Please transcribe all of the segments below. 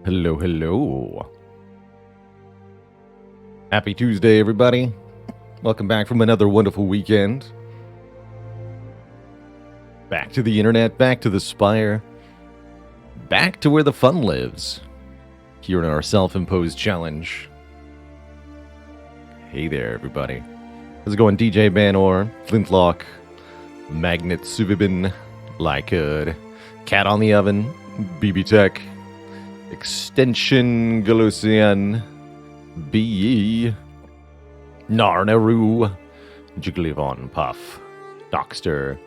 Hello, hello. Happy Tuesday, everybody. Welcome back from another wonderful weekend. Back to the internet, back to the Spire, back to where the fun lives. Here in our self-imposed challenge. Hey there, everybody. How's it going, DJ Banor, Flintlock, Magnet Suvibin, Lycud, Cat on the Oven, BB Tech, Extension Galosian, BE, Narnaru, Jigglyvon Puff, Dockster,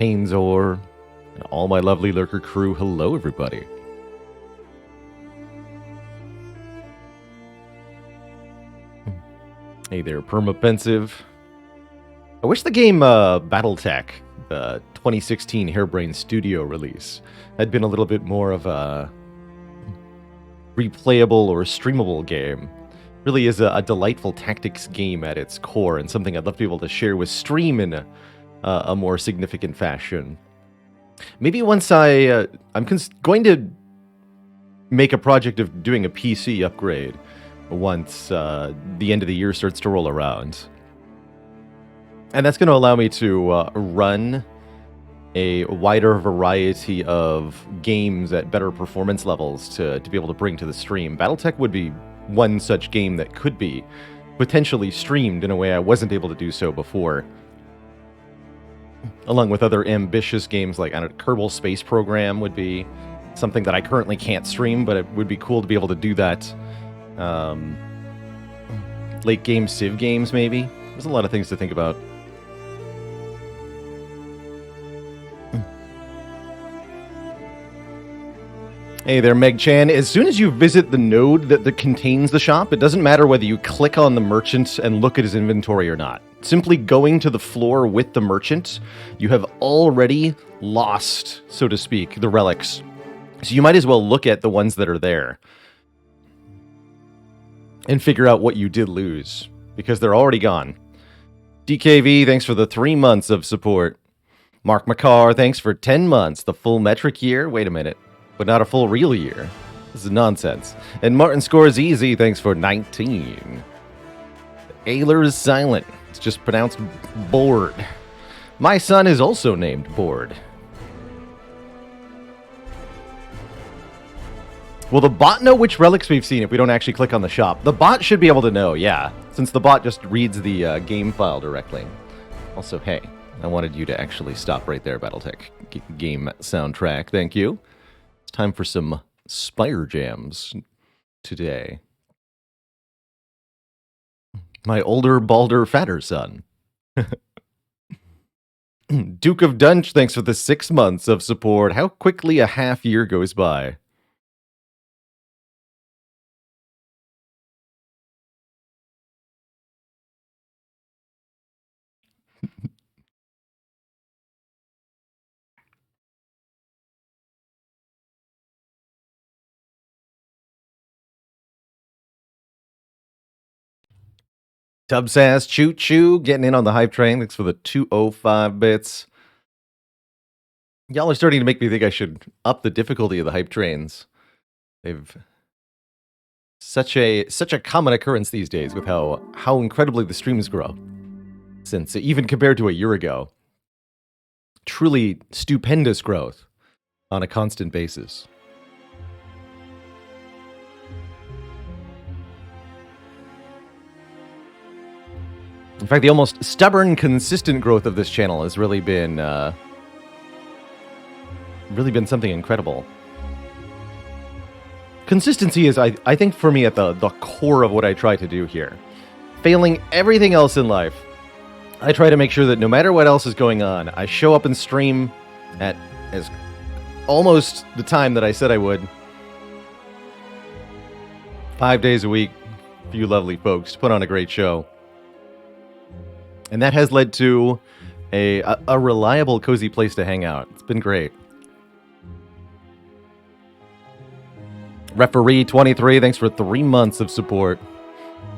Painzor, and all my lovely lurker crew. Hello, everybody. Hey there, Permapensive. I wish the game Battletech, the 2016 Harebrained Studio release, had been a little bit more of a replayable or streamable game. Really is a delightful tactics game at its core, and something I'd love to be able to share with stream in a more significant fashion. Maybe once I'm going to make a project of doing a PC upgrade once the end of the year starts to roll around. And that's going to allow me to run a wider variety of games at better performance levels to be able to bring to the stream. Battletech would be one such game that could be potentially streamed in a way I wasn't able to do so before. Along with other ambitious games like Kerbal Space Program would be something that I currently can't stream, but it would be cool to be able to do that. Late game Civ games, maybe. There's a lot of things to think about. Hey there, Meg Chan. As soon as you visit the node that contains the shop, it doesn't matter whether you click on the merchant and look at his inventory or not. Simply going to the floor with the merchant, you have already lost, so to speak, the relics. So you might as well look at the ones that are there and figure out what you did lose, because they're already gone. DKV, thanks for the 3 months of support. Mark McCarr, thanks for 10 months, the full metric year. Wait a minute. But not a full real year. This is nonsense. And Martin Scores Easy, thanks for 19. Ayler is silent. It's just pronounced bored. My son is also named Bored. Will the bot know which relics we've seen if we don't actually click on the shop? The bot should be able to know, yeah. Since the bot just reads the game file directly. Also, hey, I wanted you to actually stop right there, Battletech. Game soundtrack, thank you. It's time for some Spire jams today. My older, balder, fatter son. Duke of Dunch, thanks for the 6 months of support. How quickly a half year goes by. Tubsass, Choo Choo, getting in on the hype train. Thanks for the 205 bits. Y'all are starting to make me think I should up the difficulty of the hype trains. They've such a common occurrence these days with how incredibly the streams grow. Since even compared to a year ago, truly stupendous growth on a constant basis. In fact, the almost stubborn, consistent growth of this channel has really been something incredible. Consistency is, I think, for me, at the core of what I try to do here. Failing everything else in life, I try to make sure that no matter what else is going on, I show up and stream at as almost the time that I said I would. 5 days a week for you lovely folks to put on a great show. And that has led to a reliable, cozy place to hang out. It's been great. Referee 23, thanks for 3 months of support.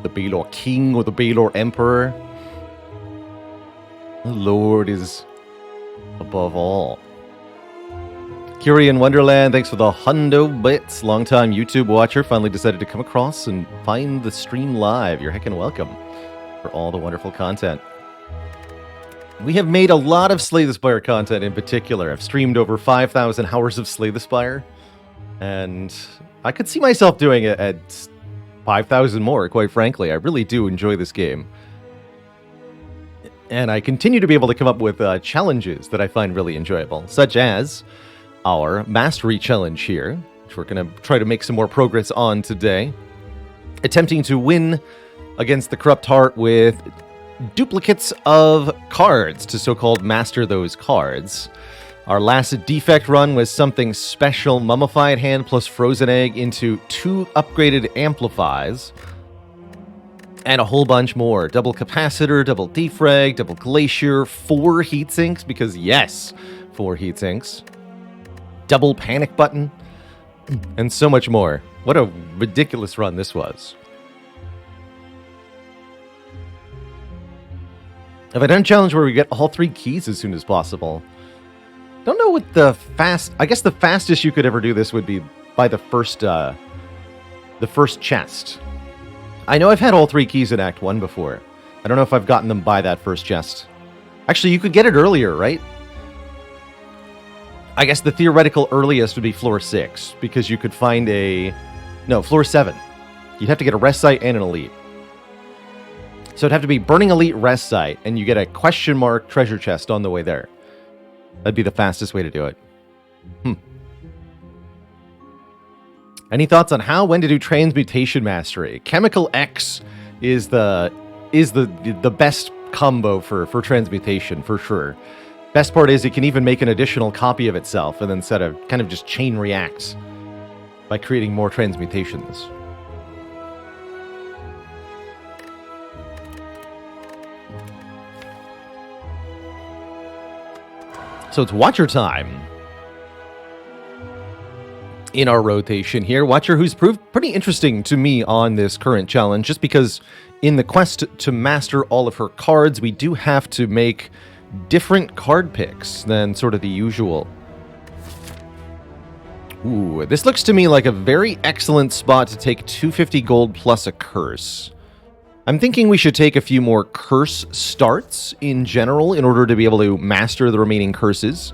The Baylor King or the Baylor Emperor. The Lord is above all. Valkyrian Wonderland, thanks for the hundo bits. Longtime YouTube watcher, finally decided to come across and find the stream live. You're heckin' welcome for all the wonderful content. We have made a lot of Slay the Spire content in particular. I've streamed over 5,000 hours of Slay the Spire, and I could see myself doing it at 5,000 more, quite frankly. I really do enjoy this game. And I continue to be able to come up with challenges that I find really enjoyable, such as our Mastery Challenge here, which we're going to try to make some more progress on today. Attempting to win against the Corrupt Heart with duplicates of cards to so-called master those cards. Our last defect run was something special, Mummified Hand plus Frozen Egg into 2 upgraded Amplifies. And a whole bunch more. Double Capacitor, double Defrag, double Glacier, 4 Heatsinks, because yes, 4 Heatsinks. Double Panic Button, and so much more. What a ridiculous run this was. Have I done a challenge where we get all 3 keys as soon as possible? Don't know what the I guess the fastest you could ever do this would be by the first chest. I know I've had all 3 keys in Act 1 before. I don't know if I've gotten them by that first chest. Actually, you could get it earlier, right? I guess the theoretical earliest would be floor 6, because you could find floor 7. You'd have to get a rest site and an elite. So it'd have to be Burning Elite rest site, and you get a question mark treasure chest on the way there. That'd be the fastest way to do it. Any thoughts on when to do transmutation mastery? Chemical X is the best combo for transmutation, for sure. Best part is it can even make an additional copy of itself and then set a kind of just chain reacts by creating more transmutations. So it's Watcher time in our rotation here. Watcher who's proved pretty interesting to me on this current challenge, just because in the quest to master all of her cards, we do have to make different card picks than sort of the usual. Ooh, this looks to me like a very excellent spot to take 250 gold plus a curse. I'm thinking we should take a few more curse starts in general in order to be able to master the remaining curses.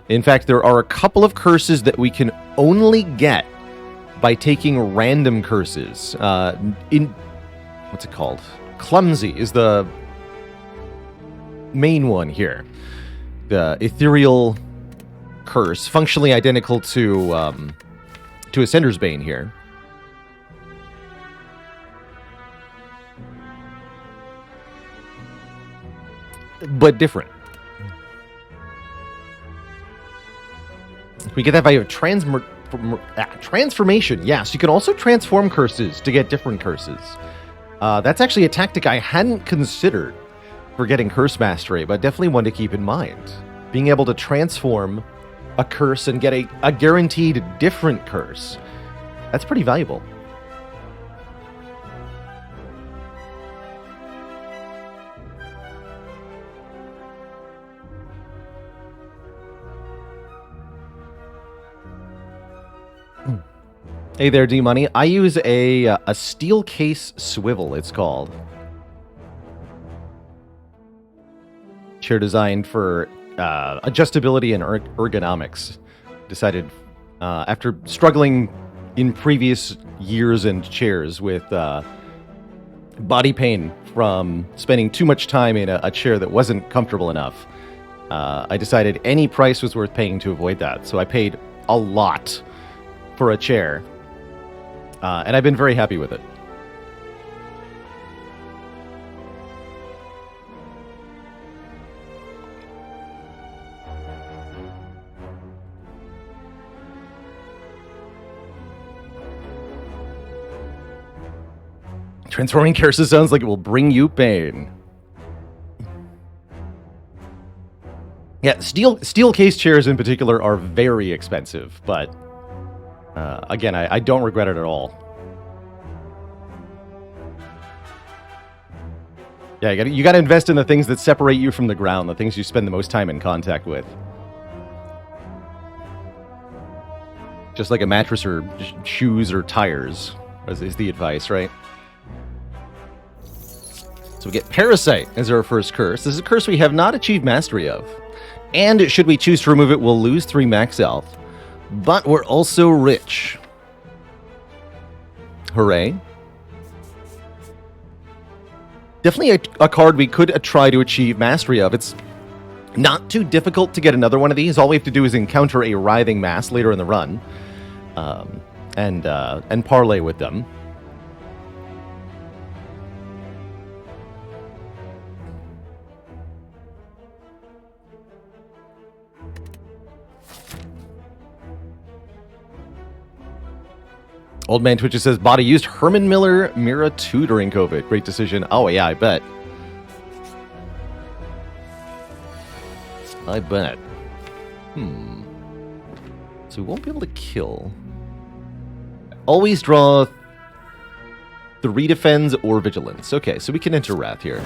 In fact, there are a couple of curses that we can only get by taking random curses. What's it called? Clumsy is the main one here. The ethereal curse, functionally identical to Ascender's Bane here. But different. We get that value of transformation. Yes, you can also transform curses to get different curses. That's actually a tactic I hadn't considered for getting curse mastery, but definitely one to keep in mind. Being able to transform a curse and get a guaranteed different curse. That's pretty valuable. Hey there, D-Money. I use a steel case swivel, it's called. Chair designed for adjustability and ergonomics. Decided, after struggling in previous years and chairs with body pain from spending too much time in a chair that wasn't comfortable enough, I decided any price was worth paying to avoid that. So I paid a lot for a chair. And I've been very happy with it. Transforming curses sounds like it will bring you pain. Yeah, steel case chairs in particular are very expensive, but again, I don't regret it at all. Yeah, you gotta invest in the things that separate you from the ground, the things you spend the most time in contact with. Just like a mattress or shoes or tires, is the advice, right? So we get Parasite as our first curse. This is a curse we have not achieved mastery of. And should we choose to remove it, we'll lose 3 max health. But we're also rich. Hooray. Definitely a card we could try to achieve mastery of. It's not too difficult to get another one of these. All we have to do is encounter a writhing mass later in the run, and parlay with them. Old Man Twitches says, Body used Herman Miller Mira 2 during COVID. Great decision. Oh, yeah, I bet. I bet. So we won't be able to kill. Always draw 3 defense or vigilance. Okay, so we can enter Wrath here.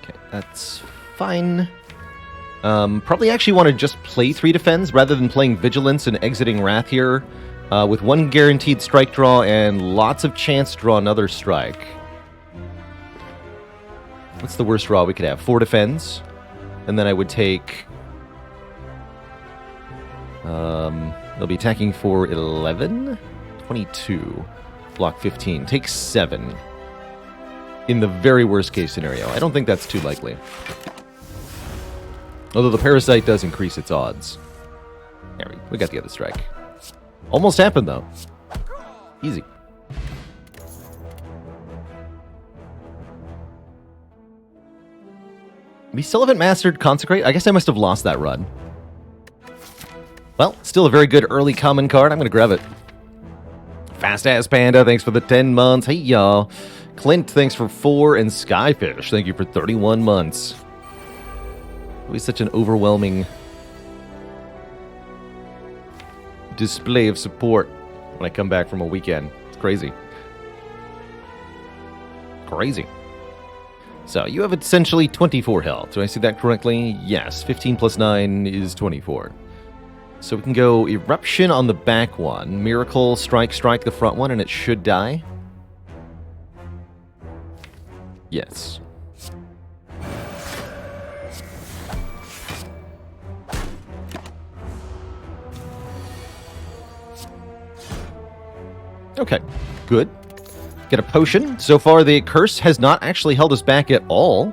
Okay, that's fine. Probably actually want to just play 3 defense rather than playing vigilance and exiting Wrath here. With 1 guaranteed strike draw and lots of chance to draw another strike. What's the worst draw we could have? 4 defense. And then I would take... they'll be attacking for 11? 22. Block 15. Take 7. In the very worst case scenario. I don't think that's too likely. Although the Parasite does increase its odds. There we got the other strike. Almost happened, though. Easy. We still haven't mastered Consecrate. I guess I must have lost that run. Well, still a very good early common card. I'm going to grab it. Fast Ass Panda, thanks for the 10 months. Hey, y'all. Clint, thanks for 4. And Skyfish, thank you for 31 months. Always such an overwhelming display of support when I come back from a weekend. It's crazy. Crazy. So, you have essentially 24 health. Do I see that correctly? Yes. 15 plus 9 is 24. So we can go Eruption on the back one. Miracle, strike the front one, and it should die. Yes. Okay, good. Get a potion. So far, the curse has not actually held us back at all.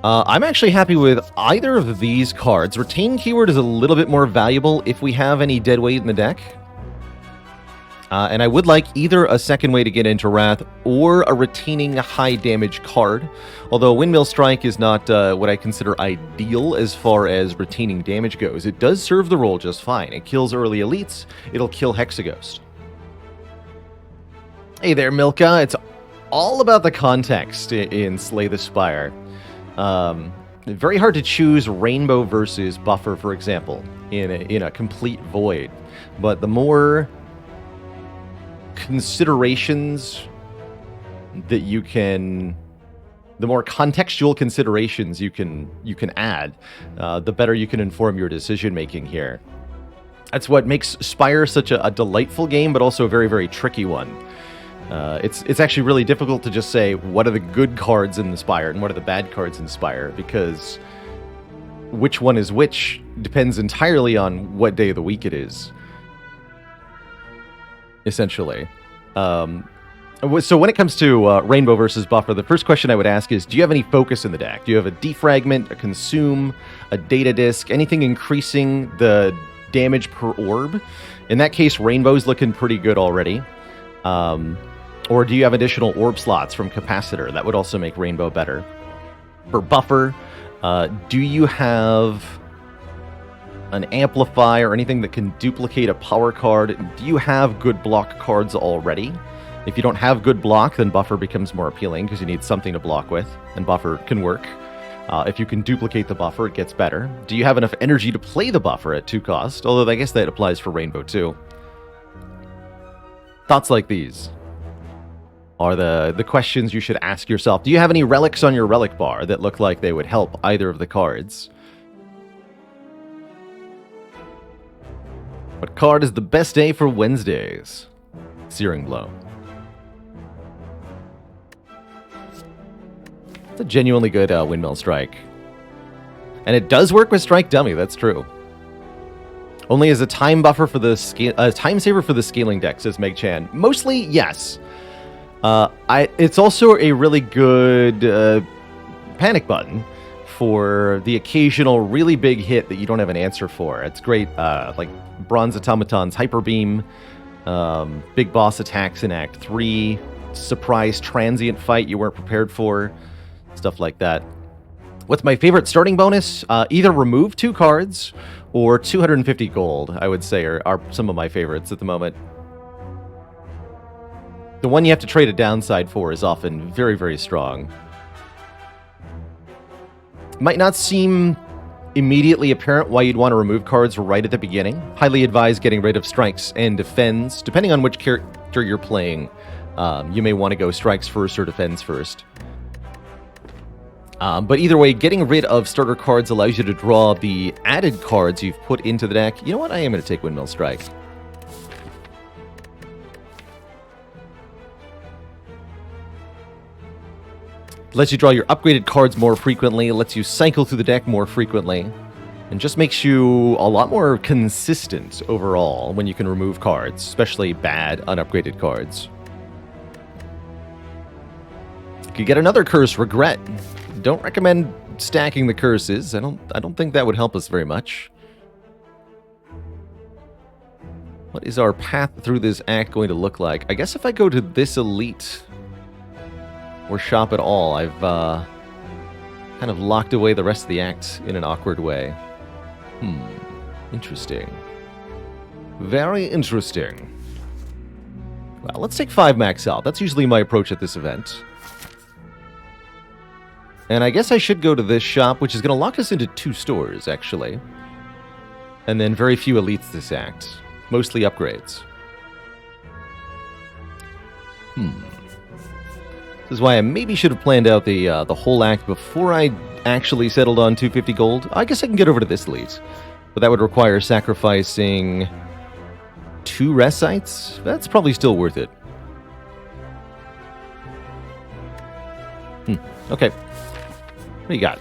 I'm actually happy with either of these cards. Retain keyword is a little bit more valuable if we have any dead weight in the deck. And I would like either a second way to get into Wrath or a retaining high damage card. Although Windmill Strike is not what I consider ideal as far as retaining damage goes. It does serve the role just fine. It kills early elites. It'll kill Hexaghost. Hey there, Milka. It's all about the context in Slay the Spire. Very hard to choose Rainbow versus Buffer, for example, in a complete void. But the more considerations that you can, the more contextual considerations you can add, the better you can inform your decision making here. That's what makes Spire such a delightful game, but also a very, very tricky one. It's actually really difficult to just say what are the good cards in the Spire and what are the bad cards in Spire, because which one is which depends entirely on what day of the week it is. Essentially. So when it comes to Rainbow versus Buffer, the first question I would ask is, do you have any focus in the deck? Do you have a defragment, a consume, a data disk, anything increasing the damage per orb? In that case, Rainbow's looking pretty good already. Or do you have additional orb slots from Capacitor? That would also make Rainbow better. For Buffer, do you have an Amplify or anything that can duplicate a power card? Do you have good block cards already? If you don't have good block, then Buffer becomes more appealing because you need something to block with, and Buffer can work. If you can duplicate the Buffer, it gets better. Do you have enough energy to play the Buffer at 2 cost? Although I guess that applies for Rainbow too. Thoughts like these. are the questions you should ask yourself. Do you have any relics on your relic bar that look like they would help either of the cards? What card is the best day for Wednesdays? Searing Blow. It's a genuinely good Windmill Strike. And it does work with Strike Dummy, that's true. Only as a time buffer for the time saver for the scaling deck, says Meg Chan. Mostly, yes. It's also a really good panic button for the occasional really big hit that you don't have an answer for. It's great, like Bronze Automaton's Hyper Beam, big boss attacks in Act 3, surprise transient fight you weren't prepared for, stuff like that. What's my favorite starting bonus? Either remove 2 cards or 250 gold, I would say, are some of my favorites at the moment. The one you have to trade a downside for is often very, very strong. Might not seem immediately apparent why you'd want to remove cards right at the beginning. Highly advise getting rid of strikes and defends. Depending on which character you're playing, you may want to go strikes first or defends first. But either way, getting rid of starter cards allows you to draw the added cards you've put into the deck. You know what? I am going to take Windmill Strike. Lets you draw your upgraded cards more frequently, lets you cycle through the deck more frequently, and just makes you a lot more consistent overall when you can remove cards, especially bad, unupgraded cards. You could get another curse, Regret. Don't recommend stacking the curses. I don't think that would help us very much. What is our path through this act going to look like? I guess if I go to this elite or shop at all, I've kind of locked away the rest of the act in an awkward way. Interesting. Very interesting. Well, let's take 5 max out. That's usually my approach at this event. And I guess I should go to this shop, which is going to lock us into 2 stores, actually. And then very few elites this act. Mostly upgrades. This is why I maybe should have planned out the whole act before I actually settled on 250 gold. I guess I can get over to this elite. But that would require sacrificing 2 rest sites? That's probably still worth it. Okay. What do you got?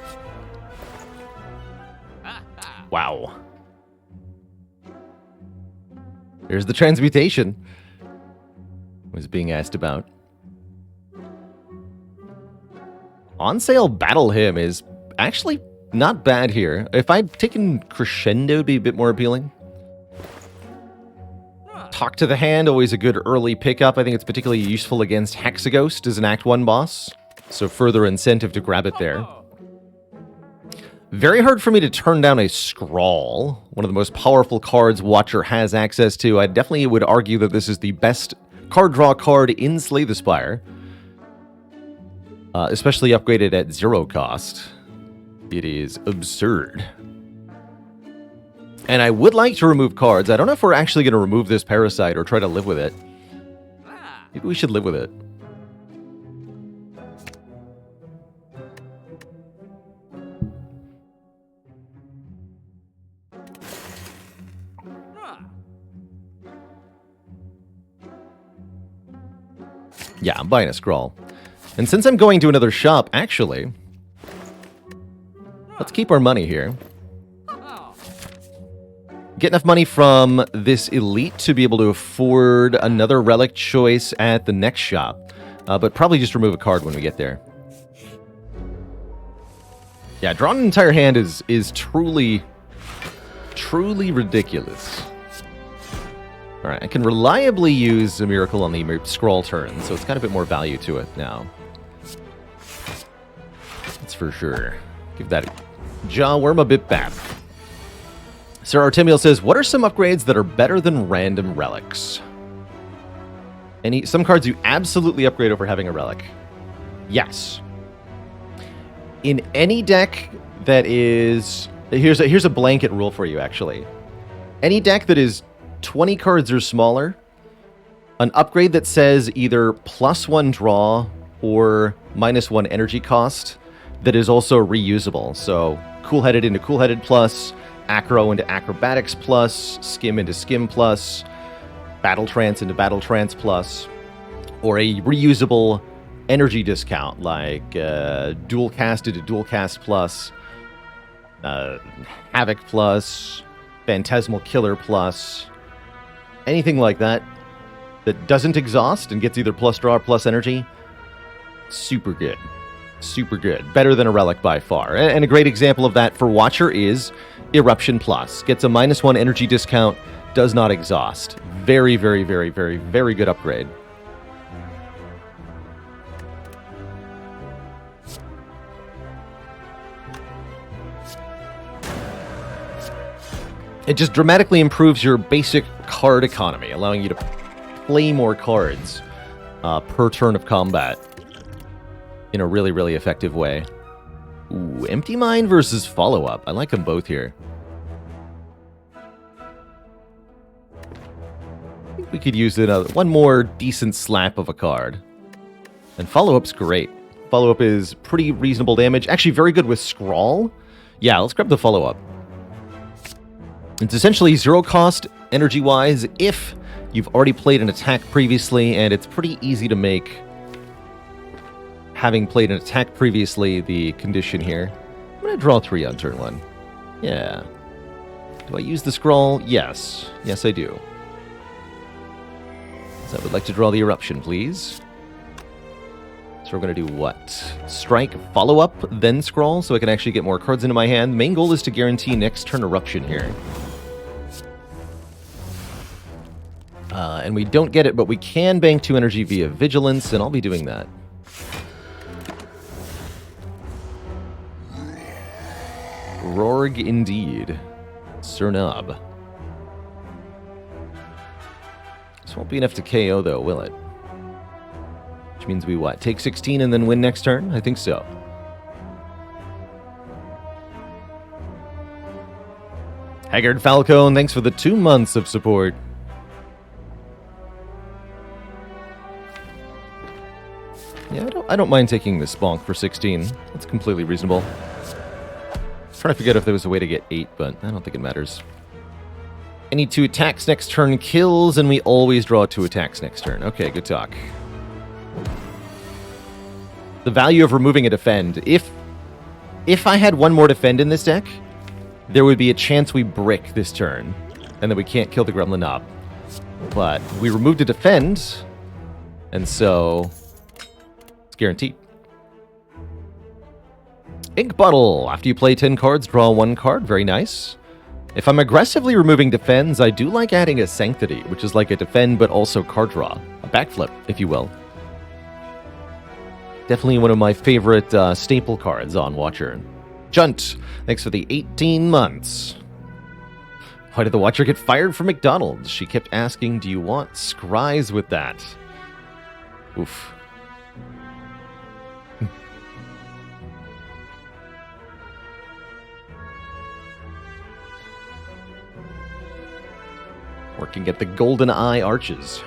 Wow. There's the transmutation. Was being asked about. On sale Battle Hymn is actually not bad here. If I'd taken Crescendo, it'd be a bit more appealing. Talk to the Hand, always a good early pickup. I think it's particularly useful against Hexaghost as an Act 1 boss. So further incentive to grab it there. Very hard for me to turn down a Scrawl, one of the most powerful cards Watcher has access to. I definitely would argue that this is the best card draw card in Slay the Spire. Especially upgraded at 0 cost. It is absurd. And I would like to remove cards. I don't know if we're actually going to remove this Parasite or try to live with it. Maybe we should live with it. Yeah, I'm buying a Scrawl. And since I'm going to another shop, actually, let's keep our money here. Get enough money from this elite to be able to afford another relic choice at the next shop. But probably just remove a card when we get there. Yeah, drawing an entire hand is truly ridiculous. Alright, I can reliably use a Miracle on the Scroll turn, so it's got a bit more value to it now. That's for sure. Give that Jawworm a bit back. Sir Artemiel says, what are some upgrades that are better than random relics? Some cards you absolutely upgrade over having a relic. Yes. In any deck that is... Here's a blanket rule for you, actually. Any deck that is 20 cards or smaller An upgrade that says either +1 draw or -1 energy cost that is also reusable. So cool-headed into cool-headed plus, acro into acrobatics plus, skim into skim plus, battle trance into battle trance plus, or a reusable energy discount like dual cast into dual cast plus, havoc plus, phantasmal killer plus, anything like that that doesn't exhaust and gets either plus draw or plus energy. Super good. Super good. Better than a relic by far. And a great example of that for Watcher is Eruption Plus. Gets a -1 energy discount, does not exhaust. Very, very, very, very, very good upgrade. It just dramatically improves your basic card economy, allowing you to play more cards per turn of combat in a really, really effective way. Ooh, Empty Mind versus Follow-Up. I like them both here. I think we could use one more decent slap of a card. And Follow-Up's great. Follow-Up is pretty reasonable damage. Actually, very good with Scrawl. Yeah, let's grab the Follow-Up. It's essentially 0 cost, energy-wise, if you've already played an attack previously, and it's pretty easy to make, having played an attack previously, the condition here. I'm going to draw 3 on turn 1. Yeah. Do I use the Scroll? Yes. Yes, I do. So I would like to draw the Eruption, please. So we're going to do what? Strike, Follow-Up, then Scroll, so I can actually get more cards into my hand. Main goal is to guarantee next turn Eruption here. And we don't get it, but we can bank 2 energy via Vigilance, and I'll be doing that. Rorg indeed. Cernub. This won't be enough to KO, though, will it? Which means we what? Take 16 and then win next turn? I think so. Haggard Falcone, thanks for the 2 months of support. Yeah, I don't mind taking this bonk for 16. That's completely reasonable. Trying to figure out if there was a way to get 8, but I don't think it matters. Any 2 attacks next turn kills, and we always draw 2 attacks next turn. Okay, good talk. The value of removing a defend. If I had 1 more defend in this deck, there would be a chance we brick this turn, and that we can't kill the Gremlin Knob. But we removed a defend, and so it's guaranteed. Ink Bottle. After you play 10 cards, draw 1 card. Very nice. If I'm aggressively removing defends, I do like adding a Sanctity, which is like a defend but also card draw. A backflip, if you will. Definitely one of my favorite staple cards on Watcher. Junt, thanks for the 18 months. Why did the Watcher get fired from McDonald's? She kept asking, do you want scries with that? Oof. Working at the Golden Eye Arches.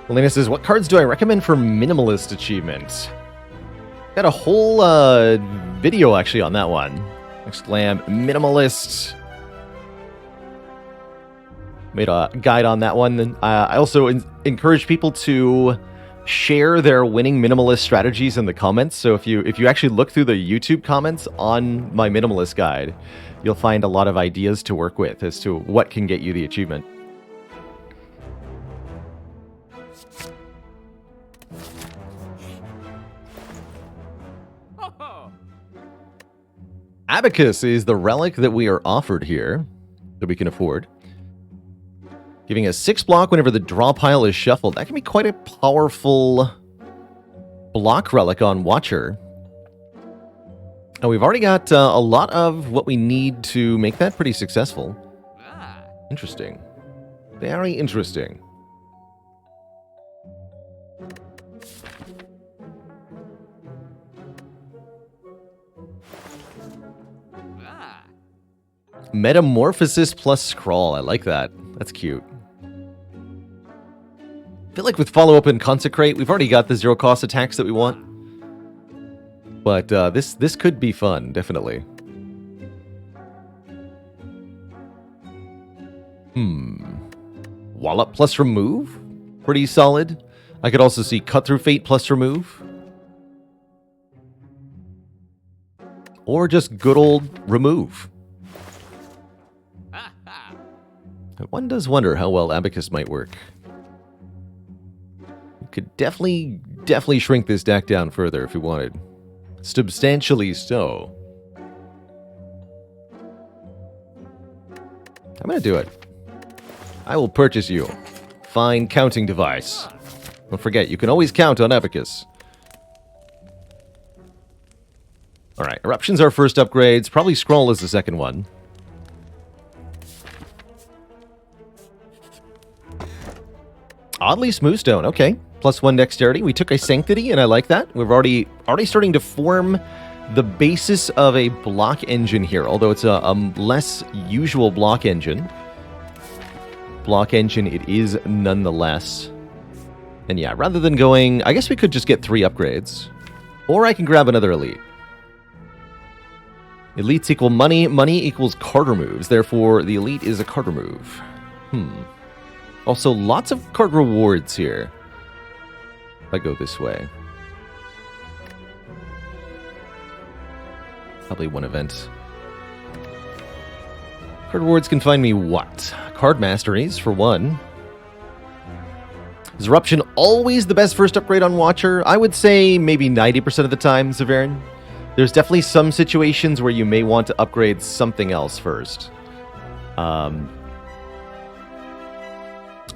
Elena says, what cards do I recommend for Minimalist achievements? Got a whole video actually on that one. Exclam Minimalist. Made a guide on that one. I also encourage people to share their winning minimalist strategies in the comments. So if you actually look through the YouTube comments on my minimalist guide, you'll find a lot of ideas to work with as to what can get you the achievement. Abacus is the relic that we are offered here, that we can afford. Giving us 6 block whenever the draw pile is shuffled. That can be quite a powerful block relic on Watcher. And we've already got a lot of what we need to make that pretty successful. Interesting. Very interesting. Metamorphosis plus Scrawl. I like that. That's cute. I feel like with Follow-Up and Consecrate, we've already got the zero-cost attacks that we want. But this could be fun, definitely. Wallop plus Remove? Pretty solid. I could also see Cut Through Fate plus Remove. Or just good old Remove. One does wonder how well Abacus might work. You could definitely shrink this deck down further if you wanted. Substantially so. I'm gonna do it. I will purchase you. Fine counting device. Don't forget, you can always count on Abacus. Alright, Eruption's our first upgrades. Probably Scroll is the second one. Oddly Smooth Stone, okay. +1 Dexterity. We took a Sanctity, and I like that. We're already starting to form the basis of a block engine here, although it's a less usual block engine. Block engine it is nonetheless. And yeah, rather than going... I guess we could just get 3 upgrades. Or I can grab another Elite. Elites equal money. Money equals card removes. Therefore, the Elite is a card remove. Also, lots of card rewards here. If I go this way. Probably one event. Card rewards can find me what? Card Masteries, for one. Is Eruption always the best first upgrade on Watcher? I would say maybe 90% of the time, Zaverin. There's definitely some situations where you may want to upgrade something else first.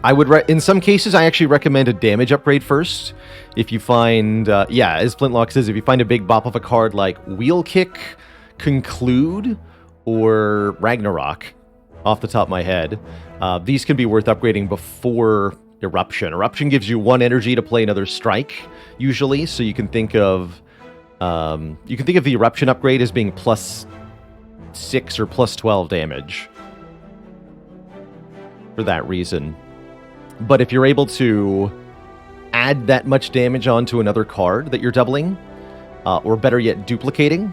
I would, in some cases, I actually recommend a damage upgrade first. If you find, as Flintlock says, if you find a big bop of a card like Wheel Kick, Conclude, or Ragnarok, off the top of my head, these can be worth upgrading before Eruption. Eruption gives you 1 energy to play another strike, usually, so you can think of the Eruption upgrade as being +6 or +12 damage. For that reason. But if you're able to add that much damage onto another card that you're doubling, or better yet, duplicating,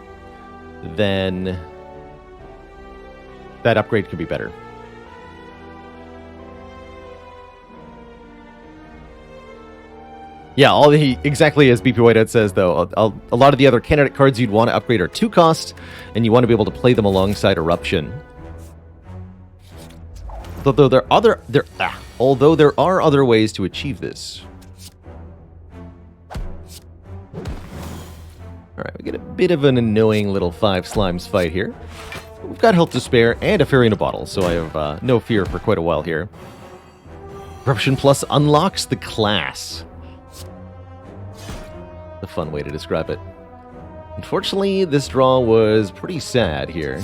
then that upgrade could be better. Yeah, exactly as BP Whitehead says, though, a lot of the other candidate cards you'd want to upgrade are 2 cost, and you want to be able to play them alongside Eruption. Although there are other ways to achieve this. Alright, we get a bit of an annoying little 5 slimes fight here. We've got health to spare and a fairy in a bottle, so I have no fear for quite a while here. Eruption Plus unlocks the class. A fun way to describe it. Unfortunately, this draw was pretty sad here.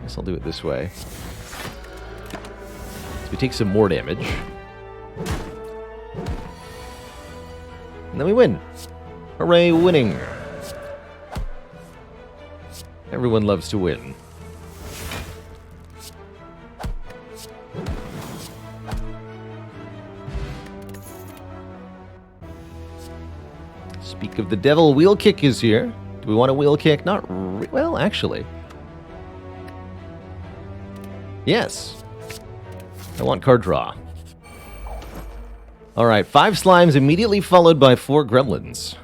Guess I'll do it this way. So we take some more damage. And then we win. Hooray, winning. Everyone loves to win. Speak of the devil, Wheel Kick is here. Do we want a Wheel Kick? Well, actually. Yes. I want card draw. Alright, 5 slimes immediately followed by 4 gremlins.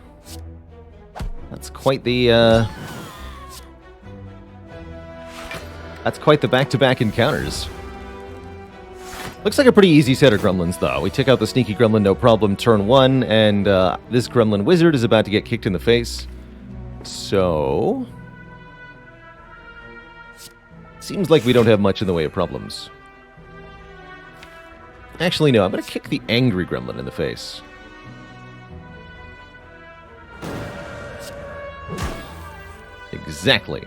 That's quite the, That's quite the back-to-back encounters. Looks like a pretty easy set of gremlins, though. We took out the sneaky gremlin, no problem, turn 1, and this gremlin wizard is about to get kicked in the face. So... seems like we don't have much in the way of problems. Actually, no, I'm going to kick the angry gremlin in the face. Exactly.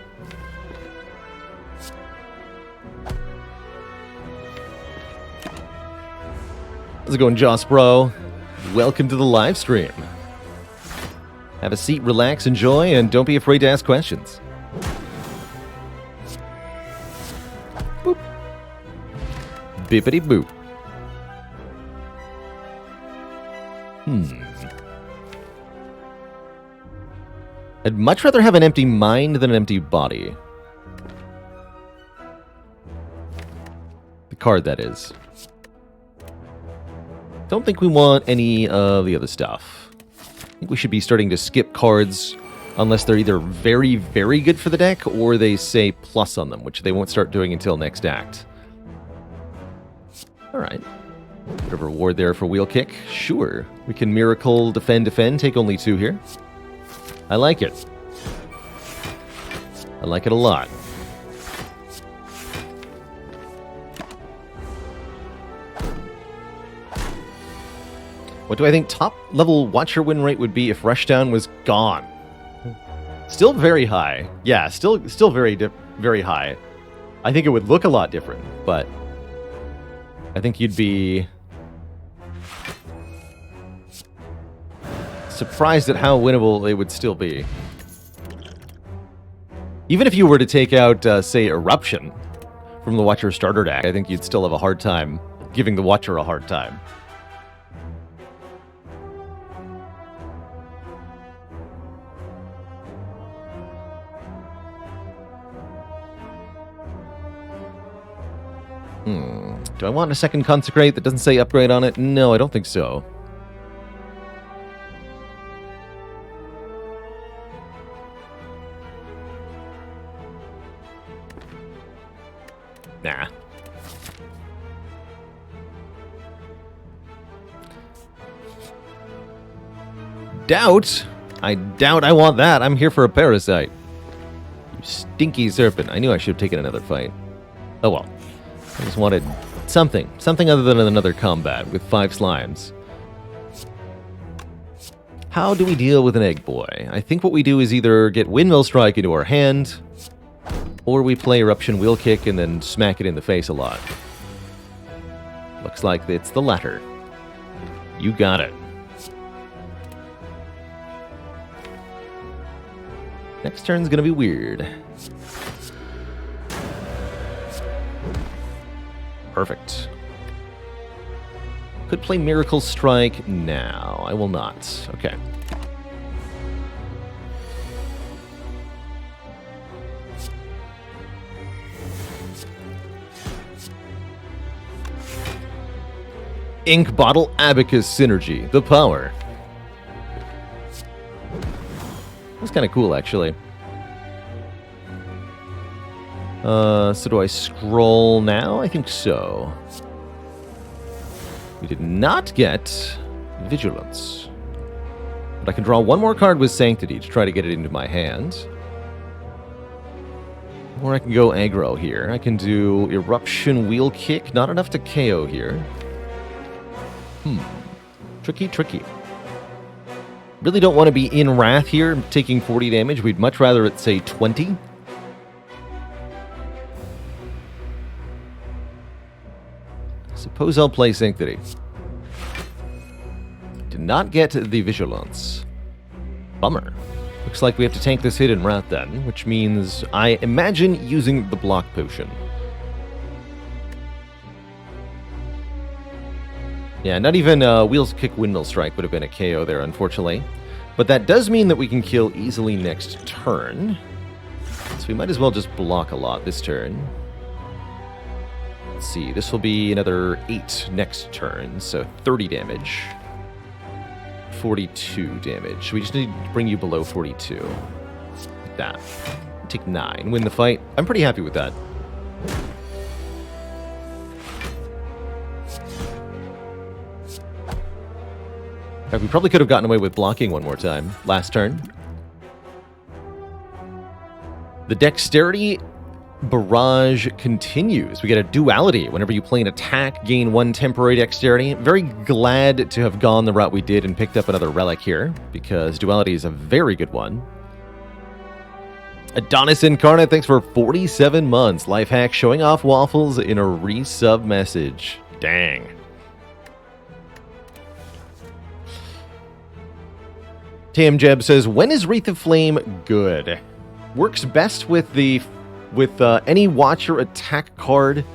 How's it going, Joss Bro? Welcome to the live stream. Have a seat, relax, enjoy, and don't be afraid to ask questions. Bippity boop. I'd much rather have an empty mind than an empty body. The card, that is. Don't think we want any of the other stuff. I think we should be starting to skip cards unless they're either very, very good for the deck or they say plus on them, which they won't start doing until next act. Alright. Bit of a reward there for wheel kick. Sure. We can miracle, defend, take only 2 here. I like it. I like it a lot. What do I think top level Watcher win rate would be if Rushdown was gone? Still very high. Yeah, still very high. I think it would look a lot different, but I think you'd be surprised at how winnable it would still be. Even if you were to take out, say, Eruption from the Watcher starter deck, I think you'd still have a hard time giving the Watcher a hard time. Do I want a second Consecrate that doesn't say upgrade on it? No, I don't think so. Nah. Doubt? I doubt I want that. I'm here for a Parasite. You stinky serpent. I knew I should have taken another fight. Oh well. I just wanted something other than another combat with 5 slimes. How do we deal with an Egg Boy? I think what we do is either get Windmill Strike into our hand, or we play Eruption Wheel Kick and then smack it in the face a lot. Looks like it's the latter. You got it. Next turn's gonna be weird. Perfect. Could play Miracle Strike now. I will not. Okay. Ink Bottle Abacus Synergy. The power. That's kind of cool, actually. So do I scroll now? I think so. We did not get Vigilance. But I can draw one more card with Sanctity to try to get it into my hand. Or I can go aggro here. I can do Eruption Wheel Kick. Not enough to KO here. Tricky. Really don't want to be in Wrath here, taking 40 damage. We'd much rather it say 20. Suppose I'll play Sanctity. Did not get the Vigilance. Bummer. Looks like we have to tank this hit in Wrath then, which means I imagine using the Block Potion. Yeah, not even Wheels Kick Windmill Strike would have been a KO there, unfortunately. But that does mean that we can kill easily next turn. So we might as well just block a lot this turn. Let's see, this will be another 8 next turn, so 30 damage. 42 damage. We just need to bring you below 42. Like that. Take 9. Win the fight. I'm pretty happy with that. We probably could have gotten away with blocking one more time last turn. The Dexterity Barrage continues. We get a duality. Whenever you play an attack, gain 1 temporary dexterity. Very glad to have gone the route we did and picked up another relic here, because duality is a very good one. Adonis Incarnate, thanks for 47 months. Life hack showing off waffles in a resub message. Dang. Tam Jeb says, when is Wreath of Flame good? Works best with any Watcher attack card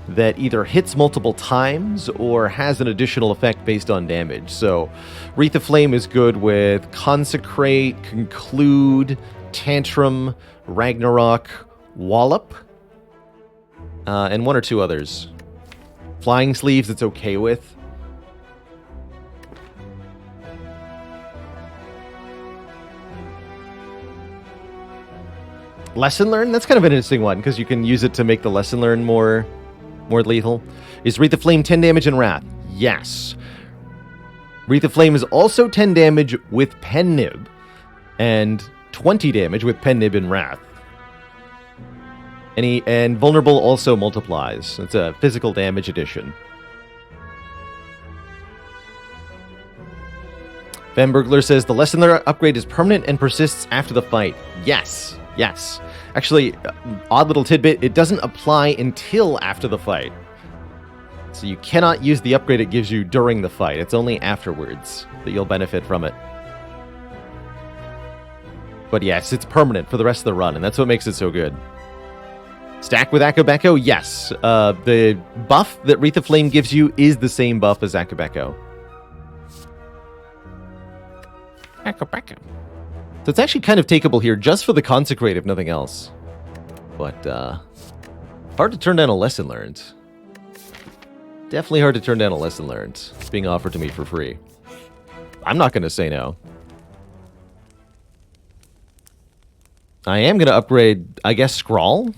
that either hits multiple times or has an additional effect based on damage. So Wreath of Flame is good with Consecrate, Conclude, Tantrum, Ragnarok, Wallop, and one or two others. Flying Sleeves it's okay with. Lesson Learn? That's kind of an interesting one, because you can use it to make the Lesson Learn more lethal. Is Wreath of Flame 10 damage in Wrath? Yes. Wreath of Flame is also 10 damage with Pen Nib, and 20 damage with Pen Nib in Wrath. And Vulnerable also multiplies. It's a physical damage addition. Van Burglar says, the Lesson Learn upgrade is permanent and persists after the fight. Yes. Yes. Actually, odd little tidbit, it doesn't apply until after the fight. So you cannot use the upgrade it gives you during the fight. It's only afterwards that you'll benefit from it. But yes, it's permanent for the rest of the run, and that's what makes it so good. Stack with Akabeko? Yes. The buff that Wreath of Flame gives you is the same buff as Akabeko. Akabeko. So it's actually kind of takeable here just for the Consecrate, if nothing else. But, hard to turn down a Lesson Learned. Definitely hard to turn down a Lesson Learned. It's being offered to me for free. I'm not going to say no. I am going to upgrade, I guess, Scrawl?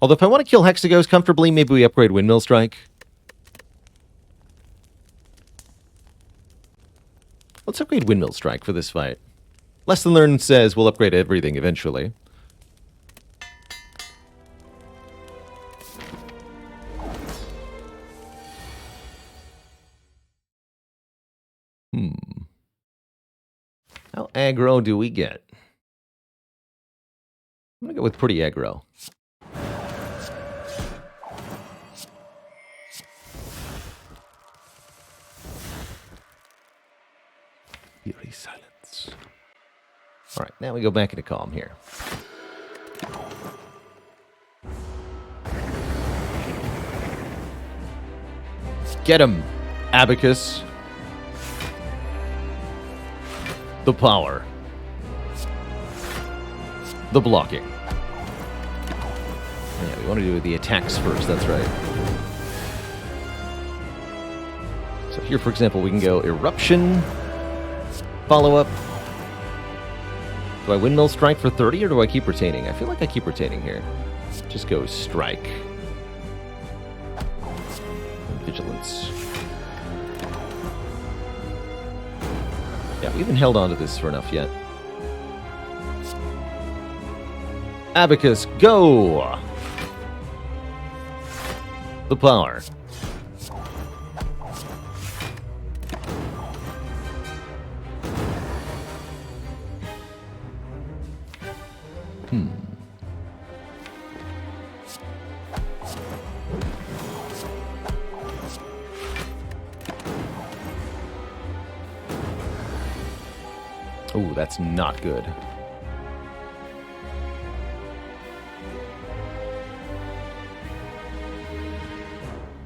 Although if I want to kill Hexagos comfortably, maybe we upgrade Windmill Strike. Let's upgrade Windmill Strike for this fight. Lesson Learned says we'll upgrade everything eventually. How aggro do we get? I'm gonna go with pretty aggro. Eerie silence. Alright, now we go back into calm here. Get him, Abacus. The power. The blocking. Yeah, we want to do the attacks first, that's right. So here, for example, we can go Eruption, follow-up. Do I Windmill Strike for 30, or do I keep retaining? I feel like I keep retaining here. Just go Strike. Vigilance. Yeah, we haven't held on to this for enough yet. Abacus, go! The power. Ooh, that's not good.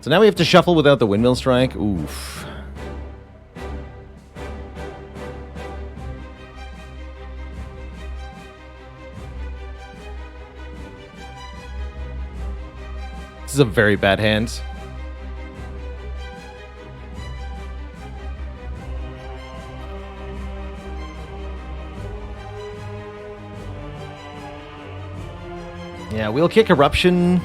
So now we have to shuffle without the Windmill Strike. Oof. This is a very bad hand. Yeah, Wheel Kick, Eruption.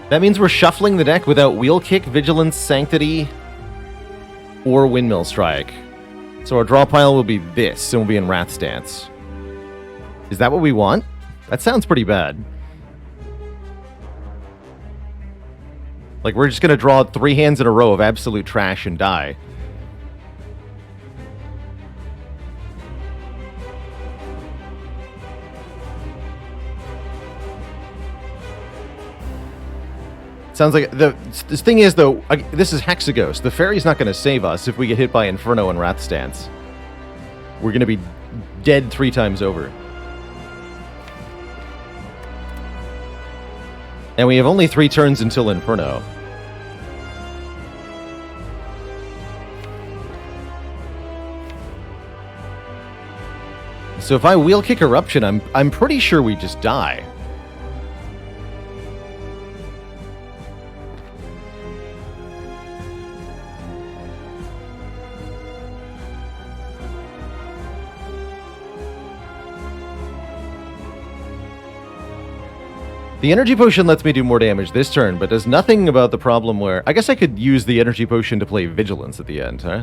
That means we're shuffling the deck without Wheel Kick, Vigilance, Sanctity, or Windmill Strike. So our draw pile will be this, and we'll be in Wrath stance. Is that what we want? That sounds pretty bad. Like, we're just going to draw 3 hands in a row of absolute trash and die. Sounds like this thing is, though, this is Hexagos. The Fairy's not going to save us if we get hit by Inferno and Wrath Stance. We're going to be dead 3 times over. And we have only 3 turns until Inferno. So if I wheel kick Eruption, I'm pretty sure we just die. The energy potion lets me do more damage this turn, but does nothing about the problem where... I guess I could use the energy potion to play Vigilance at the end, huh?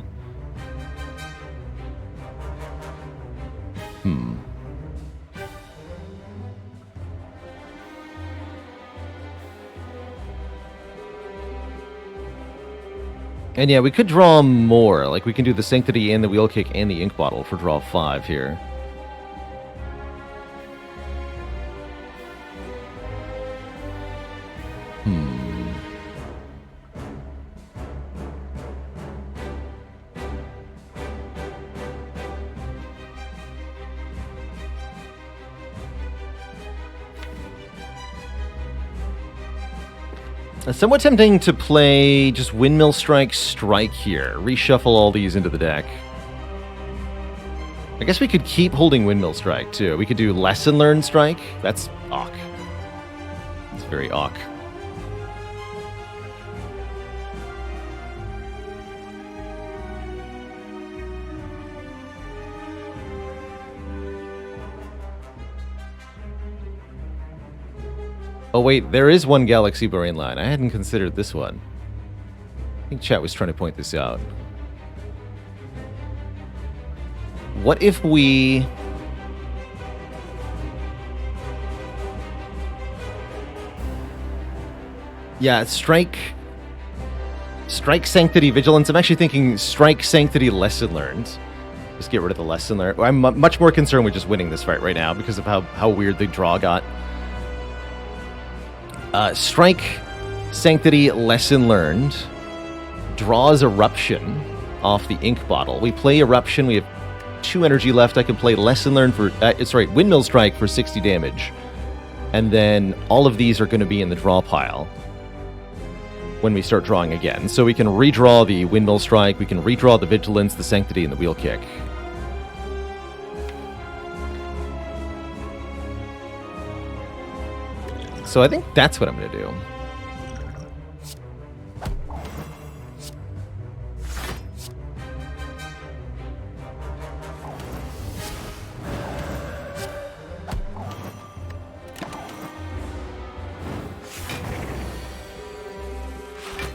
And yeah, we could draw more. Like, we can do the Sanctity and the Wheel Kick and the Ink Bottle for draw 5 here. It's somewhat tempting to play just Windmill Strike, Strike here. Reshuffle all these into the deck. I guess we could keep holding Windmill Strike, too. We could do Lesson Learned Strike. That's awk. It's very awk. Oh wait, there is one Galaxy Borean line. I hadn't considered this one. I think chat was trying to point this out. What if we... Yeah, Strike Sanctity Vigilance. I'm actually thinking Strike Sanctity Lesson Learned. Just get rid of the Lesson Learned. I'm much more concerned with just winning this fight right now because of how weird the draw got. Strike Sanctity Lesson Learned draws Eruption off the Ink Bottle. We play Eruption. We have 2 energy left. I can play Lesson Learned for... Windmill Strike for 60 damage. And then all of these are going to be in the draw pile when we start drawing again. So we can redraw the Windmill Strike. We can redraw the Vigilance, the Sanctity, and the Wheel Kick. So I think that's what I'm going to do.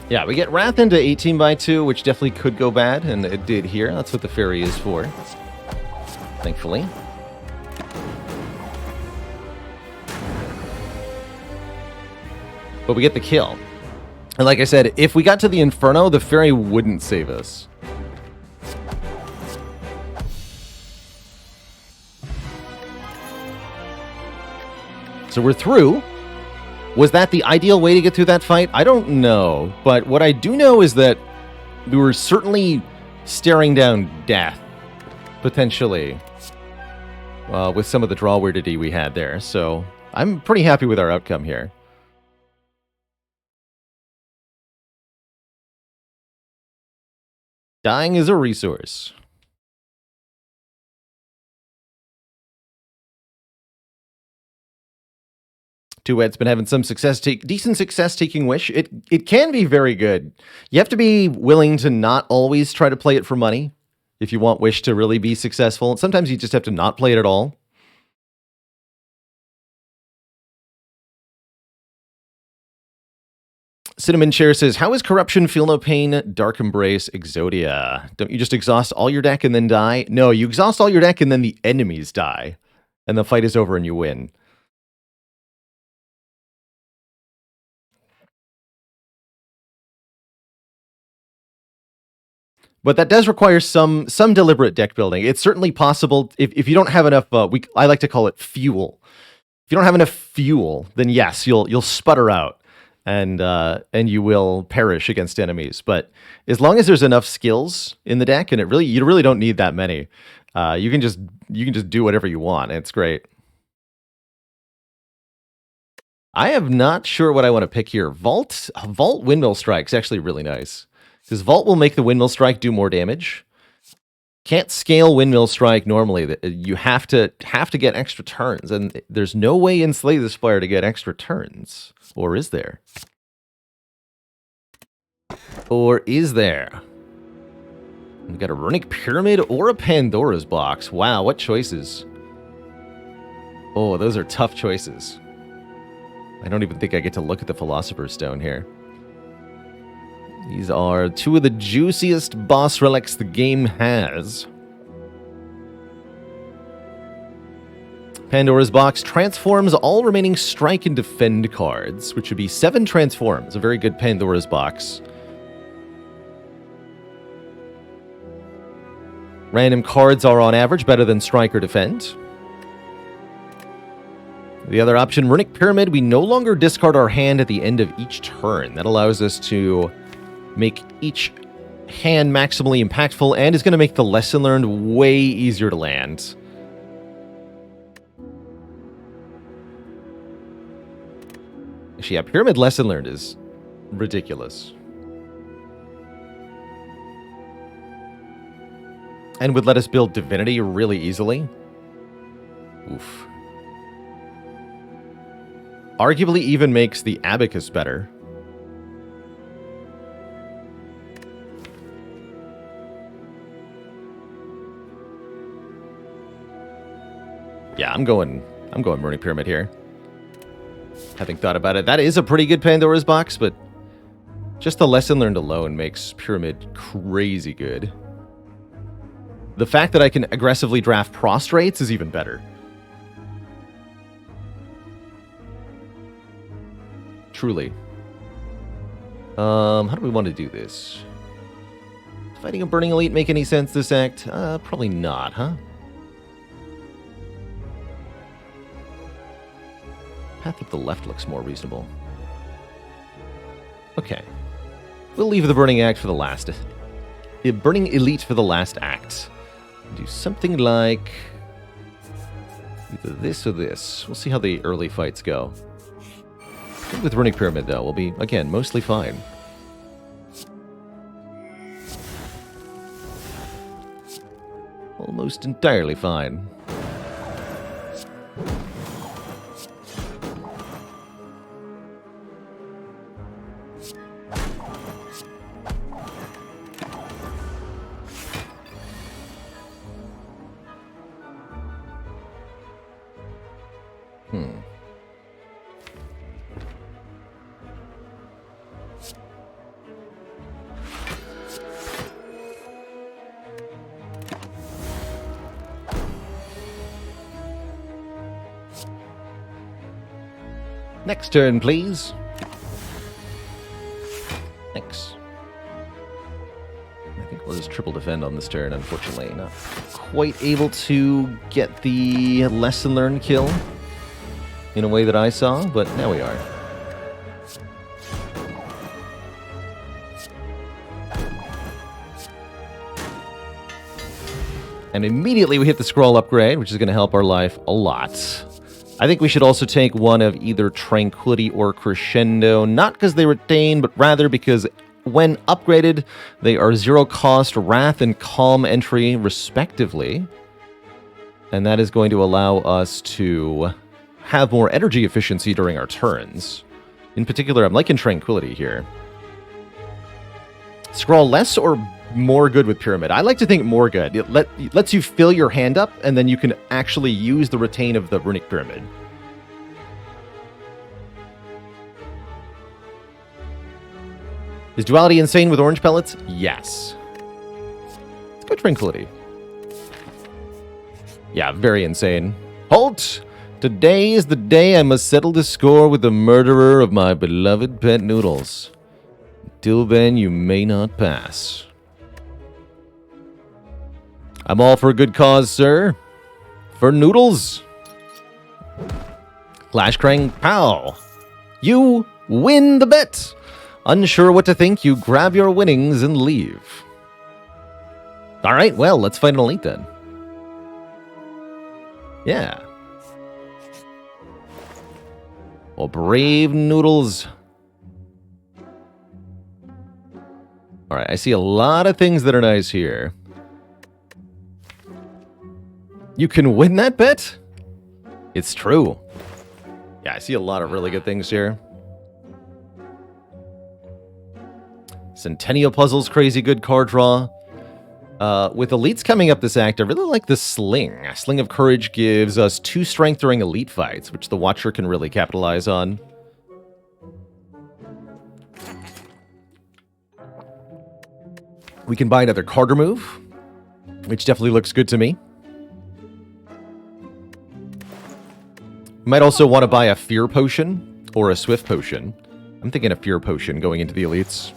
Yeah, we get Wrath into 18x2, which definitely could go bad, and it did here. That's what the Fairy is for, thankfully. But we get the kill. And like I said, if we got to the Inferno, the Fairy wouldn't save us. So we're through. Was that the ideal way to get through that fight? I don't know. But what I do know is that we were certainly staring down death, potentially, with some of the draw weirdity we had there. So I'm pretty happy with our outcome here. Dying is a resource. Duet's been having some success, decent success taking Wish. It can be very good. You have to be willing to not always try to play it for money if you want Wish to really be successful. Sometimes you just have to not play it at all. Cinnamon Chair says, how is Corruption, Feel No Pain, Dark Embrace, Exodia? Don't you just exhaust all your deck and then die? No, you exhaust all your deck and then the enemies die. And the fight is over and you win. But that does require some deliberate deck building. It's certainly possible if you don't have enough. I like to call it fuel. If you don't have enough fuel, then yes, you'll sputter out, and you will perish against enemies. But as long as there's enough skills in the deck, and you really don't need that many, you can just do whatever you want. It's great. I am not sure what I want to pick here. Vault Windmill Strike is actually really nice. Because Vault will make the Windmill Strike do more damage. Can't scale Windmill Strike normally. You have to get extra turns, and there's no way in Slay the Spire to get extra turns. Or is there? Or is there? We've got a Runic Pyramid or a Pandora's Box. Wow, what choices. Oh, those are tough choices. I don't even think I get to look at the Philosopher's Stone here. These are two of the juiciest boss relics the game has. Pandora's Box transforms all remaining strike and defend cards, which would be 7 transforms. A very good Pandora's Box. Random cards are on average better than strike or defend. The other option, Runic Pyramid, we no longer discard our hand at the end of each turn. That allows us to make each hand maximally impactful and is going to make the lesson learned way easier to land. Actually, yeah, Pyramid lesson learned is ridiculous. And would let us build Divinity really easily. Oof. Arguably even makes the Abacus better. Yeah, I'm going Runic Pyramid here. Having thought about it, that is a pretty good Pandora's Box, but just the lesson learned alone makes Pyramid crazy good. The fact that I can aggressively draft Prostrates is even better. Truly. How do we want to do this? Fighting a Burning Elite make any sense this act? Probably not, huh? Path up the left looks more reasonable. Okay. We'll leave the Burning Act for the last... The Burning Elite for the last act. Do something like... either this or this. We'll see how the early fights go. I think with Runic Pyramid, though, we'll be, again, mostly fine. Almost entirely fine. Next turn, please. Thanks. I think we'll just triple defend on this turn, unfortunately. Not quite able to get the lesson learned kill in a way that I saw, but now we are. And immediately we hit the scroll upgrade, which is going to help our life a lot. I think we should also take one of either Tranquility or Crescendo, not because they retain, but rather because when upgraded, they are 0 cost Wrath and Calm entry, respectively. And that is going to allow us to have more energy efficiency during our turns. In particular, I'm liking Tranquility here. Scroll less or more good with Pyramid? I like to think more good. It lets you fill your hand up, and then you can actually use the retain of the Runic Pyramid. Is Duality insane with orange pellets? Yes. Let's go Tranquility. Yeah, very insane. Halt! Today is the day I must settle the score with the murderer of my beloved pet Noodles. Till then, you may not pass. I'm all for a good cause, sir. For Noodles. Clash Krang Pow. You win the bet. Unsure what to think, you grab your winnings and leave. Alright, well, let's fight an elite then. Yeah. Well, brave Noodles. Alright, I see a lot of things that are nice here. You can win that bet? It's true. Yeah, I see a lot of really good things here. Centennial Puzzle's crazy good card draw. With elites coming up this act, I really like the Sling. Sling of Courage gives us 2 strength during elite fights, which the Watcher can really capitalize on. We can buy another card remove, which definitely looks good to me. Might also want to buy a Fear Potion or a Swift Potion. I'm thinking a Fear Potion going into the elites.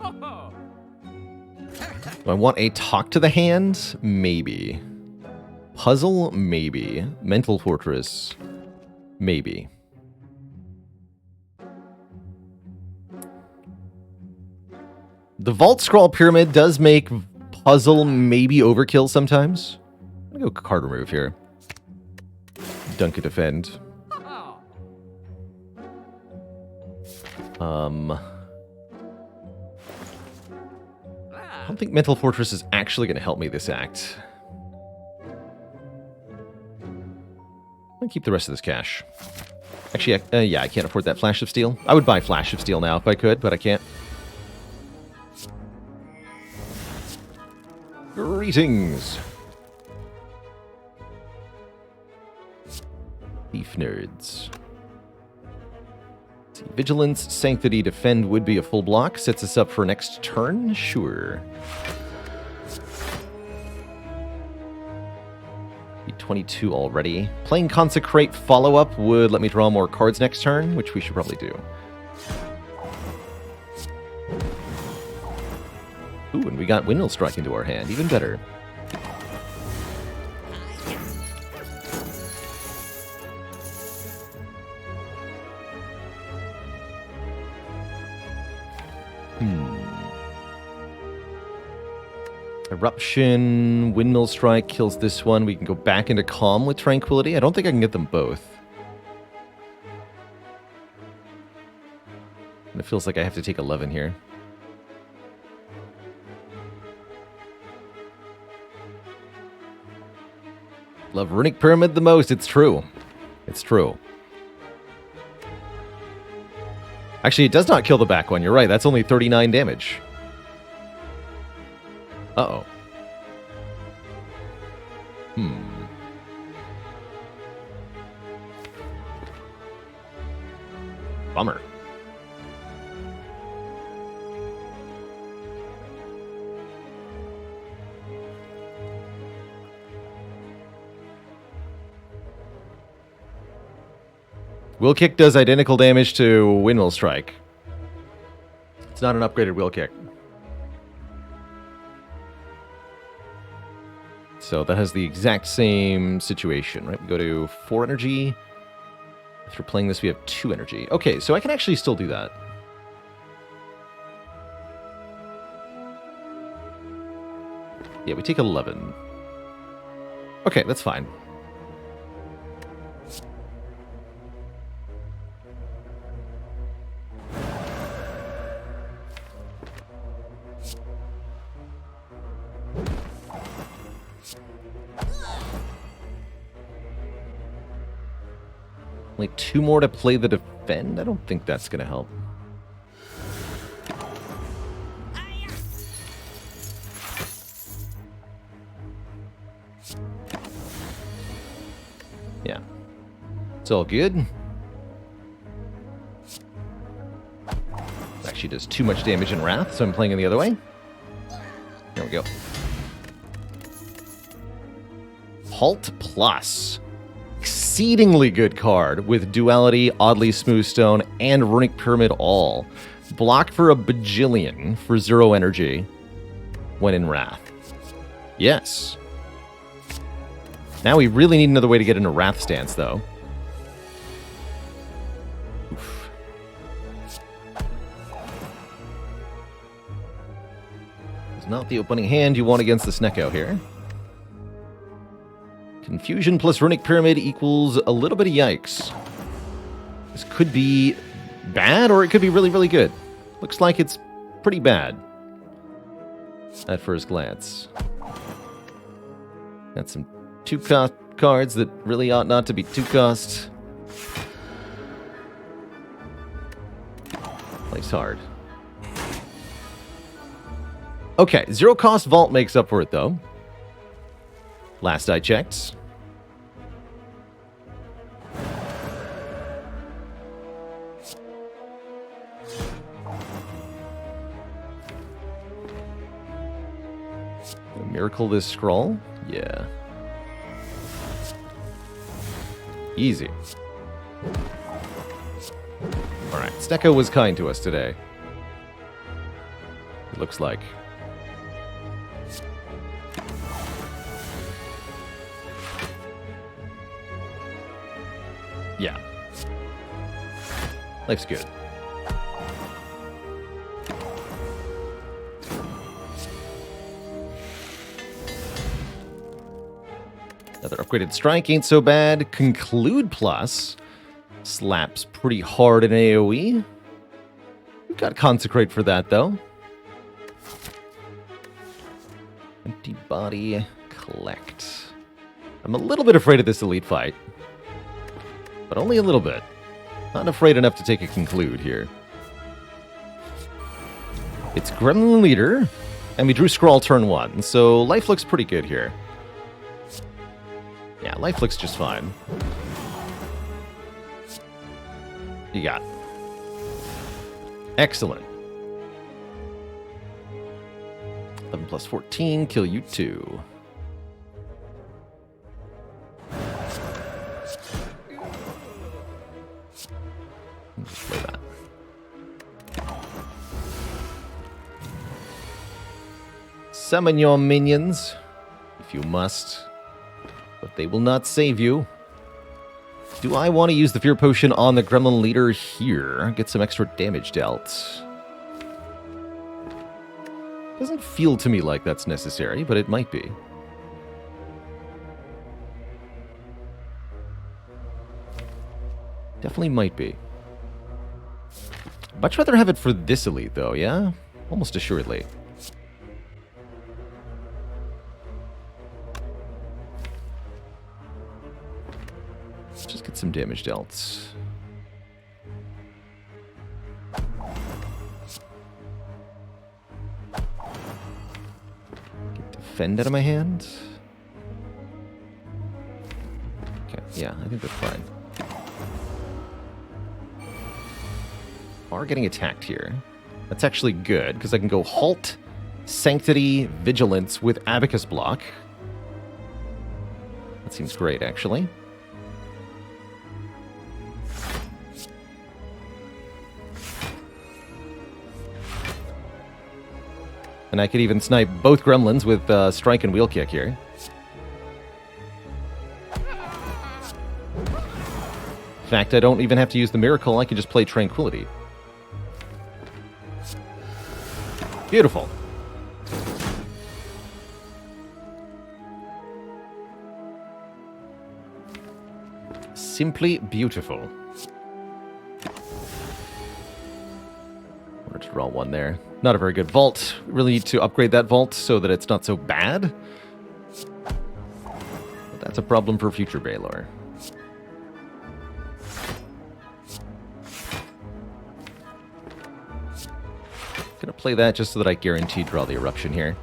Do I want a Talk to the Hand? Maybe. Puzzle? Maybe. Mental Fortress? Maybe. The Vault Scroll Pyramid does make puzzle maybe overkill sometimes. I'm gonna go card remove here. Dunk a defend. I don't think Mental Fortress is actually going to help me this act. I'm going to keep the rest of this cash. Actually, yeah, I can't afford that Flash of Steel. I would buy Flash of Steel now if I could, but I can't. Greetings. Thief nerds. See, Vigilance, Sanctity, Defend would be a full block. Sets us up for next turn? Sure. Be 22 already. Playing Consecrate follow-up would let me draw more cards next turn, which we should probably do. Ooh, and we got Windmill Strike into our hand. Even better. Eruption, Windmill Strike kills this one. We can go back into Calm with Tranquility. I don't think I can get them both. And it feels like I have to take 11 here. Love Runic Pyramid the most. It's true. It's true. Actually, it does not kill the back one. You're right. That's only 39 damage. Uh-oh. Bummer. Will Kick does identical damage to Windmill Strike. It's not an upgraded Will Kick. So that has the exact same situation, right? We go to 4 energy. After playing this, we have 2 energy. Okay, so I can actually still do that. Yeah, we take 11. Okay, that's fine. Only 2 more to play the defend? I don't think that's going to help. Yeah. It's all good. Actually does too much damage in Wrath, so I'm playing it the other way. There we go. Halt Plus. Exceedingly good card with Duality, Oddly Smooth Stone, and Runic Pyramid all. Block for a bajillion for 0 energy when in Wrath. Yes. Now we really need another way to get into Wrath stance, though. Oof. It's not the opening hand you want against the Snecko here. Confusion plus Runic Pyramid equals a little bit of yikes. This could be bad, or it could be really, really good. Looks like it's pretty bad at first glance. Got some 2-cost cards that really ought not to be 2-cost. Plays hard. Okay, 0-cost Vault makes up for it, though. Last I checked. Miracle this scroll? Yeah. Easy. Alright, Stecco was kind to us today. It looks like. Yeah. Life's good. Another upgraded strike ain't so bad. Conclude Plus slaps pretty hard in AoE. We've got Consecrate for that, though. Empty Body Collect. I'm a little bit afraid of this elite fight. But only a little bit. Not afraid enough to take a Conclude here. It's Gremlin Leader, and we drew Scrawl turn 1, so life looks pretty good here. Yeah, life looks just fine. You got. Excellent. 11 plus 14, kill you 2. Just play that. Summon your minions, if you must. But they will not save you. Do I want to use the Fear Potion on the Gremlin Leader here? Get some extra damage dealt. Doesn't feel to me like that's necessary, but it might be. Definitely might be. Much rather have it for this elite, though, yeah? Almost assuredly. Just get some damage dealt. Get Defend out of my hand. Okay, yeah, I think that's fine. Are getting attacked here. That's actually good, because I can go Halt, Sanctity, Vigilance with Abacus block. That seems great, actually. And I could even snipe both gremlins with Strike and Wheel Kick here. In fact, I don't even have to use the Miracle, I can just play Tranquility. Beautiful. Simply beautiful. Wanted to draw one there. Not a very good vault. Really need to upgrade that vault so that it's not so bad. But that's a problem for future Baylor. Gonna play that just so that I guarantee draw the eruption here.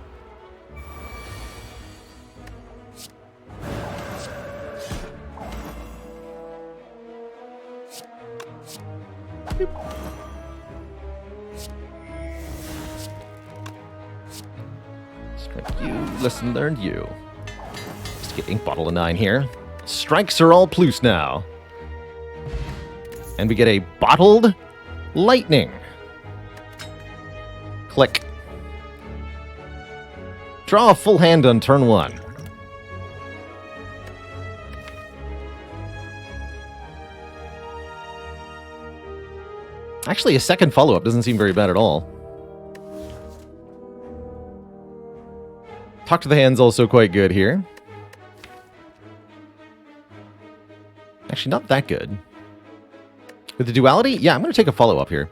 Strike you, lesson learned you. Just get Ink Bottle of 9 here. Strikes are all plus now. And we get a Bottled Lightning. Click. Draw a full hand on turn 1. Actually, a second follow-up doesn't seem very bad at all. Talk to the Hand's also quite good here. Actually, not that good. With the Duality? Yeah, I'm going to take a follow-up here.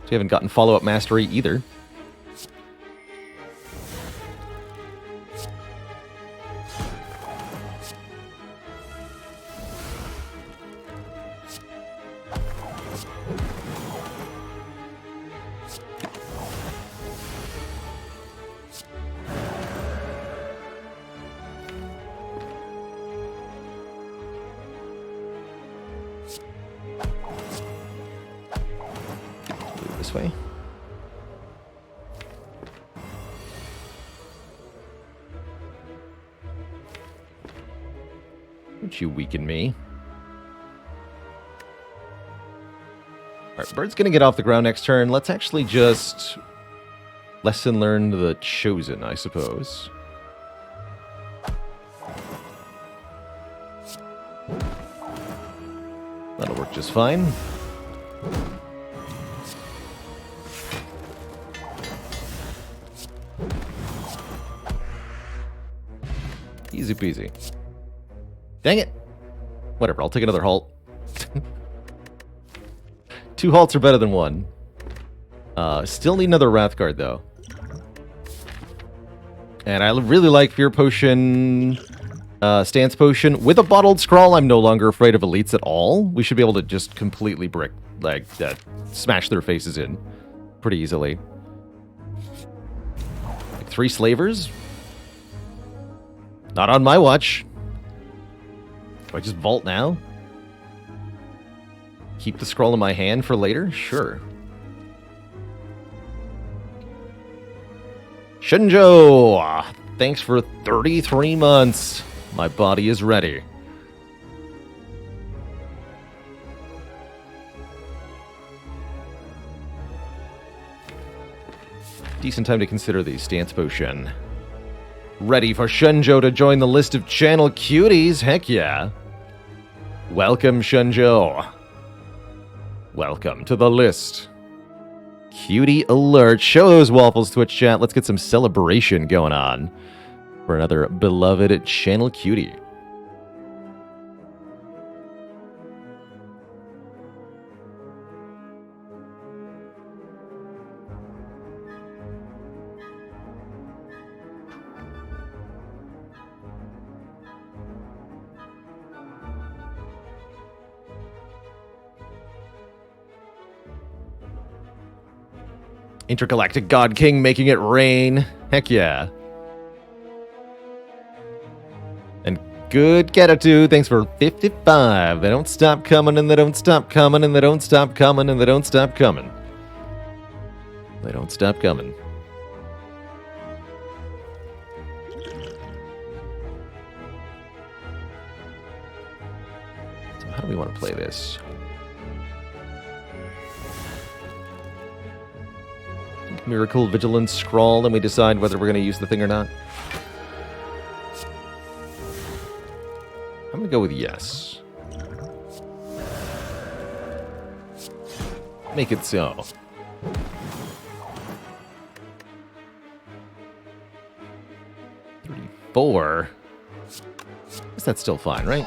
So we haven't gotten follow-up mastery either. Move this way. Don't you weaken me. Alright, Bird's gonna get off the ground next turn. Let's actually just lesson learn the Chosen, I suppose. That'll work just fine. Easy peasy. Dang it! Whatever, I'll take another halt. 2 halts are better than 1. Still need another Wrathguard, though. And I really like Fear Potion, Stance Potion. With a Bottled Scrawl, I'm no longer afraid of elites at all. We should be able to just completely brick, like, smash their faces in pretty easily. Like 3 Slavers? Not on my watch. Do I just vault now? Keep the scroll in my hand for later? Sure. Shunjo! Thanks for 33 months. My body is ready. Decent time to consider the Stance Potion. Ready for Shunjo to join the list of channel cuties? Heck yeah. Welcome, Shunjo. Welcome to the list. Cutie alert. Show those waffles, Twitch chat. Let's get some celebration going on for another beloved channel cutie. Intergalactic God King making it rain. Heck yeah. And good Ketatu, thanks for 55. They don't stop coming and they don't stop coming and they don't stop coming and they don't stop coming. They don't stop coming. So how do we want to play this? Miracle, Vigilance, Scrawl, and we decide whether we're going to use the thing or not. I'm going to go with yes. Make it so. 34. I guess that's still fine, right?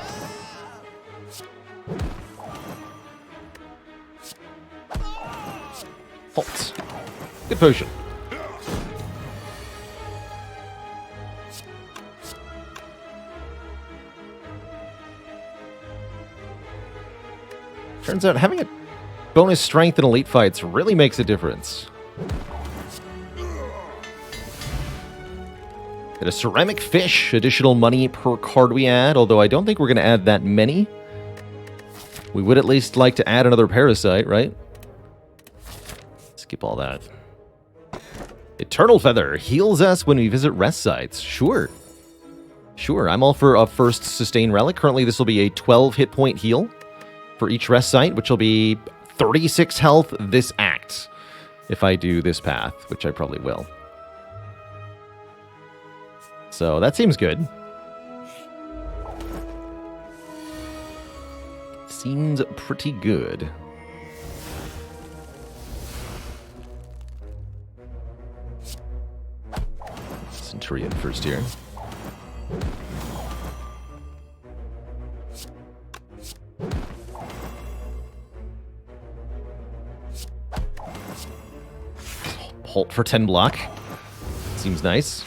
Halt. Good potion. Turns out having a bonus strength in elite fights really makes a difference. Get a ceramic fish, additional money per card we add, although I don't think we're going to add that many. We would at least like to add another parasite, right? Skip all that. Eternal Feather heals us when we visit rest sites. Sure. Sure, I'm all for a first sustain relic. Currently, this will be a 12 hit point heal for each rest site, which will be 36 health this act, if I do this path, which I probably will. So that seems good. Seems pretty good. Centurion first here. Halt for 10 block. Seems nice.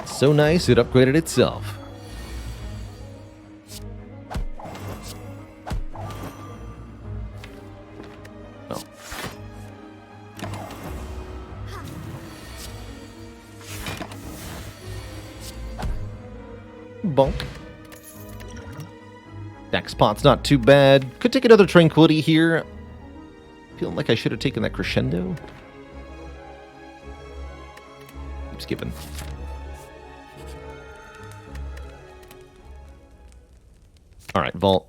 So nice, it upgraded itself. Bonk. Deck spot's not too bad. Could take another Tranquility here. Feeling like I should have taken that Crescendo. Keep skipping. Alright, Vault.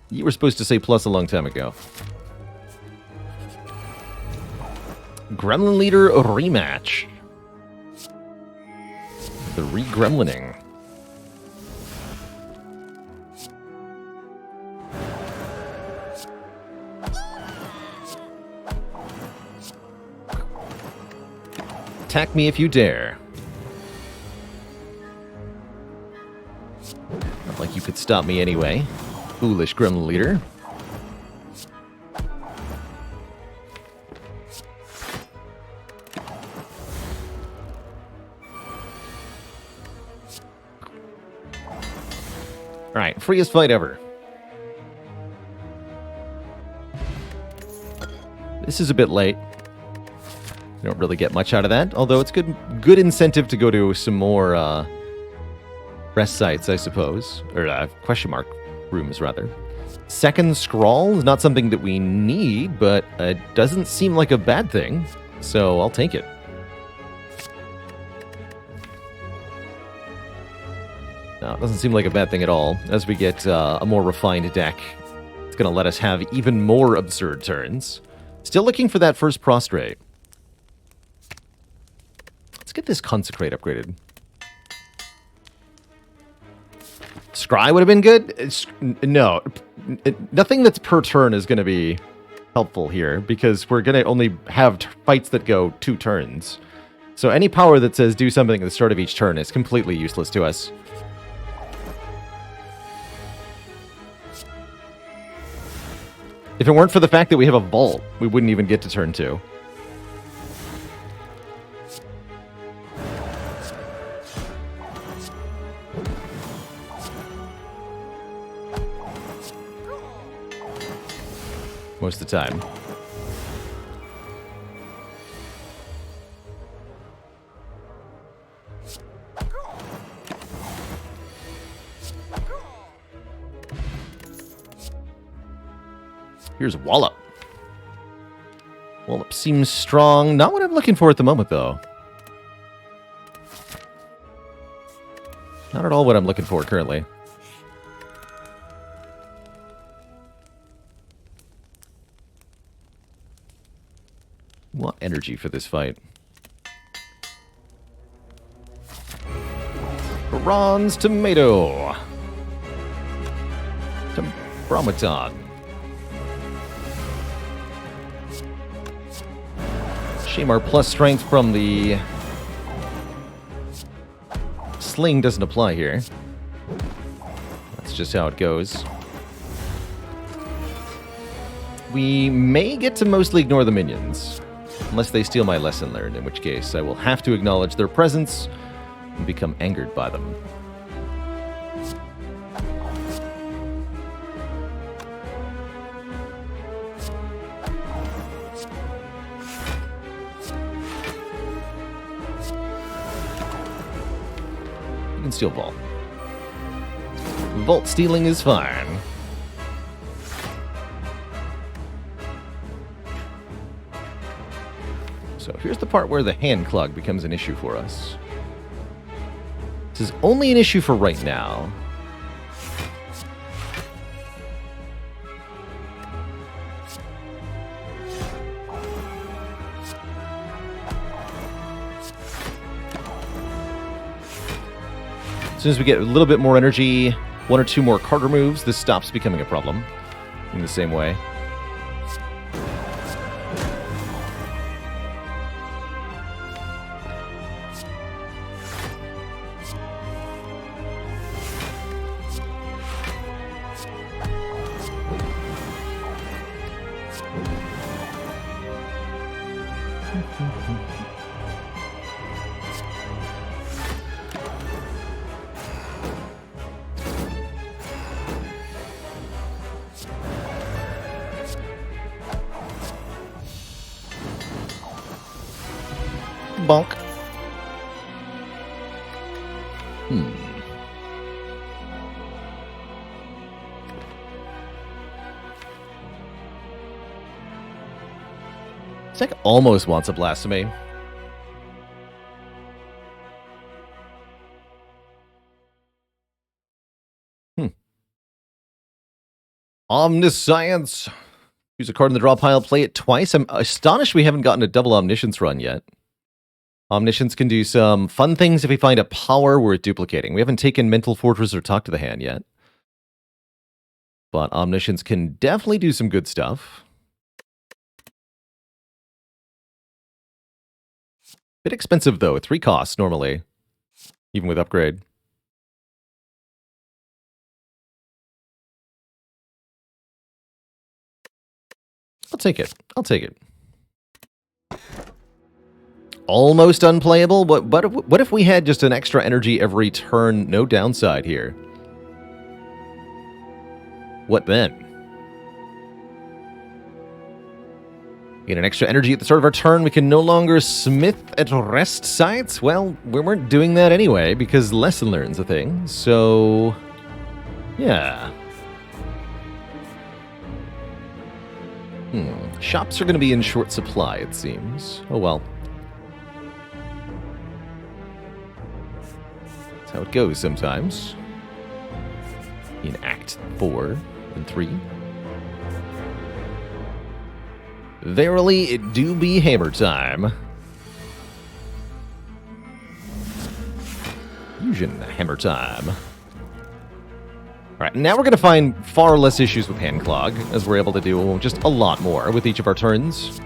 You were supposed to say plus a long time ago. Gremlin Leader rematch. The re-gremlining. Attack me if you dare. Not like you could stop me anyway. Foolish Gremlin Leader. Alright, freest fight ever. This is a bit late. You don't really get much out of that, although it's good incentive to go to some more rest sites, I suppose. Or question mark rooms, rather. Second scroll is not something that we need, but it doesn't seem like a bad thing, so I'll take it. No, it doesn't seem like a bad thing at all. As we get a more refined deck, it's going to let us have even more absurd turns. Still looking for that first prostrate. Let's get this Consecrate upgraded. Scry would have been good? No. Nothing that's per turn is going to be helpful here, because we're going to only have fights that go 2 turns. So any power that says do something at the start of each turn is completely useless to us. If it weren't for the fact that we have a Vault, we wouldn't even get to turn 2. Most of the time. Here's Wallop. Wallop seems strong. Not what I'm looking for at the moment, though. Not at all what I'm looking for currently. Want energy for this fight. Bronze Tomato. Bromaton. Shame our plus strength from the sling doesn't apply here. That's just how it goes. We may get to mostly ignore the minions. Unless they steal my lesson learned, in which case I will have to acknowledge their presence and become angered by them. You can steal Vault. Vault stealing is fine. So here's the part where the hand clog becomes an issue for us. This is only an issue for right now. As soon as we get a little bit more energy, 1 or 2 more card removes, this stops becoming a problem in the same way. Bonk. Zach almost wants a blasphemy. Omniscience. Use a card in the draw pile, play it twice. I'm astonished we haven't gotten a double Omniscience run yet. Omniscience can do some fun things if we find a power worth duplicating. We haven't taken Mental Fortress or Talk to the Hand yet. But Omniscience can definitely do some good stuff. Bit expensive though, 3 costs normally, even with upgrade. I'll take it. I'll take it. Almost unplayable? What if we had just an extra energy every turn? No downside here. What then? Get an extra energy at the start of our turn. We can no longer smith at rest sites. Well, we weren't doing that anyway because lesson learn's a thing. So, yeah. Shops are going to be in short supply, it seems. Oh well. That's how it goes sometimes. In Act 4 and 3. Verily, it do be hammer time. Fusion hammer time. Alright, now we're going to find far less issues with Handclog, as we're able to do just a lot more with each of our turns.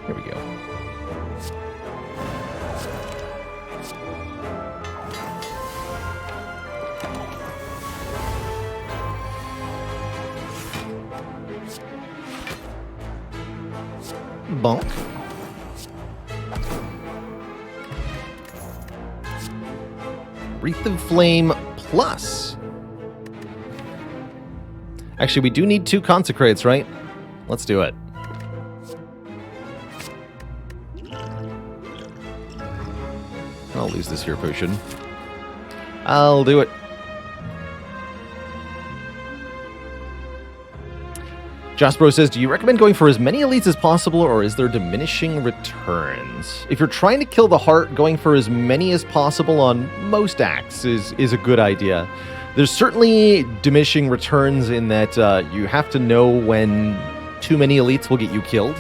Here we go. Bonk. Wreath of Flame Plus. Actually, we do need 2 Consecrates, right? Let's do it. I'll lose this here potion. I'll do it. Jaspro says, do you recommend going for as many elites as possible, or is there diminishing returns? If you're trying to kill the heart, going for as many as possible on most acts is a good idea. There's certainly diminishing returns in that you have to know when too many elites will get you killed.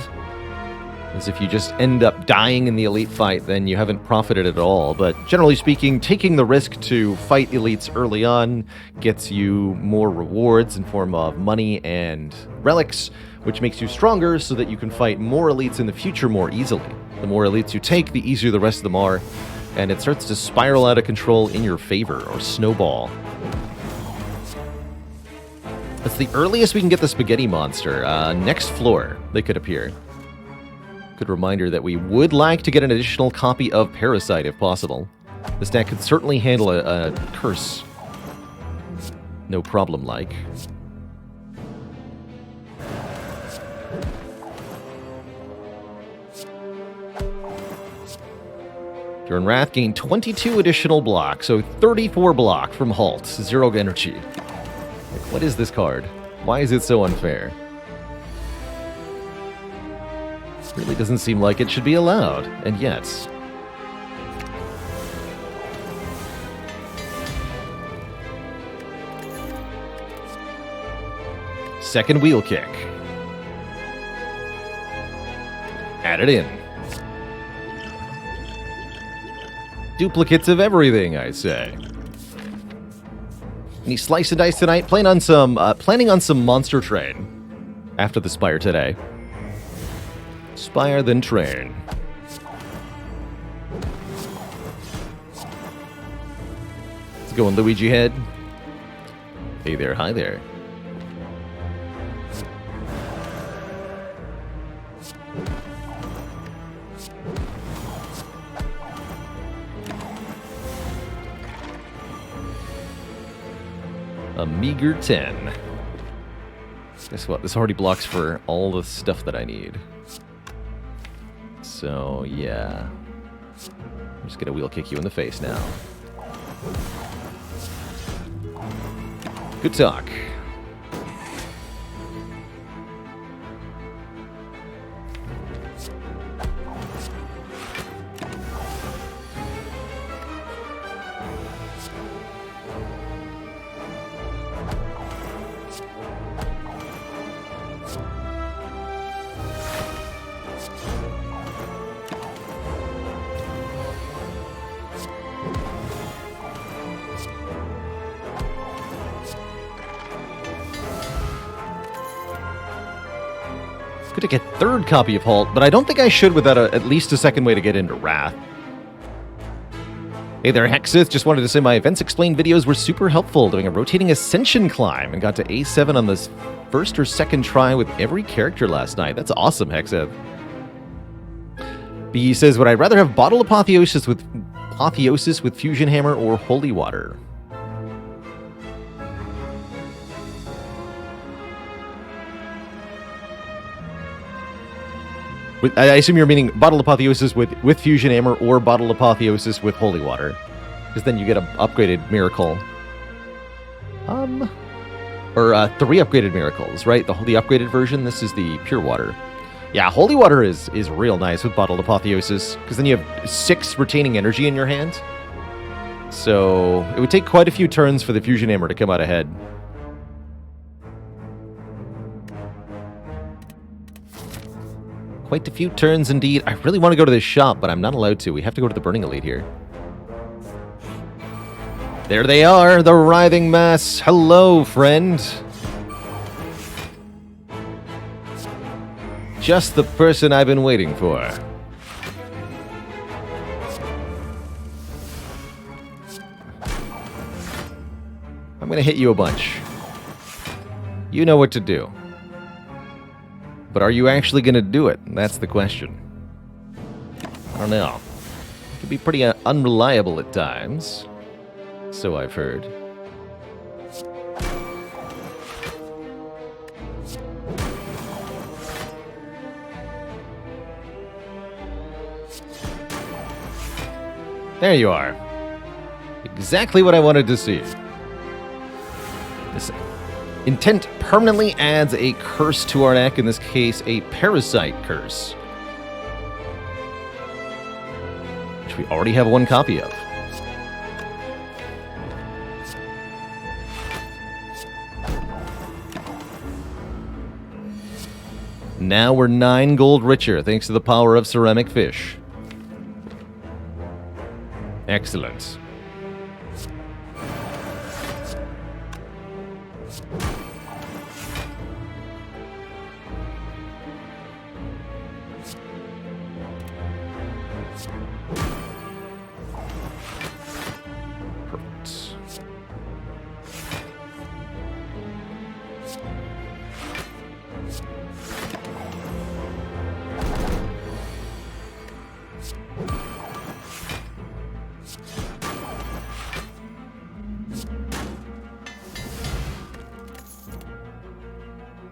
As if you just end up dying in the elite fight, then you haven't profited at all. But generally speaking, taking the risk to fight elites early on gets you more rewards in form of money and relics, which makes you stronger so that you can fight more elites in the future more easily. The more elites you take, the easier the rest of them are, and it starts to spiral out of control in your favor, or snowball. That's the earliest we can get the spaghetti monster. Next floor, they could appear. Good reminder that we would like to get an additional copy of Parasite if possible. This deck could certainly handle a curse. No problem, like. During Wrath, gain 22 additional block, so 34 block from Halt, 0 energy. Like, what is this card? Why is it so unfair? Really doesn't seem like it should be allowed, and yet. Second wheel kick. Add it in. Duplicates of everything, I say. Any slice and dice tonight? Planning on some Monster Train after the Spire today. Spire, then Train. Let's go on Luigi head. Hey there, hi there. A meager 10. Guess what? This already blocks for all the stuff that I need. So, yeah. I'm just gonna wheel kick you in the face now. Good talk. Could take a third copy of Halt, but I don't think I should without at least a second way to get into Wrath. Hey there, Hexith. Just wanted to say my Events Explained videos were super helpful, doing a rotating Ascension climb, and got to A7 on this first or second try with every character last night. That's awesome, Hexith. B says, would I rather have Bottle Apotheosis with Fusion Hammer or Holy Water? I assume you're meaning Bottle Apotheosis with Fusion Hammer or Bottle Apotheosis with Holy Water. Because then you get an upgraded miracle. Or 3 upgraded miracles, right? The upgraded version, this is the pure water. Yeah, Holy Water is real nice with Bottle Apotheosis. Because then you have 6 retaining energy in your hand. So it would take quite a few turns for the Fusion Hammer to come out ahead. Quite a few turns indeed. I really want to go to this shop, but I'm not allowed to. We have to go to the Burning Elite here. There they are, the writhing mass. Hello, friend. Just the person I've been waiting for. I'm gonna hit you a bunch. You know what to do. But are you actually going to do it? That's the question. I don't know. It can be pretty unreliable at times. So I've heard. There you are. Exactly what I wanted to see. This Intent permanently adds a curse to our deck, in this case, a Parasite Curse. Which we already have 1 copy of. Now we're 9 gold richer, thanks to the power of Ceramic Fish. Excellent.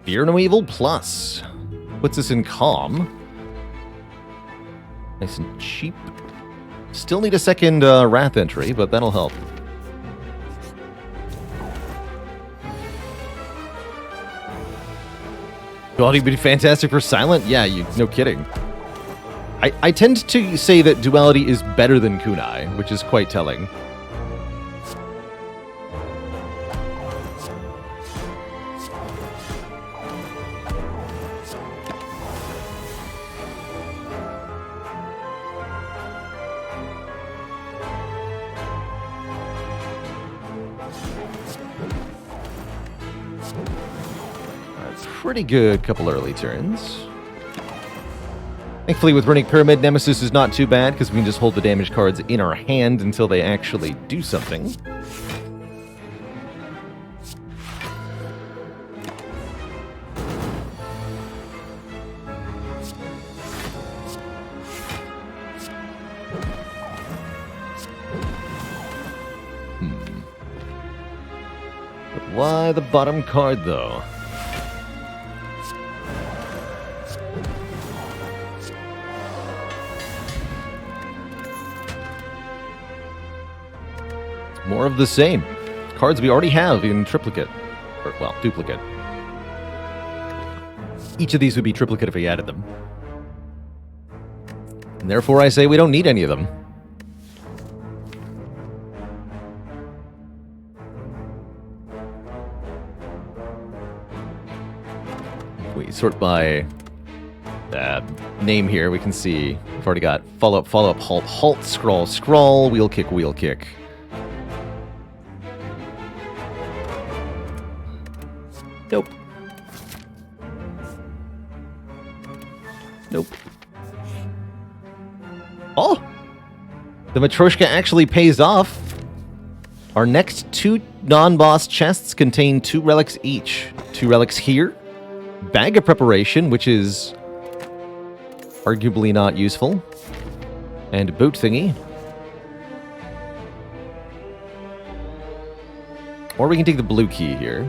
Fear No Evil Plus puts us in calm. Nice and cheap. Still need a second Wrath entry, but that'll help. Duality would be fantastic for Silent? Yeah, no kidding. I tend to say that Duality is better than Kunai, which is quite telling. Pretty good couple early turns. Thankfully, with Runic Pyramid, Nemesis is not too bad, because we can just hold the damage cards in our hand until they actually do something. But Why the bottom card, though? More of the same. Cards we already have in triplicate. Or, well, duplicate. Each of these would be triplicate if we added them. And therefore I say we don't need any of them. If we sort by name here, we can see we've already got follow-up, follow-up, halt, halt, scroll, scroll, wheel kick, wheel kick. Nope. Nope. Oh! The Matryoshka actually pays off. Our next 2 non-boss chests contain 2 relics each. 2 relics here. Bag of Preparation, which is arguably not useful. And boat thingy. Or we can take the blue key here.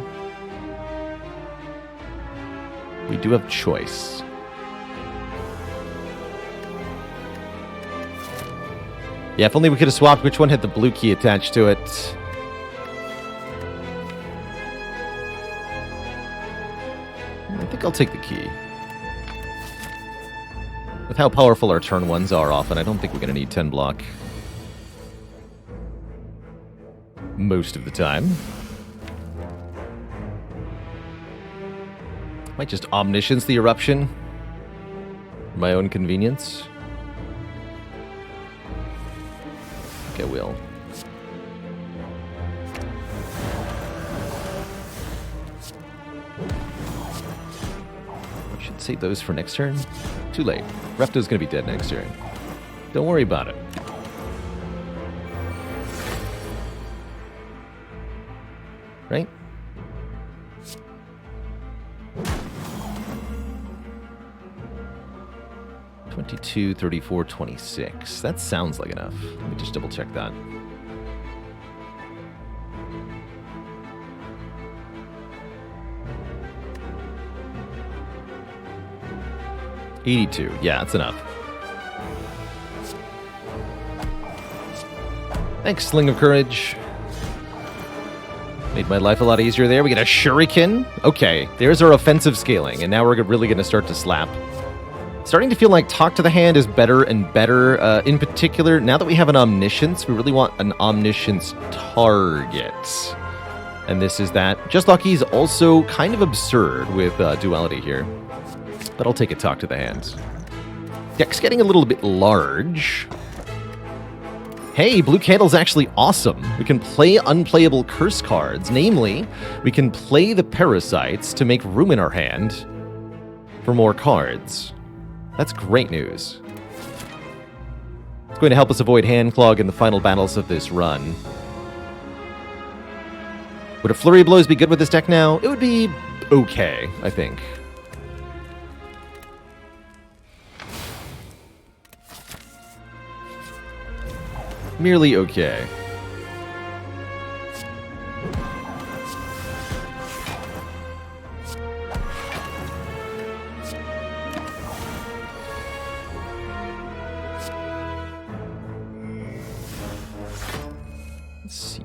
We do have choice. Yeah, if only we could have swapped which one had the blue key attached to it. I think I'll take the key. With how powerful our turn 1s are often, I don't think we're going to need 10 block. Most of the time. Might just omniscience the eruption for my own convenience. Okay, will. I should save those for next turn. Too late. Repto's gonna be dead next turn. Don't worry about it. Right? $22, $34, $26. That sounds like enough. Let me just double check that. $82. Yeah, that's enough. Thanks, Sling of Courage. Made my life a lot easier there. We get a Shuriken. Okay, there's our offensive scaling, and now we're really going to start to slap. Starting to feel like Talk to the Hand is better and better. In particular, now that we have an Omniscience, we really want an Omniscience target. And this is that. Just Lucky is also kind of absurd with Duality here. But I'll take a Talk to the Hand. Deck's getting a little bit large. Hey, Blue Candle's actually awesome. We can play unplayable curse cards. Namely, we can play the Parasites to make room in our hand for more cards. That's great news. It's going to help us avoid hand clog in the final battles of this run. Would a Flurry of Blows be good with this deck now? It would be okay, I think. Merely okay. Let's see.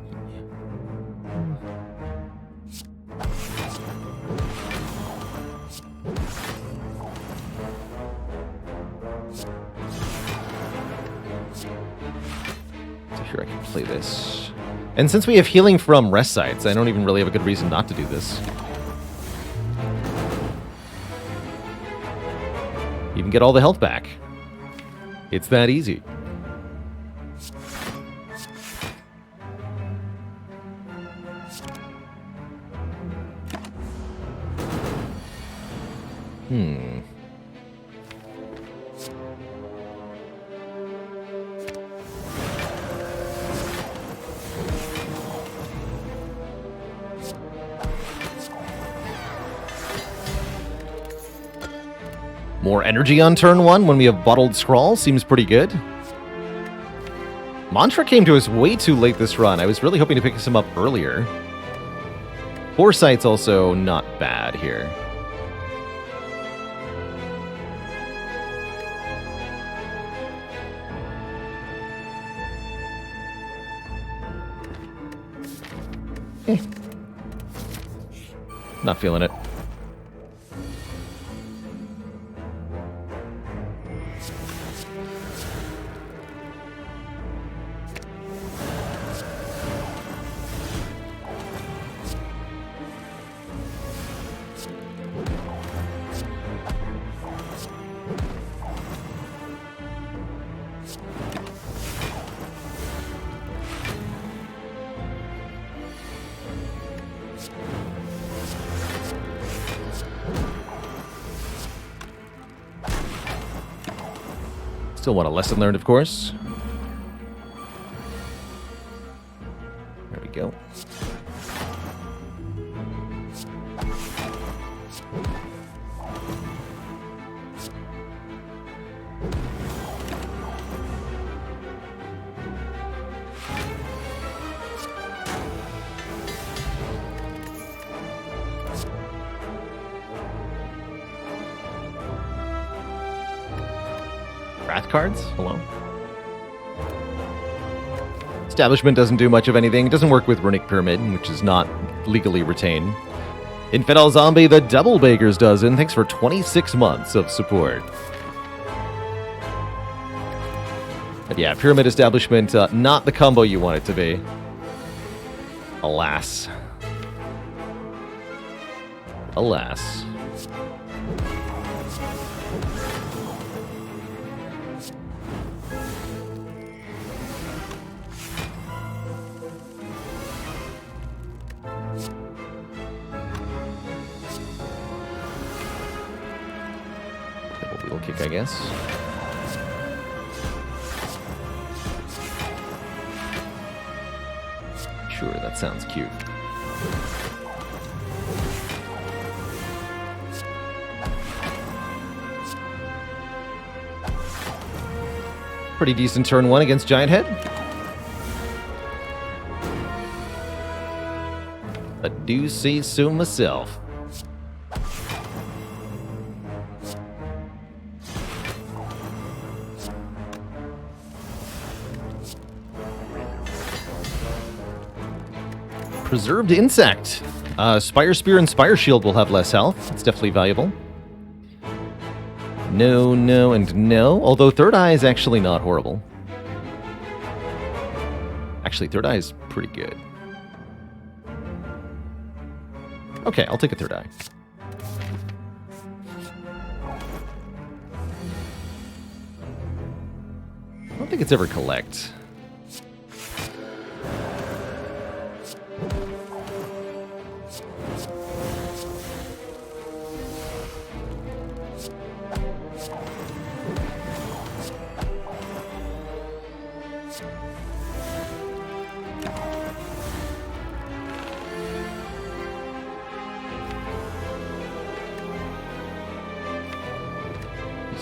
So here I can play this. And since we have healing from rest sites, I don't even really have a good reason not to do this. You can get all the health back. It's that easy. More energy on turn 1 when we have Bottled Scrawl seems pretty good. Mantra came to us way too late this run. I was really hoping to pick some up earlier. Foresight's also not bad here. Not feeling it. Still want a lesson learned, of course. There we go. Wrath cards? Hello? Establishment doesn't do much of anything. It doesn't work with Runic Pyramid, which is not legally retained. Infidel Zombie, the Double Baker's Dozen. Thanks for 26 months of support. But yeah, Pyramid Establishment, not the combo you want it to be. Alas. Alas. Wheel kick, I guess. Sure, that sounds cute. Pretty decent turn one against Giant Head. I do say so myself. Preserved Insect. Spire Spear and Spire Shield will have less health. It's definitely valuable. No, no, and no. Although Third Eye is actually not horrible. Actually, Third Eye is pretty good. Okay, I'll take a Third Eye. I don't think it's ever collect.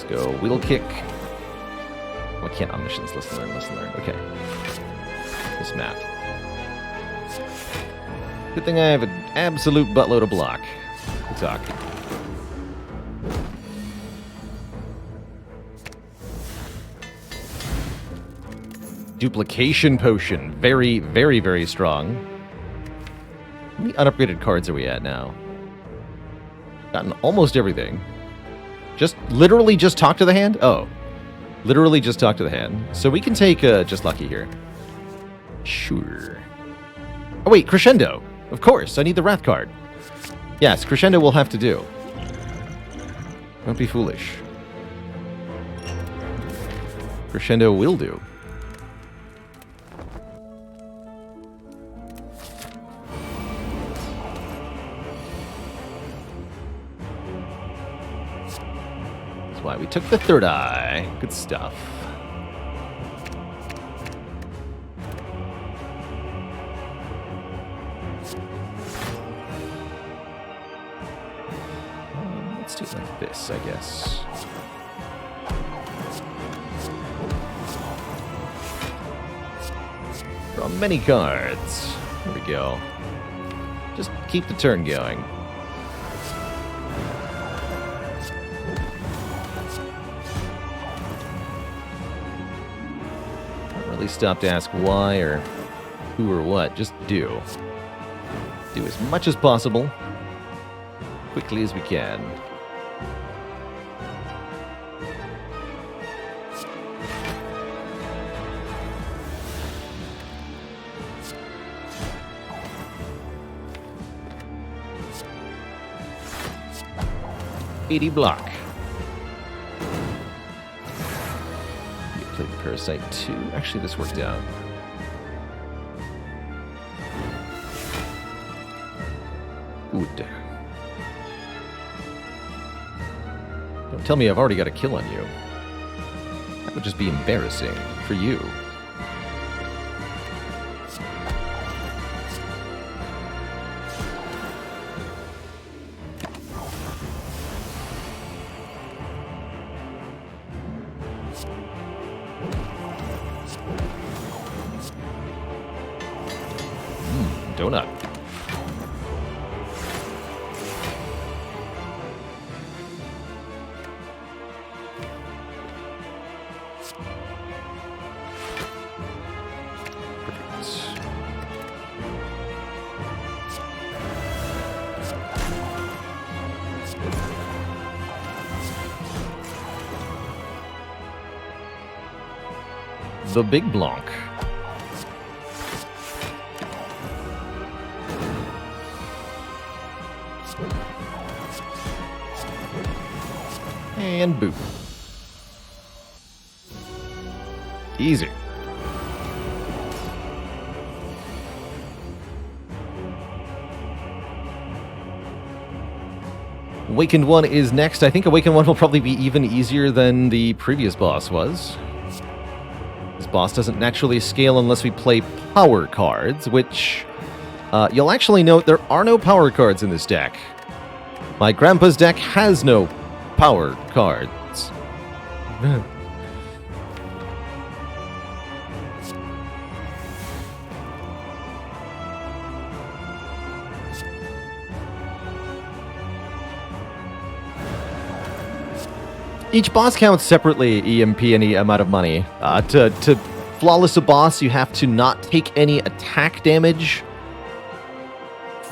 Go wheel kick. Oh, I can't omniscience. Lesson learned. Okay. This map. Good thing I have an absolute buttload of block. Good talk. Duplication potion. Very, very, very strong. How many unupgraded cards are we at now? Gotten almost everything. Literally just talk to the hand? Oh. Literally just talk to the hand. So we can take just lucky here. Sure. Oh wait, Crescendo. Of course, I need the Wrath card. Yes, Crescendo will have to do. Don't be foolish. Crescendo will do. Why we took the Third Eye. Good stuff. Let's do it like this, I guess. Draw many cards. Here we go. Just keep the turn going. Don't really stop to ask why or who or what. Just do. Do as much as possible, quickly as we can. Block. You played Parasite 2. Actually, this worked out. Good. Don't tell me I've already got a kill on you. That would just be embarrassing for you. Donut. The Big Blanc. And boop. Easy. Awakened 1 is next. I think Awakened 1 will probably be even easier than the previous boss was. This boss doesn't naturally scale unless we play power cards, which you'll actually note there are no power cards in this deck. My grandpa's deck has no power cards. Each boss counts separately, EMP and EM out of money. To flawless a boss, you have to not take any attack damage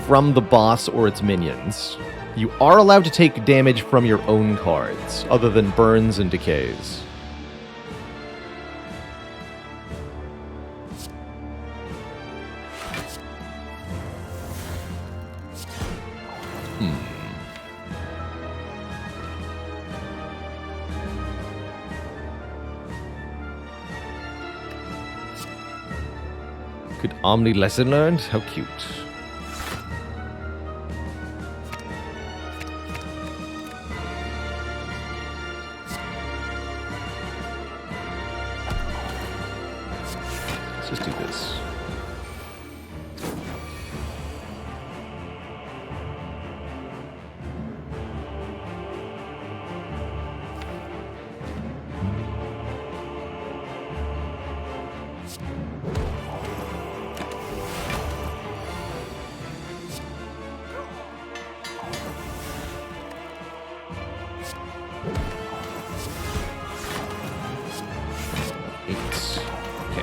from the boss or its minions. You are allowed to take damage from your own cards, other than burns and decays. Good Omni lesson learned? How cute. Let's just do this.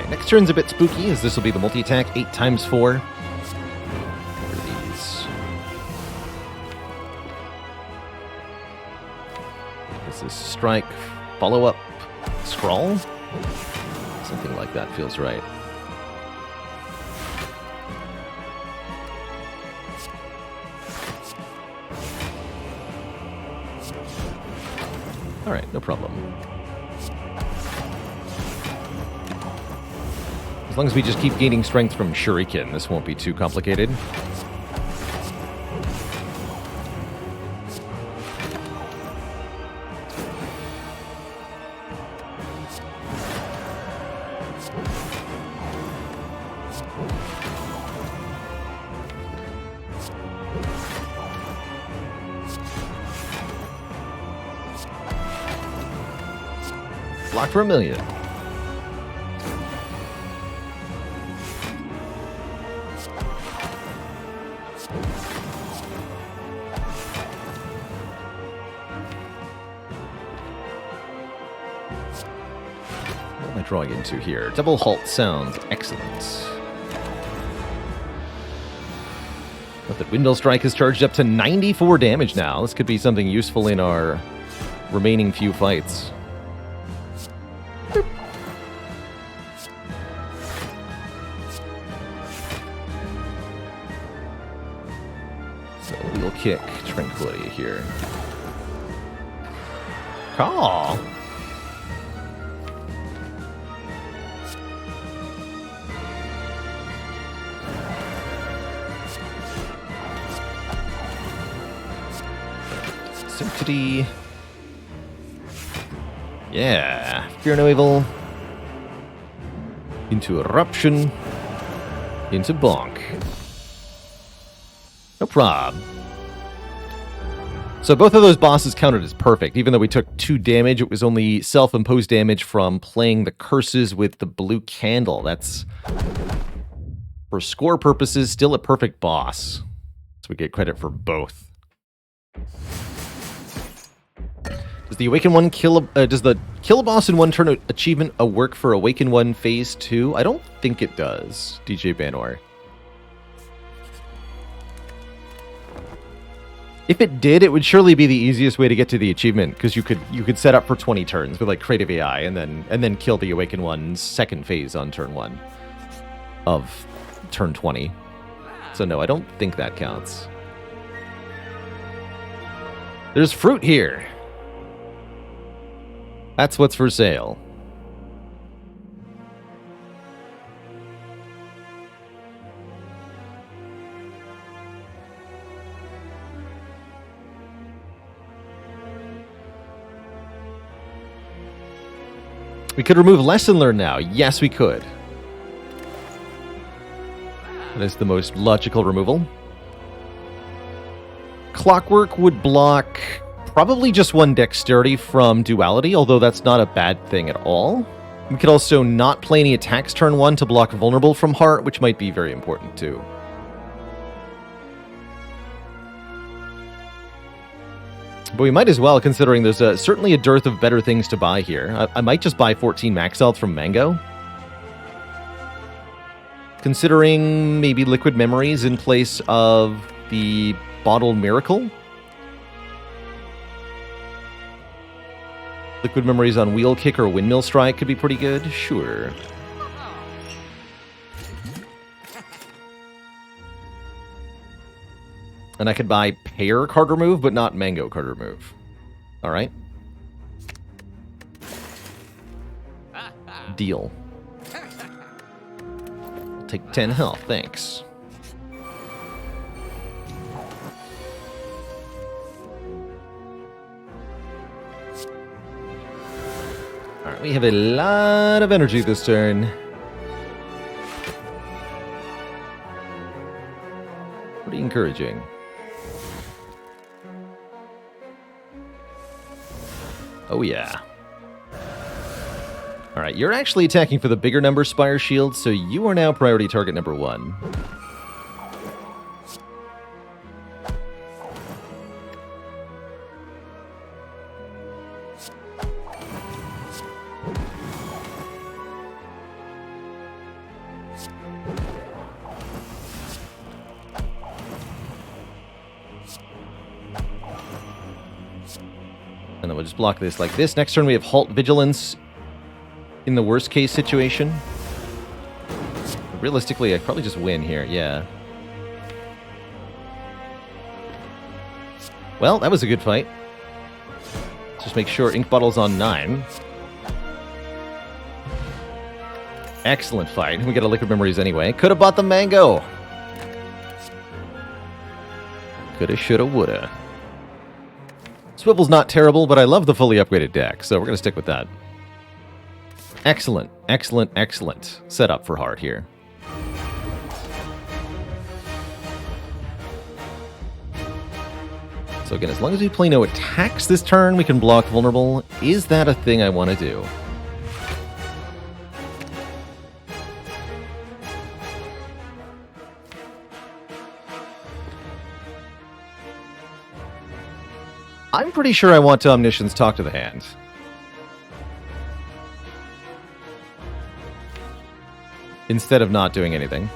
Next turn's a bit spooky, as this will be the multi-attack, 8 times 4. What are these? Is this strike, follow-up, scrawl? Something like that feels right. Alright, no problem. As long as we just keep gaining strength from Shuriken, this won't be too complicated. Block for 1,000,000. drawing into here. Double halt sounds excellent. But the Windmill Strike has charged up to 94 damage now. This could be something useful in our remaining few fights. Boop. So we'll kick Tranquility here. Call! Sanctity. Yeah. Fear no evil. Into Eruption. Into Bonk. No prob. So both of those bosses counted as perfect. Even though we took 2 damage, it was only self-imposed damage from playing the curses with the blue candle. That's, for score purposes, still a perfect boss. So we get credit for both. Does the Awaken 1 does the kill a boss in 1 turn achievement work for Awaken 1 Phase 2? I don't think it does, DJ Banor. If it did, it would surely be the easiest way to get to the achievement, because you could set up for 20 turns with like Creative AI and then kill the Awaken 1's second phase on turn 1 of turn 20. So no, I don't think that counts. There's fruit here. That's what's for sale. We could remove Lesson Learned now. Yes, we could. That is the most logical removal. Clockwork would block probably just 1 dexterity from Duality, although that's not a bad thing at all. We could also not play any attacks turn 1 to block Vulnerable from Heart, which might be very important too. But we might as well, considering there's certainly a dearth of better things to buy here. I might just buy 14 max health from Mango. Considering maybe Liquid Memories in place of the Bottled Miracle. Liquid Memories on Wheel Kick or Windmill Strike could be pretty good. Sure. And I could buy Pear card remove, but not Mango card remove. Alright. Deal. I'll take 10 health, thanks. Alright, we have a lot of energy this turn. Pretty encouraging. Oh yeah. Alright, you're actually attacking for the bigger number Spire Shield, so you are now priority target number 1. And then we'll just block this like this. Next turn we have Halt Vigilance in the worst case situation. Realistically, I'd probably just win here, yeah. Well, that was a good fight. Let's just make sure Ink Bottle's on 9. Excellent fight. We got a Liquid Memories anyway. Could have bought the Mango. Coulda, shoulda, woulda. Swivel's not terrible, but I love the fully upgraded deck, so we're going to stick with that. Excellent, excellent, excellent setup for Heart here. So again, as long as we play no attacks this turn, we can block Vulnerable. Is that a thing I want to do? I'm pretty sure I want to Omniscience Talk to the Hand. instead of not doing anything.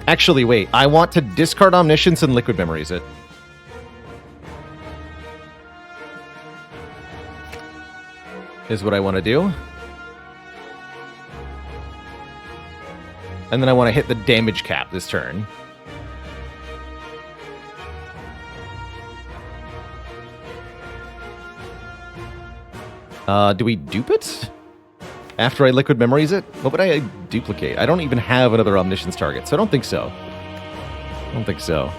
Actually, wait. I want to discard Omniscience and Liquid Memories it. Is what I want to do. And then I want to hit the damage cap this turn. Do we dupe it? After I Liquid Memories it? What would I duplicate? I don't even have another Omniscience target, so I don't think so. I don't think so.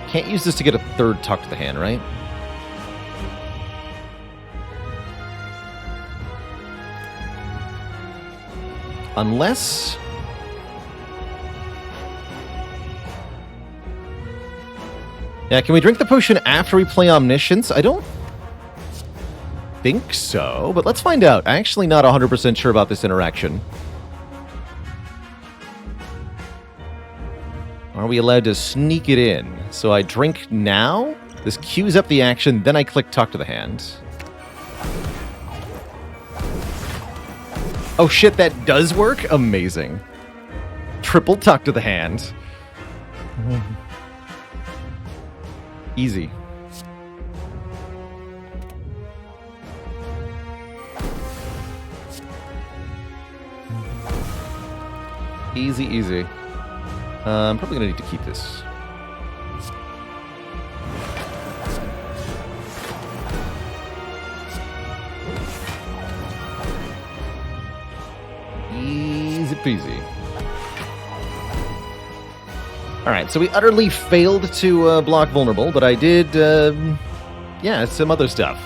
Can't use this to get a third tuck to the hand, right? Unless... Yeah, can we drink the potion after we play Omniscience? I don't think so, but let's find out. I'm actually not 100% sure about this interaction. Are we allowed to sneak it in? So I drink now, this queues up the action, then I click Tuck to the hand. Oh shit, that does work? Amazing. Triple Tuck to the hand. Easy. Easy, easy. I'm probably going to need to keep this. Easy peasy. Alright, so we utterly failed to block vulnerable, but I did, yeah, some other stuff.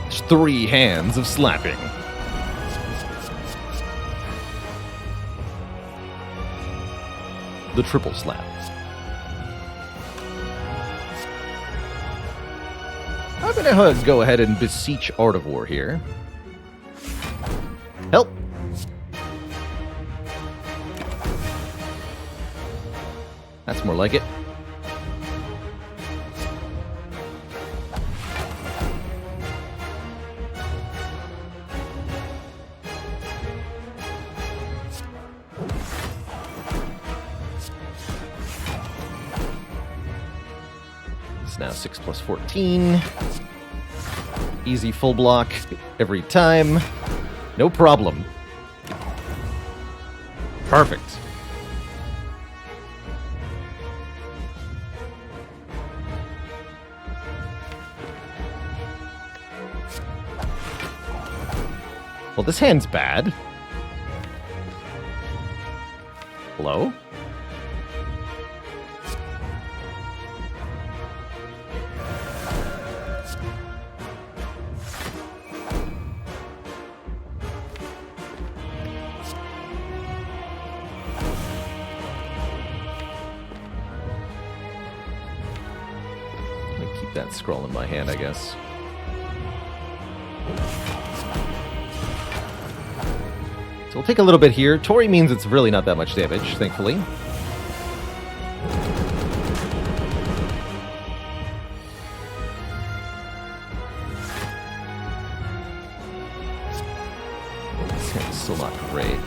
Just 3 hands of slapping. The triple slap. I'm going to go ahead and beseech Art of War here. Help! That's more like it. It's now 6 plus 14. Easy full block every time. No problem. Perfect. Well, this hand's bad. Hello? Keep that scroll in my hand, I guess. So we'll take a little bit here. Tori means it's really not that much damage, thankfully. This hand's still not great.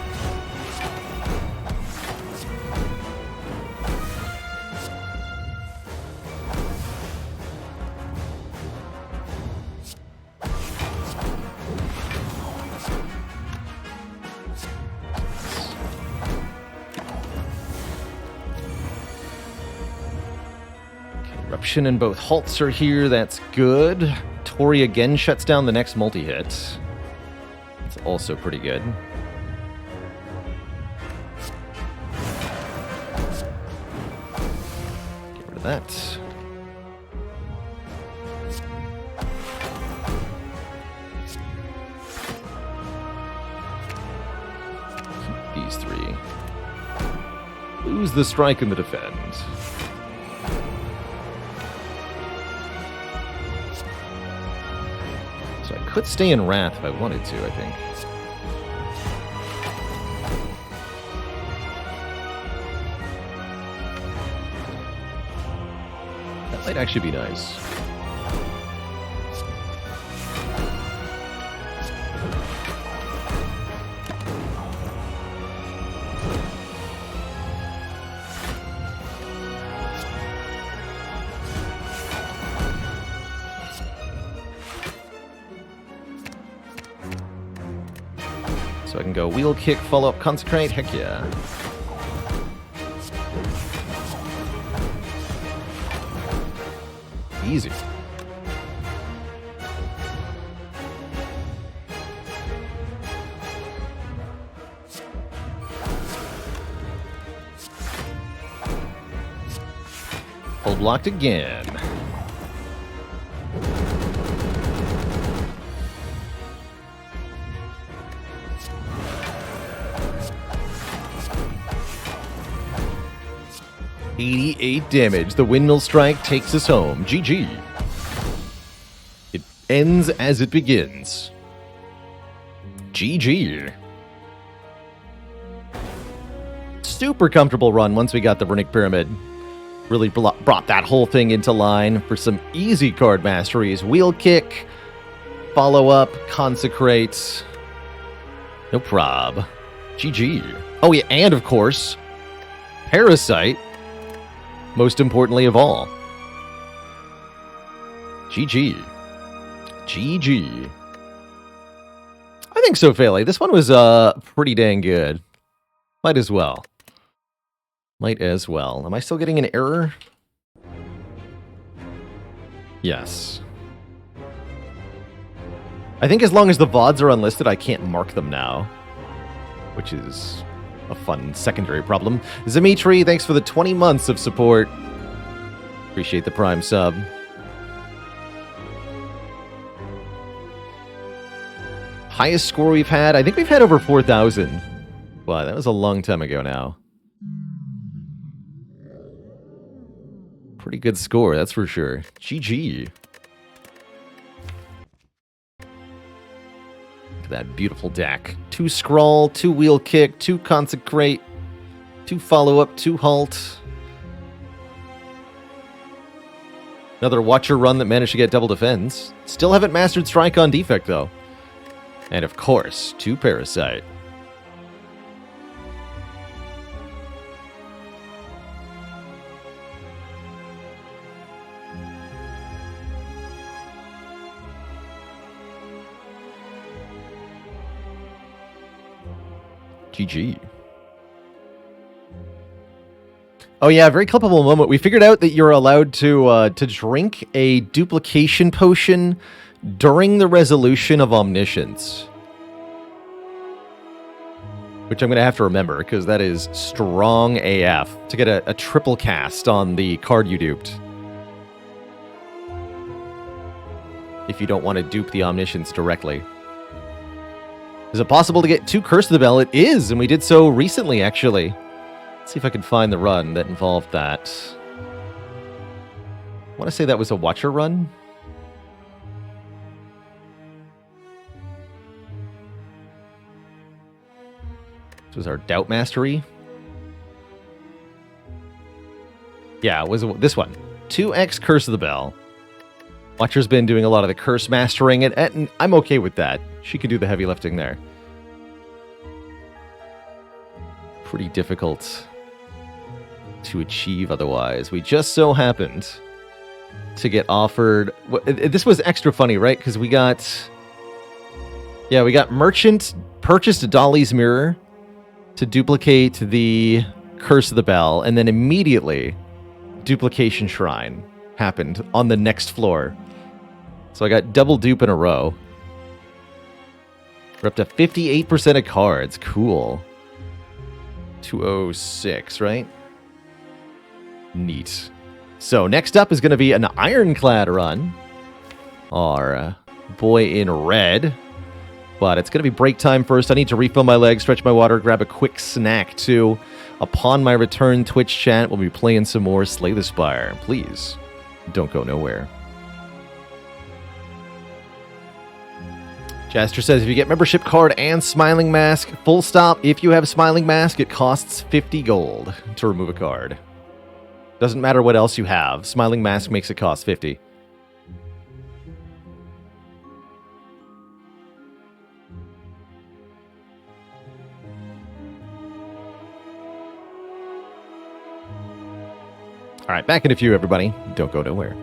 And both halts are here. That's good. Tori again shuts down the next multi-hit. It's also pretty good. Get rid of that. Keep these 3. Lose the strike and the defend. Could stay in Wrath if I wanted to, I think. Might actually be nice. So I can go wheel kick, follow up, consecrate. Heck yeah. Easy. Full blocked again. $88 damage. The windmill strike takes us home. GG. It ends as it begins. GG. Super comfortable run once we got the Runic Pyramid. Really brought that whole thing into line for some easy card masteries. Wheel kick, follow up, consecrate. No prob. GG. Oh yeah, and of course, Parasite. Most importantly of all. GG. GG. I think so, Fairly. This one was pretty dang good. Might as well. Might as well. Am I still getting an error? Yes. I think as long as the VODs are unlisted, I can't mark them now. Which is a fun secondary problem. Dimitri, thanks for the 20 months of support. Appreciate the Prime sub. Highest score we've had? I think we've had over 4,000. Wow, that was a long time ago now. Pretty good score, that's for sure. GG. Look at that beautiful deck. 2 scroll, 2 wheel kick, 2 consecrate, 2 follow up, 2 halt. Another watcher run that managed to get double defense. Still haven't mastered strike on defect though. And of course, 2 parasite. GG. Oh yeah, very culpable moment. We figured out that you're allowed to drink a duplication potion during the resolution of omniscience. Which I'm going to have to remember, because that is strong AF, to get a triple cast on the card you duped. If you don't want to dupe the omniscience directly. Is it possible to get 2 Curse of the Bell? It is, and we did so recently, actually. Let's see if I can find the run that involved that. I want to say that was a Watcher run. This was our Doubt Mastery. Yeah, it was this one. 2x Curse of the Bell. Watcher's been doing a lot of the curse mastering, and I'm okay with that. She can do the heavy lifting there. Pretty difficult to achieve otherwise. We just so happened to get offered... This was extra funny, right? Because we got... Yeah, we got Merchant purchased Dolly's Mirror to duplicate the Curse of the Bell, and then immediately Duplication Shrine happened on the next floor. So I got double dupe in a row. We're up to 58% of cards. Cool. 206, right? Neat. So next up is going to be an Ironclad run. Our boy in red. But it's going to be break time first. I need to refill my legs, stretch my water, grab a quick snack too. Upon my return, Twitch chat, we'll be playing some more Slay the Spire. Please, don't go nowhere. Jaster says, if you get membership card and Smiling Mask, full stop. If you have Smiling Mask, it costs 50 gold to remove a card. Doesn't matter what else you have. Smiling Mask makes it cost 50. All right, back in a few, everybody. Don't go nowhere.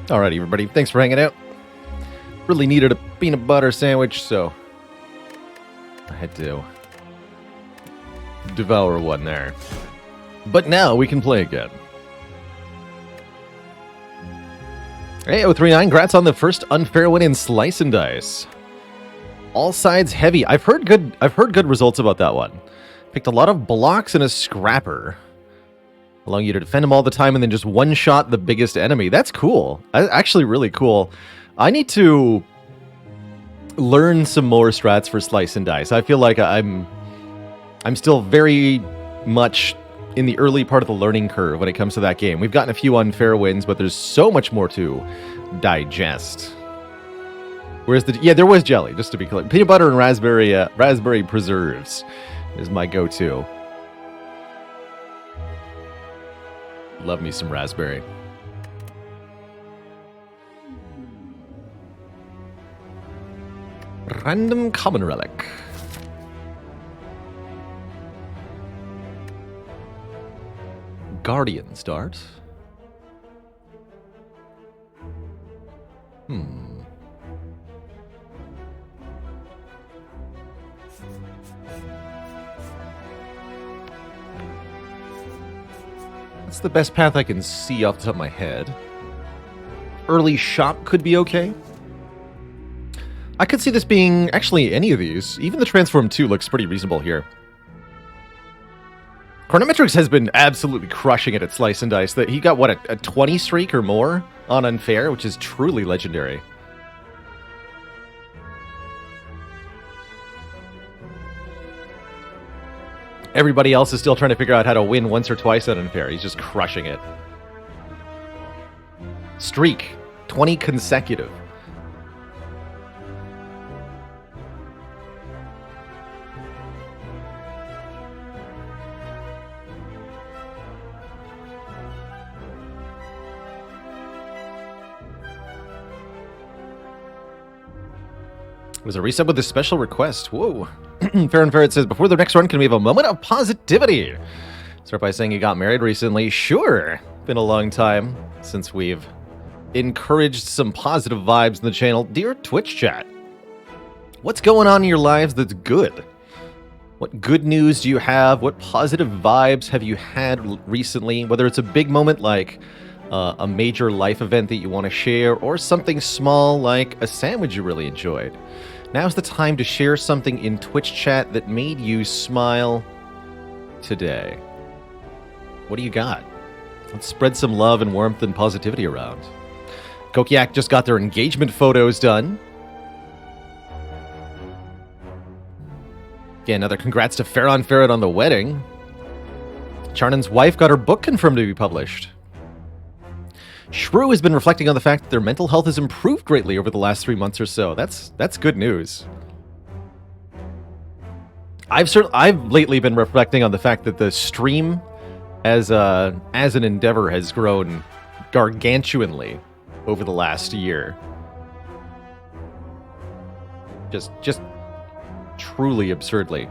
Alrighty, everybody. Thanks for hanging out. Really needed a peanut butter sandwich, so I had to devour one there. But now we can play again. Hey, 039, congrats on the first unfair win in Slice and Dice. All sides heavy. I've heard good results about that one. Picked a lot of blocks and a scrapper, allowing you to defend them all the time and then just one-shot the biggest enemy. That's cool. Actually really cool. I need to learn some more strats for Slice and Dice. I feel like I'm still very much in the early part of the learning curve when it comes to that game. We've gotten a few unfair wins, but there's so much more to digest. Where's the... Yeah, there was jelly, just to be clear. Peanut butter and raspberry preserves is my go-to. Love me some raspberry. Random common relic. Guardian start. That's the best path I can see off the top of my head. Early shop could be okay. I could see this being actually any of these. Even the Transform 2 looks pretty reasonable here. Chronometrics has been absolutely crushing it at Slice and Dice. That he got, what, a 20 streak or more on Unfair, which is truly legendary. Everybody else is still trying to figure out how to win once or twice on Unfair. He's just crushing it. Streak. 20 consecutive. It was a reset with a special request. Whoa. Fair and Fair, it says, before the next run, can we have a moment of positivity? Start by saying you got married recently. Sure. Been a long time since we've encouraged some positive vibes in the channel. Dear Twitch chat, what's going on in your lives that's good? What good news do you have? What positive vibes have you had recently? Whether it's a big moment like a major life event that you want to share, or something small like a sandwich you really enjoyed. Now's the time to share something in Twitch chat that made you smile today. What do you got? Let's spread some love and warmth and positivity around. Kokiak just got their engagement photos done. Again, another congrats to Farron Ferret on the wedding. Charnan's wife got her book confirmed to be published. Shrew has been reflecting on the fact that their mental health has improved greatly over the last 3 months or so. That's good news. I've lately been reflecting on the fact that the stream as an endeavor has grown gargantuanly over the last year. Just truly absurdly.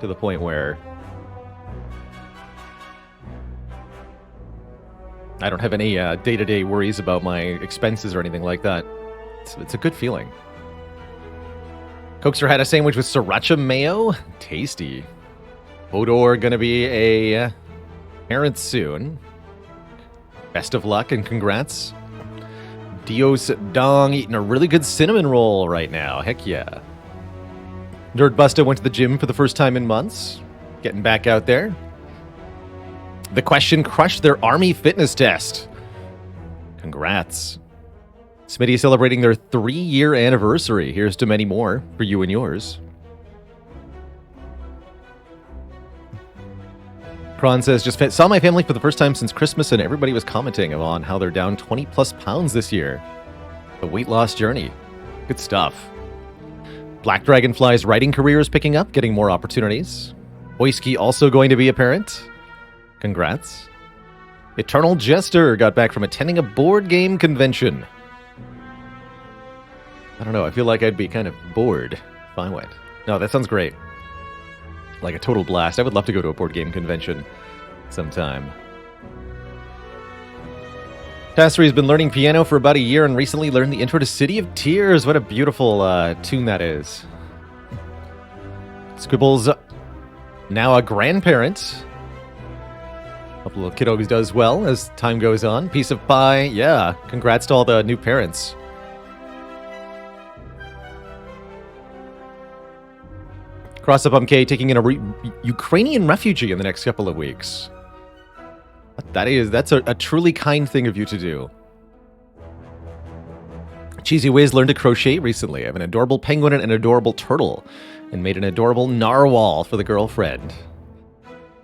To the point where I don't have any day-to-day worries about my expenses or anything like that. It's a good feeling. Coaxer had a sandwich with sriracha mayo. Tasty. Hodor gonna be a parent soon. Best of luck and congrats. Dios Dong eating a really good cinnamon roll right now. Heck yeah. Nerdbusta went to the gym for the first time in months. Getting back out there. The Question crushed their Army fitness test. Congrats. Smitty celebrating their 3-year anniversary. Here's to many more for you and yours. Kron says, just saw my family for the first time since Christmas and everybody was commenting on how they're down 20 plus pounds this year. The weight loss journey. Good stuff. Black Dragonfly's writing career is picking up, getting more opportunities. Oiski also going to be a parent. Congrats. Eternal Jester got back from attending a board game convention. I don't know, I feel like I'd be kind of bored if I went. No, that sounds great. Like a total blast. I would love to go to a board game convention sometime. Tassery's been learning piano for about a year and recently learned the intro to City of Tears. What a beautiful tune that is. Scribble's now a grandparent. Hope the little kiddo does well as time goes on. Piece of pie. Yeah, congrats to all the new parents. Cross Up MK taking in a Ukrainian refugee in the next couple of weeks. That's a truly kind thing of you to do. Cheesy Wiz learned to crochet recently. I have an adorable penguin and an adorable turtle, and made an adorable narwhal for the girlfriend.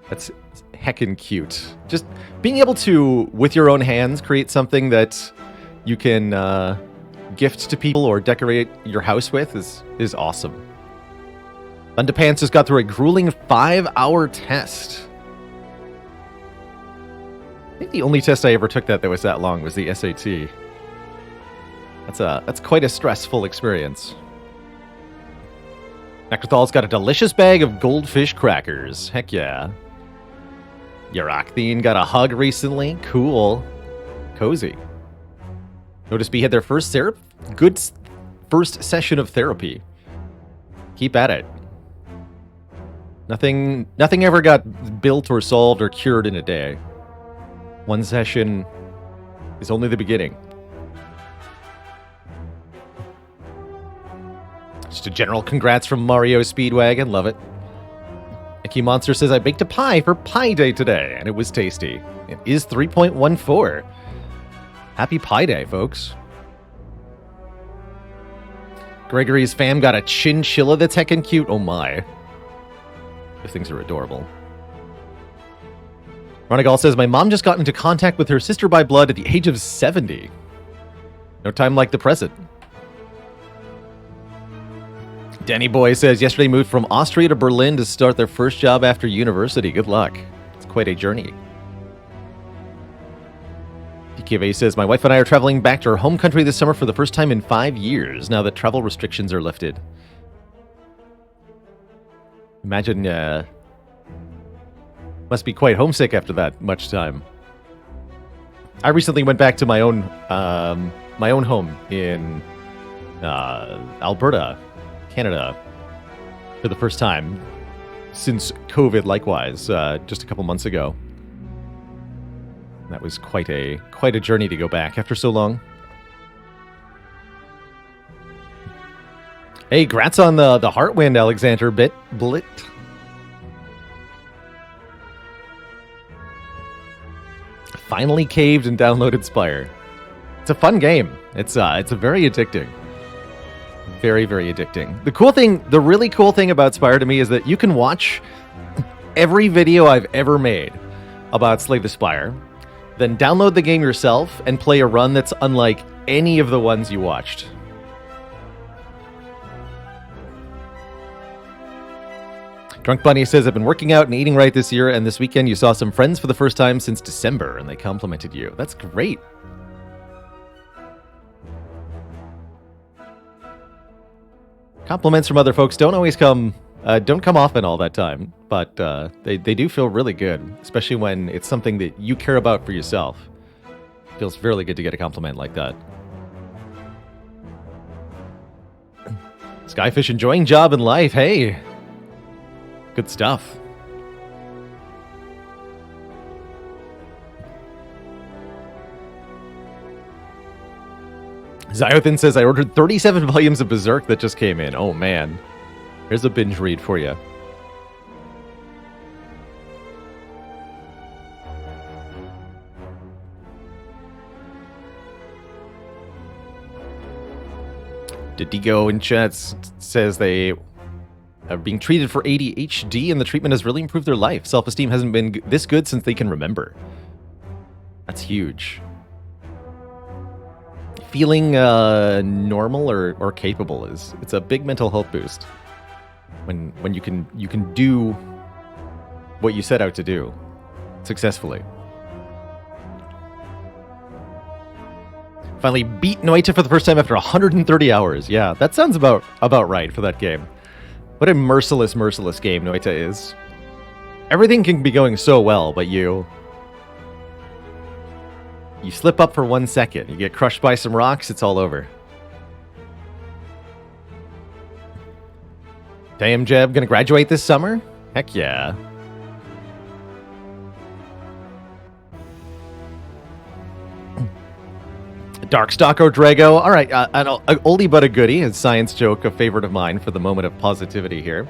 That's heckin' cute. Just being able to, with your own hands, create something that you can gift to people or decorate your house with is awesome. Underpants just got through a grueling 5-hour test. I think the only test I ever took that was that long was the SAT. That's quite a stressful experience. Nectarthal's got a delicious bag of goldfish crackers. Heck yeah. Yarakthian got a hug recently. Cool. Cozy. Notice B had their first good first session of therapy. Keep at it. Nothing ever got built or solved or cured in a day. One session is only the beginning. Just a general congrats from Mario Speedwagon. Love it. Icky Monster says, I baked a pie for Pie Day today, and it was tasty. It is 3.14. Happy Pie Day, folks. Gregory's fam got a chinchilla that's heckin' cute. Oh my. Those things are adorable. Ronigal says, my mom just got into contact with her sister by blood at the age of 70. No time like the present. Danny Boy says, yesterday moved from Austria to Berlin to start their first job after university. Good luck. It's quite a journey. DKV says, my wife and I are traveling back to our home country this summer for the first time in 5 years, now that travel restrictions are lifted. Imagine, must be quite homesick after that much time. I recently went back to my own home in Alberta, Canada, for the first time since COVID. Likewise, just a couple months ago. That was quite a journey to go back after so long. Hey, grats on the Heartwind, Alexander Blit. Finally caved and downloaded Spire. It's a fun game. It's a very addicting. Very, very addicting. The really cool thing about Spire to me is that you can watch every video I've ever made about Slay the Spire, then download the game yourself and play a run that's unlike any of the ones you watched. Drunk Bunny says, I've been working out and eating right this year, and this weekend you saw some friends for the first time since December, and they complimented you. That's great. Compliments from other folks don't always come often all that time, but they do feel really good, especially when it's something that you care about for yourself. It feels really good to get a compliment like that. Skyfish enjoying job and life. Hey, good stuff. Zyothin says, I ordered 37 volumes of Berserk that just came in. Oh, man. Here's a binge read for you. Didigo in chat says they are being treated for ADHD and the treatment has really improved their life. Self-esteem hasn't been this good since they can remember. That's huge. Feeling normal or capable it's a big mental health boost when you can do what you set out to do successfully. Finally beat Noita for the first time after 130 hours. Yeah, that sounds about right for that game. What a merciless game Noita is. Everything can be going so well, but you You slip up for 1 second. You get crushed by some rocks, it's all over. Damn, Jeb, gonna graduate this summer? Heck yeah. Darkstalker Drago. All right, an oldie but a goodie. A science joke, a favorite of mine for the moment of positivity here.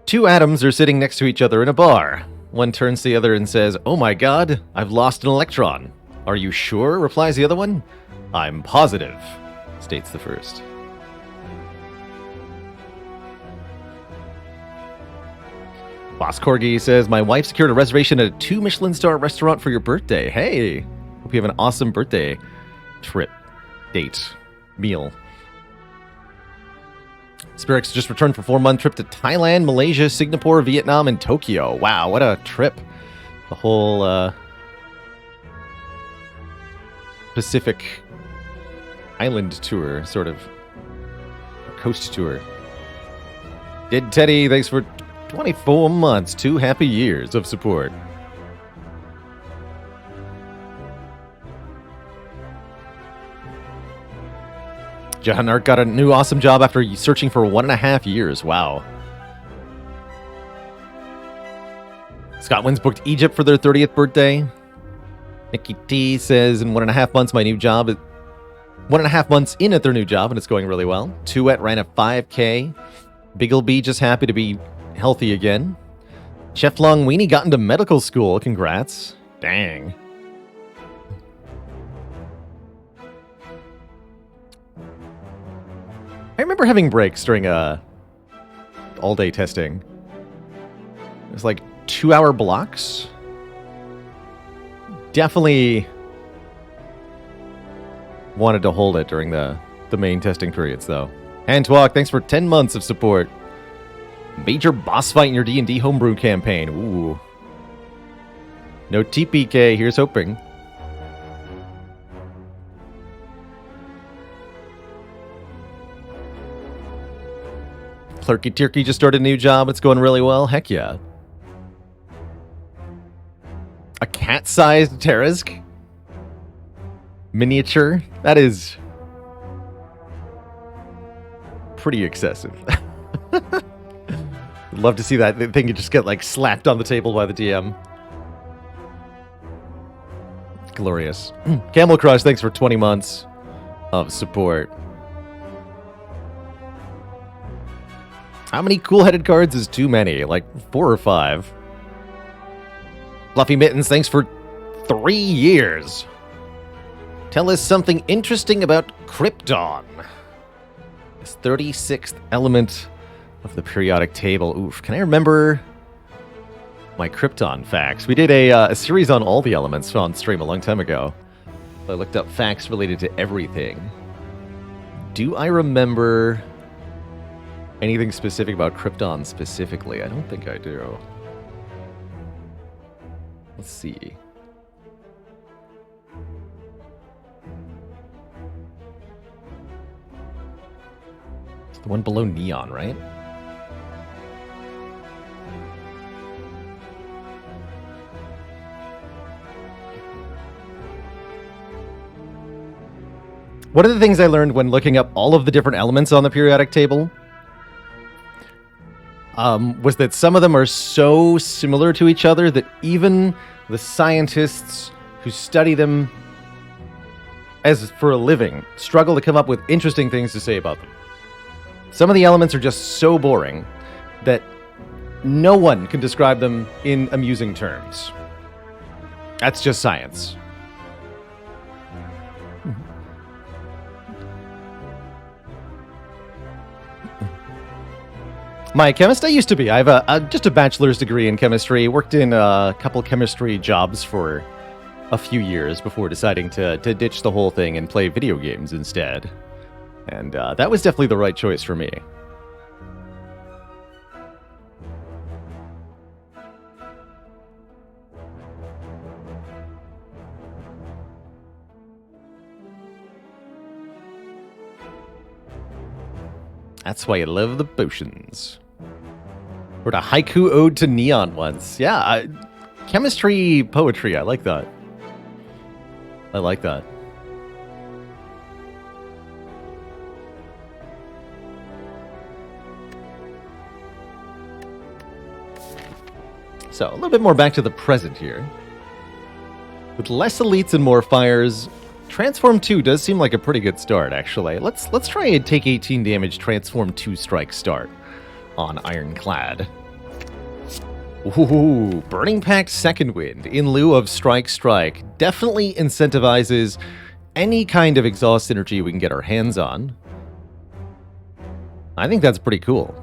2 atoms are sitting next to each other in a bar. One turns to the other and says, "Oh my god, I've lost an electron." "Are you sure?" replies the other one. "I'm positive," states the first. Boss Corgi says, "My wife secured a reservation at a 2 Michelin star restaurant for your birthday. Hey, hope you have an awesome birthday trip, date, meal." Spirix just returned for a 4-month trip to Thailand, Malaysia, Singapore, Vietnam, and Tokyo. Wow, what a trip. The whole Pacific Island tour, sort of. Coast tour. Did Teddy, thanks for 24 months, 2 happy years of support. John Art got a new awesome job after searching for 1.5 years. Wow. Scott Wins booked Egypt for their 30th birthday. Nikki T says, in 1.5 months, my new job is 1.5 months in at their new job, and it's going really well. Tuet ran a 5K. Biggleby just happy to be healthy again. Chef Long Weenie got into medical school. Congrats. Dang. I remember having breaks during all-day testing. It was like 2-hour blocks. Definitely wanted to hold it during the main testing periods, though. Antwalk, thanks for 10 months of support. Major boss fight in your D&D homebrew campaign. Ooh. No TPK, here's hoping. Clerky Turkey just started a new job. It's going really well. Heck yeah. A cat-sized Tarisk? Miniature? That is pretty excessive. I'd love to see that thing just get like slapped on the table by the DM. Glorious. Camel Crush, thanks for 20 months of support. How many cool-headed cards is too many? Like 4 or 5. Fluffy Mittens, thanks for 3 years. Tell us something interesting about Krypton. This 36th element of the periodic table. Oof, can I remember my Krypton facts? We did a series on all the elements on stream a long time ago. I looked up facts related to everything. Do I remember anything specific about Krypton specifically? I don't think I do. Let's see. It's the one below Neon, right? One of the things I learned when looking up all of the different elements on the periodic table was that some of them are so similar to each other that even the scientists who study them as for a living struggle to come up with interesting things to say about them. Some of the elements are just so boring that no one can describe them in amusing terms. That's just science. My chemist, I used to be. I have just a bachelor's degree in chemistry. Worked in a couple chemistry jobs for a few years before deciding to ditch the whole thing and play video games instead. And that was definitely the right choice for me. That's why you love the potions. Wrote a haiku ode to Neon once. Yeah, Chemistry poetry, I like that. I like that. So, a little bit more back to the present here. With less elites and more fires, Transform 2 does seem like a pretty good start, actually. Let's try and take 18 damage Transform 2 strike start on Ironclad. Ooh, Burning Pact Second Wind in lieu of Strike Strike definitely incentivizes any kind of exhaust energy we can get our hands on. I think that's pretty cool.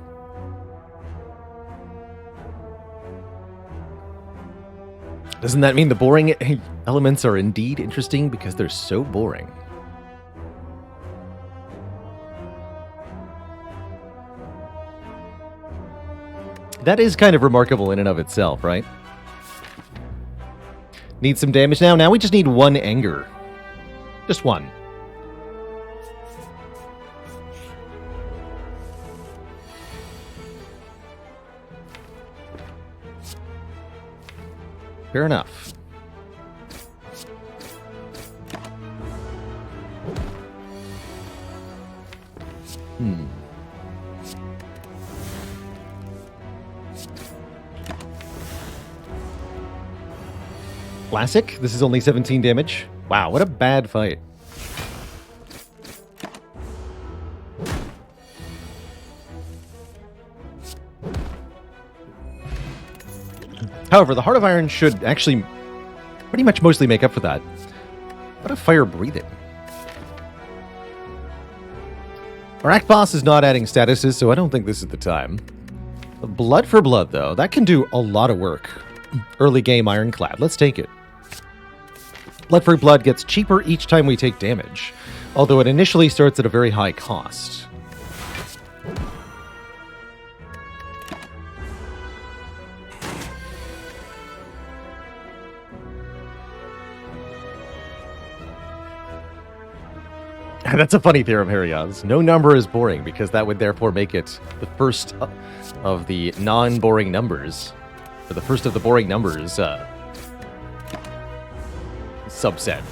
Doesn't that mean the boring elements are indeed interesting because they're so boring? That is kind of remarkable in and of itself, right? Need some damage now? Now we just need one anger. Just one. Fair enough. Classic? This is only 17 damage? Wow, what a bad fight. However, the Heart of Iron should actually pretty much mostly make up for that. What a fire breathing. Our Act Boss is not adding statuses, so I don't think this is the time. Blood for Blood, though, that can do a lot of work. Early game Ironclad, let's take it. Blood for Blood gets cheaper each time we take damage, although it initially starts at a very high cost. That's a funny theorem, Hariaz. No number is boring, because that would therefore make it the first of the non-boring numbers. Or the first of the boring numbers subset.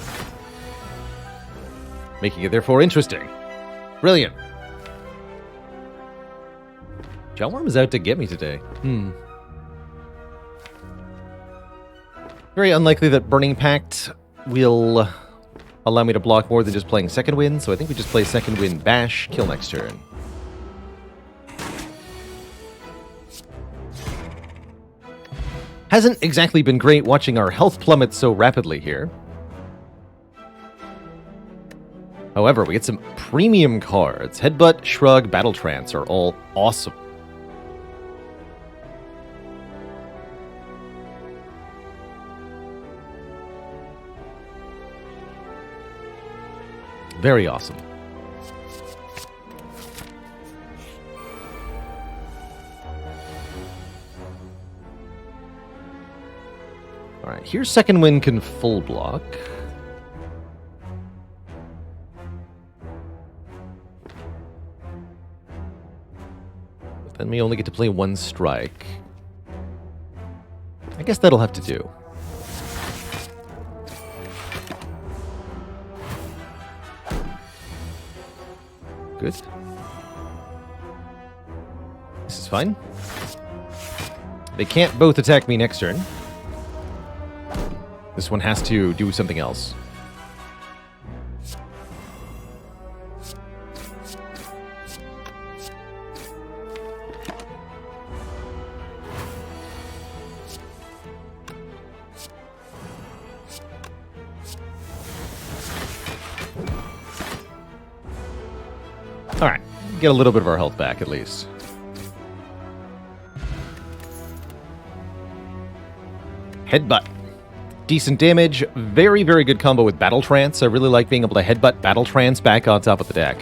Making it therefore interesting. Brilliant. Jawworm is out to get me today. Very unlikely that Burning Pact will allow me to block more than just playing Second Wind, so I think we just play Second Wind Bash, kill next turn. Hasn't exactly been great watching our health plummet so rapidly here. However, we get some premium cards. Headbutt, Shrug, Battle Trance are all awesome. Very awesome. Alright, here's Second Wind can full block. Then we only get to play one strike. I guess that'll have to do. Good. This is fine. They can't both attack me next turn. This one has to do something else. Alright, get a little bit of our health back at least. Headbutt. Decent damage, very, very good combo with Battle Trance. I really like being able to headbutt Battle Trance back on top of the deck.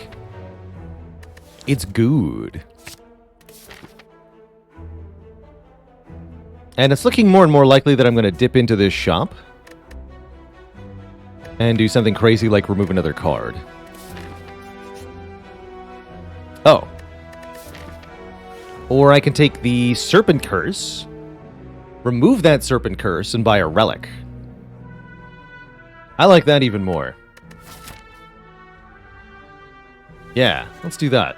It's good. And it's looking more and more likely that I'm going to dip into this shop and do something crazy like remove another card. Oh. Or I can take the Serpent Curse, remove that Serpent Curse and buy a relic. I like that even more. Yeah, let's do that.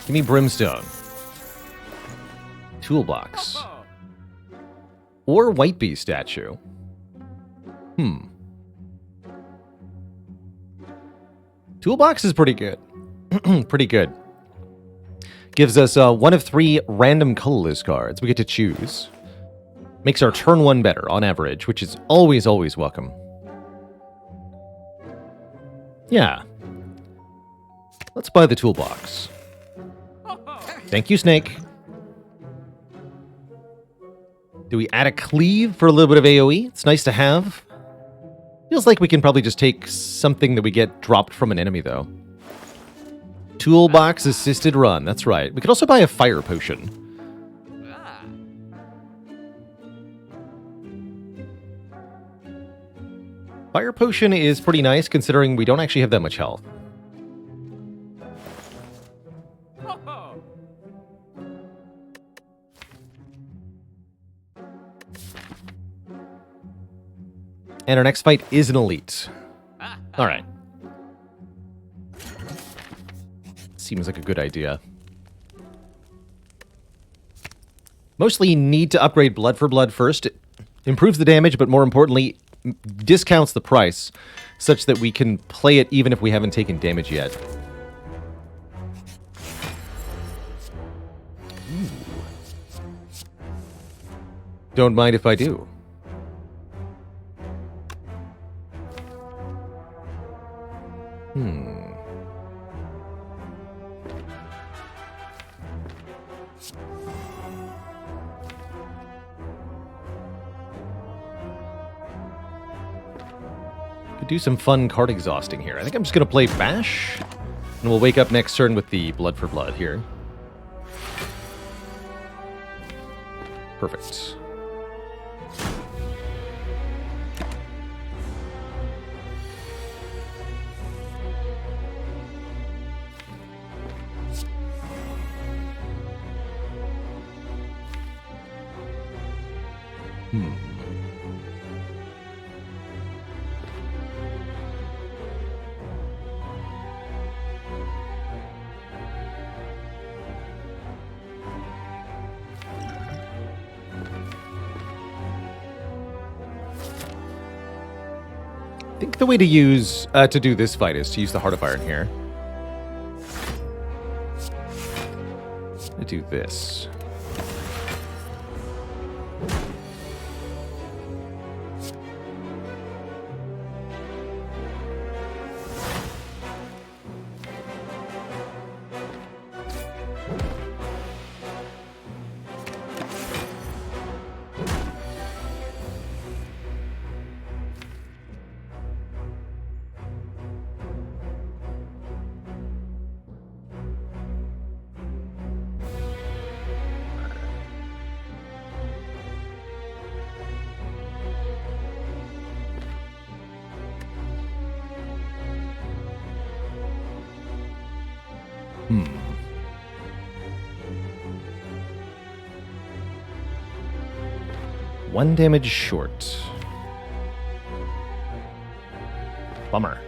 Give me Brimstone. Toolbox. Or White Bee statue. Toolbox is pretty good. Pretty good. Gives us 1 of 3 random colorless cards we get to choose. Makes our turn 1 better on average, which is always, always welcome. Yeah. Let's buy the toolbox. Thank you, Snake. Do we add a cleave for a little bit of AoE? It's nice to have. Feels like we can probably just take something that we get dropped from an enemy, though. Toolbox assisted run. That's right. We could also buy a fire potion. Fire potion is pretty nice considering we don't actually have that much health. And our next fight is an elite. Alright. Seems like a good idea. Mostly need to upgrade Blood for Blood first. It improves the damage, but more importantly, discounts the price, such that we can play it even if we haven't taken damage yet. Ooh. Don't mind if I do. Could do some fun card exhausting here. I think I'm just going to play Bash, and we'll wake up next turn with the Blood for Blood here. Perfect. I think the way to use to do this fight is to use the Heart of Iron here. I do this. One damage short. Bummer.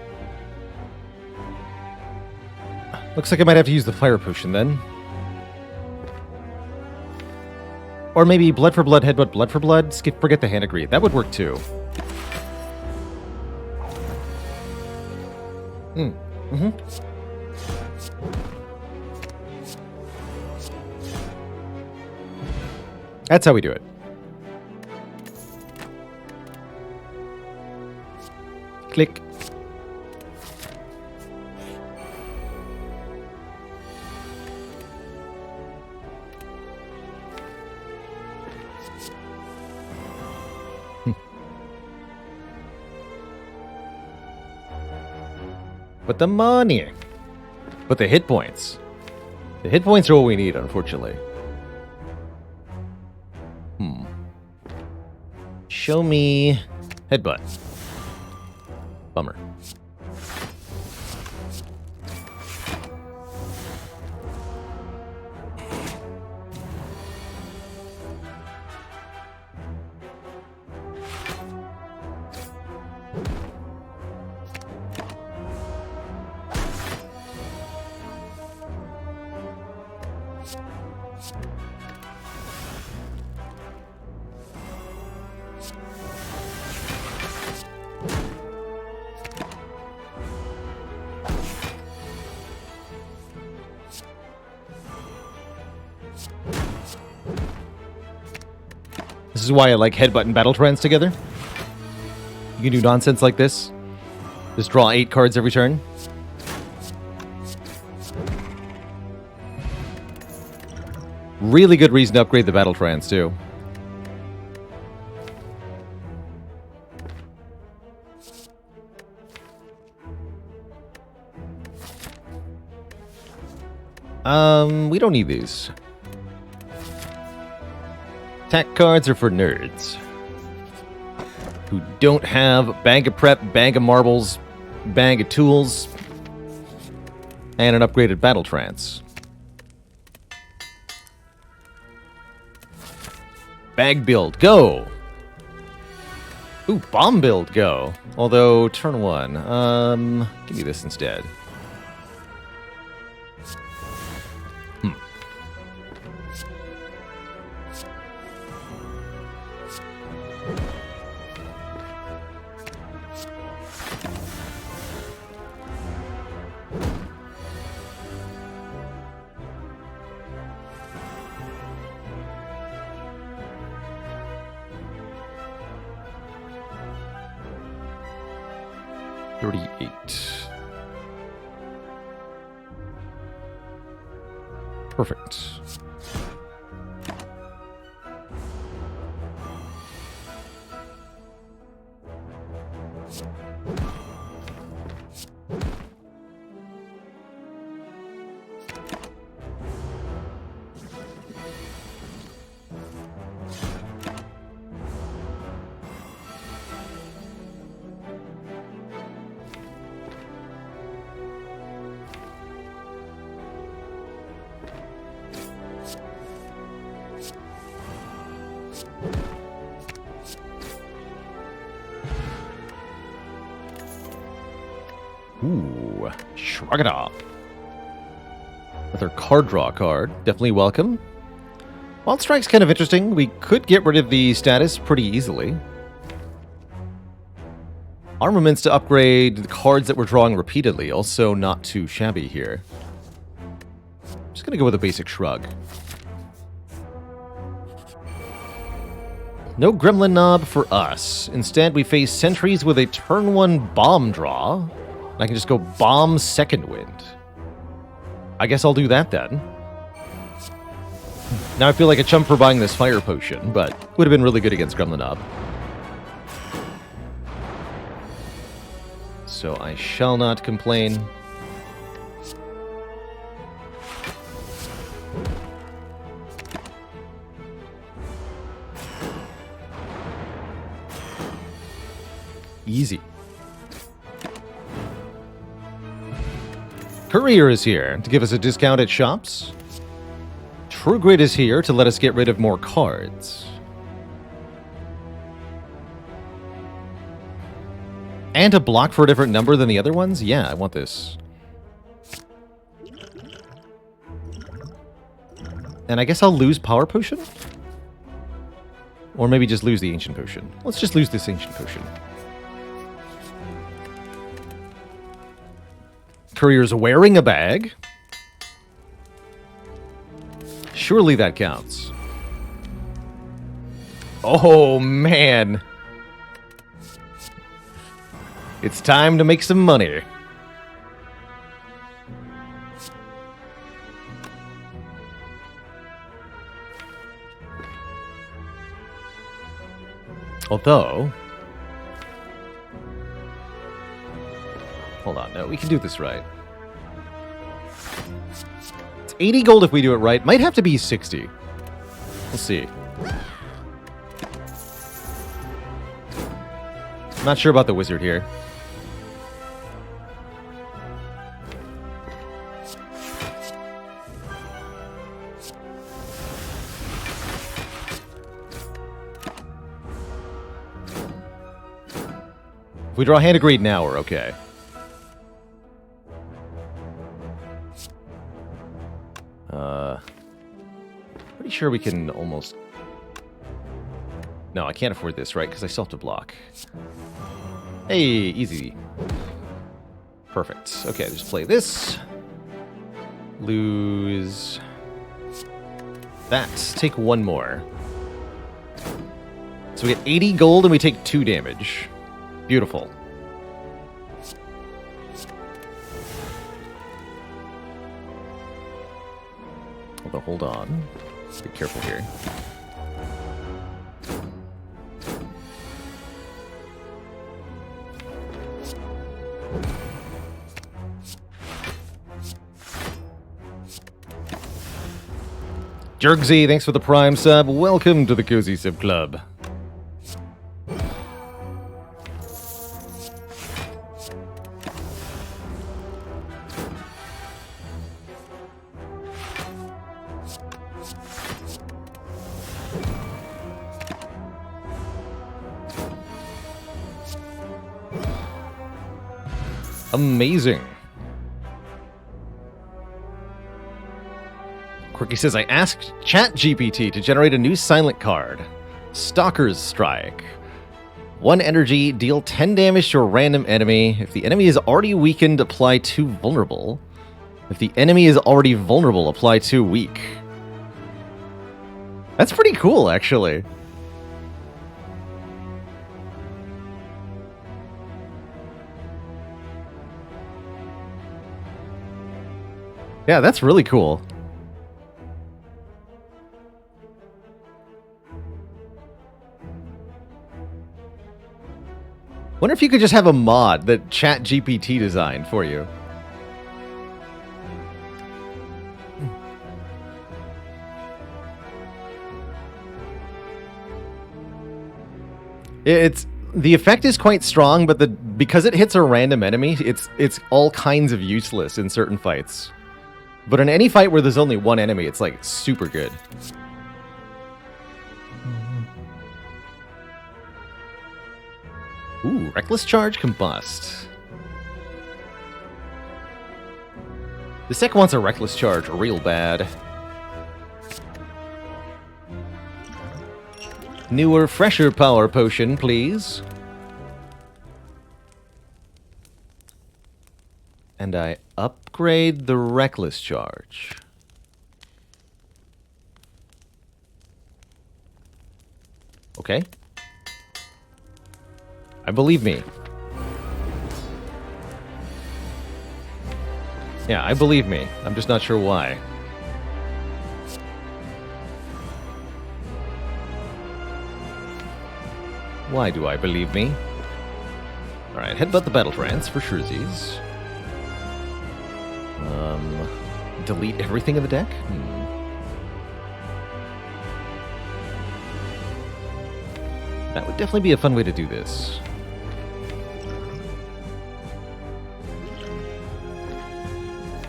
Looks like I might have to use the fire potion then. Or maybe Blood for Blood, Headbutt, Blood for Blood. Forget the Hand of Greed. That would work too. That's how we do it. Click. But the money. But the hit points. The hit points are what we need, unfortunately. Show me Headbutt. Bummer. This is why I like Headbutt and Battle Trance together. You can do nonsense like this. Just draw 8 cards every turn. Really good reason to upgrade the Battle Trance, too. We don't need these. Attack cards are for nerds who don't have bag of prep, bag of marbles, bag of tools, and an upgraded Battle Trance. Bag build, go! Ooh, bomb build, go. Although, turn 1. Give me this instead. Perfect. Ooh, shrug it off. Another card draw card. Definitely welcome. Wild Strike's kind of interesting. We could get rid of the status pretty easily. Armaments to upgrade the cards that we're drawing repeatedly. Also not too shabby here. Just gonna go with a basic shrug. No Gremlin Knob for us. Instead, we face sentries with a turn 1 bomb draw. I can just go bomb Second Wind. I guess I'll do that then. Now I feel like a chump for buying this fire potion, but would have been really good against Gremlin Knob. So I shall not complain. Easy. Courier is here to give us a discount at shops. True Grit is here to let us get rid of more cards. And a block for a different number than the other ones? Yeah, I want this. And I guess I'll lose Power Potion? Or maybe just lose the Ancient Potion. Let's just lose this Ancient Potion. Courier's wearing a bag. Surely that counts. Oh, man. It's time to make some money. Although... Hold on, no, we can do this right. It's 80 gold if we do it right. Might have to be 60. We'll see. I'm not sure about the wizard here. If we draw Hand of Greed now, we're okay. Pretty sure we can almost... No, I can't afford this, right? Because I still have to block. Hey, easy. Perfect. Okay, just play this. Lose... that. Take one more. So we get 80 gold and we take 2 damage. Beautiful. Although, hold on. Let's be careful here. Jergsy, thanks for the Prime sub. Welcome to the Cozy Sub Club. Amazing. Quirky says, I asked ChatGPT to generate a new silent card. Stalker's Strike. 1 energy, deal 10 damage to a random enemy. If the enemy is already weakened, apply 2 vulnerable. If the enemy is already vulnerable, apply 2 weak. That's pretty cool, actually. Yeah, that's really cool. Wonder if you could just have a mod that ChatGPT designed for you. The effect is quite strong, but because it hits a random enemy, it's all kinds of useless in certain fights. But in any fight where there's only one enemy, it's like super good. Ooh, Reckless Charge Combust. The second wants a Reckless Charge real bad. Newer, fresher power potion, please. And I upgrade the Reckless Charge. Okay. I believe me. Yeah, I believe me. I'm just not sure why. Why do I believe me? Alright, headbutt the battle trance for Shroozies. Delete everything in the deck? That would definitely be a fun way to do this.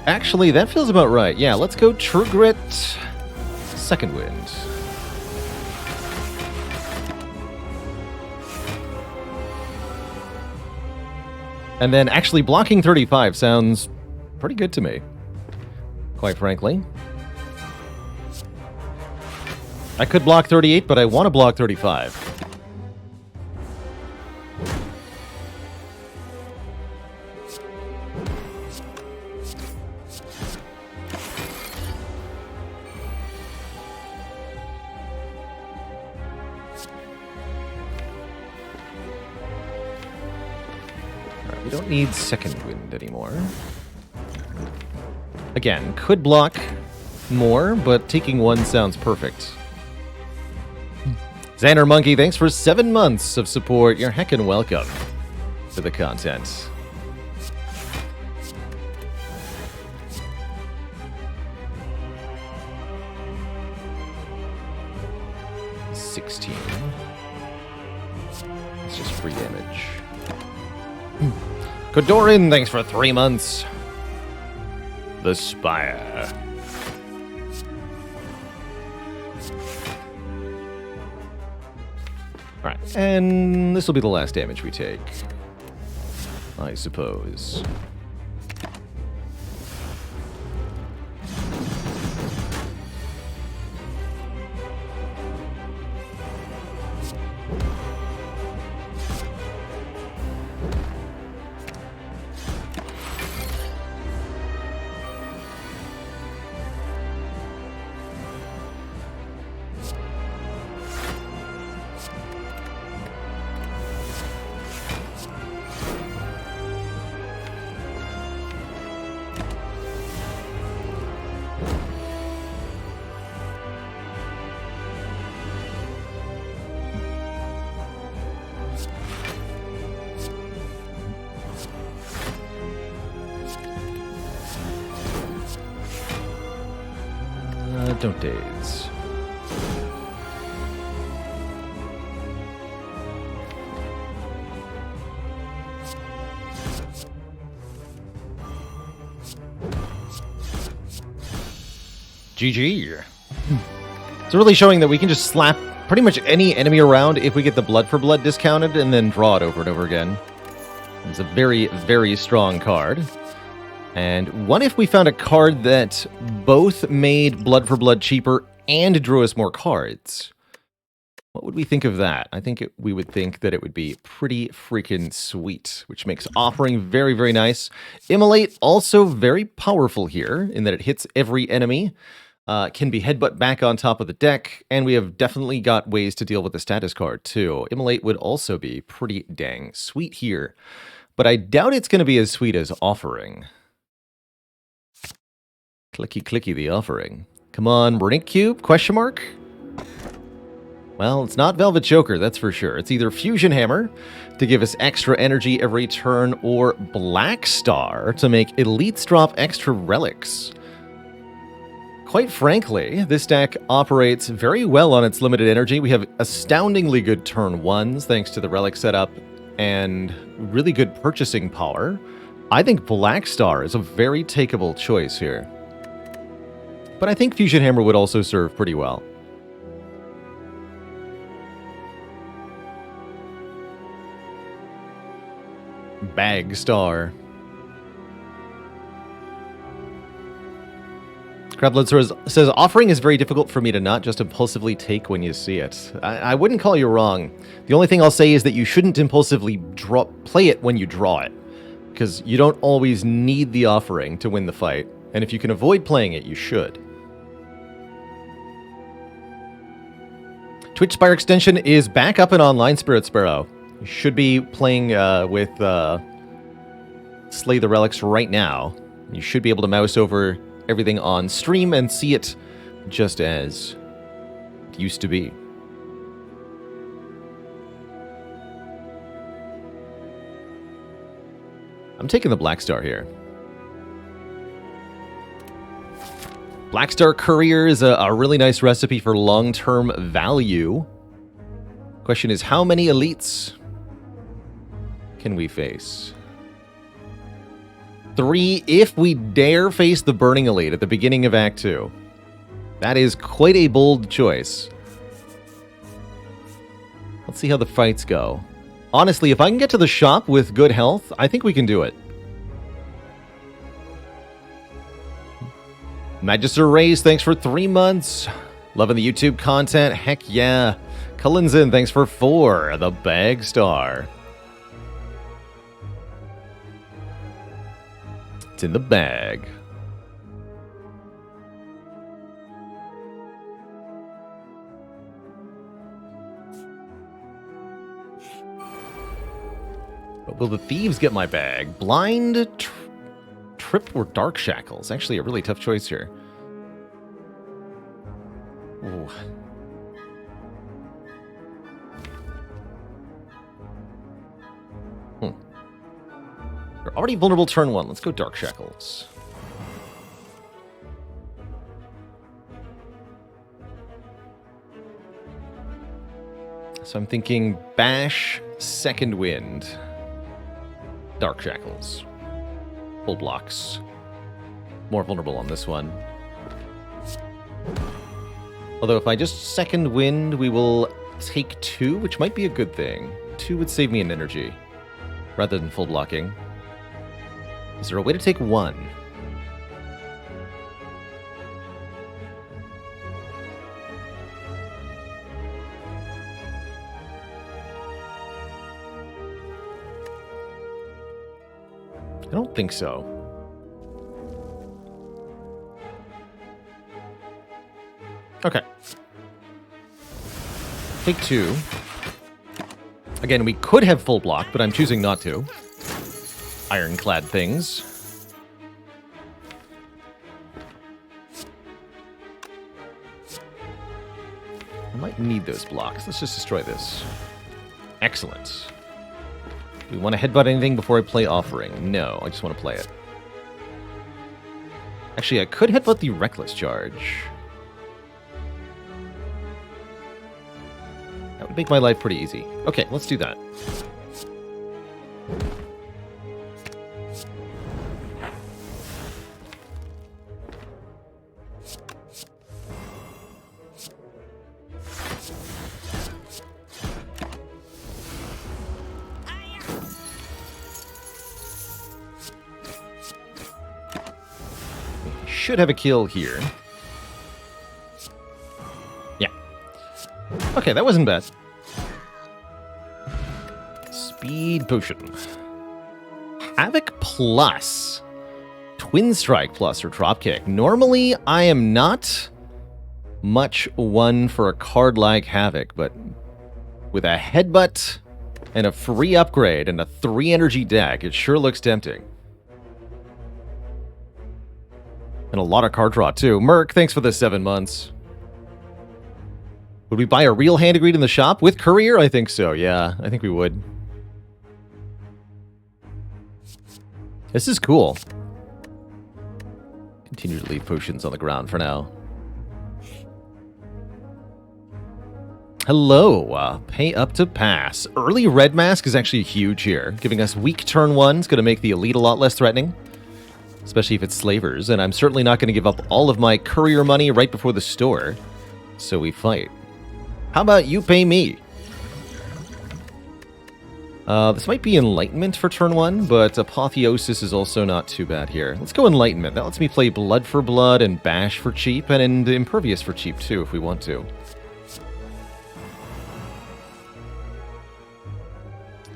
Actually, that feels about right. Yeah, let's go True Grit, Second Wind. And then actually blocking 35 sounds pretty good to me, quite frankly. I could block 38, but I want to block 35. We don't need Second Wind anymore. Again, could block more, but taking 1 sounds perfect. Xander Monkey, thanks for 7 months of support. You're heckin' welcome to the content. $16. It's just free damage. Kodorin, thanks for 3 months. The Spire. Alright, and this will be the last damage we take, I suppose. Don't daze. GG. It's really showing that we can just slap pretty much any enemy around if we get the blood for blood discounted and then draw it over and over again. It's a very, very strong card. And what if we found a card that both made blood for blood cheaper and drew us more cards? What would we think of that? I think we would think that it would be pretty freaking sweet, which makes Offering very, very nice. Immolate also very powerful here in that it hits every enemy. Can be headbutt back on top of the deck, and we have definitely got ways to deal with the status card too. Immolate would also be pretty dang sweet here, but I doubt it's going to be as sweet as Offering. Clicky clicky the Offering. Come on, Runic Cube? Question mark? Well, it's not Velvet Joker, that's for sure. It's either Fusion Hammer to give us extra energy every turn, or Black Star to make elites drop extra relics. Quite frankly, this deck operates very well on its limited energy. We have astoundingly good turn ones thanks to the relic setup and really good purchasing power. I think Black Star is a very takeable choice here. But I think Fusion Hammer would also serve pretty well. Bag Star. Crablood says, Offering is very difficult for me to not just impulsively take when you see it. I wouldn't call you wrong. The only thing I'll say is that you shouldn't impulsively play it when you draw it, because you don't always need the Offering to win the fight, and if you can avoid playing it, you should. Twitch Spire extension is back up and online, Spirit Sparrow. You should be playing with Slay the Relics right now. You should be able to mouse over everything on stream and see it just as it used to be. I'm taking the Black Star here. Black Star Courier is a really nice recipe for long-term value. Question is, how many elites can we face? 3 if we dare face the Burning Elite at the beginning of Act 2. That is quite a bold choice. Let's see how the fights go. Honestly, if I can get to the shop with good health, I think we can do it. Magister Race, thanks for 3 months. Loving the YouTube content, heck yeah. Cullinson, thanks for 4. The Bag Star. It's in the bag. But will the thieves get my bag? Blind, Trip, or Dark Shackles? Actually, a really tough choice here. Ooh. They're already vulnerable turn 1. Let's go Dark Shackles. So I'm thinking Bash, Second Wind, Dark Shackles. Full blocks. More vulnerable on this one. Although if I just Second Wind, we will take 2, which might be a good thing. 2 would save me an energy, rather than full blocking. Is there a way to take 1? I don't think so. Okay. Take 2. Again, we could have full block, but I'm choosing not to. Ironclad things. I might need those blocks. Let's just destroy this. Excellent. Do we want to headbutt anything before I play Offering? No, I just want to play it. Actually, I could headbutt the Reckless Charge. Would make my life pretty easy. Okay, let's do that. Should have a kill here. Yeah. Okay, that wasn't bad. Speed potion. Havoc plus. Twin strike plus or dropkick. Normally, I am not much one for a card like Havoc, but with a headbutt and a free upgrade and a 3 energy deck, it sure looks tempting. And a lot of card draw, too. Merc, thanks for the 7 months. Would we buy a real hand agreed in the shop? With courier? I think so, yeah. I think we would. This is cool. Continue to leave potions on the ground for now. Hello, pay up to pass. Early red mask is actually huge here. Giving us weak turn 1 is going to make the elite a lot less threatening. Especially if it's slavers, and I'm certainly not going to give up all of my courier money right before the store. So we fight. How about you pay me? This might be Enlightenment for turn 1, but Apotheosis is also not too bad here. Let's go Enlightenment. That lets me play Blood for Blood and Bash for cheap, and Impervious for cheap too, if we want to.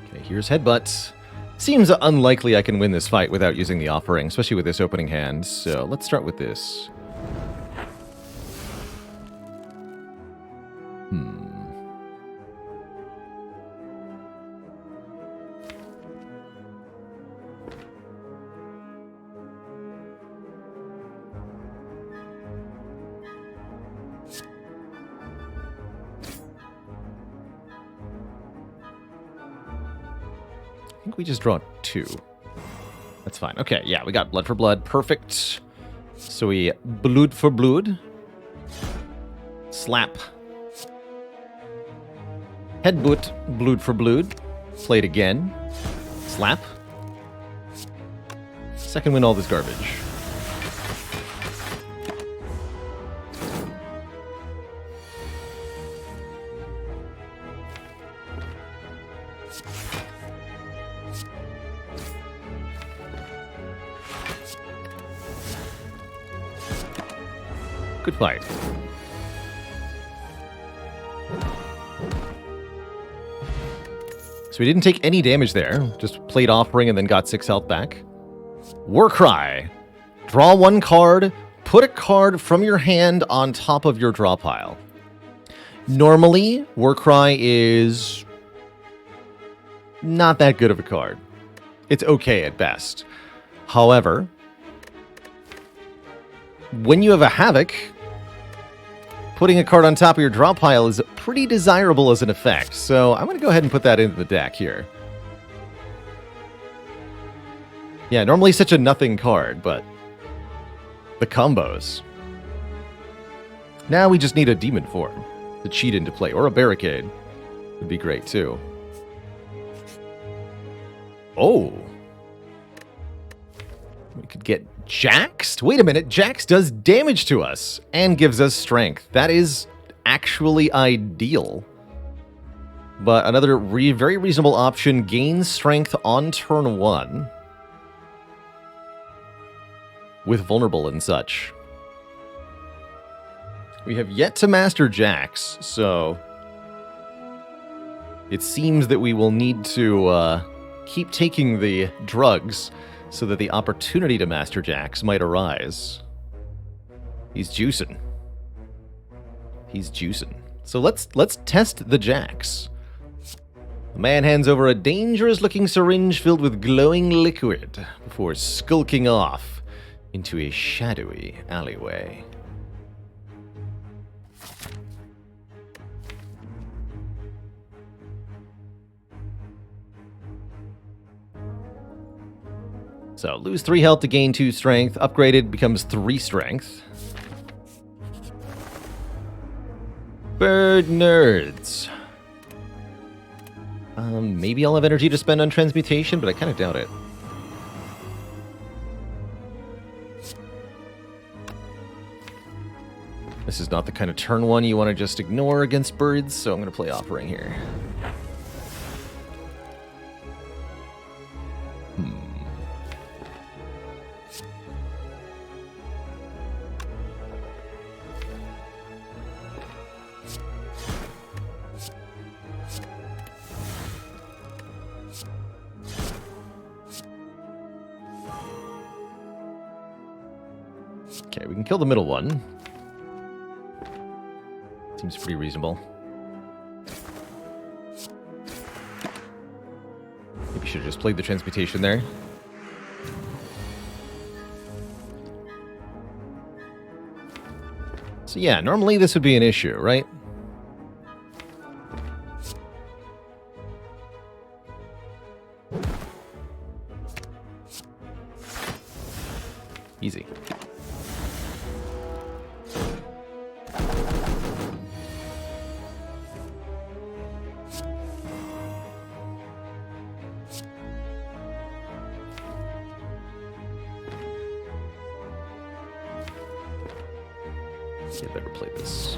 Okay, here's Headbutt. Seems unlikely I can win this fight without using the offering, especially with this opening hand, so let's start with this. I think we just draw 2. That's fine. Okay, yeah, we got Blood for Blood. Perfect. So we Blood for Blood. Slap. Headbutt. Blood for Blood. Play it again. Slap. Second win all this garbage. Good fight. So we didn't take any damage there. Just played Offering and then got 6 health back. Warcry. Draw 1 card. Put a card from your hand on top of your draw pile. Normally, Warcry is not that good of a card. It's okay at best. However, when you have a Havoc, putting a card on top of your draw pile is pretty desirable as an effect, so I'm going to go ahead and put that into the deck here. Yeah, normally such a nothing card, but the combos. Now we just need a Demon Form to cheat into play, or a Barricade would be great too. Oh! We could get Jaxed? Wait a minute, Jax does damage to us and gives us strength. That is actually ideal. But another very reasonable option, gains strength on turn 1. With vulnerable and such. We have yet to master Jax, so it seems that we will need to keep taking the drugs so that the opportunity to master Jax might arise. He's juicing. He's juicing. So let's test the Jax. The man hands over a dangerous-looking syringe filled with glowing liquid before skulking off into a shadowy alleyway. So, lose 3 health to gain 2 strength. Upgraded becomes 3 strength. Bird nerds. Maybe I'll have energy to spend on transmutation, but I kind of doubt it. This is not the kind of turn one you want to just ignore against birds, so I'm going to play Offering here. Okay, we can kill the middle one. Seems pretty reasonable. Maybe should have just played the transmutation there. So yeah, normally this would be an issue, right? Easy. I better play this.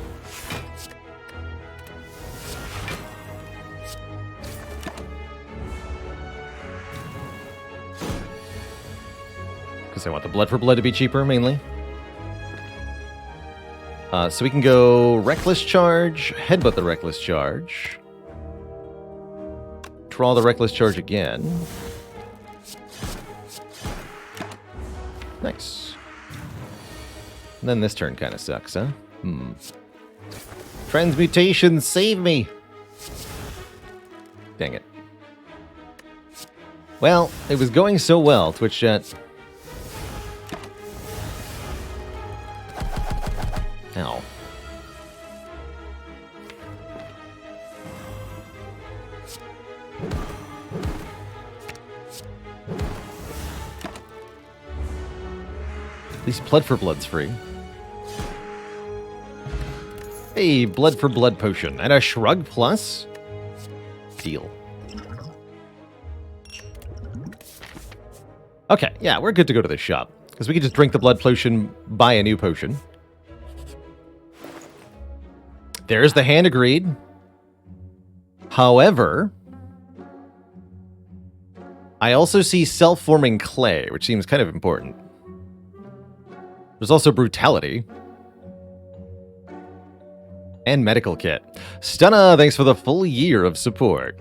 Because I want the blood for blood to be cheaper, mainly. So we can go Reckless Charge, Headbutt the Reckless Charge. Draw the Reckless Charge again. Nice. And then this turn kind of sucks, huh? Transmutation, save me! Dang it. Well, it was going so well, Twitch chat. Ow. At least Blood for Blood's free. Hey, Blood for Blood potion. And a Shrug plus? Deal. Okay, yeah, we're good to go to this shop. Because we can just drink the blood potion, buy a new potion. There's the hand agreed. However, I also see self-forming clay, which seems kind of important. There's also brutality. And medical kit. Stunna, thanks for the full year of support.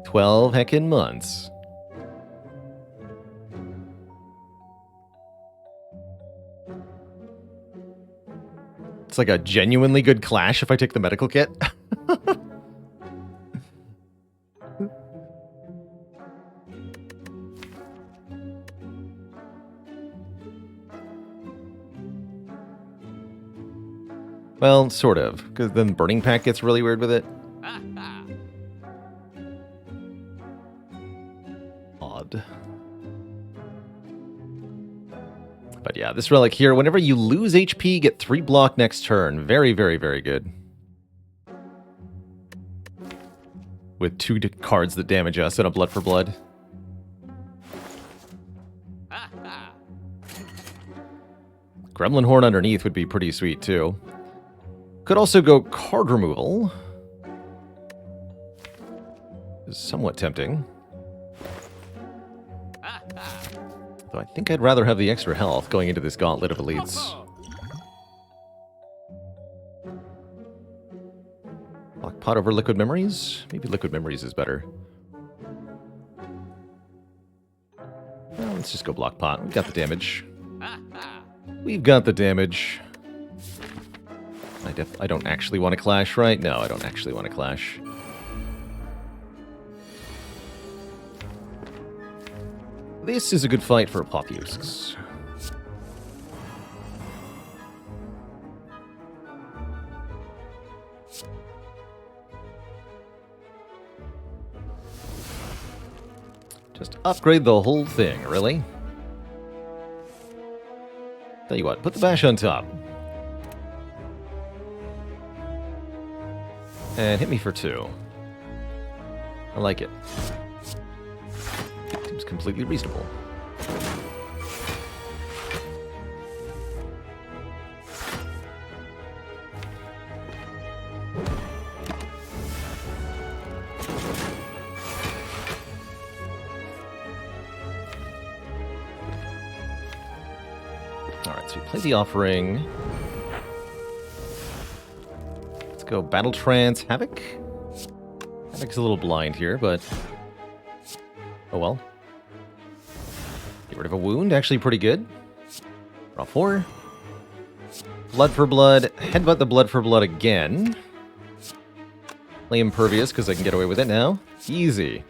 12 heckin' months. It's like a genuinely good clash if I take the medical kit. Well, sort of, because then Burning Pack gets really weird with it. Odd. But yeah, this relic here, whenever you lose HP, get 3 block next turn. Very, very, very good. With 2 cards that damage us and a Blood for Blood. Gremlin Horn underneath would be pretty sweet, too. Could also go card removal. Somewhat tempting. Though I think I'd rather have the extra health going into this Gauntlet of Elites. Block pot over Liquid Memories? Maybe Liquid Memories is better. Well, let's just go block pot. We've got the damage. We've got the damage. I don't actually want to clash, right? No, I don't actually want to clash. This is a good fight for Apotheosis. Just upgrade the whole thing, really? Tell you what, put the bash on top. And hit me for 2. I like it. Seems completely reasonable. Alright, so we play the offering. Let's go Battle Trance Havoc. Havoc's a little blind here, but oh well. Get rid of a wound, actually pretty good. Draw 4. Blood for blood. Headbutt the blood for blood again. Play Impervious, because I can get away with it now. Easy.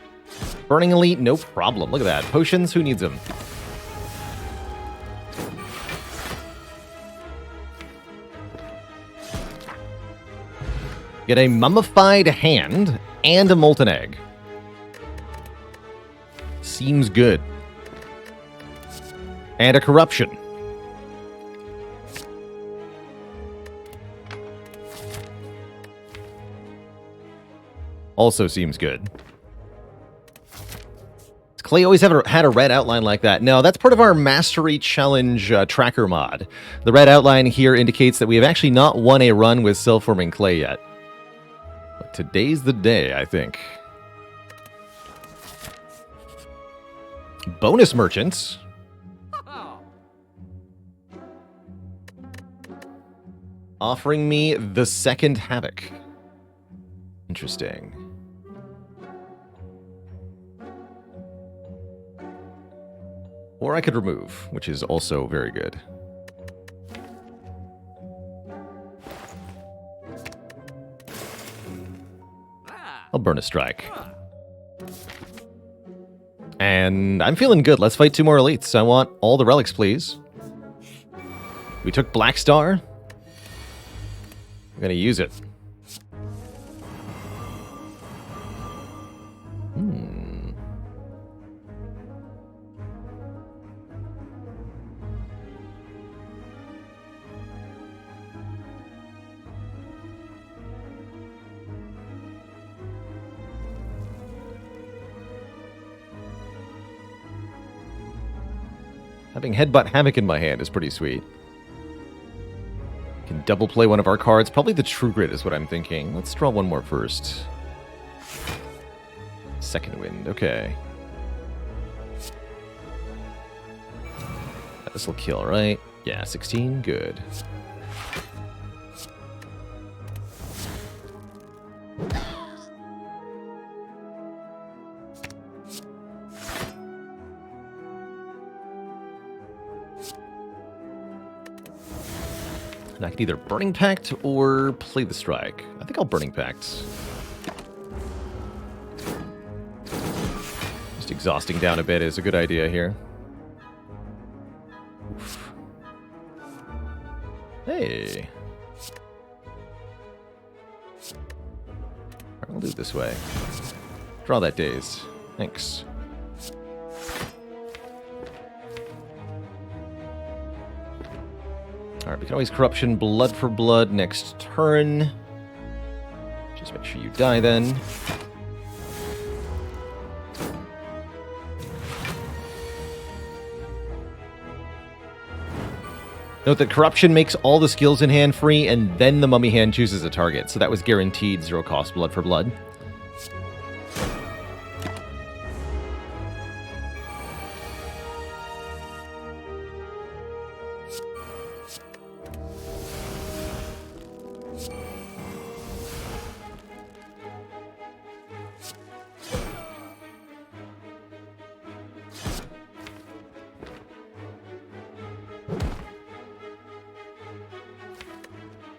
Burning Elite, no problem. Look at that. Potions, who needs them? Get a Mummified Hand and a Molten Egg. Seems good. And a Corruption. Also seems good. Does Clay always had a red outline like that? No, that's part of our Mastery Challenge tracker mod. The red outline here indicates that we have actually not won a run with Self-Forming Clay yet. But today's the day, I think. Bonus Merchants. Offering me the second Havoc. Interesting. Or I could remove, which is also very good. I'll burn a strike. And I'm feeling good. Let's fight 2 more elites. I want all the relics, please. We took Black Star. I'm going to use it. Having Headbutt Havoc in my hand is pretty sweet. Can double play one of our cards. Probably the True Grit is what I'm thinking. Let's draw one more first. Second Wind, okay. This will kill, right? Yeah, 16, good. And I can either Burning Pact or play the Strike. I think I'll Burning Pact. Just exhausting down a bit is a good idea here. Oof. Hey. Alright, we'll do it this way. Draw that Daze. Thanks. Alright, we can always Corruption Blood for Blood next turn. Just make sure you die then. Note that Corruption makes all the skills in hand free, and then the Mummy hand chooses a target. So that was guaranteed 0 cost Blood for Blood.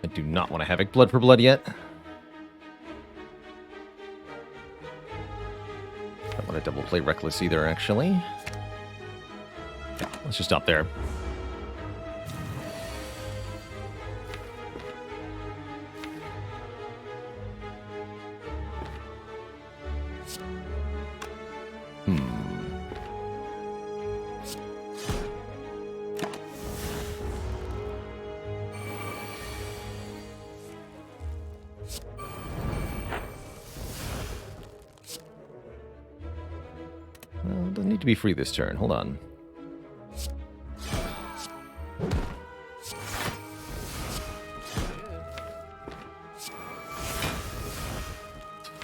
I do not want to Havoc Blood for Blood yet. Don't want to double play Reckless either, actually. Okay, let's just stop there. be free this turn. Hold on.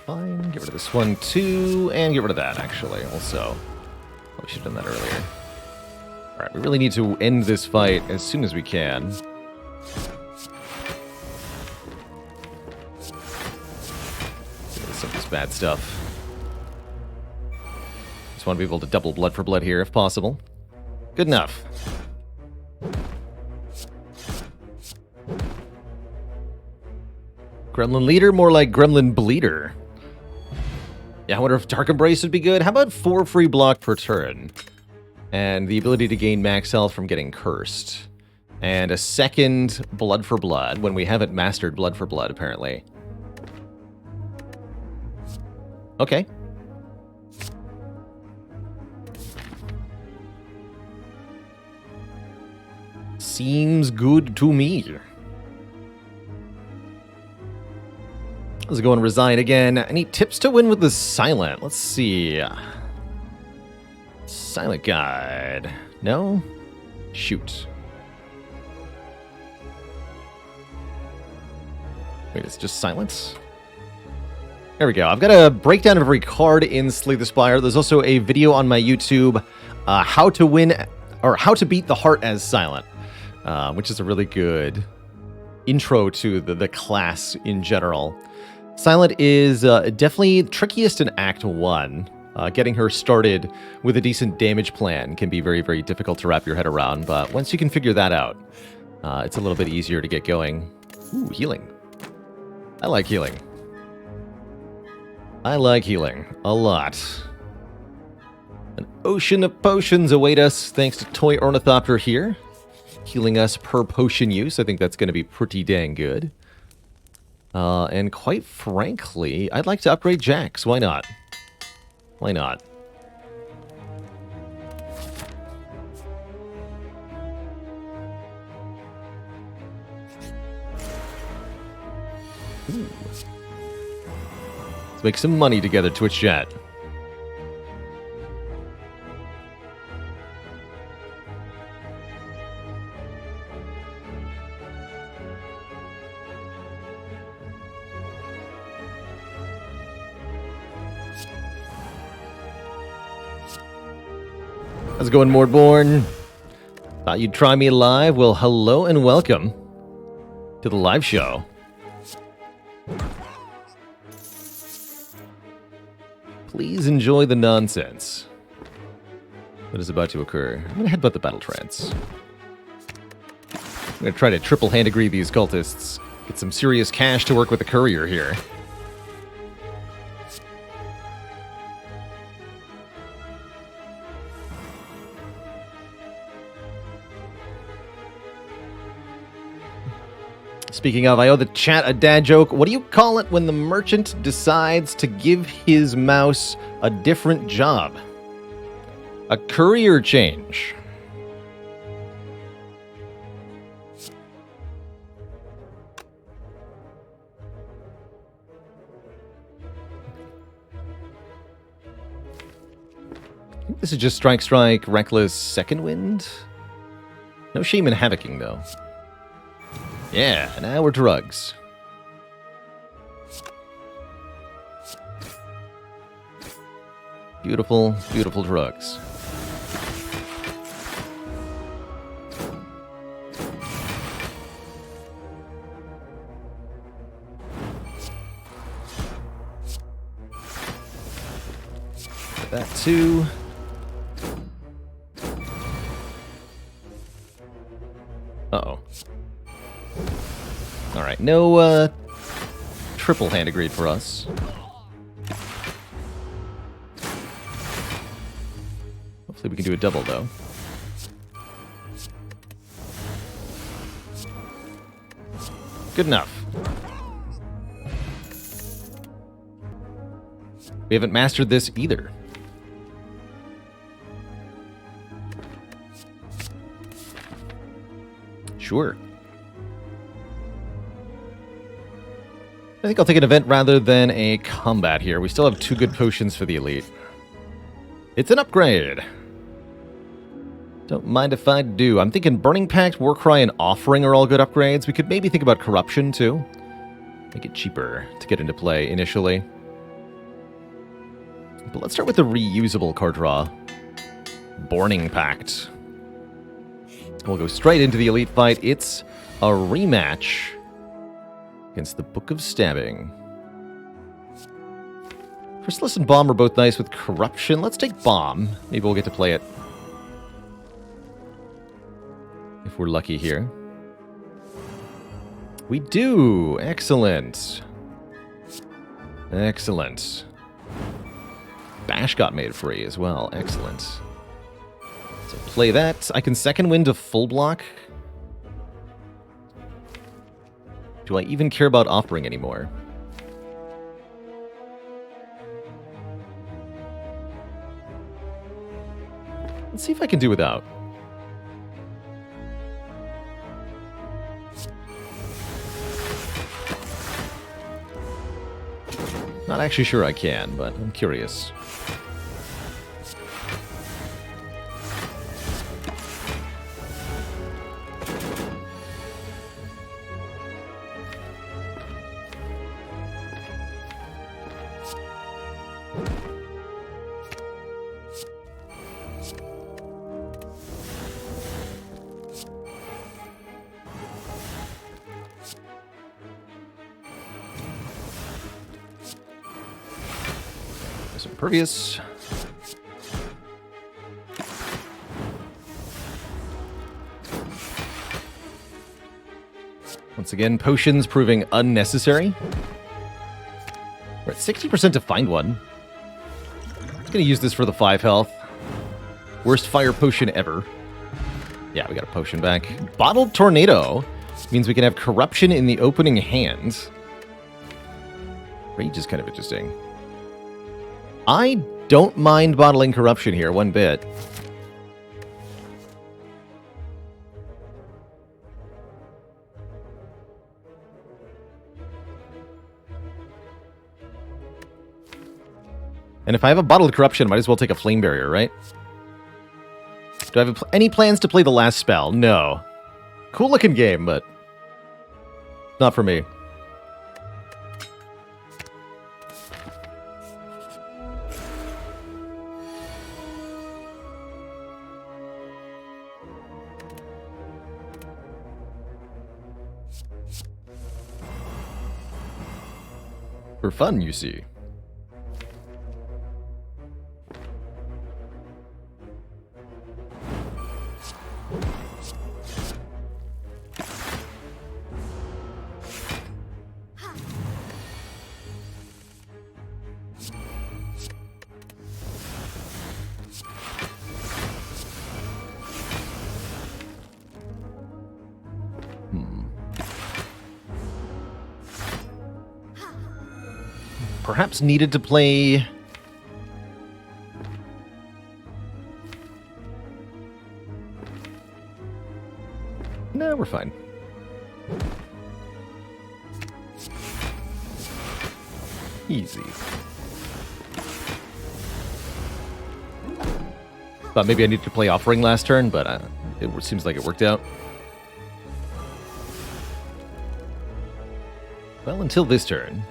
Fine. Get rid of this one, too. And get rid of that, actually, also. Oh, we should have done that earlier. Alright, we really need to end this fight as soon as we can. Get rid of some of this bad stuff. Just want to be able to double blood for blood here, if possible. Good enough. Gremlin leader, more like gremlin bleeder. Yeah, I wonder if Dark Embrace would be good. How about 4 free block per turn? And the ability to gain max health from getting cursed. And a second blood for blood, when we haven't mastered blood for blood, apparently. Okay. Seems good to me. Let's go and resign again. Any tips to win with the silent? Let's see. Silent guide. No? Shoot. Wait, it's just silence? There we go. I've got a breakdown of every card in Slay the Spire. There's also a video on my YouTube, how to win, or how to beat the heart as silent, which is a really good intro to the class in general. Silent is definitely trickiest in Act 1. Getting her started with a decent damage plan can be very, very difficult to wrap your head around, but once you can figure that out, it's a little bit easier to get going. Ooh, healing. I like healing. I like healing a lot. An ocean of potions await us thanks to Toy Ornithopter here. Healing us per potion use. I think that's going to be pretty dang good. And quite frankly, I'd like to upgrade Jax. Why not? Why not? Ooh. Let's make some money together, Twitch chat. How's it going, Mordborn? Thought you'd try me live? Well, hello and welcome to the live show. Please enjoy the nonsense that is about to occur. I'm going to headbutt the battle trance. I'm going to try to triple hand agree these cultists. Get some serious cash to work with the courier here. Speaking of, I owe the chat a dad joke. What do you call it when the merchant decides to give his mouse a different job? A courier change. I think this is just Strike, Reckless, Second Wind. No shame in havocing, though. Yeah, now we're drugs. Beautiful, beautiful drugs. Get that too. Uh-oh. Alright, no triple hand agreed for us. Hopefully we can do a double, though. Good enough. We haven't mastered this either. Sure. I think I'll take an event rather than a combat here. We still have 2 good potions for the elite. It's an upgrade. Don't mind if I do. I'm thinking Burning Pact, Warcry, and Offering are all good upgrades. We could maybe think about Corruption, too. Make it cheaper to get into play initially. But let's start with the reusable card draw. Burning Pact. We'll go straight into the Elite fight. It's a rematch against the Book of Stabbing. Chrysalis and Bomb are both nice with Corruption. Let's take Bomb. Maybe we'll get to play it. If we're lucky here. We do! Excellent. Excellent. Bash got made free as well. Excellent. So play that. I can second wind to full block. Do I even care about Offering anymore? Let's see if I can do without. Not actually sure I can, but I'm curious. Impervious. Once again, potions proving unnecessary. We're at 60% to find one. I'm just going to use this for the 5 health. Worst fire potion ever. Yeah, we got a potion back. Bottled Tornado means we can have Corruption in the opening hand. Rage is kind of interesting. I don't mind bottling Corruption here one bit. And if I have a bottled Corruption, I might as well take a Flame Barrier, right? Do I have any plans to play the last spell? No. Cool looking game, but not for me. For fun, you see. Perhaps needed to play... No, we're fine. Easy. Thought maybe I needed to play Offering last turn, but it seems like it worked out. Well, until this turn.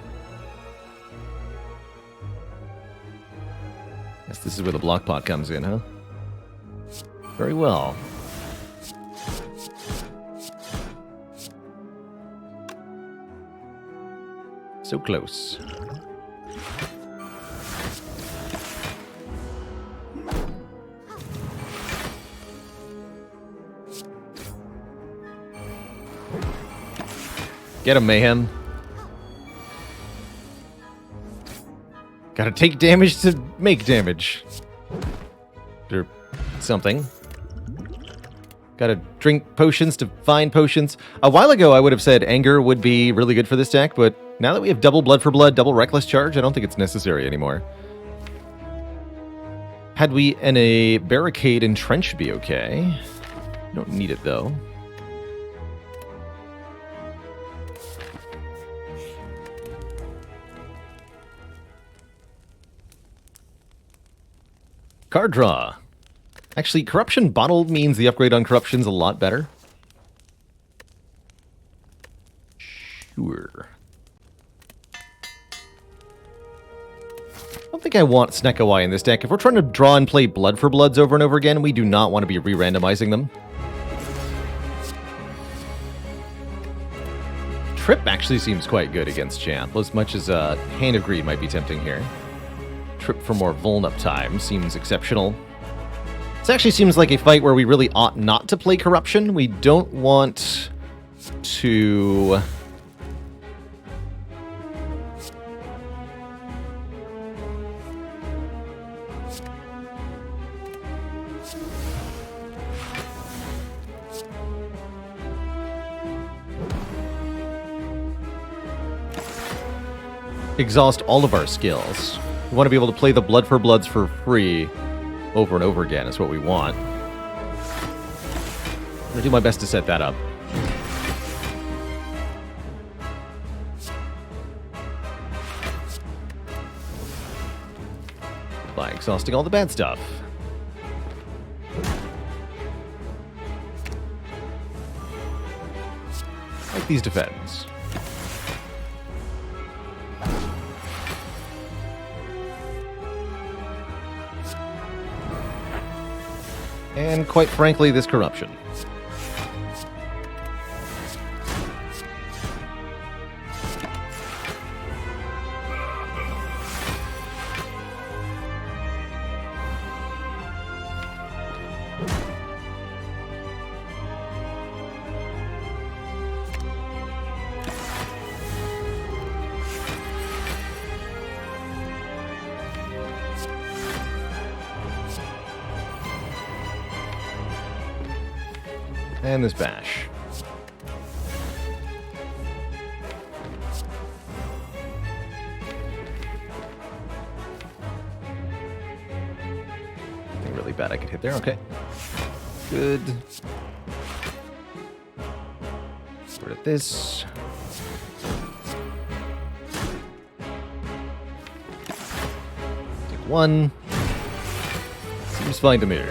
Guess this is where the block pot comes in, huh? Very well. So close. Get him, Mayhem. Gotta take damage to make damage. Or something. Gotta drink potions to find potions. A while ago, I would have said Anger would be really good for this deck, but now that we have double Blood for Blood, double Reckless Charge, I don't think it's necessary anymore. Had we a Barricade and Trench be okay? Don't need it, though. Card draw. Actually, Corruption Bottled means the upgrade on Corruption's a lot better. Sure. I don't think I want Snekawai in this deck. If we're trying to draw and play Blood for Bloods over and over again, we do not want to be re-randomizing them. Trip actually seems quite good against Champ, as much as Hand of Greed might be tempting here. Trip for more vuln-up time seems exceptional. This actually seems like a fight where we really ought not to play Corruption. We don't want to... exhaust all of our skills. We want to be able to play the Blood for Bloods for free over and over again is what we want. I'm going to do my best to set that up. By exhausting all the bad stuff. Like these defends. And quite frankly, this Corruption. And this bash. Nothing really bad I could hit there. Okay. Good. Get rid of this. Take one. Seems fine to me.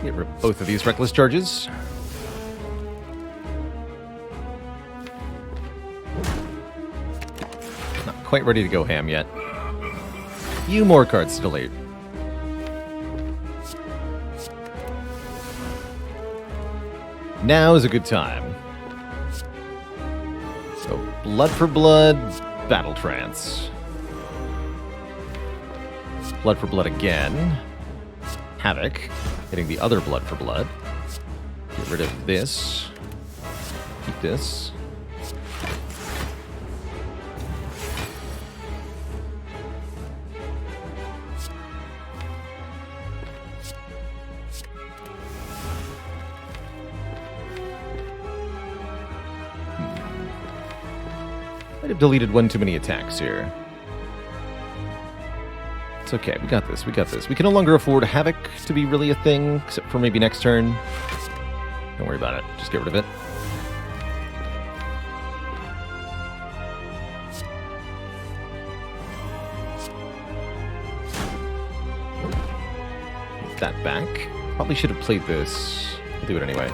Get rid of both of these reckless charges. Not quite ready to go ham yet. Few more cards to delete. Now is a good time. So, Blood for Blood, Battle Trance. Blood for Blood again. Havoc. Hitting the other Blood for Blood. Get rid of this. Keep this. Might have deleted one too many attacks here. It's okay, we got this, we got this. We can no longer afford Havoc to be really a thing, except for maybe next turn. Don't worry about it, just get rid of it. Put that back. Probably should have played this. I'll do it anyway.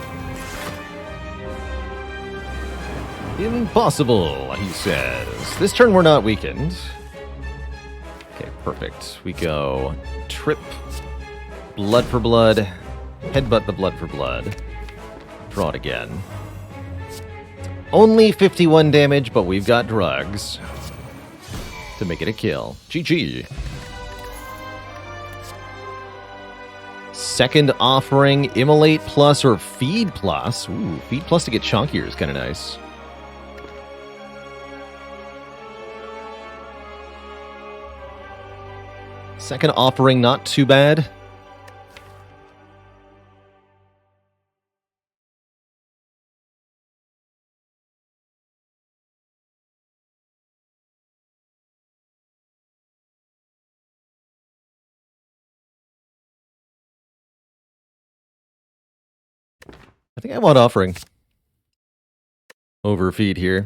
Impossible, he says. This turn we're not weakened. Okay, perfect. We go Trip, Blood for Blood, Headbutt the Blood for Blood, draw it again. Only 51 damage, but we've got drugs to make it a kill. GG. Second offering, Immolate Plus or Feed Plus. Ooh, Feed Plus to get chunkier is kind of nice. Second offering, not too bad. I think I want offering. Overfeed here.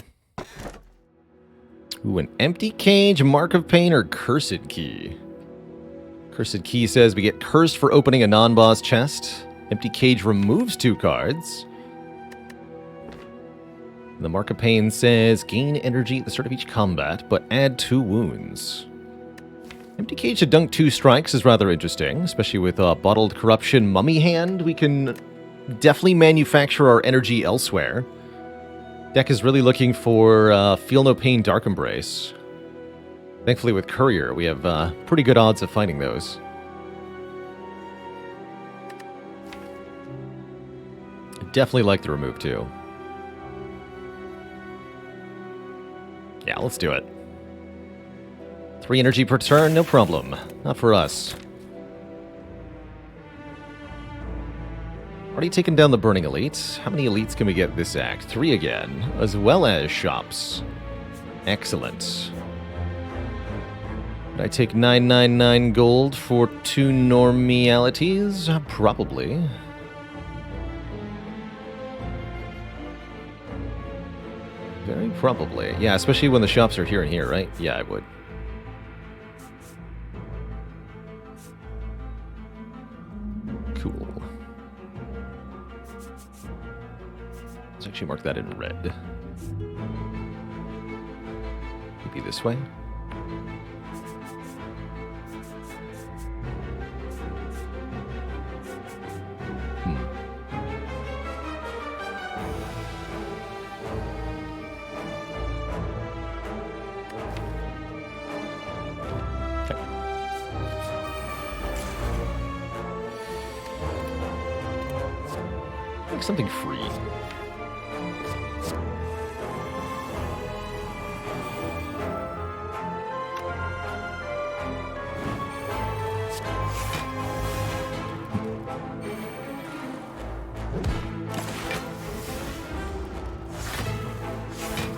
Ooh, an empty cage, mark of pain, or cursed key. Cursed key says we get cursed for opening a non-boss chest. Empty cage removes 2 cards. The mark of pain says gain energy at the start of each combat, but add 2 wounds. Empty cage to dunk 2 strikes is rather interesting, especially with bottled corruption mummy hand. We can definitely manufacture our energy elsewhere. Deck is really looking for Feel No Pain, Dark Embrace. Thankfully with Courier, we have pretty good odds of finding those. I definitely like the remove too. Yeah, let's do it. 3 energy per turn, no problem. Not for us. Already taken down the Burning Elite. How many elites can we get this act? 3 again, as well as shops. Excellent. Did I take 999 gold for 2 normalities? Probably. Very probably. Yeah, especially when the shops are here and here, right? Yeah, I would. Cool. Let's actually mark that in red. Maybe this way? Something free.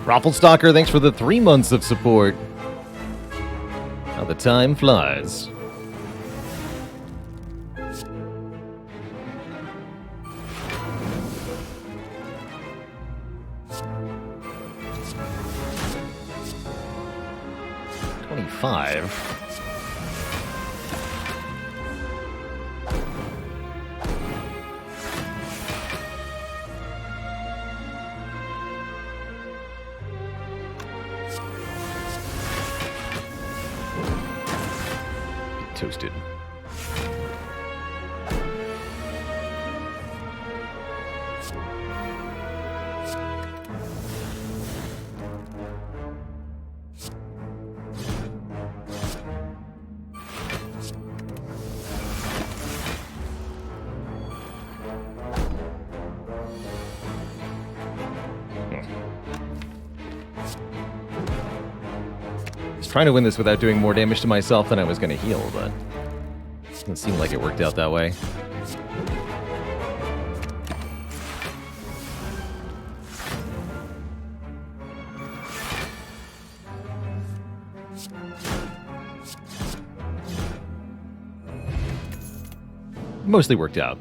Rafflestalker, thanks for the 3 months of support. How the time flies. Toasted. Trying to win this without doing more damage to myself than I was going to heal, but it doesn't seem like it worked out that way. Mostly worked out.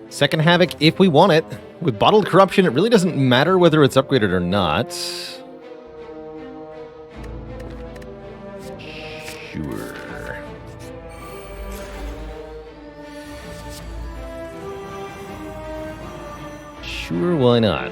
Second Havoc, if we want it. With Bottled Corruption, it really doesn't matter whether it's upgraded or not. Sure, why not?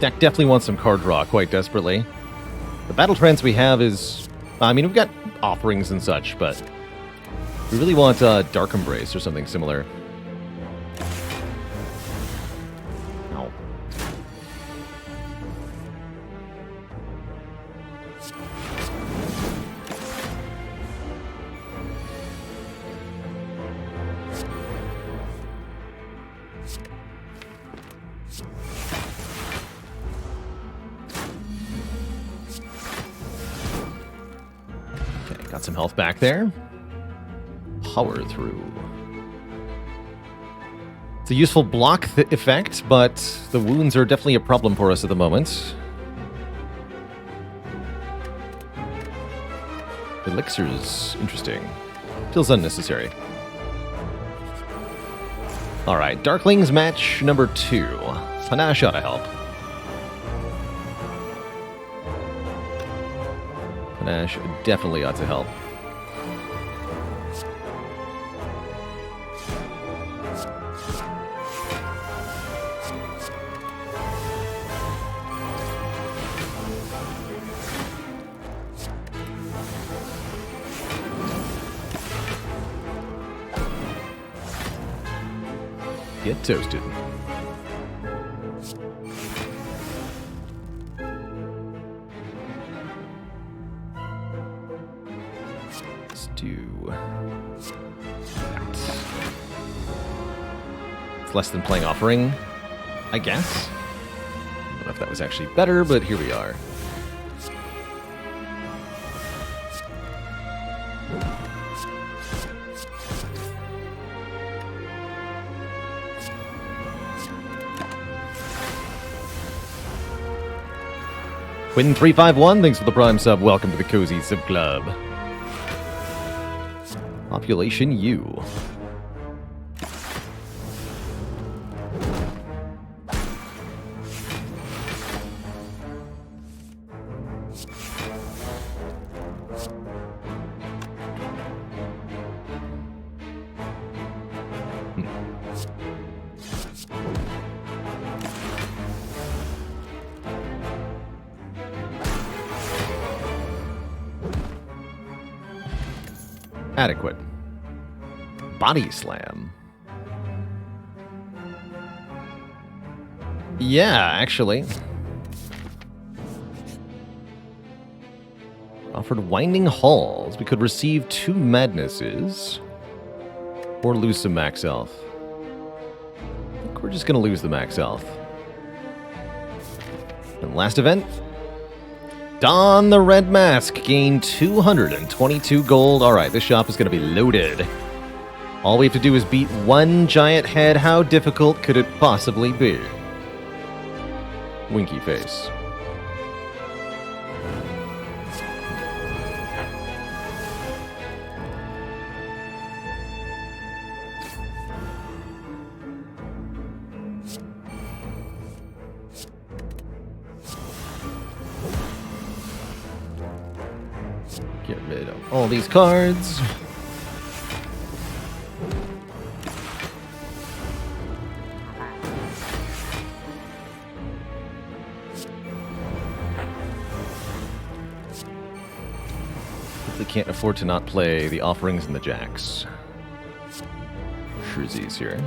Deck definitely wants some card draw quite desperately. The battle trance we have is... I mean, we've got offerings and such, but we really want Dark Embrace or something similar. Ow. Got some health back there. Power through. It's a useful block effect, but the wounds are definitely a problem for us at the moment. Elixirs, interesting. Feels unnecessary. Alright, Darklings match number 2. Panache ought to help. Panache definitely ought to help. Get toasted. Let's do that. It's less than playing Offering, I guess. I don't know if that was actually better, but here we are. Quinn351, thanks for the Prime sub. Welcome to the Cozy Sub Club. Population U. Adequate. Body Slam. Yeah, actually. Offered Winding Halls. We could receive 2 Madnesses. Or lose some max health. I think we're just going to lose the max health. And last event. Don the Red Mask, gain 222 gold. Alright, this shop is going to be loaded. All we have to do is beat 1 giant head. How difficult could it possibly be? Winky face. Get rid of all these cards. They can't afford to not play the Offerings and the Jacks. Shruzzies here.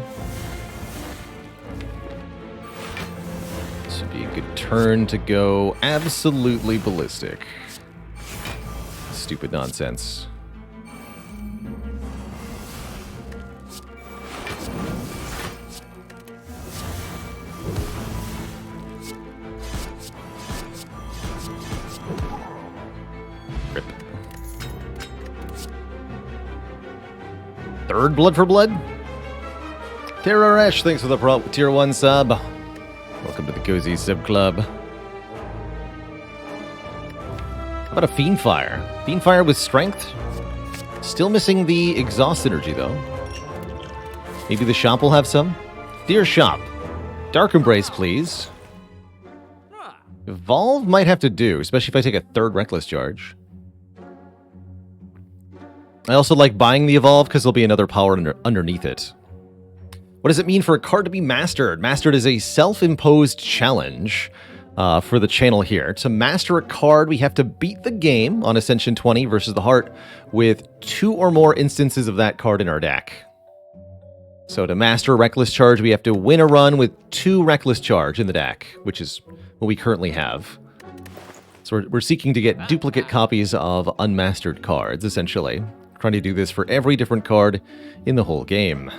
This would be a good turn to go absolutely ballistic. Stupid nonsense. Rip. Third Blood for Blood? Terraresh, thanks for the tier 1 sub. Welcome to the Cozy Sub Club. How about a Fiendfire? Fiendfire with strength? Still missing the exhaust energy, though. Maybe the shop will have some? Dear shop, Dark Embrace, please. Evolve might have to do, especially if I take a 3rd Reckless Charge. I also like buying the Evolve because there'll be another power underneath it. What does it mean for a card to be mastered? Mastered is a self-imposed challenge for the channel here. To master a card, we have to beat the game on Ascension 20 versus the Heart with 2 or more instances of that card in our deck. So to master a Reckless Charge, we have to win a run with 2 Reckless Charge in the deck, which is what we currently have. So we're seeking to get duplicate copies of unmastered cards, essentially. Trying to do this for every different card in the whole game.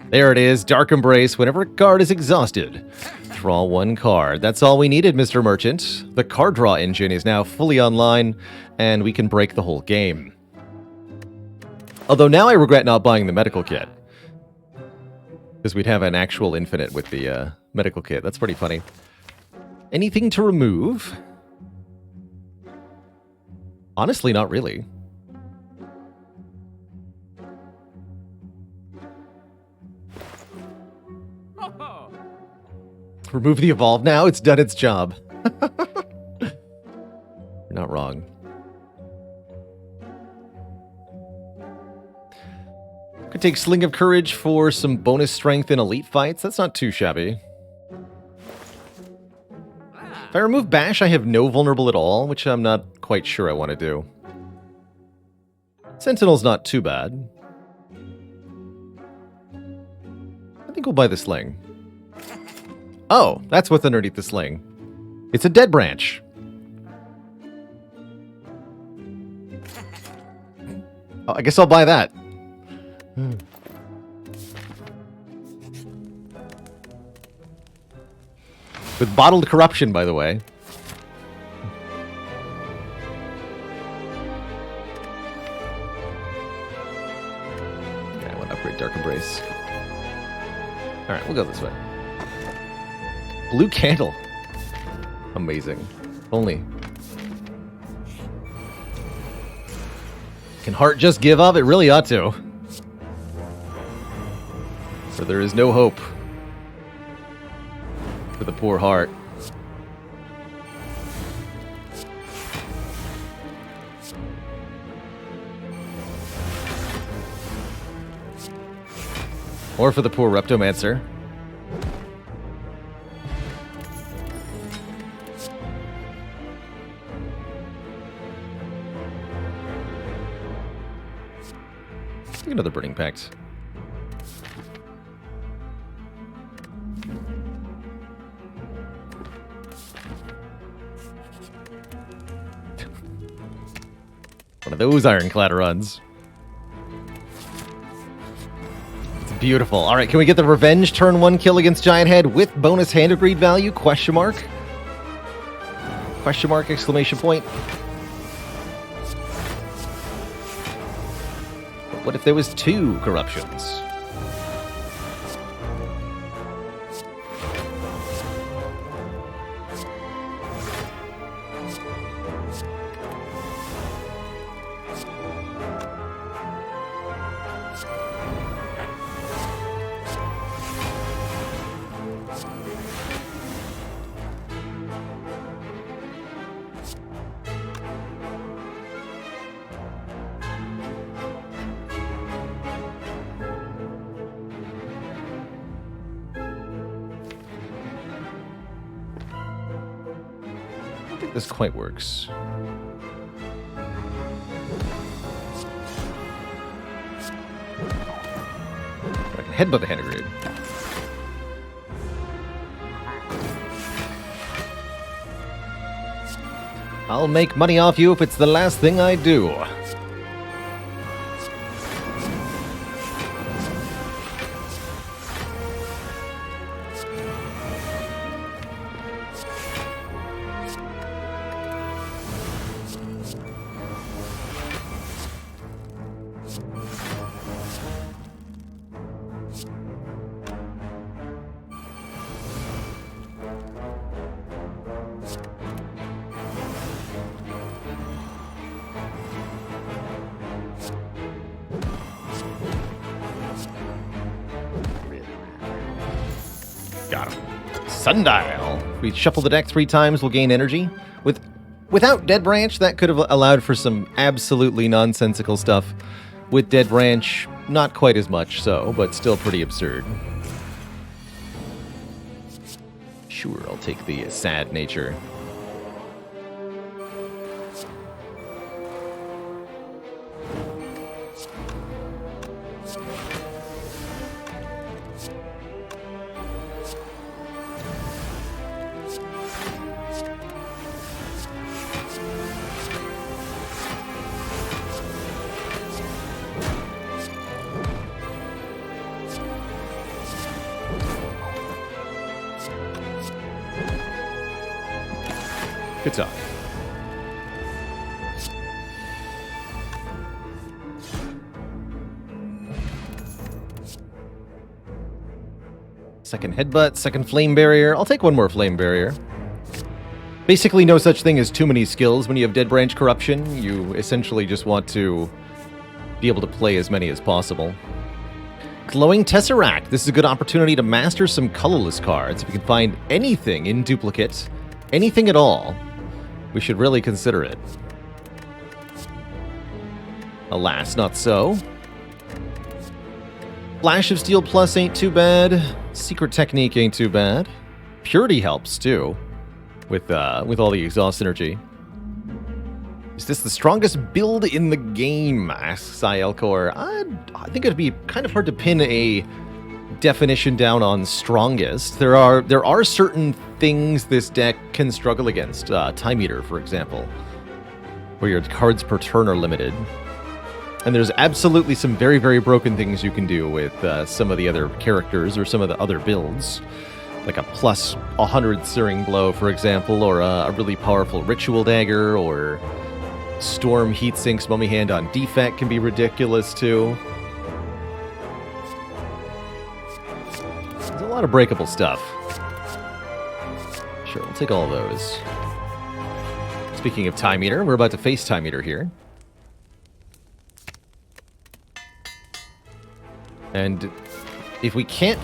There it is, Dark Embrace. Whenever a card is exhausted, draw 1 card. That's all we needed, Mr. Merchant. The card draw engine is now fully online, and we can break the whole game. Although now I regret not buying the medical kit. Because we'd have an actual infinite with the medical kit. That's pretty funny. Anything to remove? Honestly, not really. Remove the evolve now, it's done its job. You're not wrong. Could take Sling of Courage for some bonus strength in elite fights. That's not too shabby. If I remove Bash, I have no vulnerable at all, which I'm not quite sure I want to do. Sentinel's not too bad. I think we'll buy the Sling. Oh, that's what's underneath the Sling. It's a dead branch. Oh, I guess I'll buy that. With bottled corruption, by the way. Yeah, I want to upgrade Dark Embrace. Alright, we'll go this way. Blue candle. Amazing. Only. Can heart just give up? It really ought to. So there is no hope for the poor heart. Or for the poor Reptomancer. Take another Burning Pact. One of those Ironclad runs. It's beautiful. All right, can we get the Revenge turn 1 kill against Giant Head with bonus Hand of Greed value? Question mark? Question mark, exclamation point. But what if there was 2 corruptions? This quite works. I can headbutt the Hand of Greed. I'll make money off you if it's the last thing I do. Got him. Sundial. If we shuffle the deck 3 times, we'll gain energy. Without Dead Branch, that could have allowed for some absolutely nonsensical stuff. With Dead Branch, not quite as much so, but still pretty absurd. Sure, I'll take the sad nature. Good talk. Second headbutt, second flame barrier. I'll take one more flame barrier. Basically, no such thing as too many skills when you have Dead Branch Corruption. You essentially just want to be able to play as many as possible. Glowing Tesseract. This is a good opportunity to master some colorless cards. If you can find anything in duplicate, anything at all, we should really consider it. Alas, not so. Flash of Steel Plus ain't too bad. Secret Technique ain't too bad. Purity helps, too, with all the exhaust energy. Is this the strongest build in the game, asks Elcor. I think it'd be kind of hard to pin a definition down on strongest. There are certain things this deck can struggle against. Time Eater, for example, where your cards per turn are limited. And there's absolutely some very, very broken things you can do with some of the other characters or some of the other builds. Like a plus 100 Searing Blow, for example, or a really powerful Ritual Dagger, or Storm Heatsinks Mummy Hand on defect can be ridiculous, too. There's a lot of breakable stuff. Sure, we'll take all of those. Speaking of Time Eater, we're about to face Time Eater here. And if we can't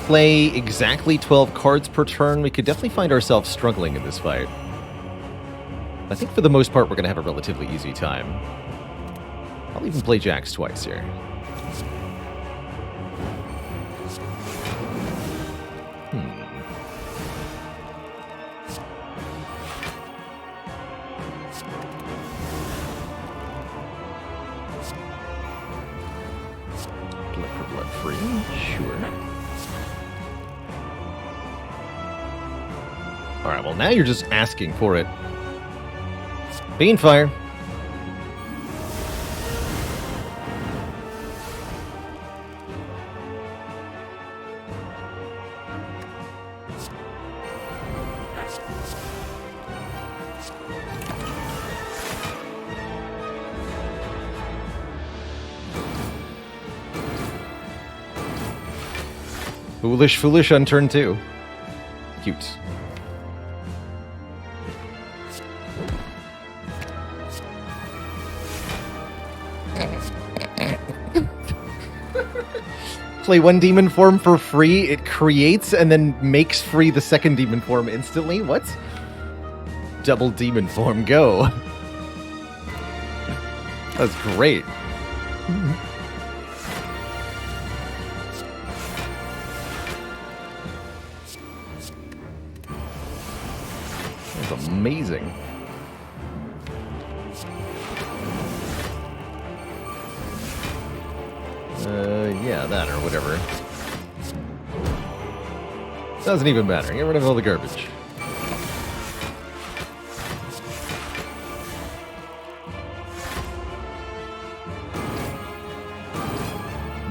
play exactly 12 cards per turn, we could definitely find ourselves struggling in this fight. I think for the most part, we're going to have a relatively easy time. I'll even play Jax twice here. Blood for blood free, sure. Alright, well now you're just asking for it. Banefire. Foolish, foolish on turn 2. Cute. Play one demon form for free, it creates and then makes free the second demon form instantly? What? Double demon form, go. That's great. That's amazing. Yeah, that or whatever. Doesn't even matter. Get rid of all the garbage.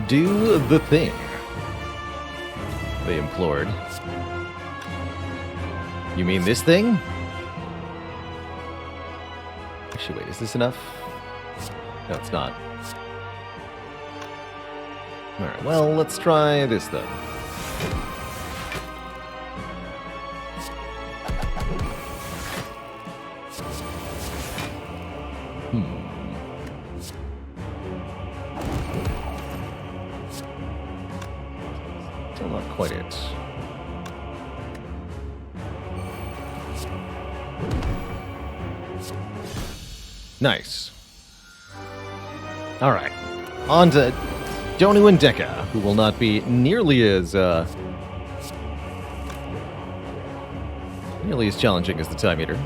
Do the thing, they implored. You mean this thing? Actually, wait, is this enough? No, it's not. Alright, well, let's try this then. Still not quite it. Nice. Alright. On to Donu and Deka, who will not be nearly as challenging as the Time Eater.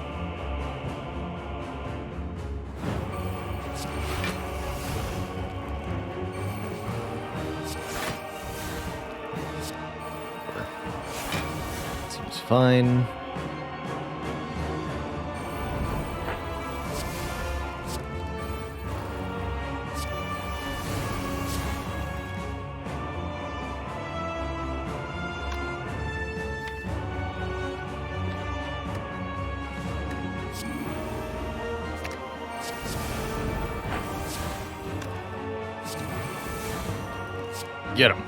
Seems fine. Get him.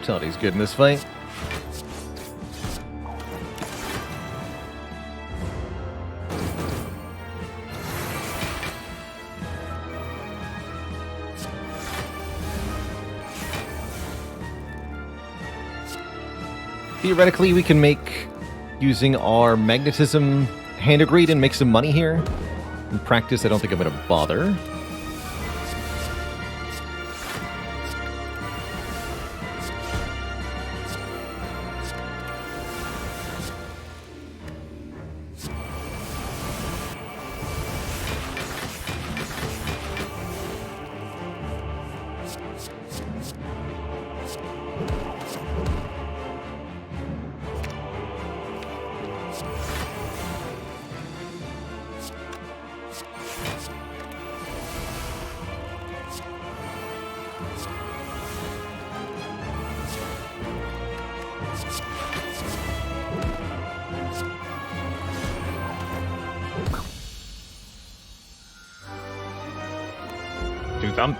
Toddy's good in this fight. Theoretically, we can make, using our magnetism hand upgrade, and make some money here. In practice, I don't think I'm going to bother.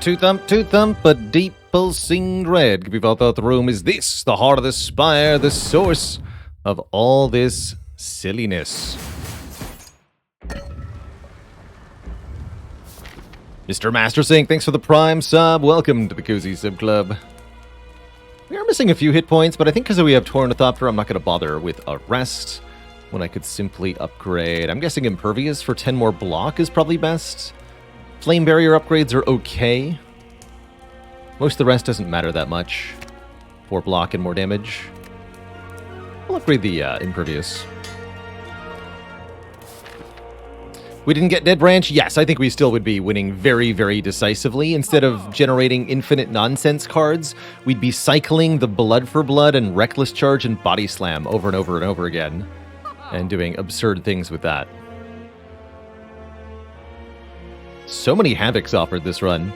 Two thump, a deep pulsing red. Before thought the room is this, the heart of the spire, the source of all this silliness. Mr. Master Sync, thanks for the prime sub. Welcome to the Cozy Sub Club. We are missing a few hit points, but I think because we have Tornithopter, I'm not going to bother with a rest when I could simply upgrade. I'm guessing Impervious for 10 more block is probably best. Flame Barrier upgrades are okay. Most of the rest doesn't matter that much. 4 block and more damage. I'll upgrade the Impervious. We didn't get Dead Branch? Yes, I think we still would be winning very, very decisively. Instead of generating infinite nonsense cards, we'd be cycling the Blood for Blood and Reckless Charge and Body Slam over and over and over again. And doing absurd things with that. So many Havocs offered this run.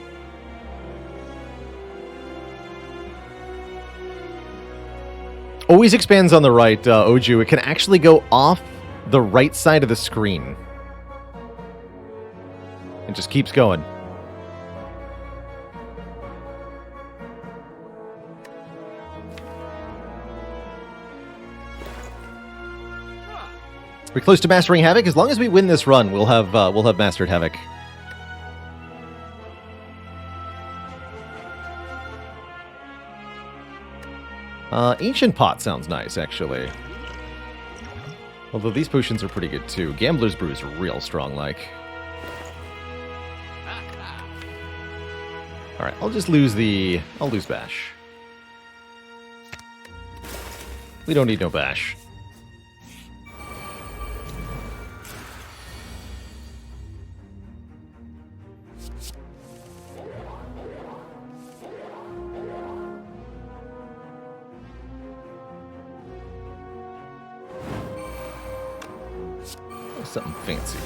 Always expands on the right, Oju. It can actually go off the right side of the screen. It just keeps going. We're close to mastering Havoc. As long as we win this run, we'll have mastered Havoc. Ancient Pot sounds nice, actually. Although these potions are pretty good too. Gambler's Brew is real strong, like. Alright, I'll just lose I'll lose Bash. We don't need no Bash. Something fancy.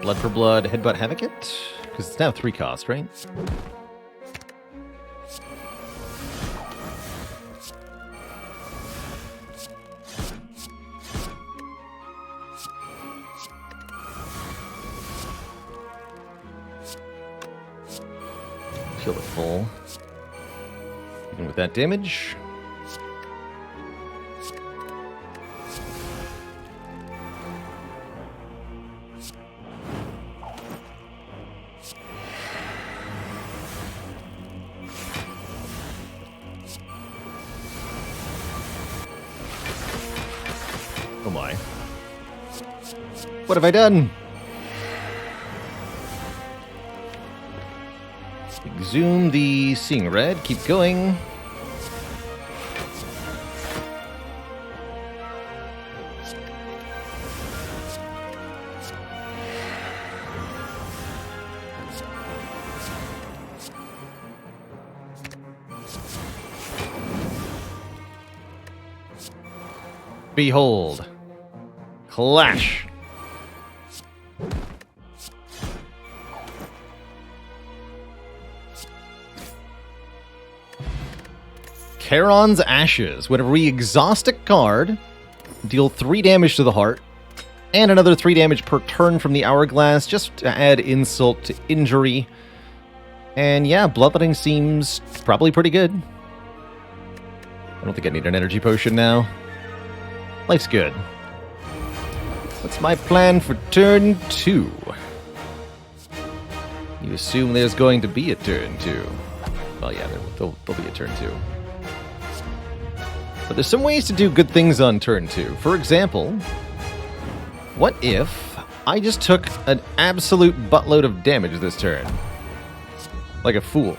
Blood for Blood, Headbutt Havoc it? Because it's now 3 cost, right? Kill it full. Even with that damage. Oh my. What have I done? Exhume the Seeing Red. Keep going. Behold. Clash. Charon's Ashes. Whenever we exhaust a card, deal 3 damage to the heart, And another 3 damage per turn from the Hourglass, just to add insult to injury. And yeah, Bloodletting seems probably pretty good. I don't think I need an energy potion now. Life's good. What's my plan for turn 2? You assume there's going to be a turn 2. Well, yeah, there'll be a turn 2. But there's some ways to do good things on turn 2. For example, what if I just took an absolute buttload of damage this turn? Like a fool.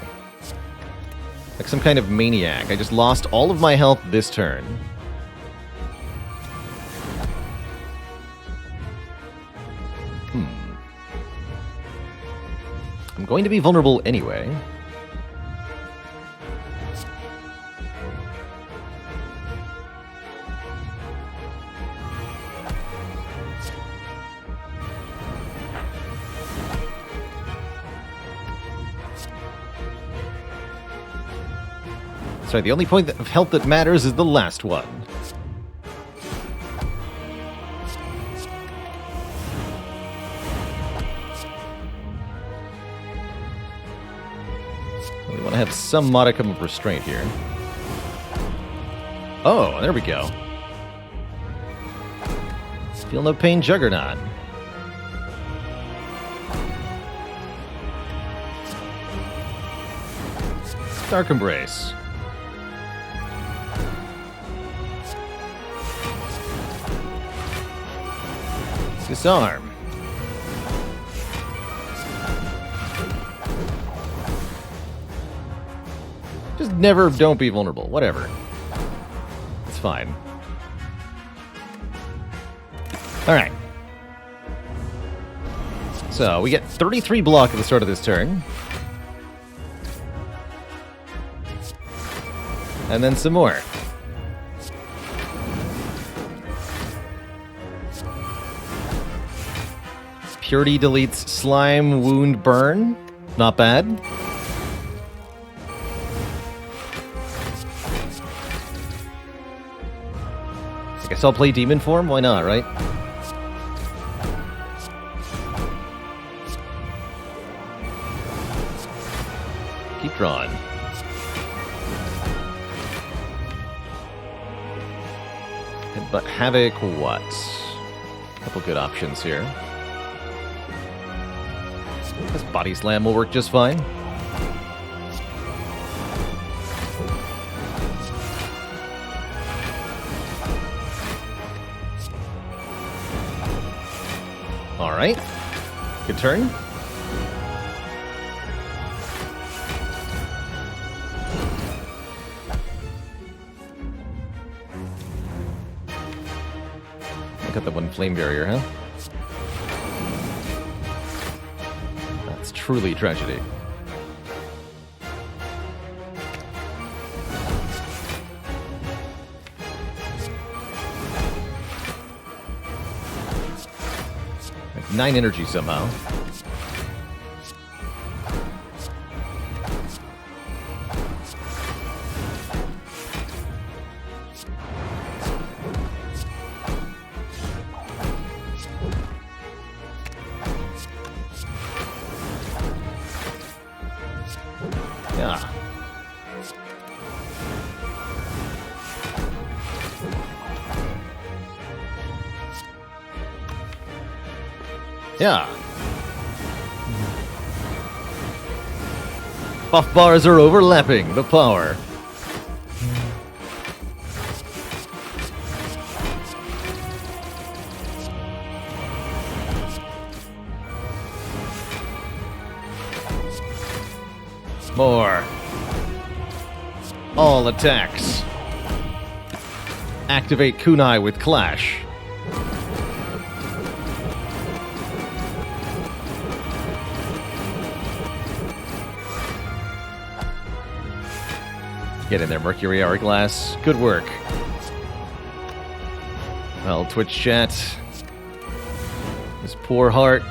Like some kind of maniac. I just lost all of my health this turn. I'm going to be vulnerable anyway. Sorry, the only point of health that matters is the last one. We want to have some modicum of restraint here. Oh, there we go. Feel no pain, Juggernaut. Dark Embrace. Disarm. Just never don't be vulnerable. Whatever. It's fine. Alright. So, we get 33 block at the start of this turn. And then some more. Purity deletes Slime, Wound, Burn. Not bad. I guess I'll play Demon Form. Why not, right? Keep drawing. But Havoc, what? Couple good options here. This Body Slam will work just fine. Alright. Good turn. Got the one flame barrier, huh? That's truly tragedy. Like 9 energy somehow. Yeah. Yeah. Buff bars are overlapping the power. More. All attacks. Activate Kunai with Clash. Get in there, Mercury Hourglass. Good work. Well, Twitch chat. His poor heart.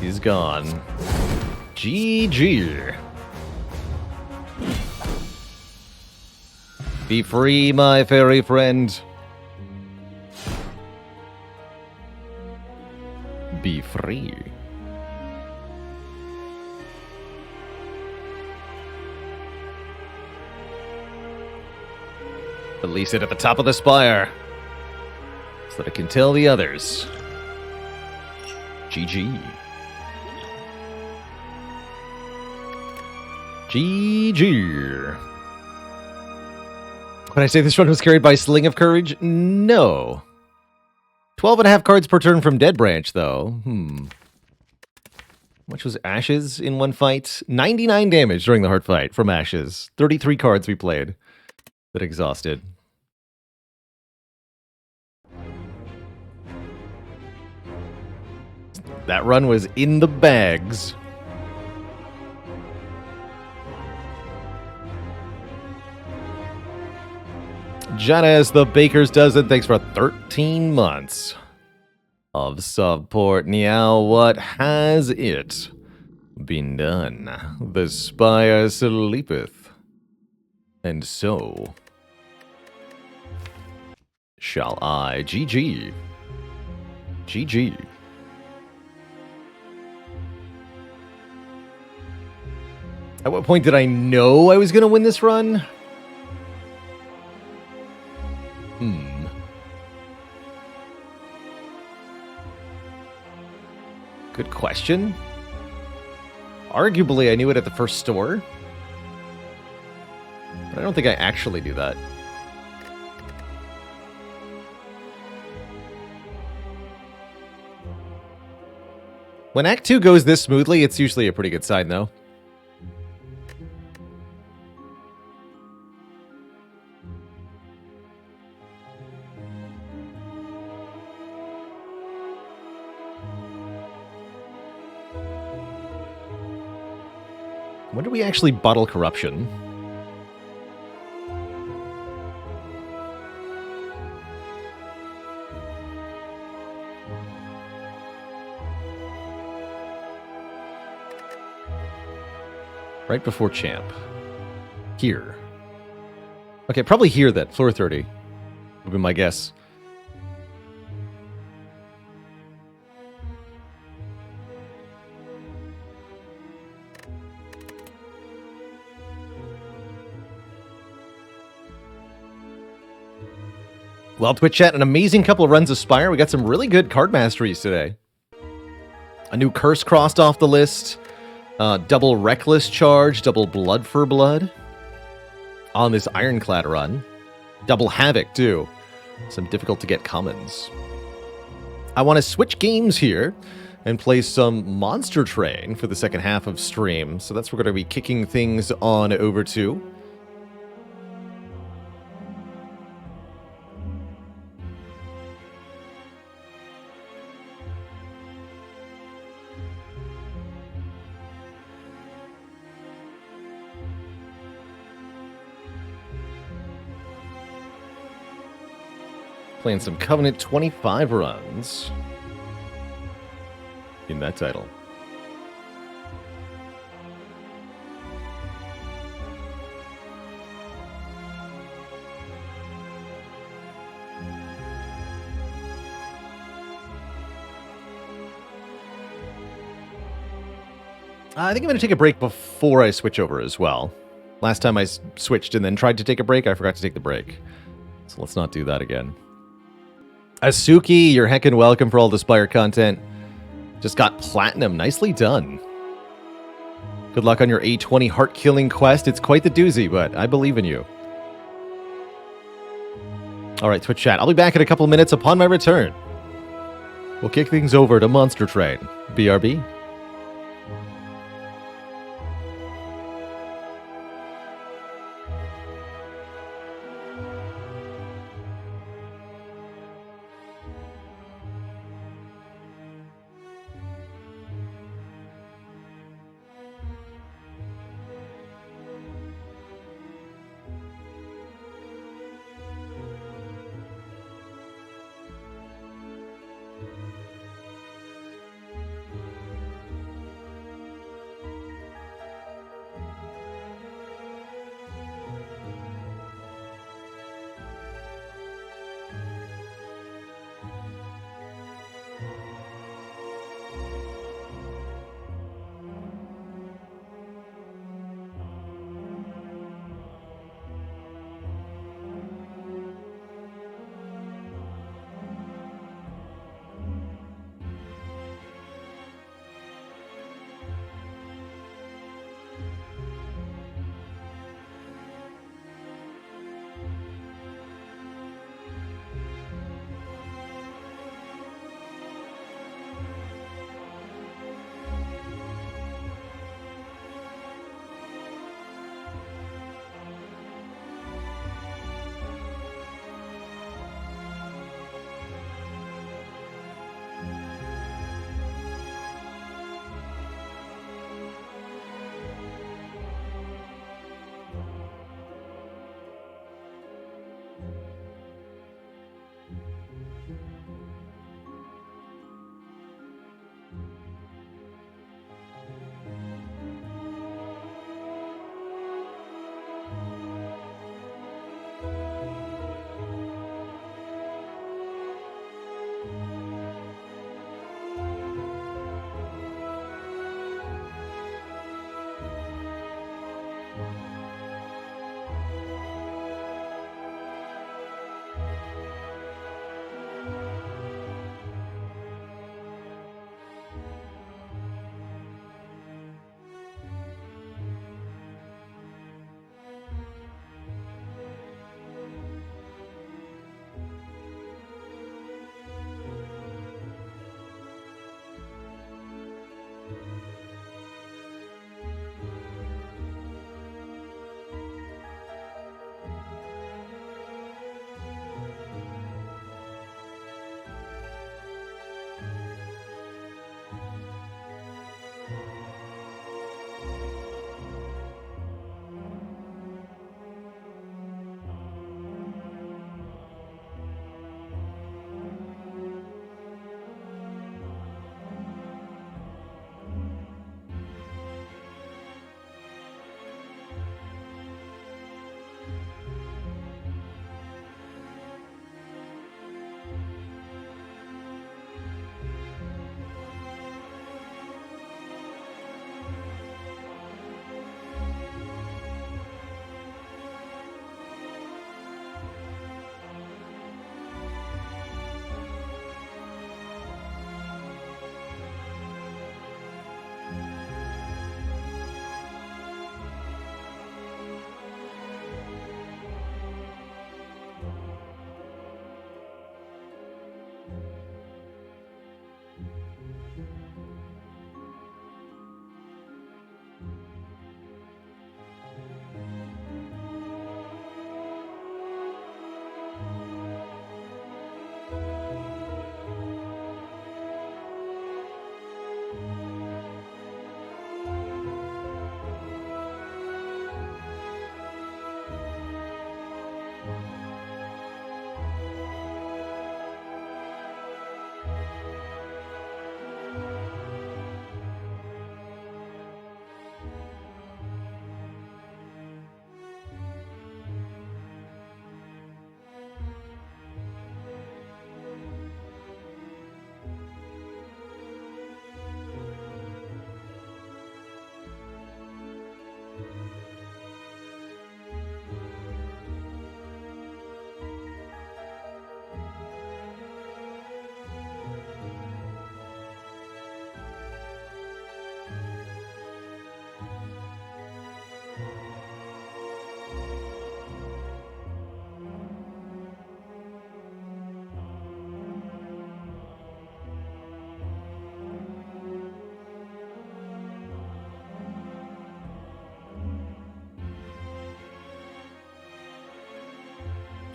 He's gone. GG. Be free, my fairy friend. be free. Release it at the top of the spire so that it can tell the others. GG. GG. When I say this run was carried by Sling of Courage, no. 12.5 cards per turn from Dead Branch, though. How much was Ashes in one fight? 99 damage during the hard fight from Ashes. 33 cards we played that exhausted. That run was in the bags. Janez the Baker's Dozen, thanks for 13 months of support. Now, what has it been done? The Spire sleepeth, and so shall I. GG. GG. At what point did I know I was going to win this run? Good question. Arguably, I knew it at the first store. But I don't think I actually knew that. When Act 2 goes this smoothly, it's usually a pretty good sign, though. When did we actually bottle corruption? Right before champ. Here. Okay, probably here then. Floor 30 would be my guess. Well, Twitch chat, an amazing couple of runs of Spire. We got some really good card masteries today. A new Curse crossed off the list. Double Reckless Charge, double Blood for Blood. On this Ironclad run. Double Havoc, too. Some difficult to get commons. I want to switch games here and play some Monster Train for the second half of stream. So that's what we're going to be kicking things on over to. Playing some Covenant 25 runs in that title. I think I'm going to take a break before I switch over as well. Last time I switched and then tried to take a break, I forgot to take the break. So let's not do that again. Asuki, you're heckin' welcome for all the Spire content. Just got platinum. Nicely done. Good luck on your A20 heart-killing quest. It's quite the doozy, but I believe in you. All right, Twitch chat. I'll be back in a couple minutes upon my return. We'll kick things over to Monster Train. BRB.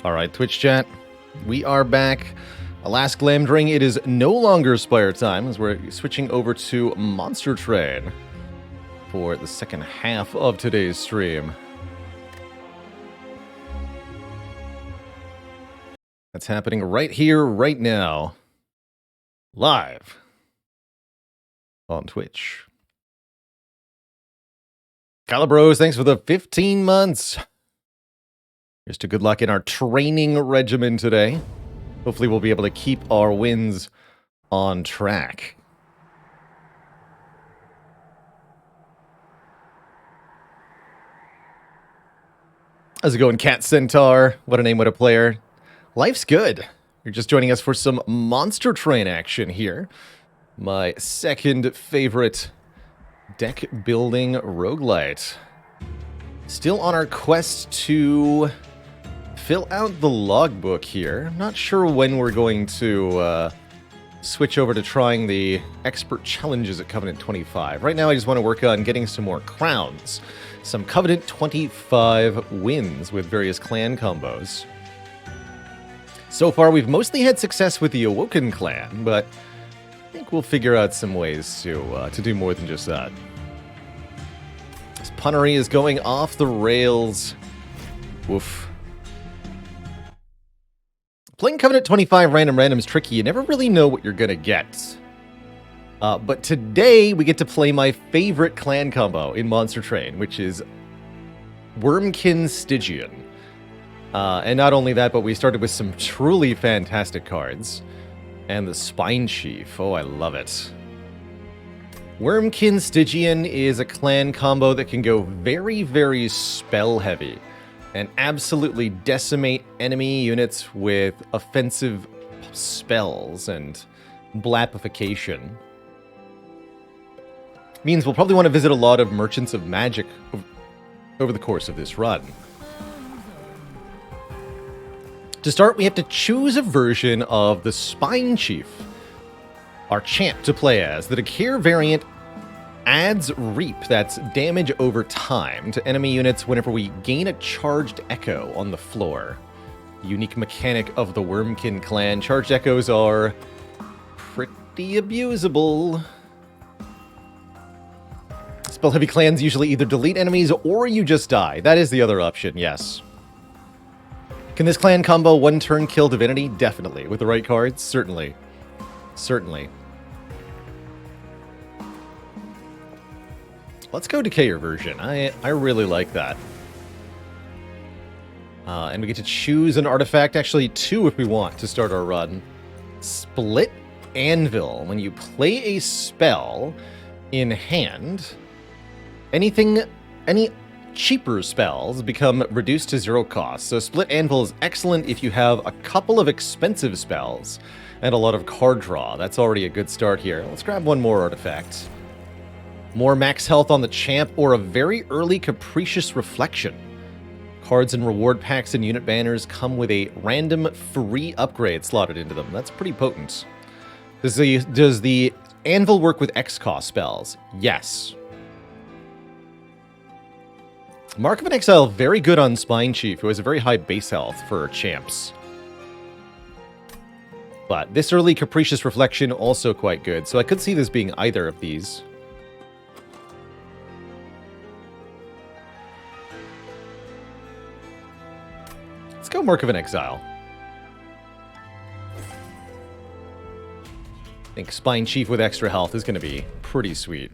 All right, Twitch chat, we are back. Alas, Glamdring, it is no longer Spire time as we're switching over to Monster Train for the second half of today's stream. That's happening right here, right now, live on Twitch. Calibros, thanks for the 15 months. Here's to good luck in our training regimen today. Hopefully we'll be able to keep our wins on track. How's it going, Cat Centaur? What a name, what a player. Life's good. You're just joining us for some Monster Train action here. My second favorite deck building roguelite. Still on our quest to fill out the logbook here. Not sure when we're going to switch over to trying the expert challenges at Covenant 25. Right now I just want to work on getting some more crowns. Some Covenant 25 wins with various clan combos. So far we've mostly had success with the Awoken clan, but I think we'll figure out some ways to do more than just that. This punnery is going off the rails. Woof. Playing Covenant 25 random is tricky. You never really know what you're going to get. But today, we get to play my favorite clan combo in Monster Train, which is Wormkin Stygian. And not only that, but we started with some truly fantastic cards. And the Spine Chief. Oh, I love it. Wormkin Stygian is a clan combo that can go very, very spell-heavy and absolutely decimate enemy units with offensive spells and blapification. Means we'll probably want to visit a lot of Merchants of Magic over the course of this run. To start, we have to choose a version of the Spine Chief, our champ, to play as. The Dakir variant adds Reap, that's damage over time, to enemy units whenever we gain a charged echo on the floor. Unique mechanic of the Wormkin clan. Charged echoes are pretty abusable. Spell-heavy clans usually either delete enemies or you just die. That is the other option, yes. Can this clan combo one-turn kill Divinity? Definitely. With the right cards? Certainly. Certainly. Let's go Decayer version. I really like that. And we get to choose an artifact, actually 2 if we want, to start our run. Split Anvil. When you play a spell in hand, any cheaper spells become reduced to 0 cost. So Split Anvil is excellent if you have a couple of expensive spells and a lot of card draw. That's already a good start here. Let's grab one more artifact. More max health on the champ, or a very early Capricious Reflection. Cards and reward packs and unit banners come with a random free upgrade slotted into them. That's pretty potent. Does the Anvil work with X cost spells? Yes. Mark of an Exile, very good on Spine Chief, who has a very high base health for champs. But this early Capricious Reflection, also quite good, so I could see this being either of these. Let's go Mark of an Exile. I think Spine Chief with extra health is going to be pretty sweet.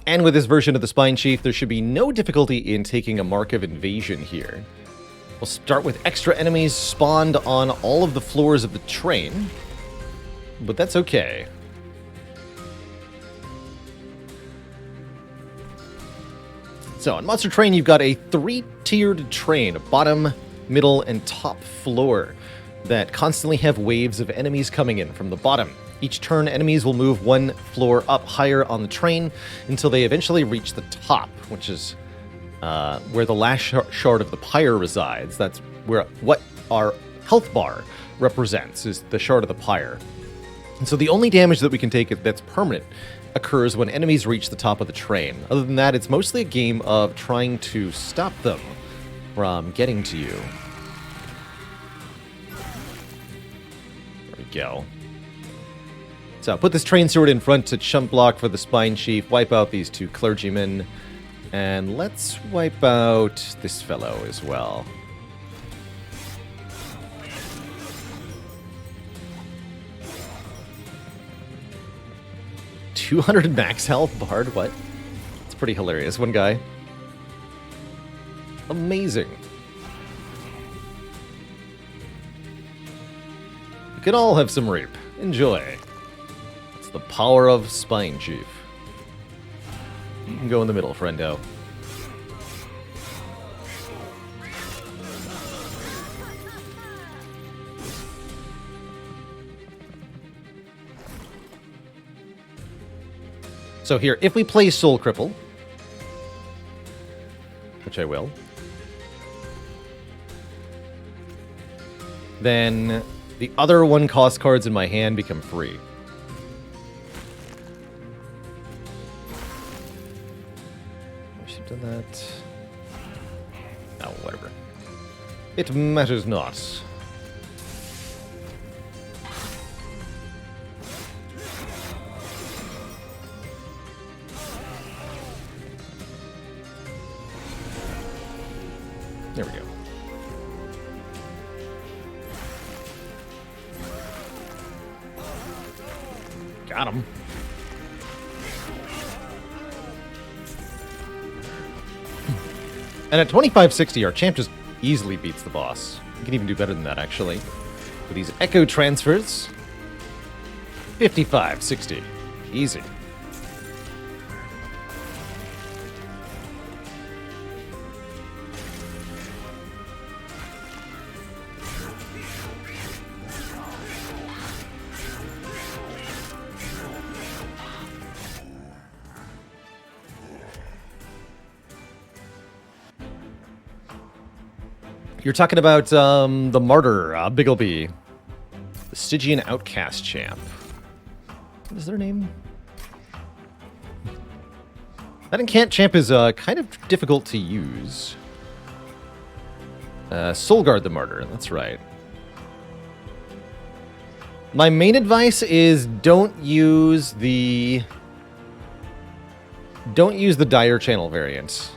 And with this version of the Spine Chief, there should be no difficulty in taking a Mark of Invasion here. We'll start with extra enemies spawned on all of the floors of the train, but that's okay. So, on Monster Train, you've got a 3-tiered train, bottom, middle, and top floor, that constantly have waves of enemies coming in from the bottom. Each turn, enemies will move one floor up higher on the train until they eventually reach the top, which is where the last shard of the pyre resides. That's where what our health bar represents, is the shard of the pyre. And so the only damage that we can take that's permanent occurs when enemies reach the top of the train. Other than that, it's mostly a game of trying to stop them from getting to you. There we go. So put this train sword in front to chump block for the spine chief, wipe out these two clergymen, and let's wipe out this fellow as well. $200 max health, Bard? What? It's pretty hilarious. One guy. Amazing. You can all have some rape. Enjoy. It's the power of Spine Chief. You can go in the middle, friendo. So here, if we play Soul Cripple, which I will, then the other 1-cost cards in my hand become free. I should have done that. Oh, whatever. It matters not. There we go. Got him. And at 2560, our champ just easily beats the boss. We can even do better than that, actually. With these echo transfers, 5560. Easy. You're talking about the Martyr, Biggleby. The Stygian Outcast champ. What is their name? That Incant champ is kind of difficult to use. Soulguard the Martyr, that's right. My main advice is don't use the Dire Channel variant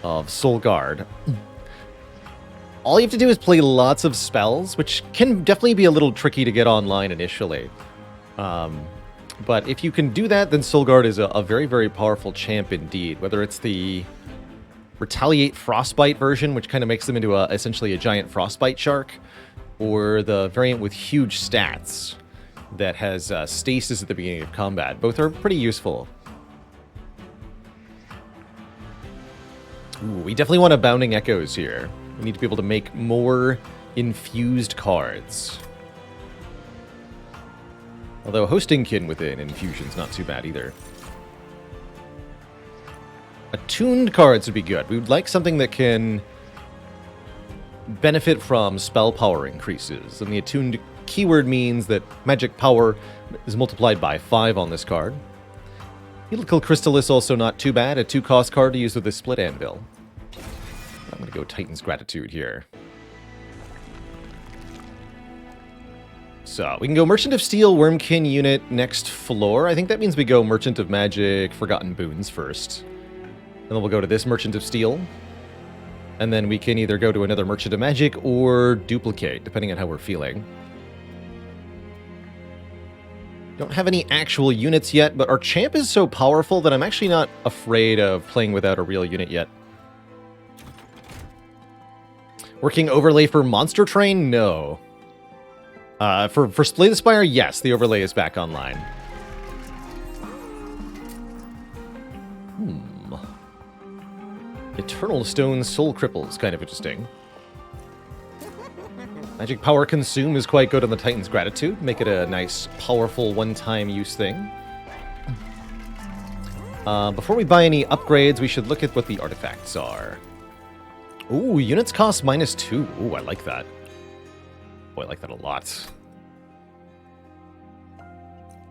of Soulguard. All you have to do is play lots of spells, which can definitely be a little tricky to get online initially. But if you can do that, then Soulguard is a very, very powerful champ indeed. Whether it's the Retaliate Frostbite version, which kind of makes them into essentially a giant Frostbite shark, or the variant with huge stats that has stasis at the beginning of combat. Both are pretty useful. Ooh, we definitely want Abounding Echoes here. We need to be able to make more infused cards. Although hosting kin with an infusion's not too bad either. Attuned cards would be good. We would like something that can benefit from spell power increases. And the attuned keyword means that magic power is multiplied by 5 on this card. Helical Crystallis also not too bad. A 2-cost card to use with a split anvil. I'm going to go Titan's Gratitude here. So, we can go Merchant of Steel, Wormkin unit next floor. I think that means we go Merchant of Magic, Forgotten Boons first. And then we'll go to this Merchant of Steel. And then we can either go to another Merchant of Magic or duplicate, depending on how we're feeling. Don't have any actual units yet, but our champ is so powerful that I'm actually not afraid of playing without a real unit yet. Working overlay for Monster Train? No. For Slay the Spire, yes, the overlay is back online. Eternal Stone Soul Cripple is kind of interesting. Magic Power Consume is quite good on the Titan's Gratitude. Make it a nice, powerful, one-time use thing. Before we buy any upgrades, we should look at what the artifacts are. Ooh, units cost -2. Ooh, I like that. Oh, I like that a lot.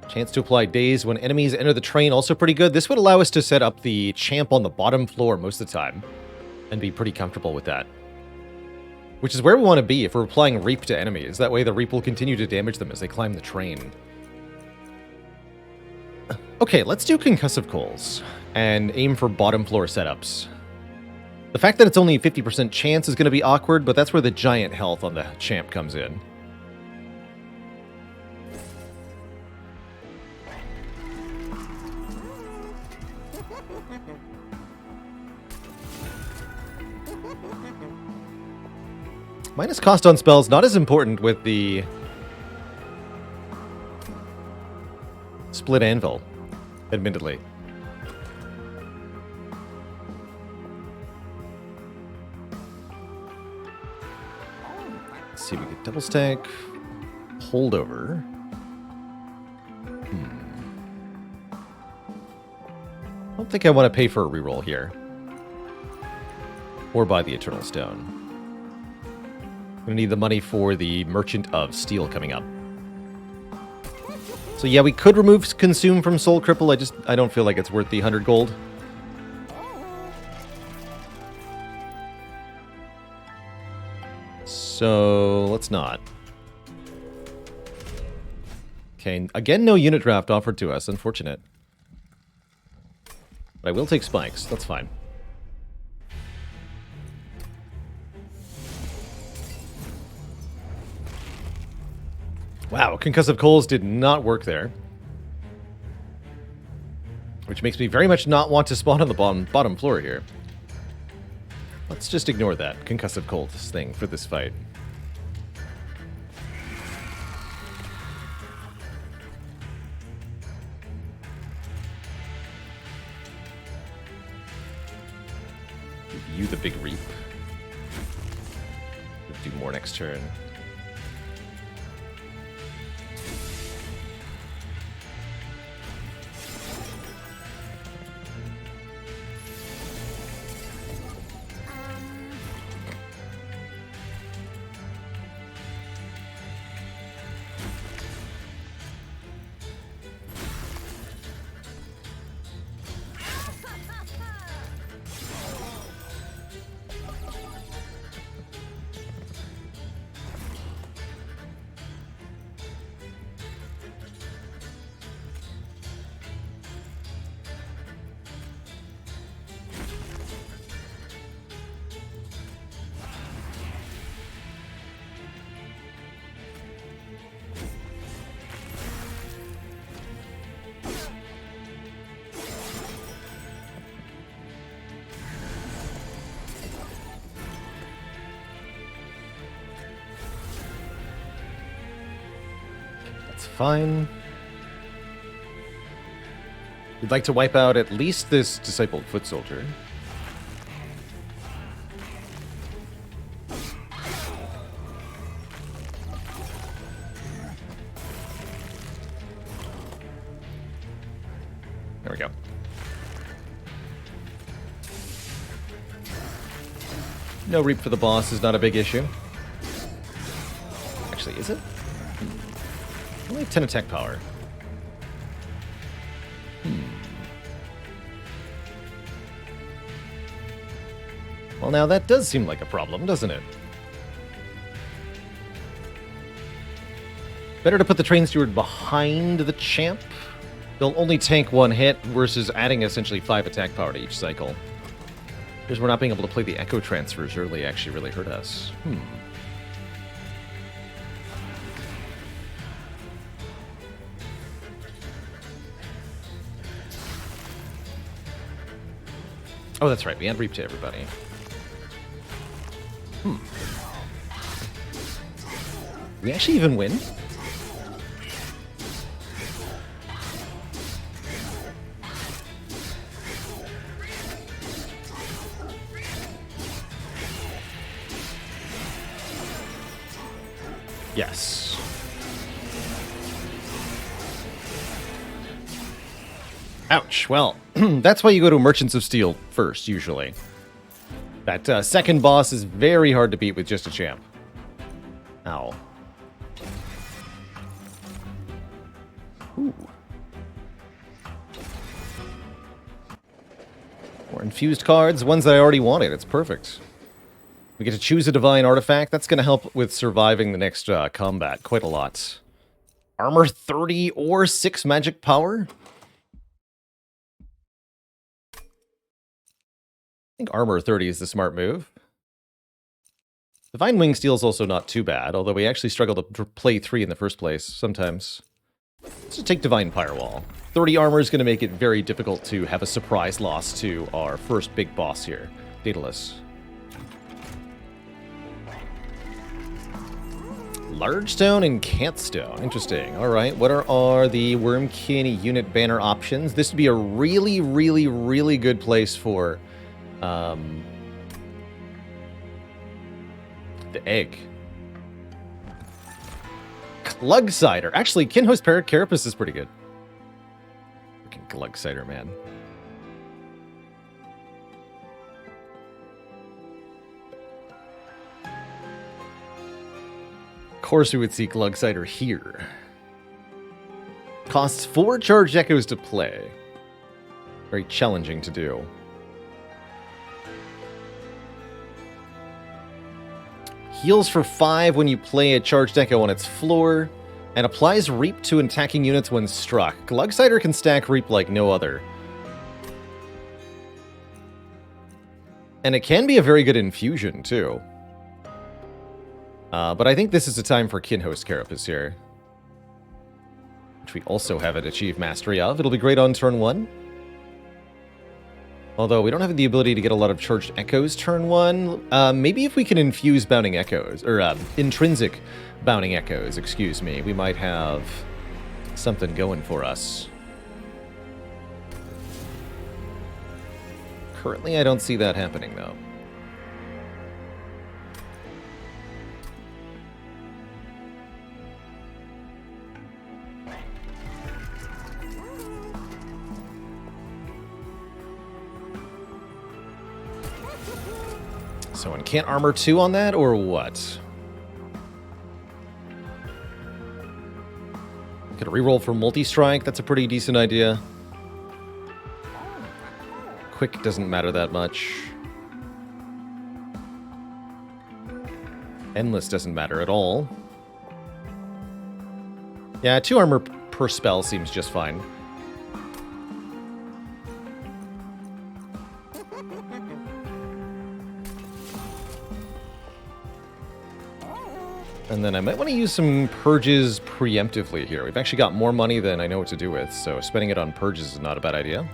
Chance to apply daze when enemies enter the train, also pretty good. This would allow us to set up the champ on the bottom floor most of the time. and be pretty comfortable with that. Which is where we want to be if we're applying Reap to enemies. That way the Reap will continue to damage them as they climb the train. Okay, let's do Concussive Coals and aim for bottom floor setups. The fact that it's only a 50% chance is going to be awkward, but that's where the giant health on the champ comes in. Minus cost on spells, not as important with the Split Anvil, admittedly. Let's see, we get double stack, holdover. I don't think I want to pay for a reroll here. Or buy the Eternal Stone. I'm gonna need the money for the Merchant of Steel coming up. So yeah, we could remove Consume from Soul Cripple, I don't feel like it's worth the 100 gold. So, let's not. Okay, again, no unit draft offered to us, unfortunate. But I will take spikes, that's fine. Wow, Concussive Coals did not work there. Which makes me very much not want to spawn on the bottom floor here. Let's just ignore that Concussive Coals thing for this fight. Give you the big reap. Do more next turn. Fine. We'd like to wipe out at least this Discipled Foot Soldier. There we go. No Reap for the boss is not a big issue. Actually, is it? Only have 10 attack power. Well, now that does seem like a problem, doesn't it? Better to put the Train Steward behind the champ. They'll only tank one hit versus adding essentially 5 attack power to each cycle. Because we're not being able to play the Echo Transfers early actually really hurt us. Oh, that's right. We had Reap to everybody. We actually even win? Yes. Ouch. Well, that's why you go to Merchants of Steel first, usually. That second boss is very hard to beat with just a champ. Ow. Ooh. infused cards, ones that I already wanted. It's perfect. We get to choose a divine artifact. That's going to help with surviving the next combat quite a lot. Armor 30 or 6 magic power? I think armor 30 is the smart move. Divine Wing Steel is also not too bad, although we actually struggle to play 3 in the first place, sometimes. Let's just take Divine Firewall. 30 armor is going to make it very difficult to have a surprise loss to our first big boss here, Daedalus. Large Stone and Cat Stone. Interesting. Alright, what are the Wormkin unit banner options? This would be a really, really, really good place for the egg. Glug Cider. Actually, Kinho's Carapace is pretty good. Freaking Glug Cider, man. Of course we would see Glug Cider here. Costs 4 charged echoes to play. Very challenging to do. Heals for 5 when you play a charged echo on its floor, and applies Reap to attacking units when struck. Glug Cider can stack Reap like no other. And it can be a very good infusion, too. But I think this is a time for Kinho's Carapace here. Which we also haven't achieved mastery of. It'll be great on turn 1. Although we don't have the ability to get a lot of charged echoes turn 1. Maybe if we can infuse bounding echoes, or intrinsic bounding echoes, excuse me, we might have something going for us. Currently, I don't see that happening, though. So, and can't armor 2 on that, or what? Could reroll for multi-strike, that's a pretty decent idea. Quick doesn't matter that much. Endless doesn't matter at all. Yeah, 2 armor per spell seems just fine. And then I might want to use some purges preemptively here. We've actually got more money than I know what to do with, so spending it on purges is not a bad idea.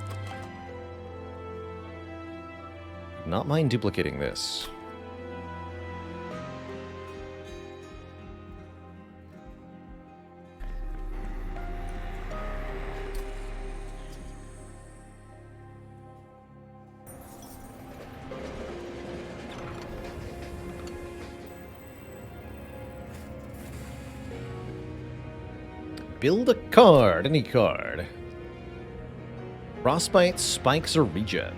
Not mind duplicating this. Build a card, any card. Frostbite, Spikes, or Regen.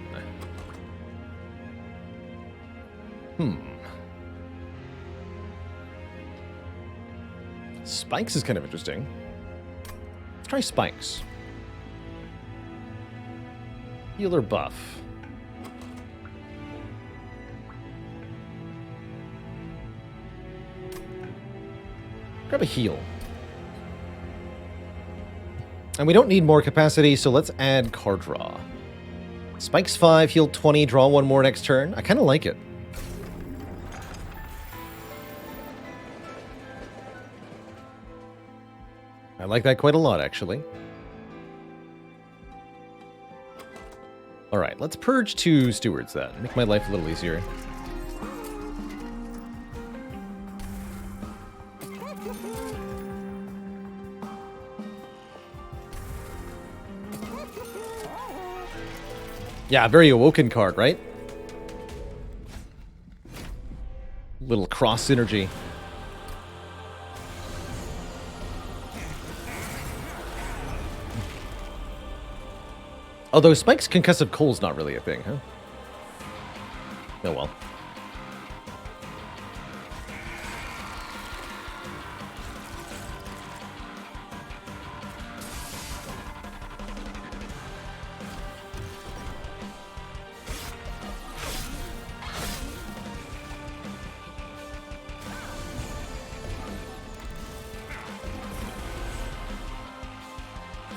Spikes is kind of interesting. Let's try Spikes. Healer buff. Grab a heal. And we don't need more capacity, so let's add card draw. Spikes 5, heal 20, draw 1 more next turn. I kind of like it. I like that quite a lot, actually. Alright, let's purge 2 stewards then. Make my life a little easier. Yeah, very Awoken card, right? Little cross synergy. Although Spike's Concussive Coal's not really a thing, huh? Oh well.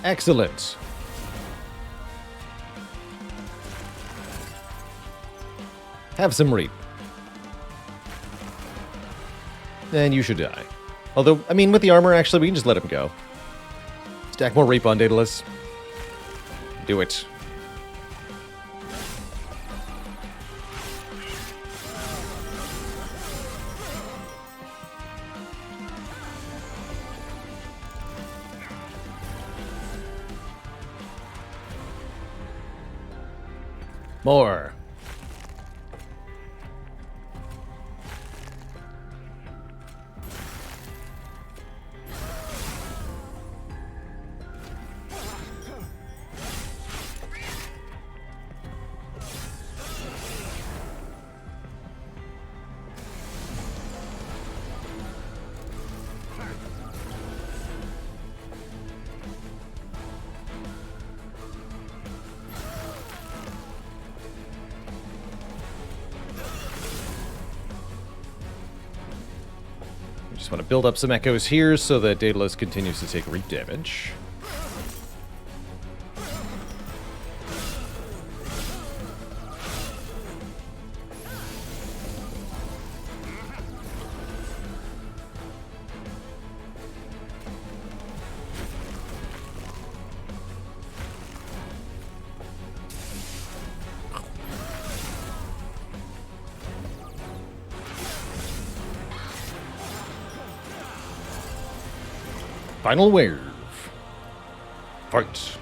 Excellent. Have some reap. Then you should die. Although, I mean, with the armor, actually, we can just let him go. Stack more reap on Daedalus. Do it. More. Just want to build up some echoes here so that Daedalus continues to take reap damage. Final wave. Fight.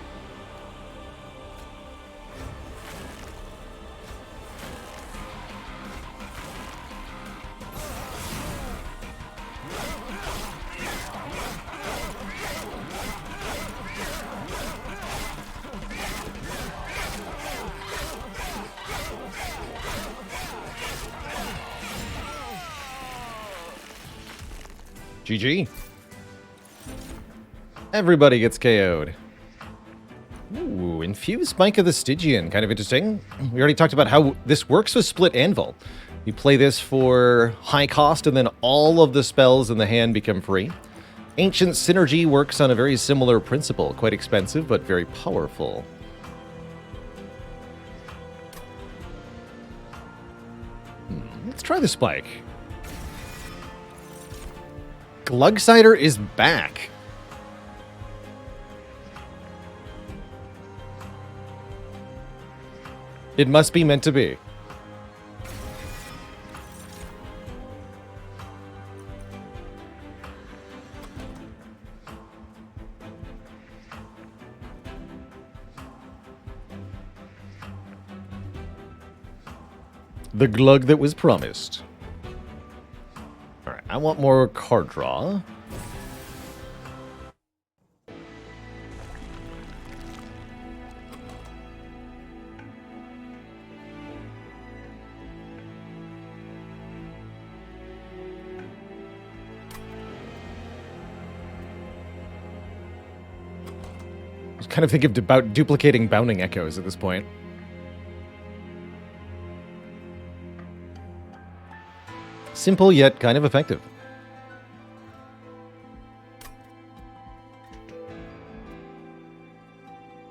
GG. Everybody gets KO'd. Ooh, Infused Spike of the Stygian. Kind of interesting. We already talked about how this works with Split Anvil. You play this for high cost, and then all of the spells in the hand become free. Ancient Synergy works on a very similar principle. Quite expensive, but very powerful. Let's try the Spike. Glugsider is back. It must be meant to be. The glug that was promised. Alright, I want more card draw. Kind of think about duplicating Bounding Echoes at this point. Simple yet kind of effective.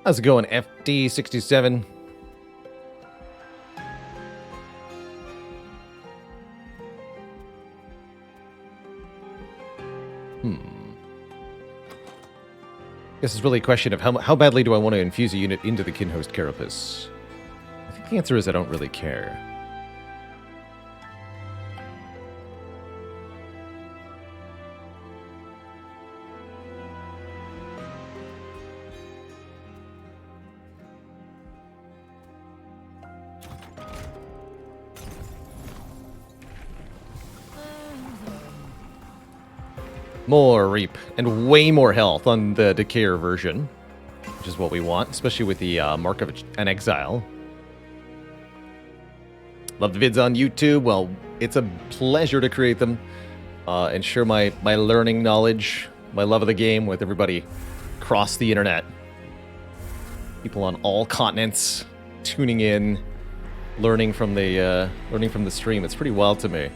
How's it going, FD67? This is really a question of how badly do I want to infuse a unit into the Kinhost Carapace? I think the answer is I don't really care. More Reap, and way more health on the Decayer version, which is what we want, especially with the Mark of an Exile. Love the vids on YouTube. Well, it's a pleasure to create them and share my learning knowledge, my love of the game with everybody across the internet. People on all continents tuning in, learning from the stream. It's pretty wild to me.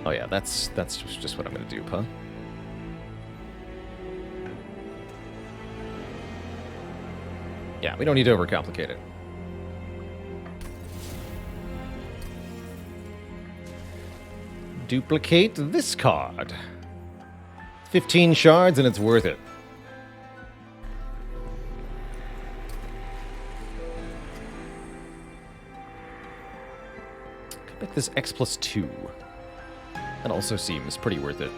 Oh yeah, that's just what I'm gonna do, huh? Yeah, we don't need to overcomplicate it. Duplicate this card. 15 shards and it's worth it. Could make this X+2. That also seems pretty worth it.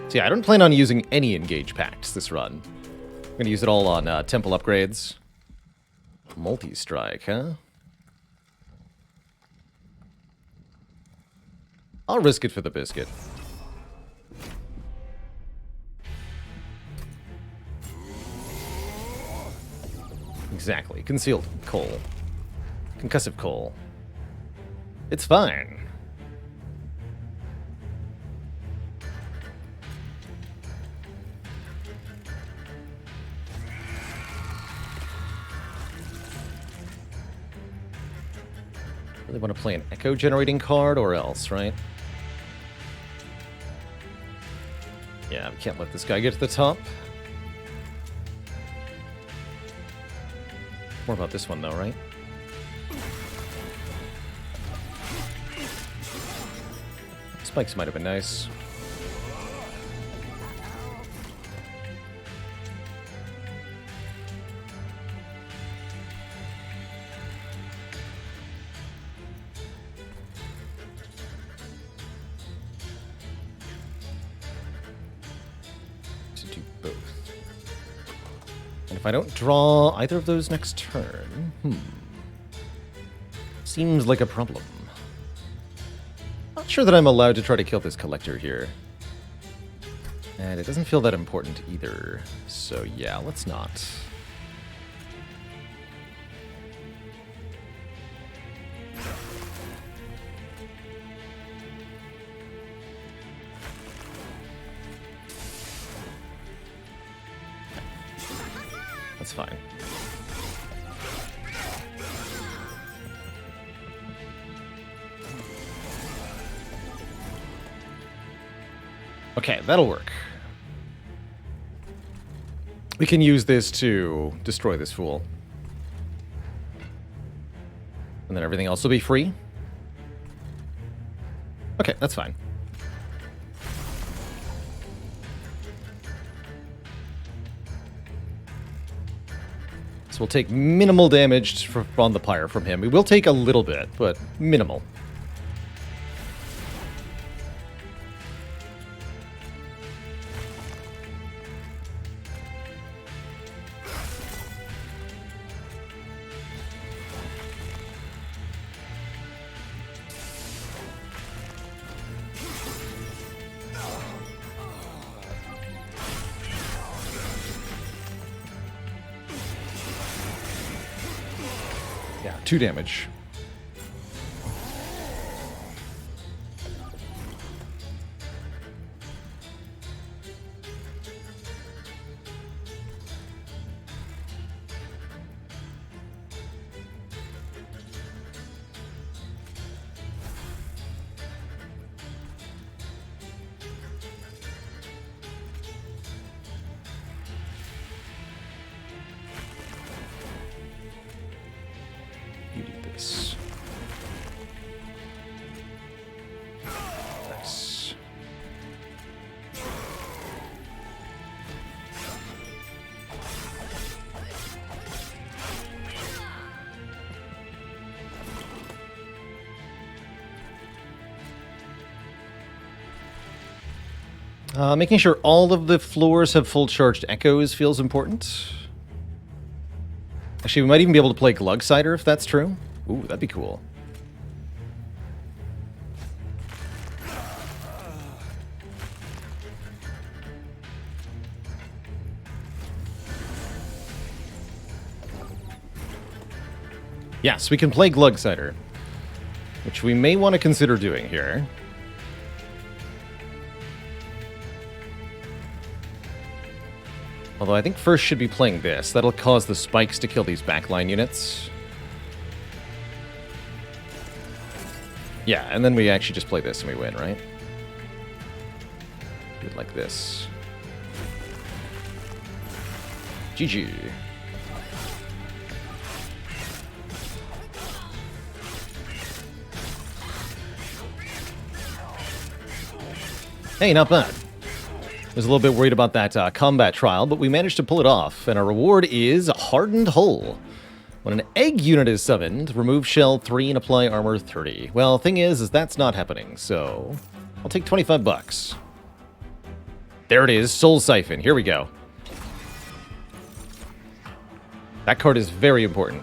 So yeah, I don't plan on using any engage pacts this run. I'm going to use it all on temple upgrades. Multi-strike, huh? I'll risk it for the biscuit. Exactly. Concealed coal. Concussive coal. It's fine. Really want to play an echo generating card or else, right? Yeah, we can't let this guy get to the top. More about this one, though, right? Spikes might have been nice. If I don't draw either of those next turn, seems like a problem. Not sure that I'm allowed to try to kill this collector here. And it doesn't feel that important either. So yeah, let's not. That's fine. Okay, that'll work. We can use this to destroy this fool. And then everything else will be free. Okay, that's fine. So we'll take minimal damage on the pyre from him. We will take a little bit, but minimal. Yeah, 2 damage. You do this. Nice. Making sure all of the floors have full charged echoes feels important. Actually, we might even be able to play Glugsider if that's true. Ooh, that'd be cool. Yes, we can play Glugsider, which we may want to consider doing here. Although I think first should be playing this. That'll cause the spikes to kill these backline units. Yeah, and then we actually just play this and we win, right? Do it like this. GG. Hey, not bad. I was a little bit worried about that combat trial, but we managed to pull it off, and our reward is Hardened Hull. When an egg unit is summoned, remove shell 3 and apply armor 30. Well, thing is that's not happening, so I'll take 25 bucks. There it is, Soul Siphon. Here we go. That card is very important.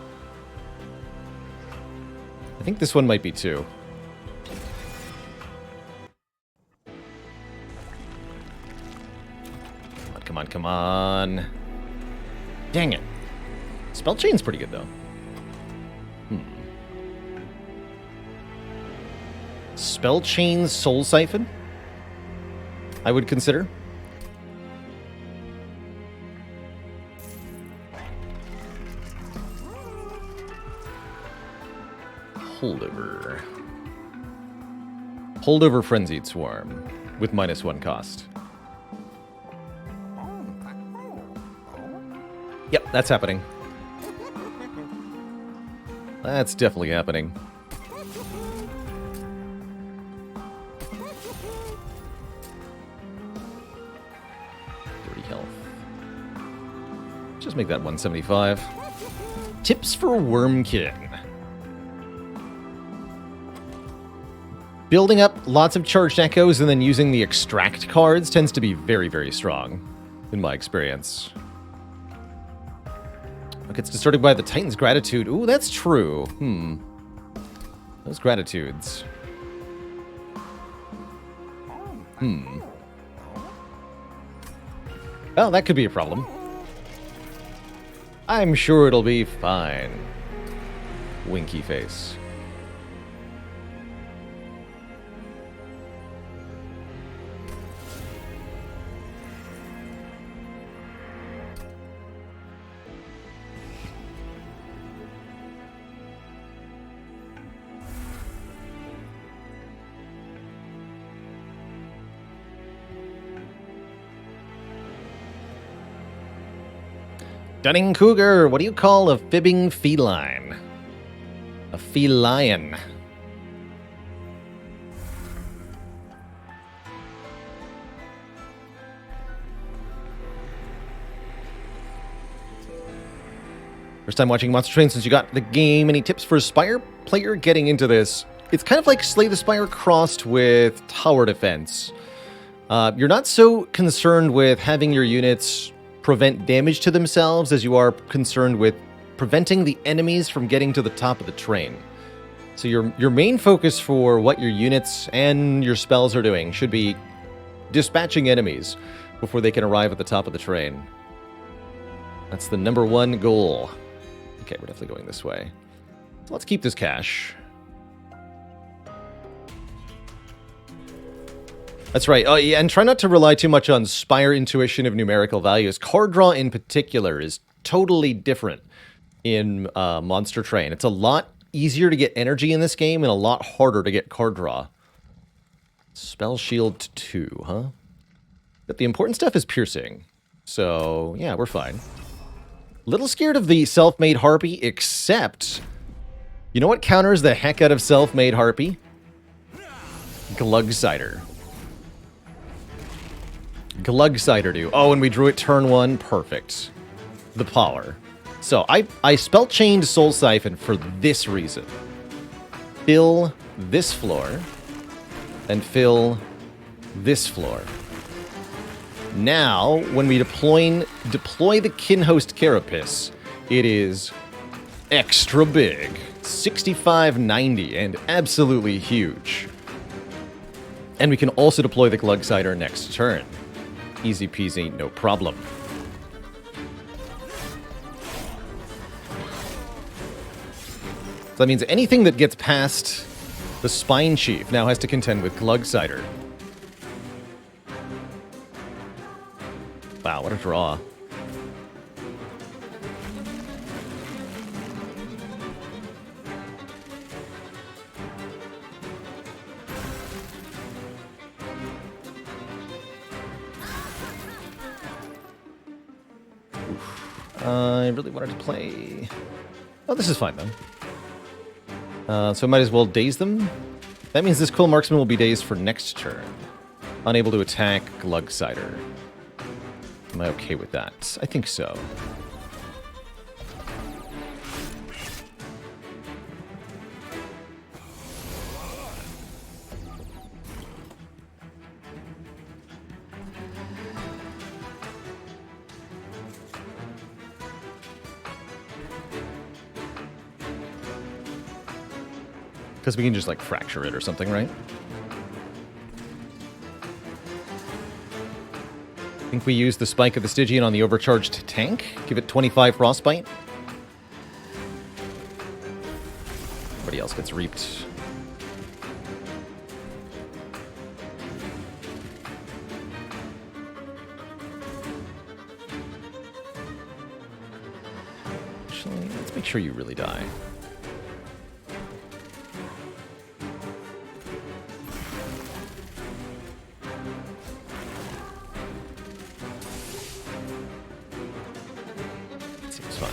I think this one might be too. Come on, come on. Dang it. Spell Chain's pretty good, though. Spell Chain Soul Siphon? I would consider. Holdover. Holdover Frenzied Swarm with -1 cost. Yep, that's happening. That's definitely happening. Health. Just make that 175. Tips for Wormkin. Building up lots of charged echoes and then using the extract cards tends to be very, very strong, in my experience. It gets distorted by the Titan's Gratitude. Ooh, that's true. Those gratitudes. Well, that could be a problem. I'm sure it'll be fine. Winky face. Dunning Cougar, what do you call a fibbing feline? A feline. First time watching Monster Train since you got the game. Any tips for a Spire player getting into this? It's kind of like Slay the Spire crossed with Tower Defense. You're not so concerned with having your units prevent damage to themselves as you are concerned with preventing the enemies from getting to the top of the train. So your main focus for what your units and your spells are doing should be dispatching enemies before they can arrive at the top of the train. That's the #1 goal. Okay, we're definitely going this way. So let's keep this cash. That's right. Oh, yeah, and try not to rely too much on Spire intuition of numerical values. Card draw in particular is totally different in Monster Train. It's a lot easier to get energy in this game and a lot harder to get card draw. Spell Shield 2, huh? But the important stuff is piercing. So, yeah, we're fine. Little scared of the Self-Made Harpy, except... You know what counters the heck out of Self-Made Harpy? Glug Cider. Glug Cider do. Oh, and we drew it turn 1. Perfect. The power. So, I spell chained Soul Siphon for this reason. Fill this floor. And fill this floor. Now, when we deploy the Kinhost Carapace, it is extra big. 6590 and absolutely huge. And we can also deploy the Glug Cider next turn. Easy peasy, no problem. So that means anything that gets past the Spine Chief now has to contend with Glug Cider. Wow, what a draw. Oof. I really wanted to play... Oh, this is fine, then. So I might as well daze them. That means this Quill Marksman will be dazed for next turn. Unable to attack Glugsider. Am I okay with that? I think so. Because we can just, like, fracture it or something, right? I think we use the Spike of the Stygian on the overcharged tank. Give it 25 Frostbite. Everybody else gets reaped. Actually, let's make sure you really die. Seems fine.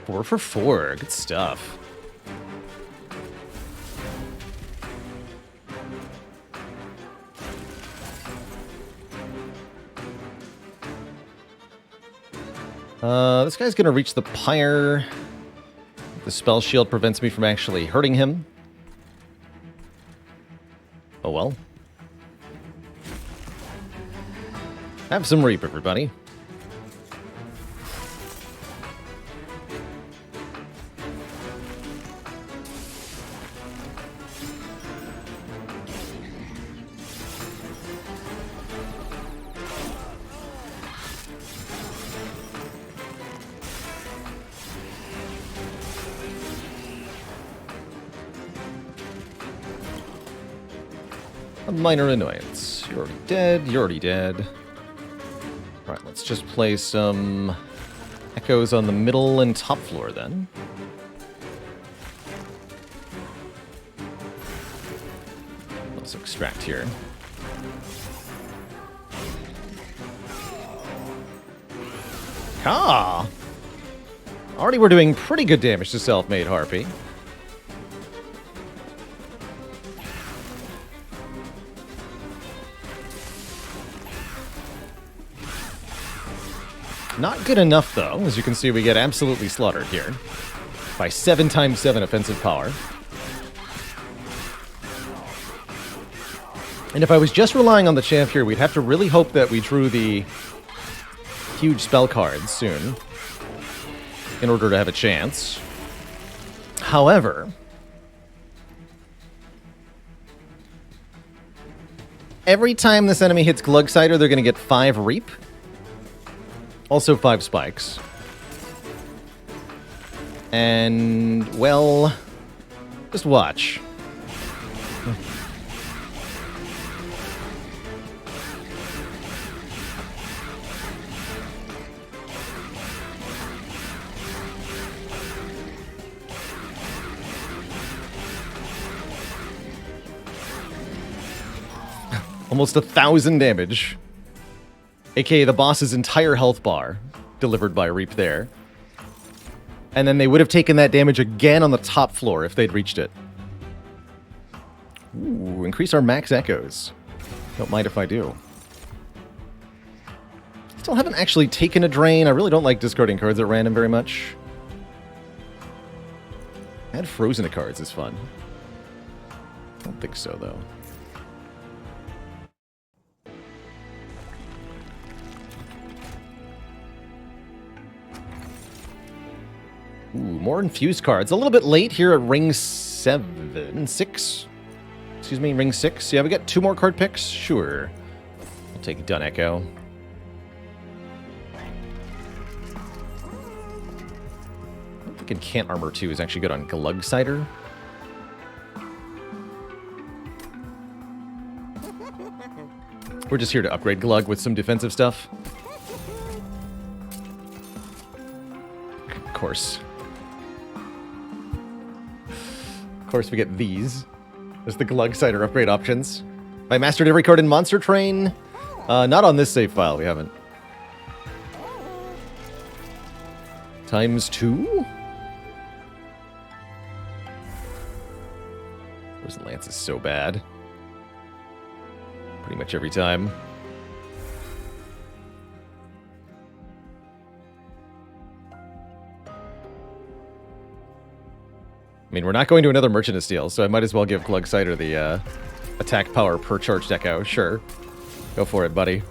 Four for four. Good stuff. This guy's gonna reach the pyre. The spell shield prevents me from actually hurting him. Oh well. Have some reap, everybody. A minor annoyance. You're already dead. You're already dead. Alright, let's just play some echoes on the middle and top floor then. Let's extract here. Ah! Already we're doing pretty good damage to Self-Made Harpy. Not good enough, though. As you can see, we get absolutely slaughtered here. By 7x7 offensive power. And if I was just relying on the champ here, we'd have to really hope that we drew the huge spell cards soon in order to have a chance. However, every time this enemy hits Glugsider, they're going to get 5 Reap. Also 5 spikes. And, well, just watch. Almost 1,000 damage. AKA the boss's entire health bar delivered by Reap there. And then they would have taken that damage again on the top floor if they'd reached it. Ooh, increase our max echoes. Don't mind if I do. Still haven't actually taken a drain. I really don't like discarding cards at random very much. Add frozen to cards is fun. I don't think so, though. Ooh, more infused cards. A little bit late here at ring 6. Excuse me, ring 6. Yeah, we got 2 more card picks? Sure. I'll take Dun Echo. I'm thinking Cant Armor 2 is actually good on Glugsider. We're just here to upgrade Glug with some defensive stuff. course. Of course we get these. There's the Glug Cider upgrade options. I mastered every card in Monster Train. Not on this save file, we haven't. ×2? Where's Lance is so bad. Pretty much every time. I mean, we're not going to another Merchant of Steel, so I might as well give Glug Cider the attack power per charge deco. Sure. Go for it, buddy.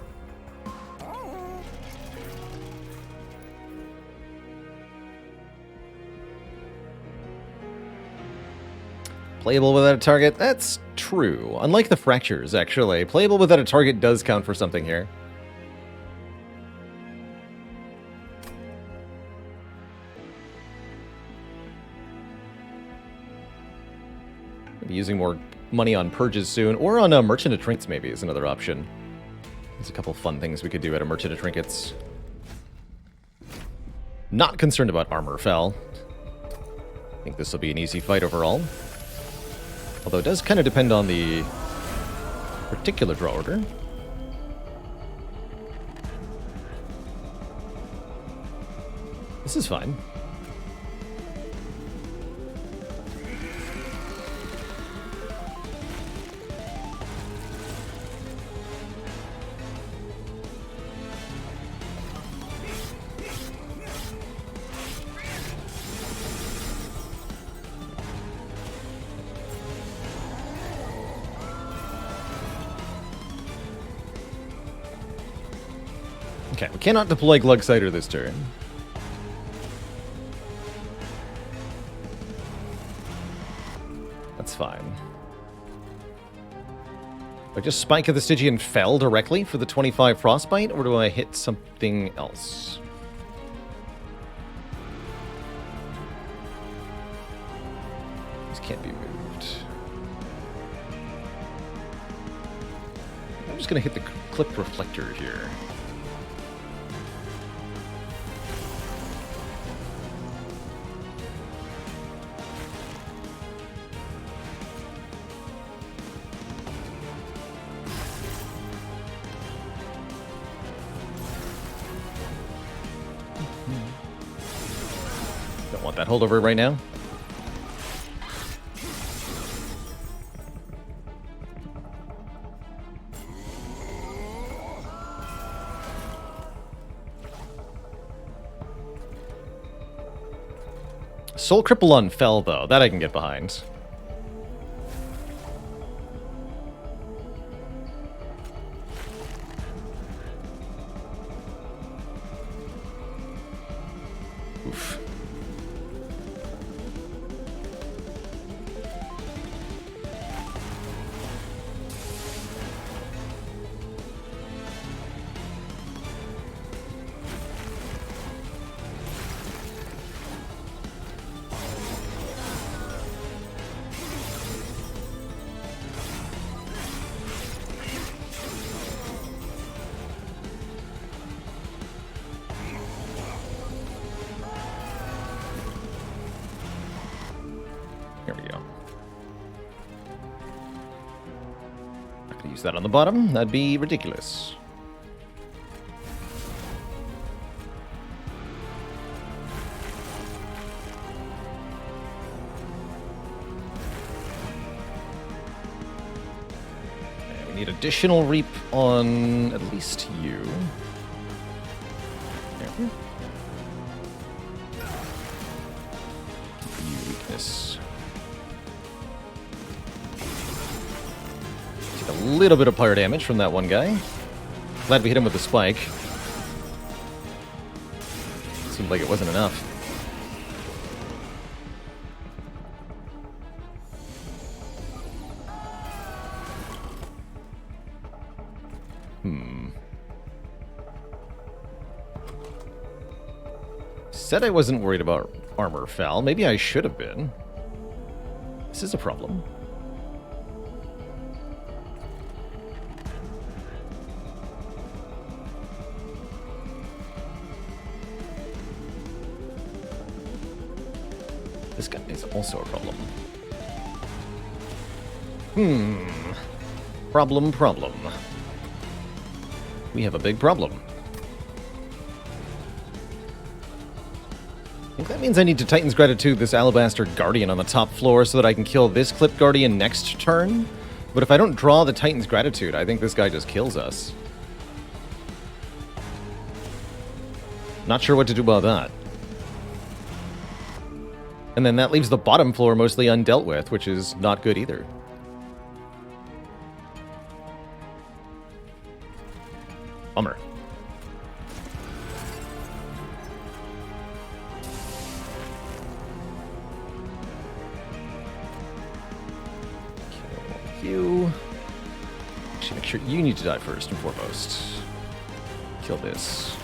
Playable without a target? That's true. Unlike the Fractures, actually. Playable without a target does count for something here. Maybe using more money on purges soon, or on a Merchant of Trinkets maybe is another option. There's a couple fun things we could do at a Merchant of Trinkets. Not concerned about Armor Fell. I think this will be an easy fight overall. Although it does kind of depend on the particular draw order. This is fine. Okay, we cannot deploy Glug Cider this turn. That's fine. Do I just spike at the Stygian Fell directly for the 25 Frostbite, or do I hit something else? This can't be moved. I'm just going to hit the Clip Reflector here. Don't want that holdover right now. Soul Cripple on Fell, though. That I can get behind. Oof. Here we go. Not gonna use that on the bottom. That'd be ridiculous. Okay, we need additional reap on at least you. There. You weakness. Take a little bit of fire damage from that one guy. Glad we hit him with the spike. Seemed like it wasn't enough. Said I wasn't worried about Armor Fell. Maybe I should have been. This is a problem. This guy is also a problem. Problem. We have a big problem. I think that means I need to Titan's Gratitude this Alabaster Guardian on the top floor so that I can kill this Clip Guardian next turn. But if I don't draw the Titan's Gratitude, I think this guy just kills us. Not sure what to do about that. And then that leaves the bottom floor mostly undealt with, which is not good either. Bummer. Kill you. Actually, make sure you need to die first and foremost. Kill this.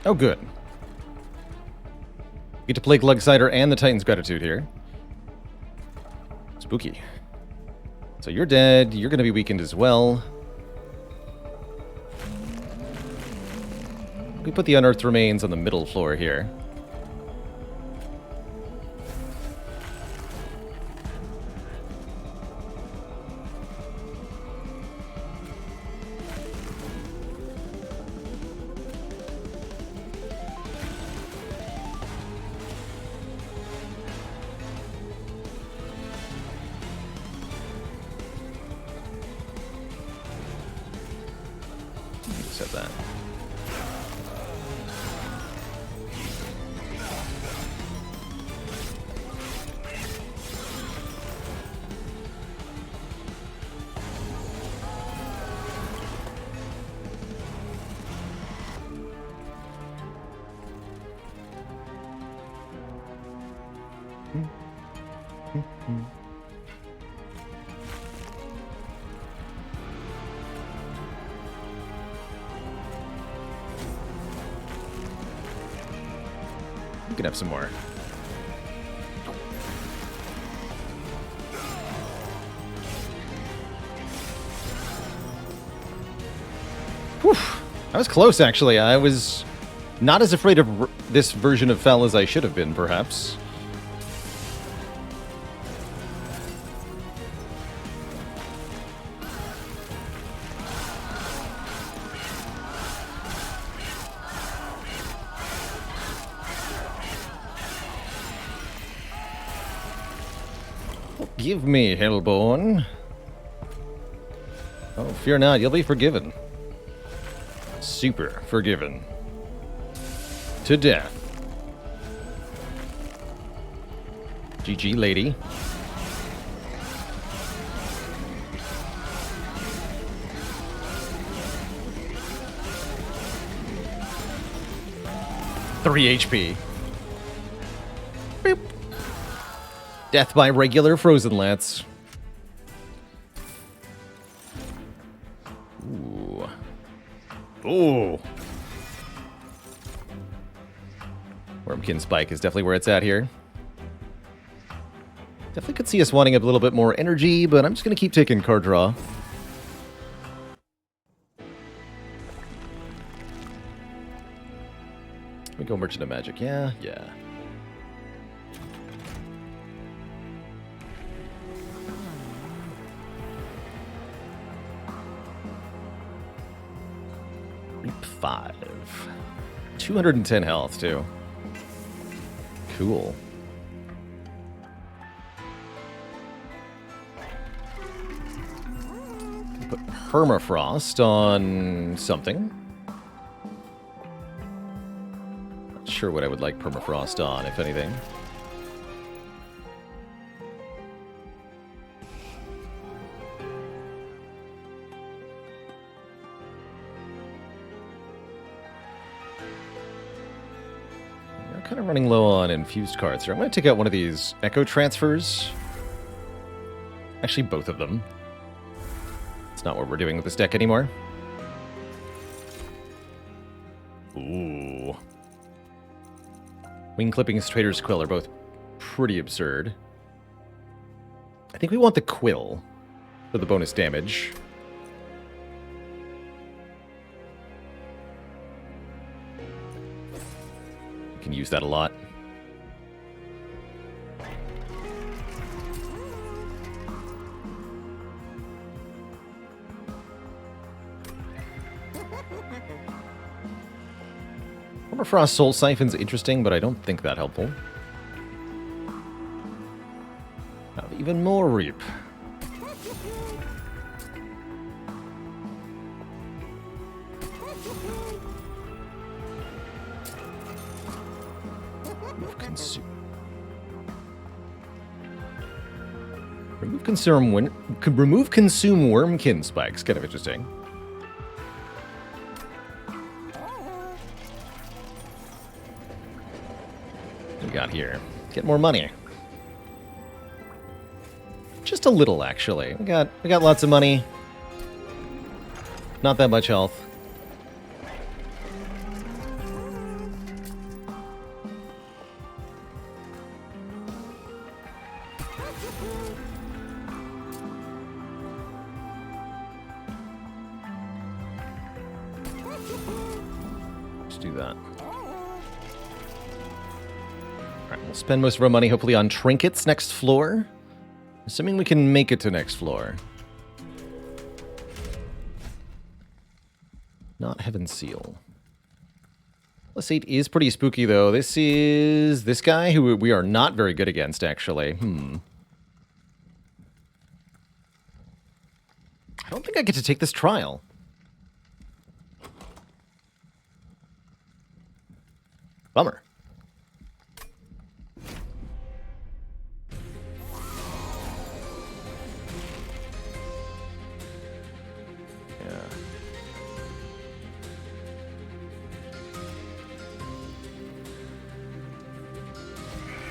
Oh, good. Get to play Glugsider and the Titan's Gratitude here. Spooky. So you're dead. You're going to be weakened as well. We put the Unearthed Remains on the middle floor here. Said that. You can have some more. Whew. I was close, actually. I was not as afraid of this version of Fel as I should have been, perhaps. Give me, Hellborn. Oh, fear not, you'll be forgiven. Super forgiven. To death. GG, lady. Three HP. Boop. Death by regular Frozen Lance. Ooh. Ooh. Wormkin Spike is definitely where it's at here. Definitely could see us wanting a little bit more energy, but I'm just going to keep taking card draw. We go Merchant of Magic. Yeah. Reap 5. 210 health, too. Cool. Put Permafrost on something. Not sure what I would like Permafrost on, if anything. Kind of running low on infused cards here. I'm going to take out one of these Echo Transfers. Actually, both of them. It's not what we're doing with this deck anymore. Ooh. Wing Clippings, Trader's Quill are both pretty absurd. I think we want the Quill for the bonus damage. We can use that a lot. Frost Soul Siphon's interesting, but I don't think that helpful. Have even more Reap. Remove Consume Wormkin Spikes. Kind of interesting. We got here. Get more money. Just a little, actually. We got lots of money. Not that much health. Let's do that. Alright, we'll spend most of our money hopefully on trinkets next floor. Assuming we can make it to next floor. Not Heaven Seal. Plus 8 is pretty spooky, though. This is this guy who we are not very good against, actually. I don't think I get to take this trial. Bummer.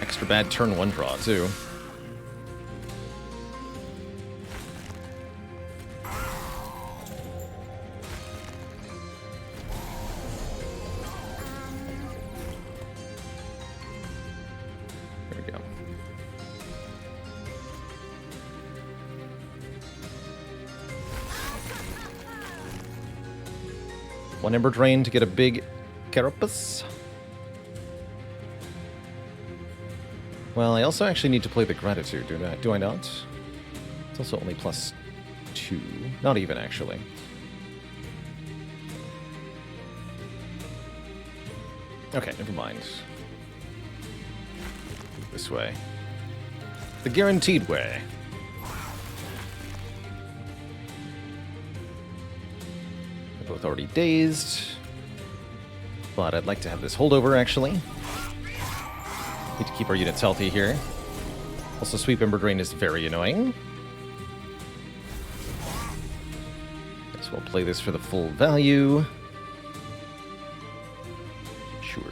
Extra bad turn 1 draw, too. There we go. One Ember Drain to get a big Carapace. Well, I also actually need to play the Gratitude, do I not? It's also only +2. Not even, actually. Okay, never mind. This way. The guaranteed way. They're both already dazed. But I'd like to have this holdover, actually. Need to keep our units healthy here. Also, Sweep Ember Drain is very annoying. Guess we'll play this for the full value. Sure.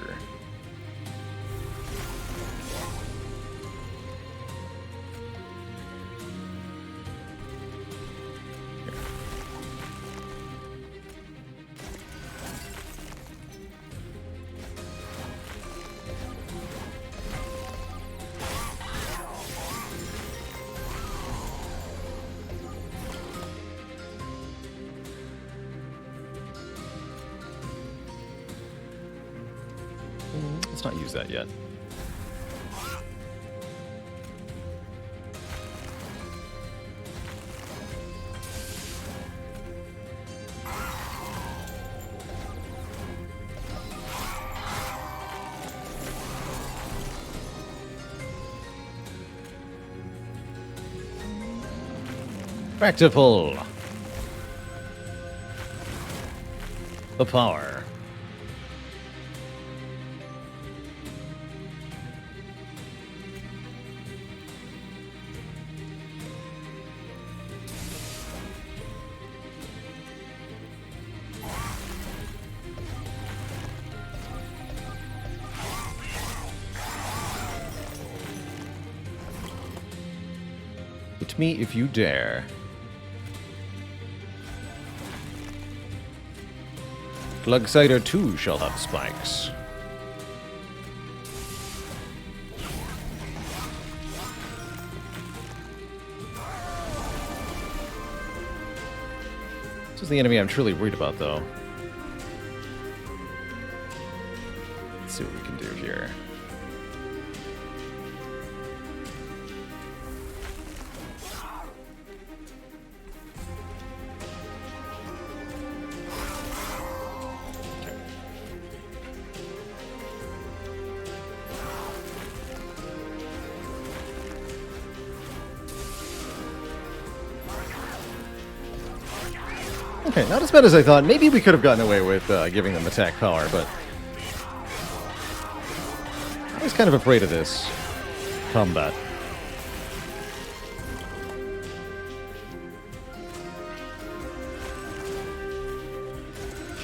Let's not use that yet. Back to full. The power. Hit me if you dare. Glugsider 2 shall have spikes. This is the enemy I'm truly worried about, though. Let's see what we can do here. Okay, not as bad as I thought. Maybe we could have gotten away with giving them attack power, but I was kind of afraid of this combat.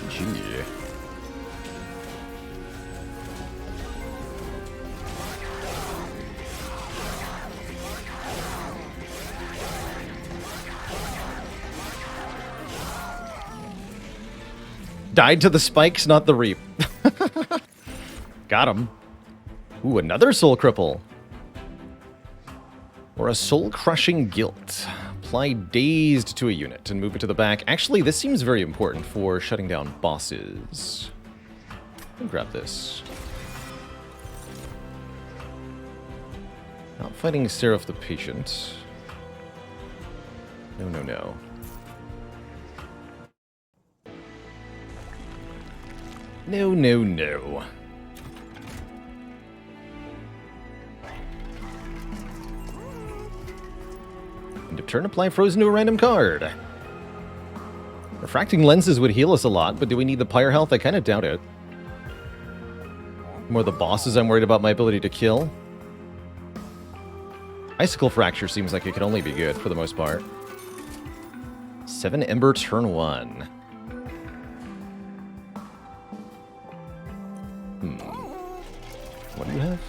GG. Died to the spikes, not the reap. Got him. Ooh, another soul cripple. Or a soul-crushing guilt. Apply dazed to a unit and move it to the back. Actually, this seems very important for shutting down bosses. Let me grab this. Not fighting Seraph the Patient. No, no, no. No, no, no. End of turn, apply frozen to a random card. Refracting lenses would heal us a lot, but do we need the pyre health? I kind of doubt it. More the bosses I'm worried about my ability to kill. Icicle Fracture seems like it could only be good for the most part. 7 Ember, turn 1. What do you have?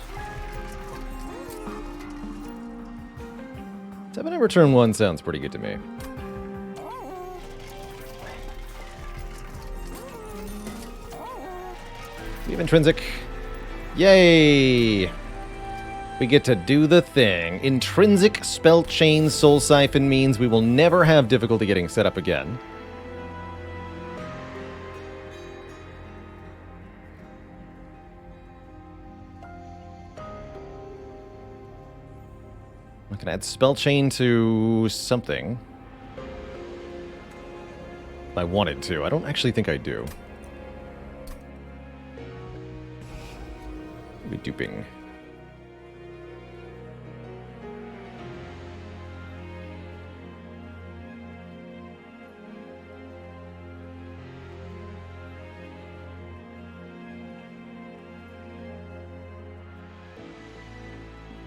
7 Ember, turn 1 sounds pretty good to me. We have intrinsic. Yay! We get to do the thing. Intrinsic spell chain soul siphon means we will never have difficulty getting set up again. I can add spell chain to something. If I wanted to. I don't actually think I do. Be duping.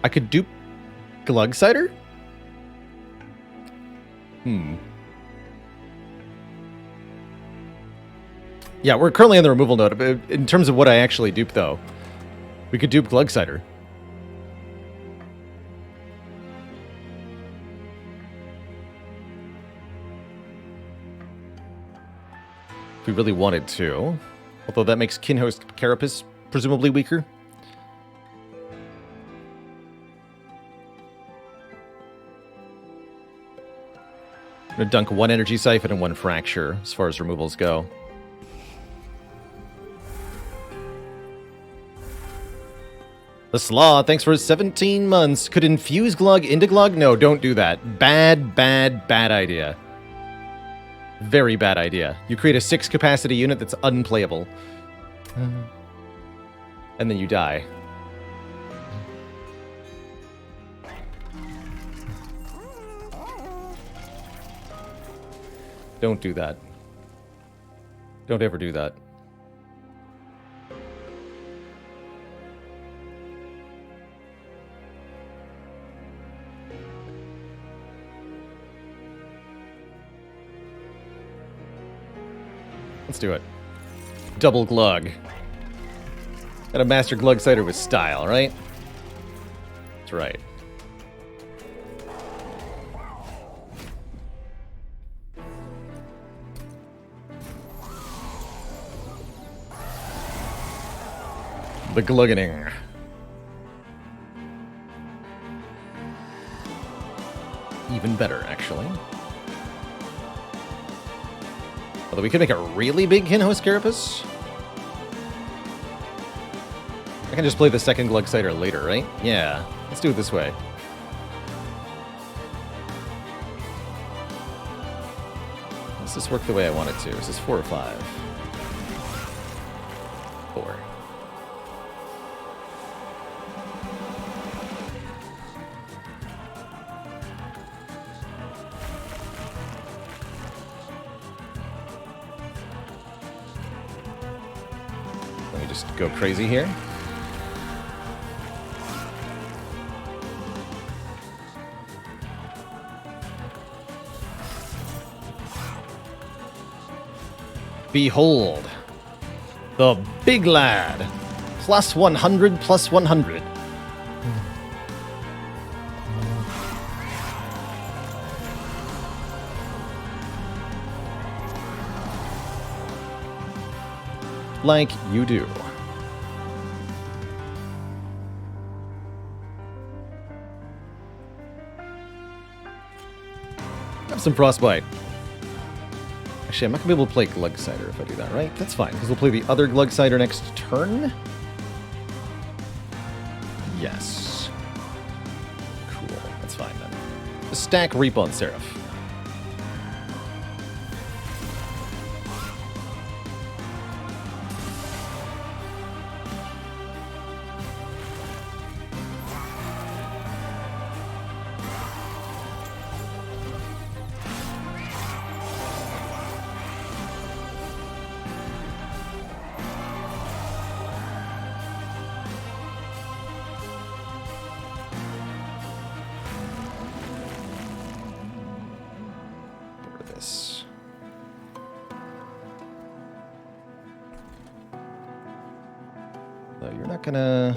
I could dupe Glug Cider? Yeah, we're currently on the removal node. In terms of what I actually dupe, though, we could dupe Glug Cider. If we really wanted to. Although that makes Kinhost Carapace presumably weaker. I'm going to dunk 1 Energy Siphon and 1 Fracture as far as removals go. The Slaw, thanks for 17 months. Could infuse Glug into Glug? No, don't do that. Bad, bad, bad idea. Very bad idea. You create a 6 capacity unit that's unplayable. And then you die. Don't do that. Don't ever do that. Let's do it. Double Glug. Gotta master Glug Cider with style, right? That's right. The Gluggening. Even better, actually. Although we could make a really big Kinhost Carapace. I can just play the second Glugsider later, right? Yeah, let's do it this way. Does this work the way I want it to? Is this 4 or 5? 4. Let me just go crazy here. Behold, the big lad, plus 100, plus 100. Like you do. Have some frostbite. Actually, I'm not going to be able to play Glugsider if I do that, right? That's fine, because we'll play the other Glugsider next turn. Yes. Cool, that's fine then. Just stack Reap on Seraph. So you're not gonna...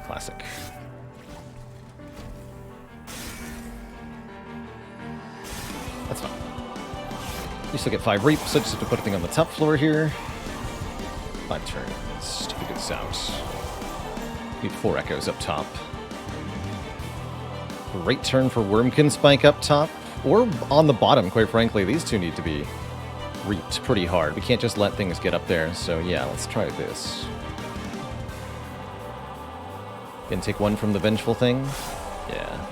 Classic. That's fine. You still get 5 Reap, so I just have to put a thing on the top floor here. 5 turns to figure this out. Need 4 Echoes up top. Great turn for Wormkin Spike up top. Or on the bottom, quite frankly. These two need to be reaped pretty hard. We can't just let things get up there. So yeah, let's try this. Can take 1 from the Vengeful thing. Yeah.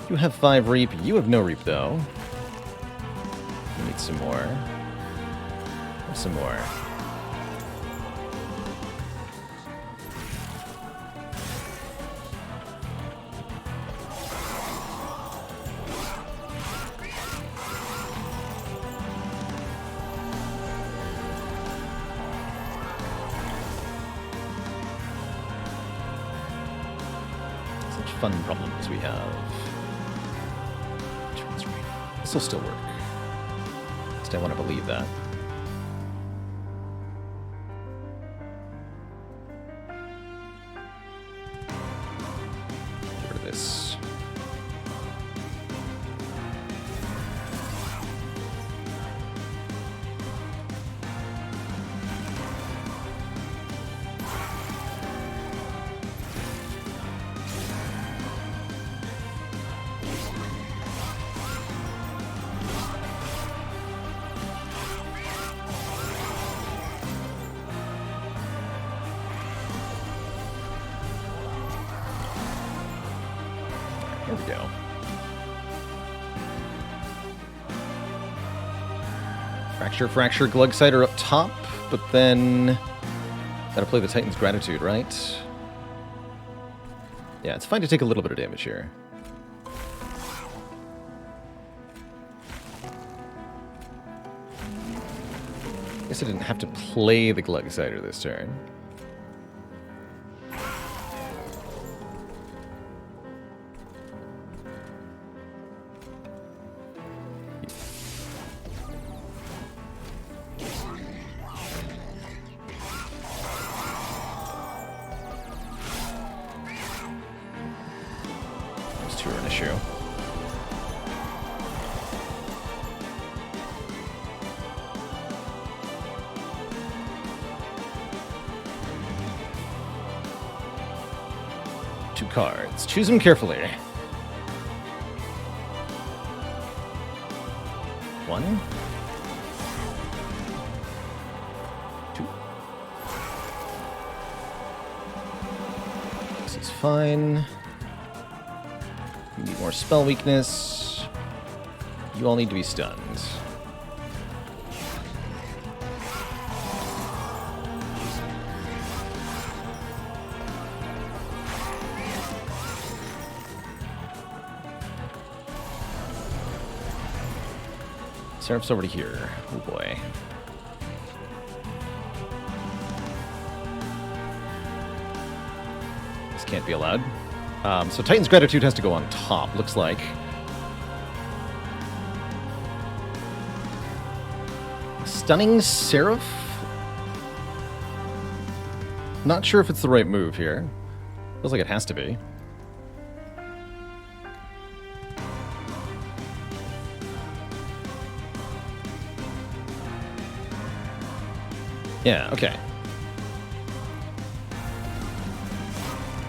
You have 5 Reap. You have no Reap, though. You need some more. Some more. Such fun problems we have. This will still work. At least I want to believe that. Get rid of this. There we go. Fracture, Glugsider up top, but then gotta play the Titan's Gratitude, right? Yeah, it's fine to take a little bit of damage here. Guess I didn't have to play the Glugsider this turn. sure an issue. Two cards. Choose them carefully. One. Two. This is fine. You need more spell weakness. You all need to be stunned. Seraph's already here. Oh boy. This can't be allowed. So Titan's Gratitude has to go on top, looks like. Stunning Seraph? Not sure if it's the right move here. Feels like it has to be. Yeah, okay.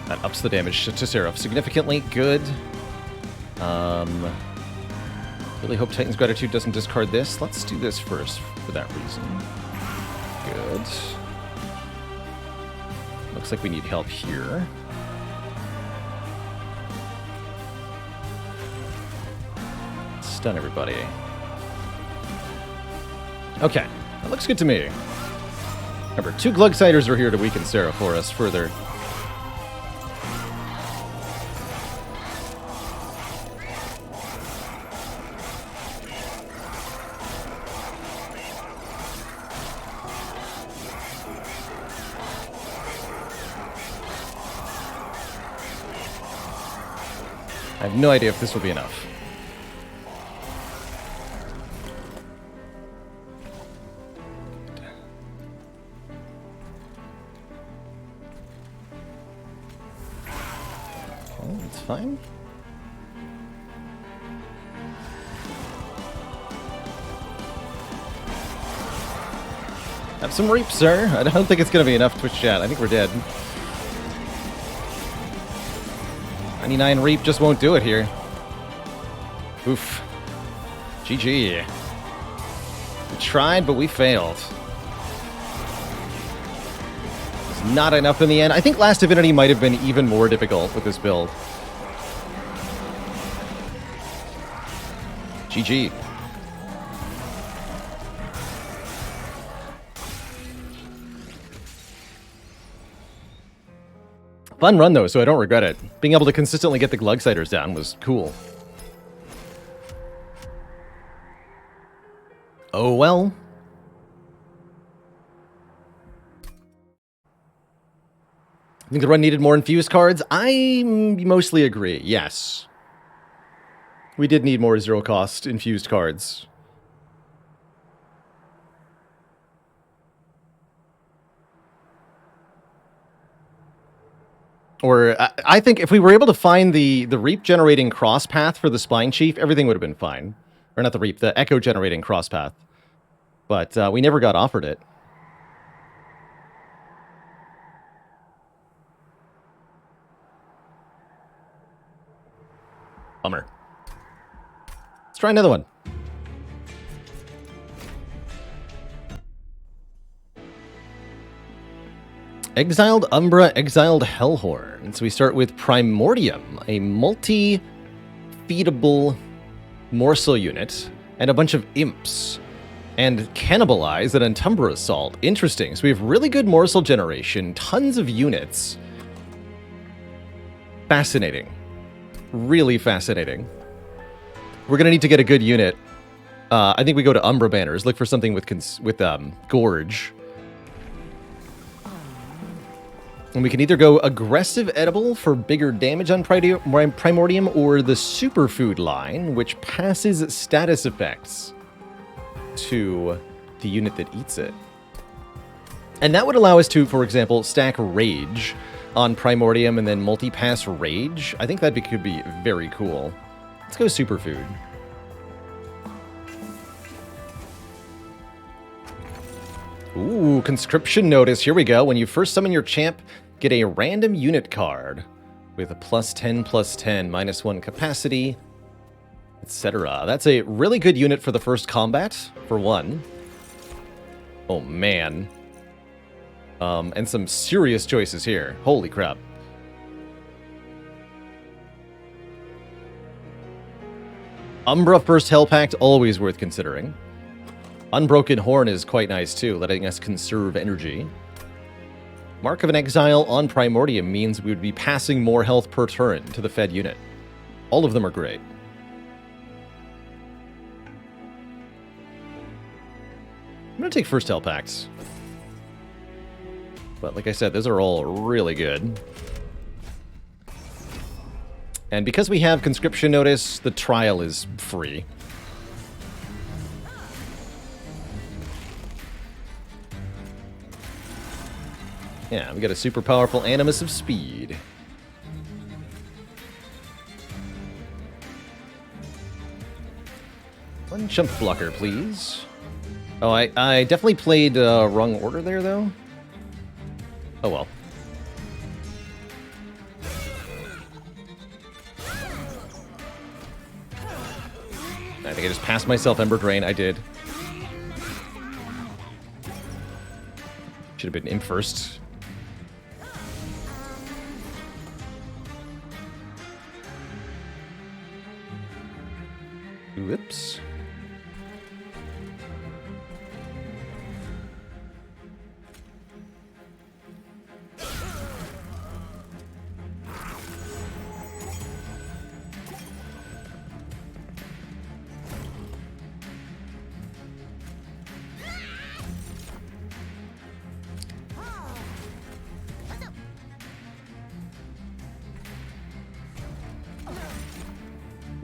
That ups the damage to Seraph significantly. Good. Really hope Titan's Gratitude doesn't discard this. Let's do this first for that reason. Good. Looks like we need help here. Stun everybody. Okay, that looks good to me. Remember, 2 Glugsiders are here to weaken Seraph for us further. I have no idea if this will be enough. Okay, that's fine. Have some reap, sir. I don't think it's going to be enough, Twitch chat. I think we're dead. 99 reap just won't do it here. Oof. GG. We tried, but we failed. It's not enough in the end. I think Last Divinity might have been even more difficult with this build. GG. Fun run, though, so I don't regret it. Being able to consistently get the Glugsiders down was cool. Oh, well. I think the run needed more infused cards. I mostly agree, yes. We did need more zero-cost infused cards. Or I think if we were able to find the Reap generating cross path for the Spine Chief, everything would have been fine. Or not the Reap, the Echo generating cross path. But we never got offered it. Bummer. Let's try another one. Exiled Umbra, Exiled Hellhorn. So we start with Primordium, a multi-feedable morsel unit, and a bunch of imps. And Cannibalize and Entumbra Assault. Interesting. So we have really good morsel generation, tons of units. Fascinating. Really fascinating. We're going to need to get a good unit. I think we go to Umbra Banners, look for something with Gorge. And we can either go Aggressive Edible for bigger damage on Primordium, or the Superfood line, which passes status effects to the unit that eats it. And that would allow us to, for example, stack Rage on Primordium and then multi-pass Rage. I think that could be very cool. Let's go Superfood. Ooh, Conscription Notice. Here we go. When you first summon your champ, get a random unit card with a +10/+10, -1 capacity, etc. That's a really good unit for the first combat, for one. Oh, man. And some serious choices here. Holy crap. Umbra first Hell Pact, always worth considering. Unbroken Horn is quite nice too, letting us conserve energy. Mark of an Exile on Primordium means we would be passing more health per turn to the fed unit. All of them are great. I'm going to take first Hell Pacts. But like I said, those are all really good. And because we have Conscription Notice, the trial is free. Yeah, we got a super powerful Animus of Speed. One chump blocker, please. Oh, I definitely played wrong order there, though. Oh well. I think I just passed myself Ember Drain. I did. Should have been Imp first. Whoops.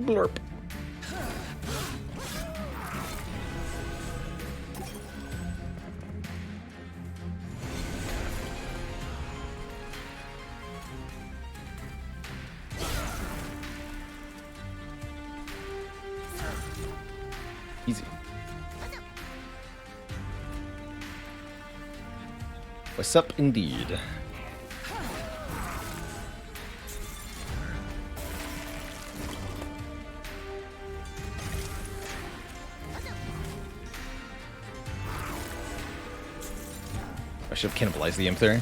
Blurp. Easy. What's up, indeed? I should have cannibalized the Imp there.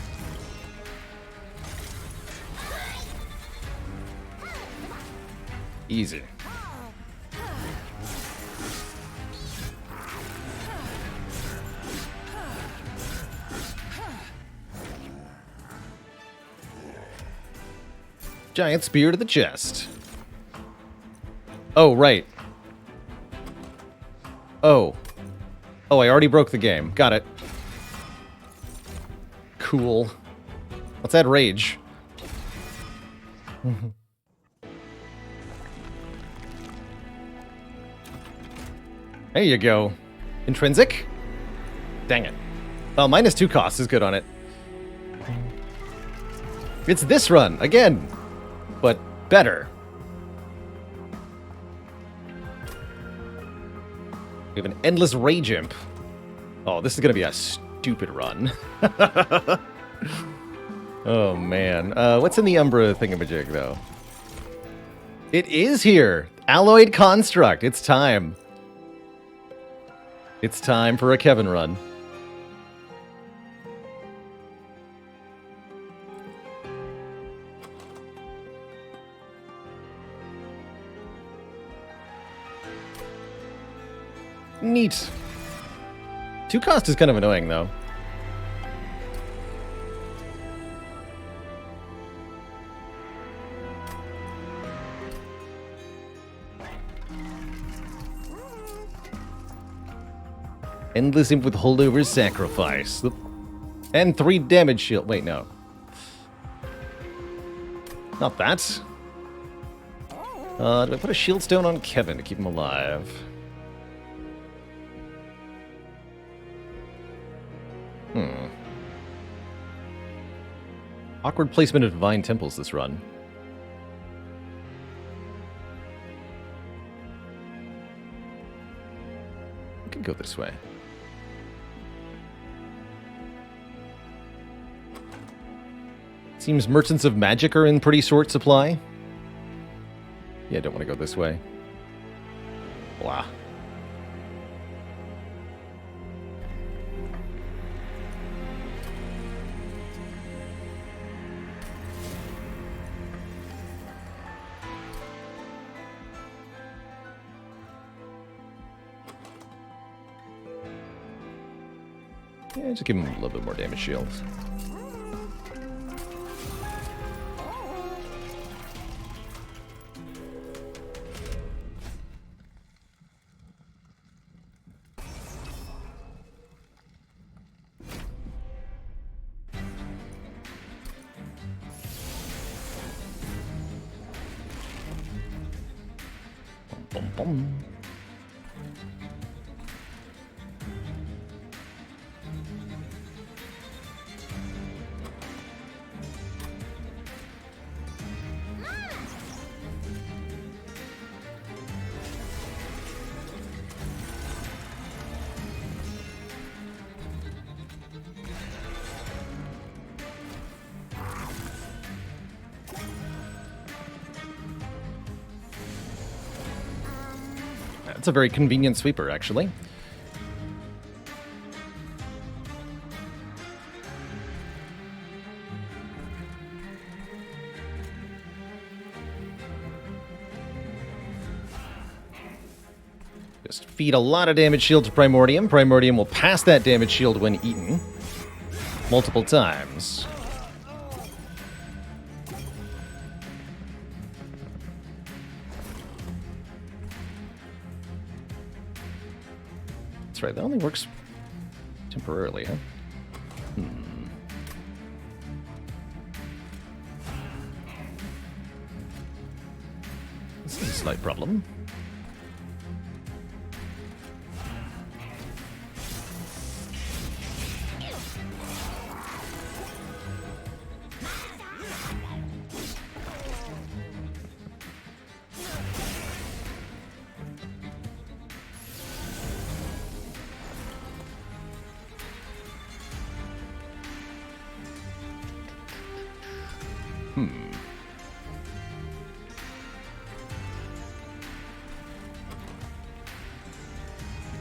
Easy. Giant spear to the chest. Oh, right. Oh. Oh, I already broke the game. Got it. Cool. Let's add rage. There you go. Intrinsic? Dang it. Oh, -2 cost is good on it. It's this run, again. But better. We have an endless rage imp. Oh, this is gonna be a stupid run. Oh, man. What's in the Umbra thingamajig, though? It is here! Alloyed Construct! It's time. It's time for a Kevin run. Neat. 2 cost is kind of annoying, though. Endless Imp with Holdover Sacrifice. And 3 damage shield. Wait, no. Not that. Do I put a shield stone on Kevin to keep him alive? Awkward placement of divine temples this run. We can go this way. Seems merchants of magic are in pretty short supply. Yeah, I don't want to go this way. Blah. Yeah, just give him a little bit more damage shields. Bum, bum, bum. That's a very convenient sweeper, actually. Just feed a lot of damage shield to Primordium. Primordium will pass that damage shield when eaten multiple times. That's right, that only works temporarily, huh? This is a slight problem.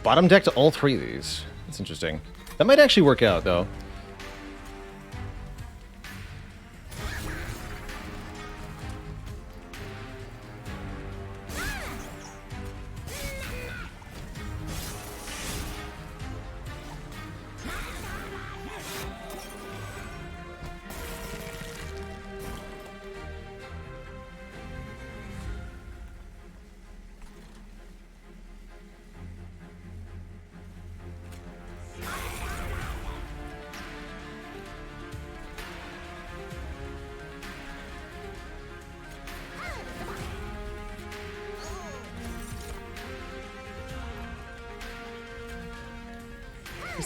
Bottom deck to all three of these. That's interesting. That might actually work out, though.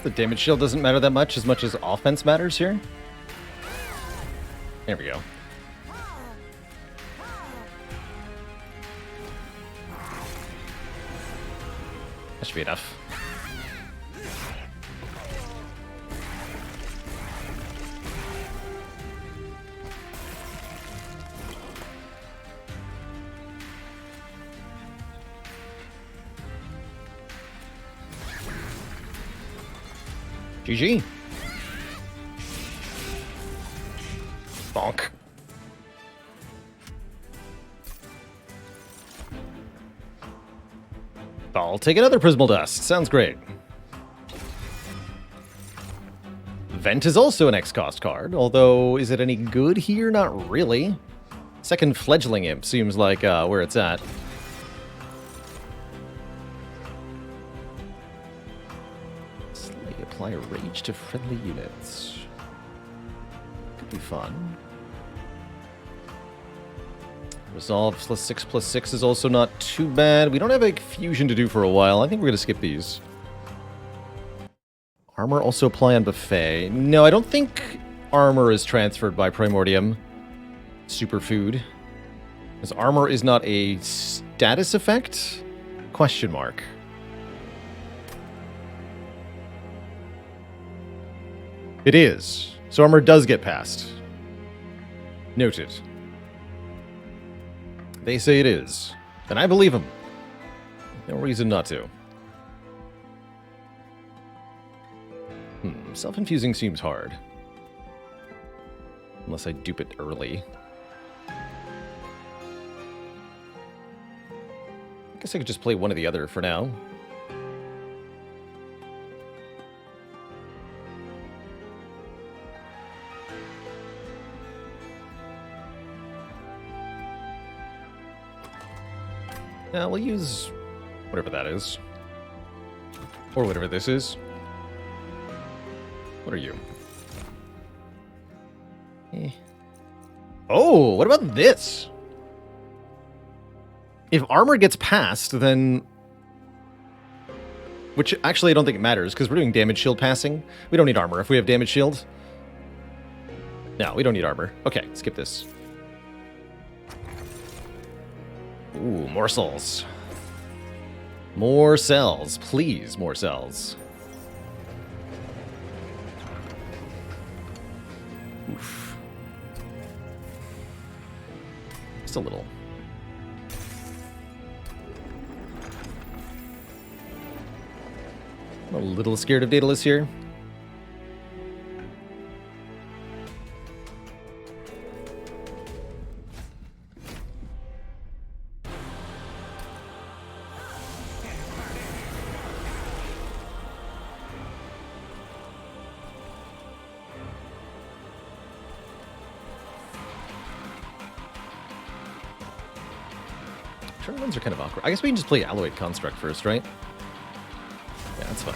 The damage shield doesn't matter that much as offense matters here. There we go. That should be enough. GG. Bonk. I'll take another Prismal Dust. Sounds great. Vent is also an X-Cost card, although is it any good here? Not really. Second Fledgling Imp seems like where it's at. Apply a rage to friendly units. Could be fun. Resolve +6/+6 is also not too bad. We don't have a fusion to do for a while. I think we're going to skip these. Armor also apply on Buffet. No, I don't think armor is transferred by Primordium. Superfood. Because armor is not a status effect? Question mark. It is. So armor does get passed. Noted. They say it is. And I believe them. No reason not to. Self-infusing seems hard. Unless I dupe it early. I guess I could just play one or the other for now. Now we'll use whatever that is. Or whatever this is. What are you? Oh, what about this? If armor gets passed, then... Which, actually, I don't think it matters, because we're doing damage shield passing. We don't need armor if we have damage shield. No, we don't need armor. Okay, skip this. Ooh, more souls. More cells. Please, more cells. Oof. Just a little. I'm a little scared of Daedalus here. Turn ones are kind of awkward. I guess we can just play Alloyed Construct first, right? Yeah, that's fine.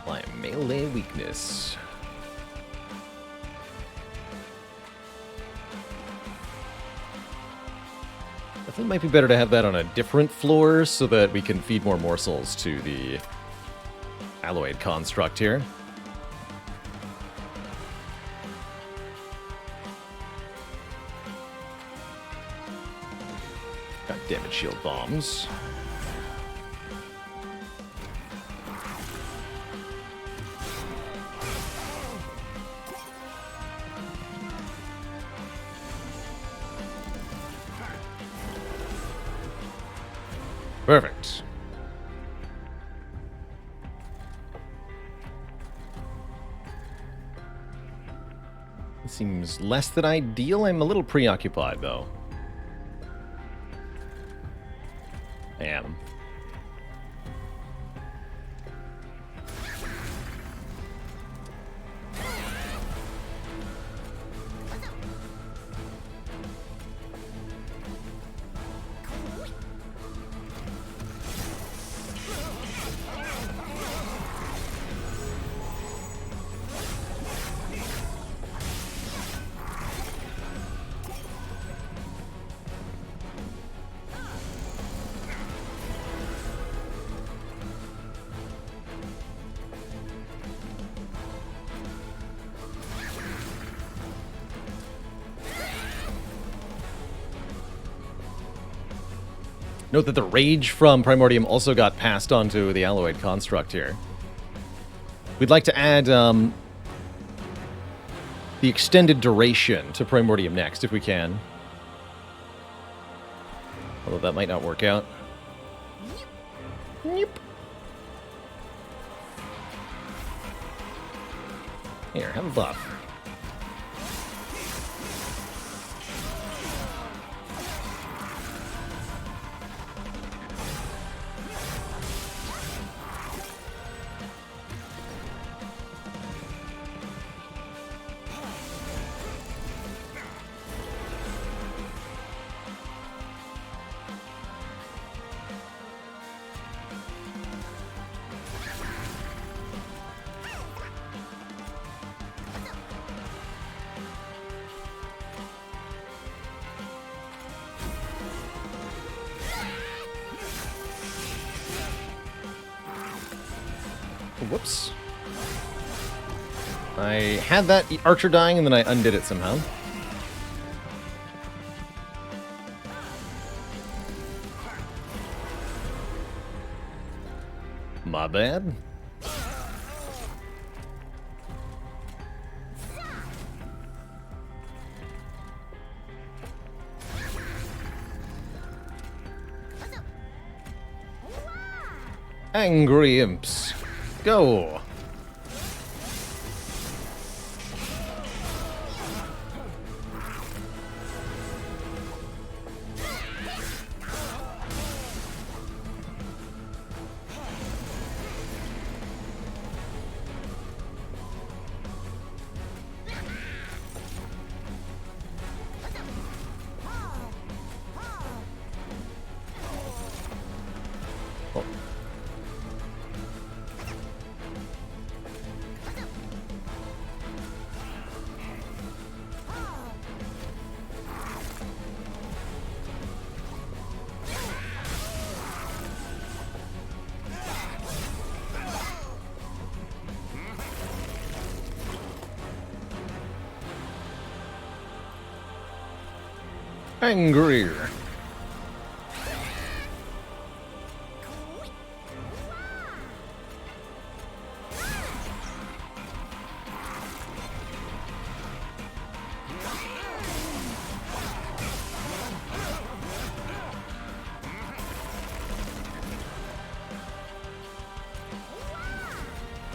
My melee weakness. I think it might be better to have that on a different floor so that we can feed more morsels to the Alloyed Construct here. Got damage shield bombs. Perfect. It seems less than ideal. I'm a little preoccupied, though. I am. Note that the rage from Primordium also got passed on to the Alloyed Construct here. We'd like to add the extended duration to Primordium next, if we can. Although that might not work out. Yep. Here, have a buff. Whoops. I had that archer dying, and then I undid it somehow. My bad. Angry imps. Go. Angrier.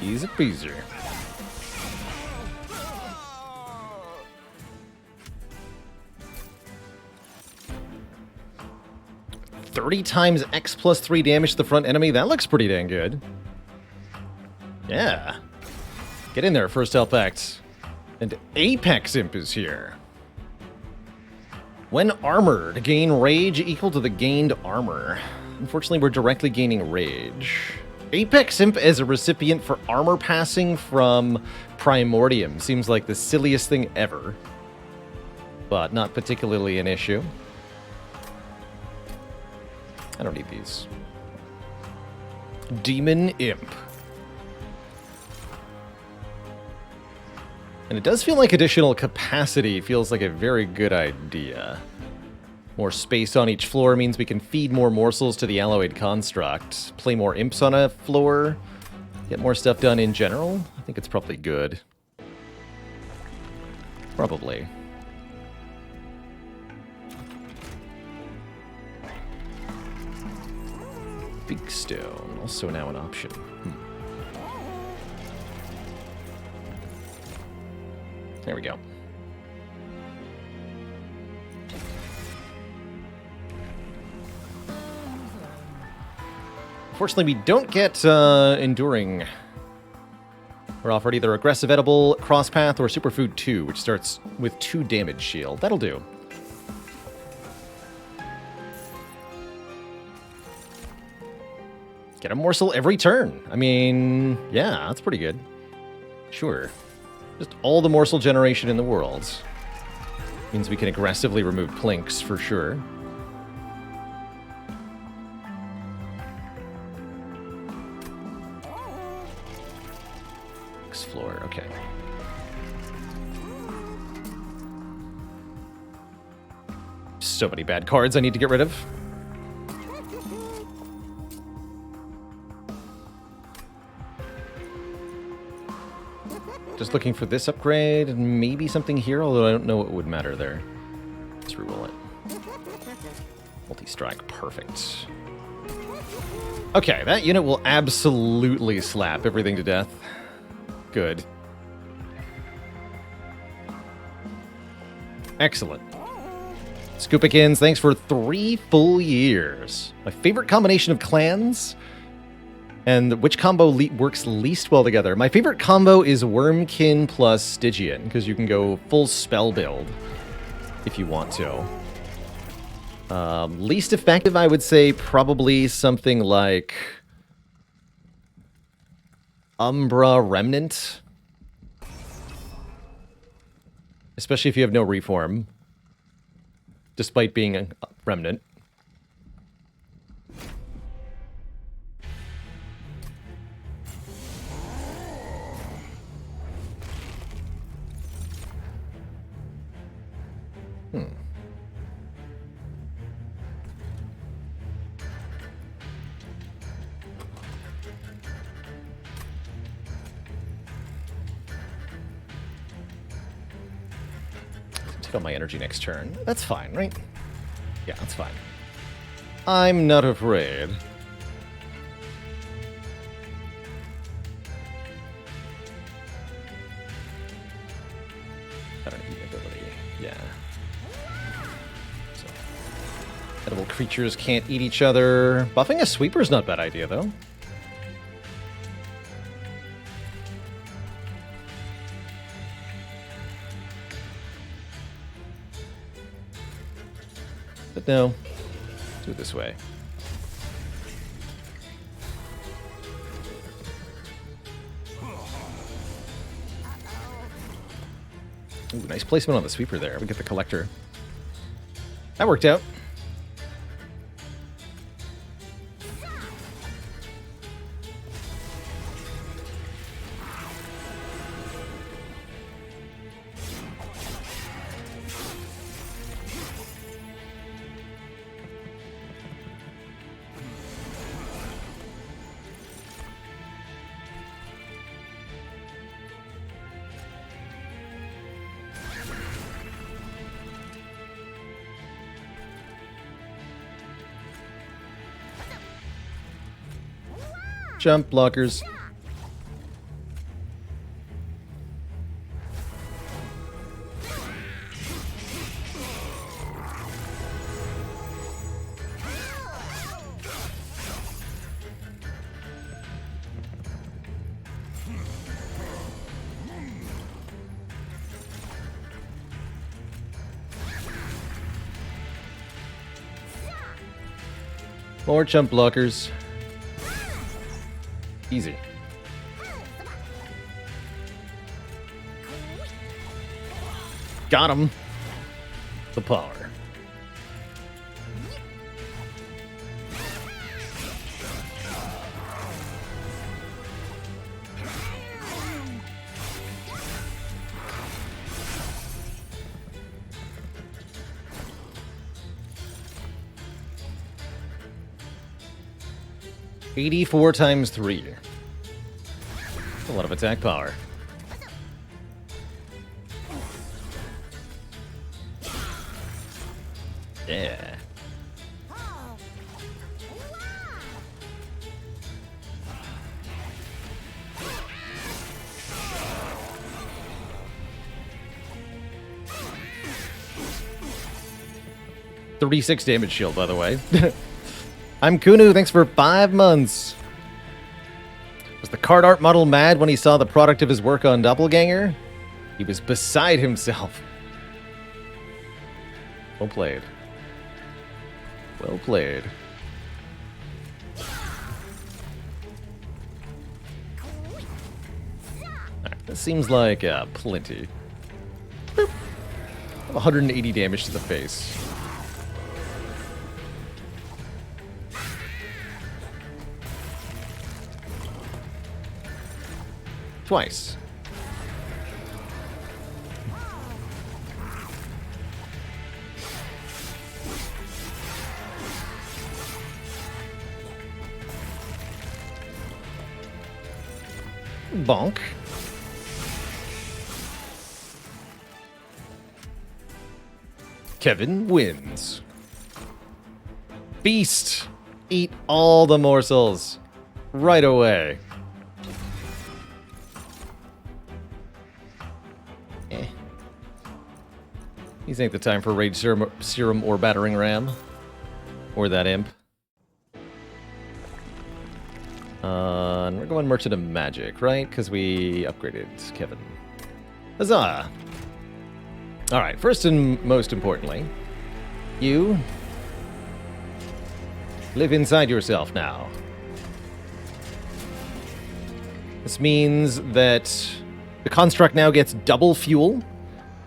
Easy peasy. $30 times X plus 3 damage to the front enemy. That looks pretty dang good. Yeah. Get in there, first health act. And Apex Imp is here. When armored, gain rage equal to the gained armor. Unfortunately, we're directly gaining rage. Apex Imp as a recipient for armor passing from Primordium. Seems like the silliest thing ever. But not particularly an issue. I don't need these. Demon Imp. And it does feel like additional capacity feels like a very good idea. More space on each floor means we can feed more morsels to the alloyed construct, play more imps on a floor, get more stuff done in general. I think it's probably good. Probably. Big stone, also now an option. There we go. Unfortunately, we don't get Enduring. We're offered either Aggressive Edible, Crosspath, or Superfood 2, which starts with 2 damage shield. That'll do. Get a morsel every turn. I mean, yeah, that's pretty good. Sure. Just all the morsel generation in the world. Means we can aggressively remove plinks for sure. Next floor, okay. So many bad cards I need to get rid of. Just looking for this upgrade, and maybe something here, although I don't know what would matter there. Let's reroll it. Multi-strike, perfect. Okay, that unit will absolutely slap everything to death. Good. Excellent. Scoopikins, thanks for 3 full years. My favorite combination of clans... And which combo works least well together? My favorite combo is Wormkin plus Stygian, because you can go full spell build if you want to. Least effective, I would say, probably something like Umbra Remnant. Especially if you have no reform, despite being a Remnant. Hmm. Take out my energy next turn. That's fine, right? Yeah, that's fine. I'm not afraid. I don't need ability. Yeah. So, edible creatures can't eat each other. Buffing a sweeper's not a bad idea, though. But no, do it this way. Ooh, nice placement on the sweeper there. We get the collector. That worked out. Jump blockers. More jump blockers. Easy. Got him. The power. $84 times 3. That's a lot of attack power. Yeah. $36 damage shield, by the way. I'm Kunu, thanks for 5 months. Was the card art model mad when he saw the product of his work on Doppelganger? He was beside himself. Well played. Well played. Alright, this seems like plenty. Boop. 180 damage to the face. Twice. Bonk. Kevin wins. Beast. Eat all the morsels. Right away. These ain't the time for Rage Serum or Battering Ram. Or that imp. And we're going Merchant of Magic, right? Because we upgraded Kevin. Huzzah! Alright, first and most importantly, you live inside yourself now. This means that the construct now gets double fuel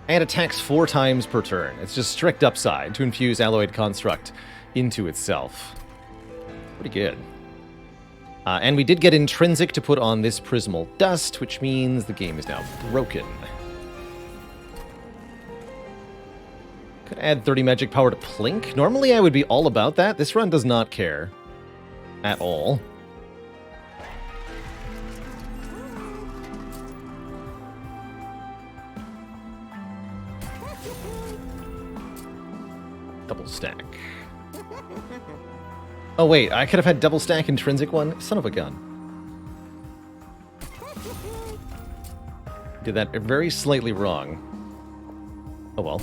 and attacks 4 times per turn. It's just strict upside to infuse Alloyed Construct into itself. Pretty good. And we did get Intrinsic to put on this Prismal Dust, which means the game is now broken. Could add 30 magic power to Plink. Normally I would be all about that. This run does not care. At all. Double stack. Oh wait, I could have had double stack intrinsic one? Son of a gun. Did that very slightly wrong. Oh well.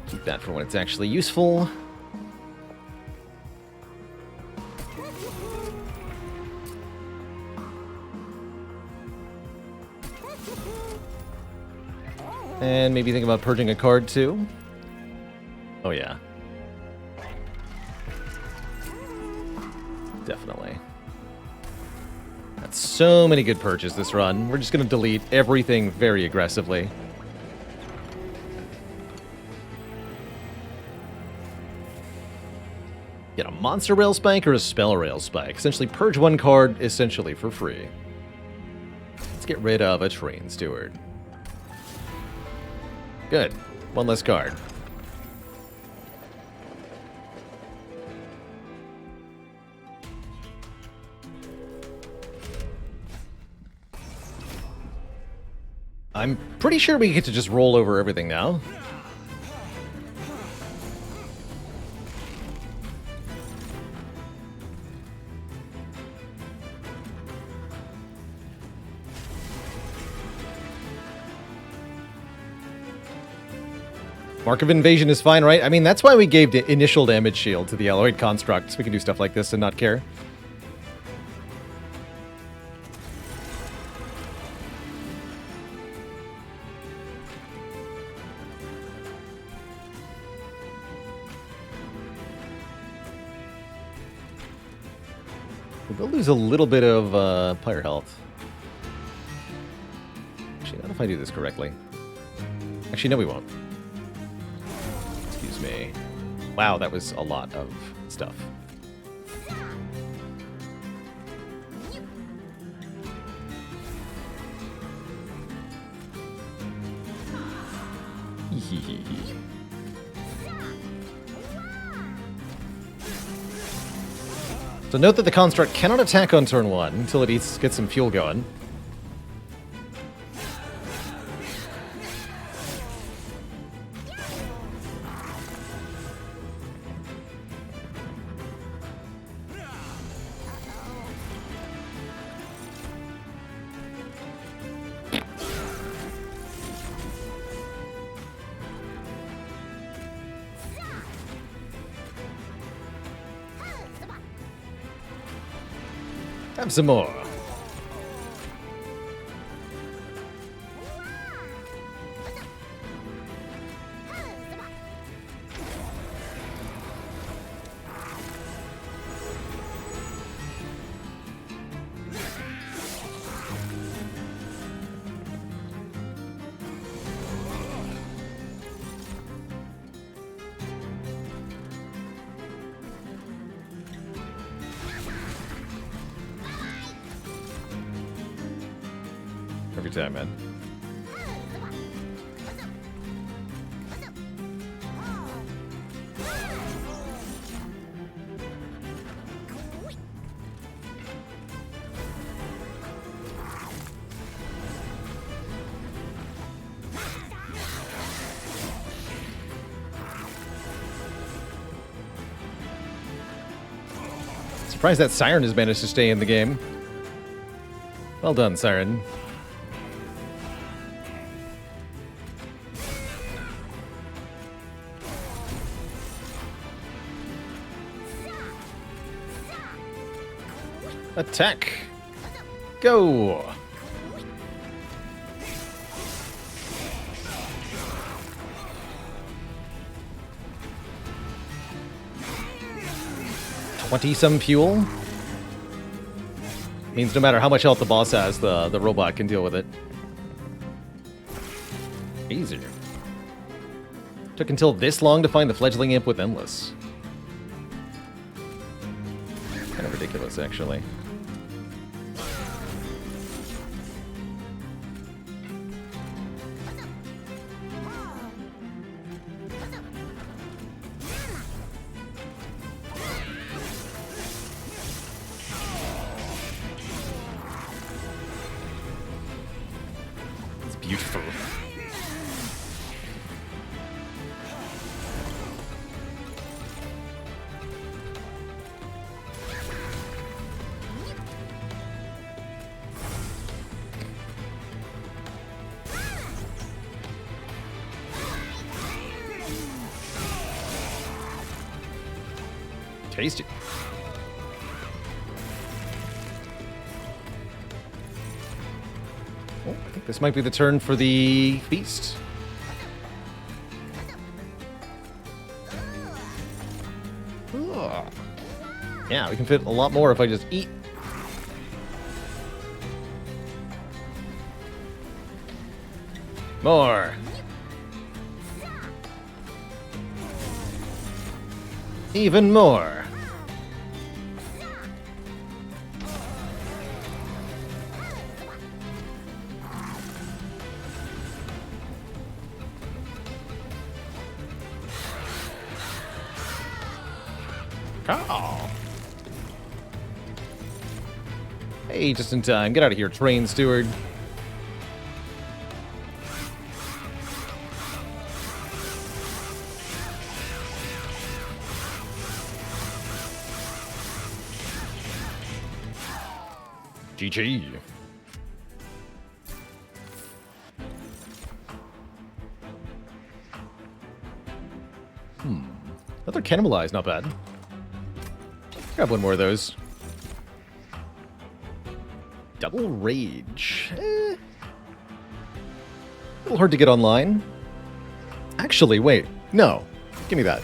Keep that for when it's actually useful. And maybe think about purging a card too. Oh yeah. Definitely. That's so many good purges this run. We're just going to delete everything very aggressively. Get a monster rail spike or a spell rail spike. Essentially purge one card essentially for free. Let's get rid of a train steward. Good. One less card. I'm pretty sure we get to just roll over everything now. Mark of Invasion is fine, right? I mean, that's why we gave the initial damage shield to the Alloyed Construct, so we can do stuff like this and not care. We will lose a little bit of player health. Actually, not if I do this correctly. Actually, no, we won't. Excuse me. Wow, that was a lot of stuff. So note that the construct cannot attack on turn 1 until it gets some fuel going. Have some more. Every time, man. Surprised that Siren has managed to stay in the game. Well done, Siren. Attack! Go! $20-some fuel? Means no matter how much health the boss has, the robot can deal with it. Easier. Took until this long to find the fledgling imp with Endless. Kind of ridiculous, actually. Tasty. Oh, I think this might be the turn for the feast. Ugh. Yeah, we can fit a lot more if I just eat. More. Even more. Oh. Hey, just in time. Get out of here, train steward. GG. Another cannibalize, not bad. Grab one more of those. Double rage. A little hard to get online. Actually, wait. No. Give me that.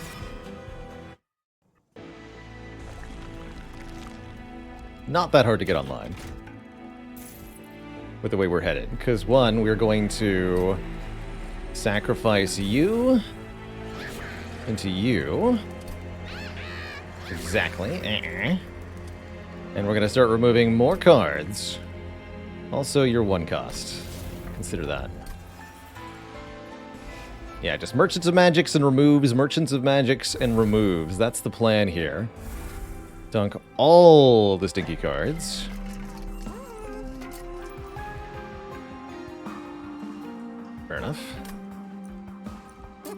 Not that hard to get online. With the way we're headed. Because one, we're going to sacrifice you into you. Exactly. And we're going to start removing more cards. Also, your one cost. Consider that. Yeah, just Merchants of Magics and removes, Merchants of Magics and removes. That's the plan here. Dunk all the stinky cards. Fair enough. I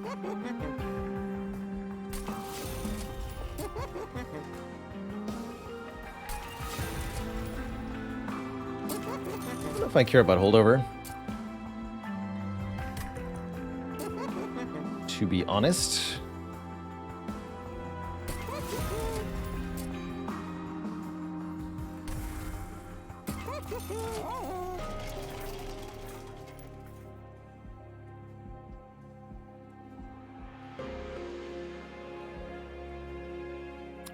don't know if I care about holdover. To be honest.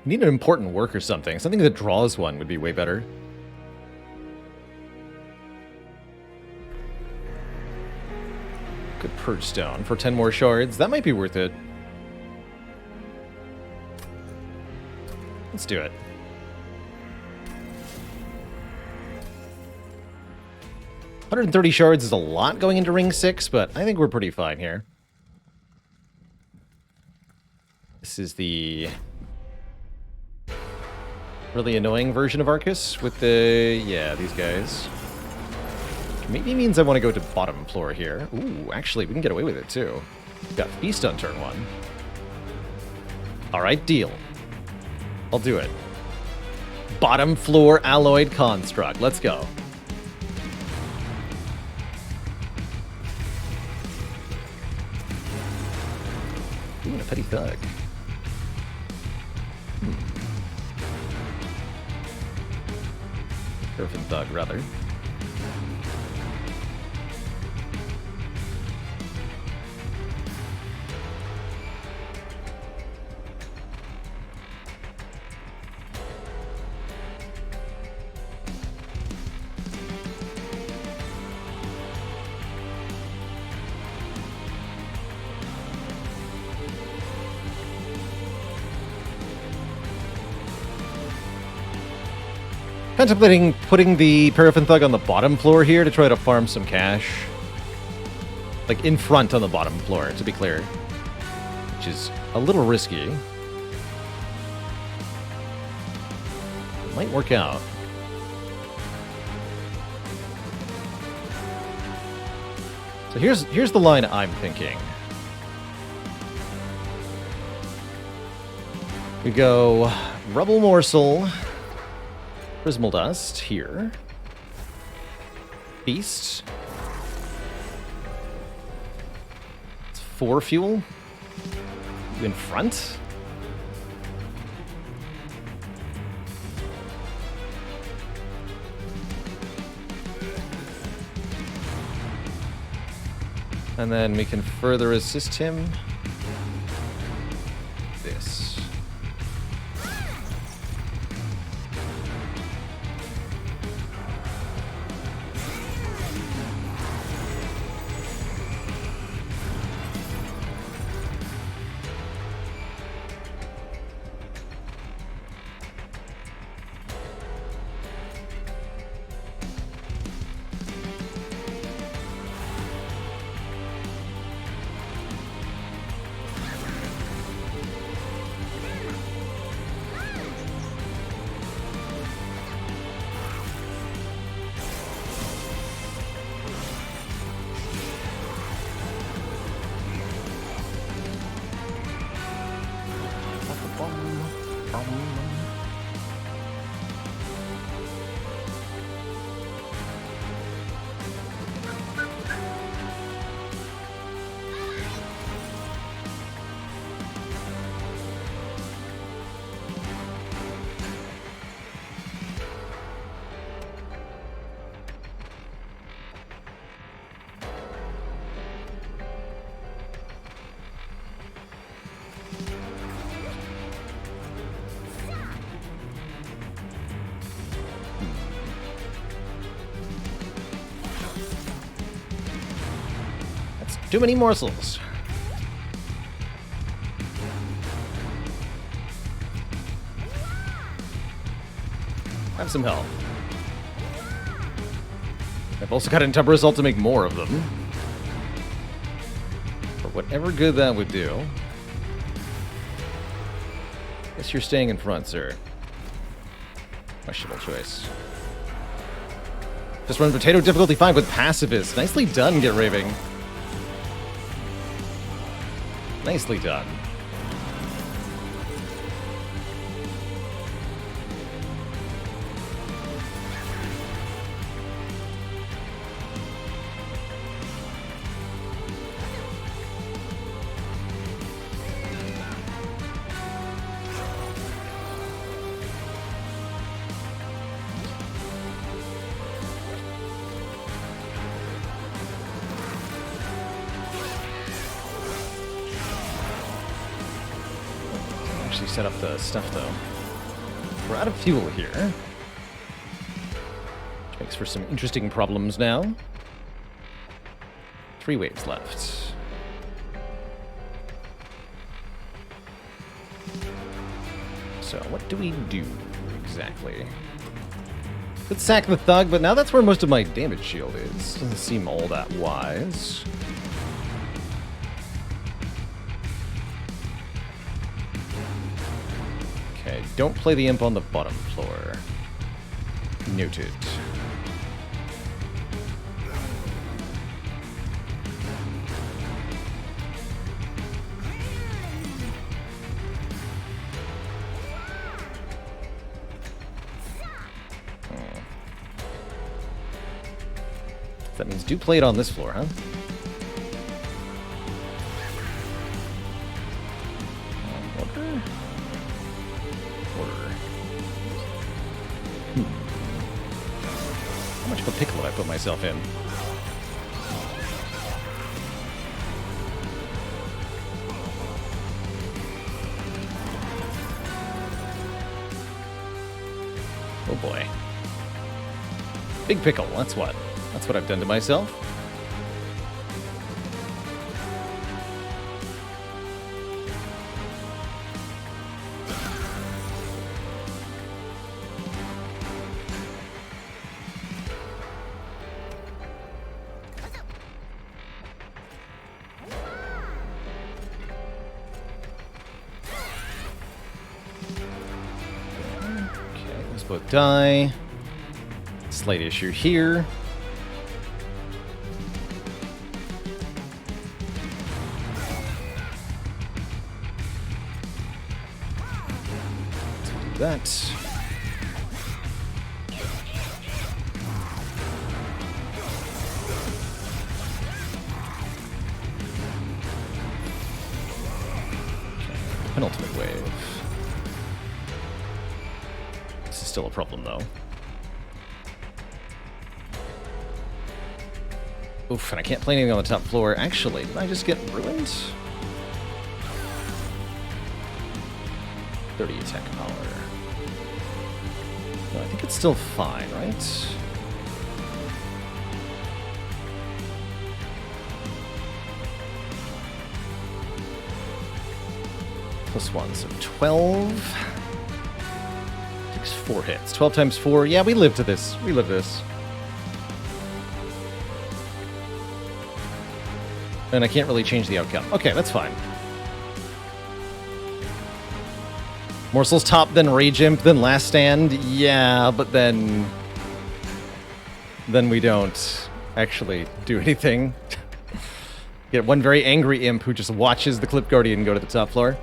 Need an important work or something. Something that draws one would be way better. Good purge stone for 10 more shards. That might be worth it. Let's do it. $130 shards is a lot going into Ring 6, but I think we're pretty fine here. This is the really annoying version of Arcus with the... yeah, these guys. Maybe means I want to go to bottom floor here. Ooh, actually, we can get away with it, too. We've got Feast on turn 1. Alright, deal. I'll do it. Bottom floor alloyed construct. Let's go. Ooh, and a petty thug. Orphan thug, rather. Contemplating putting the Paraffin Thug on the bottom floor here to try to farm some cash. Like, in front on the bottom floor, to be clear. Which is a little risky. It might work out. So here's the line I'm thinking. We go Rubble Morsel... Prismal Dust here. Feast. It's 4 fuel. in front? And then we can further assist him. This. Too many morsels. Have some help. I've also got enough result to make more of them. For whatever good that would do. Guess you're staying in front, sir. Questionable choice. Just run potato difficulty 5 with pacifist. Nicely done, Get Raving. Nicely done. Set up the stuff though. We're out of fuel here, which makes for some interesting problems now. 3 waves left. So what do we do exactly? Could sack the thug, but now that's where most of my damage shield is. Doesn't seem all that wise. Don't play the imp on the bottom floor. Noted. That means do play it on this floor, huh? How much of a pickle I put myself in? Oh boy. Big pickle, that's what. That's what I've done to myself. Both die. Slight issue here. Let's do that. Okay. penultimate wave. This is still a problem, though. Oof, and I can't play anything on the top floor. Actually, did I just get ruined? 30 attack power. No, I think it's still fine, right? +1, so 12. Takes 4 hits. 12 times 4. Yeah, we live to this. We live this. And I can't really change the outcome. Okay, that's fine. Morsel's top, then Rage Imp, then Last Stand. Yeah, but then we don't actually do anything. Get one very angry imp who just watches the Clip Guardian go to the top floor.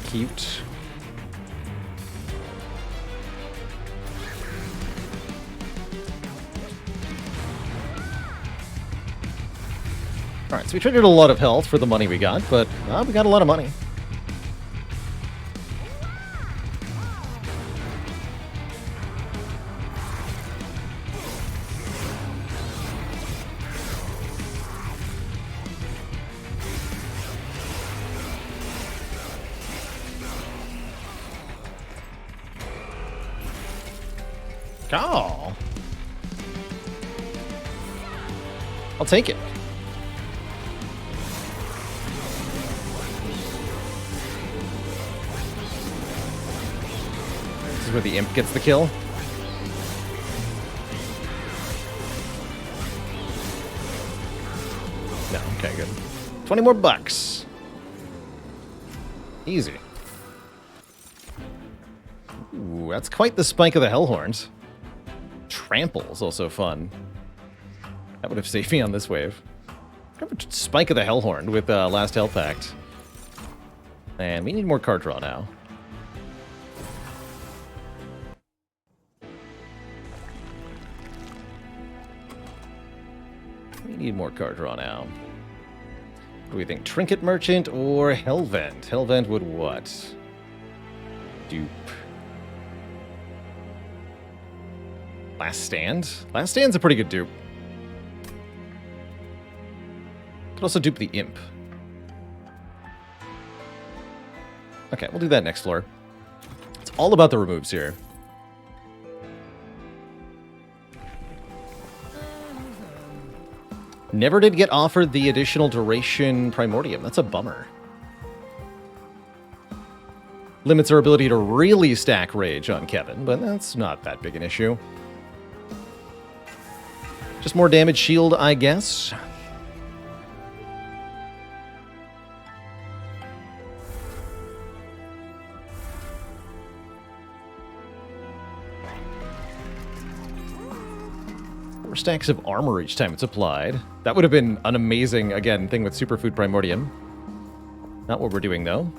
Cute. Alright, so we triggered a lot of health for the money we got, but we got a lot of money. Oh. I'll take it. This is where the imp gets the kill. No, okay, good. 20 more bucks. Easy. Ooh, that's quite the spike of the Hellhorns. Trample is also fun. That would have saved me on this wave. Spike of the Hellhorn with Last Hell Pact. And we need more card draw now. We need more card draw now. What do we think? Trinket Merchant or Hellvent? Hellvent would what? Dupe. Last Stand? Last Stand's a pretty good dupe. Could also dupe the Imp. Okay, we'll do that next floor. It's all about the removes here. Never did get offered the additional duration Primordium. That's a bummer. Limits our ability to really stack Rage on Kevin, but that's not that big an issue. Just more damage shield, I guess. Four stacks of armor each time it's applied. That would have been an amazing, again, thing with Superfood Primordium. Not what we're doing, though.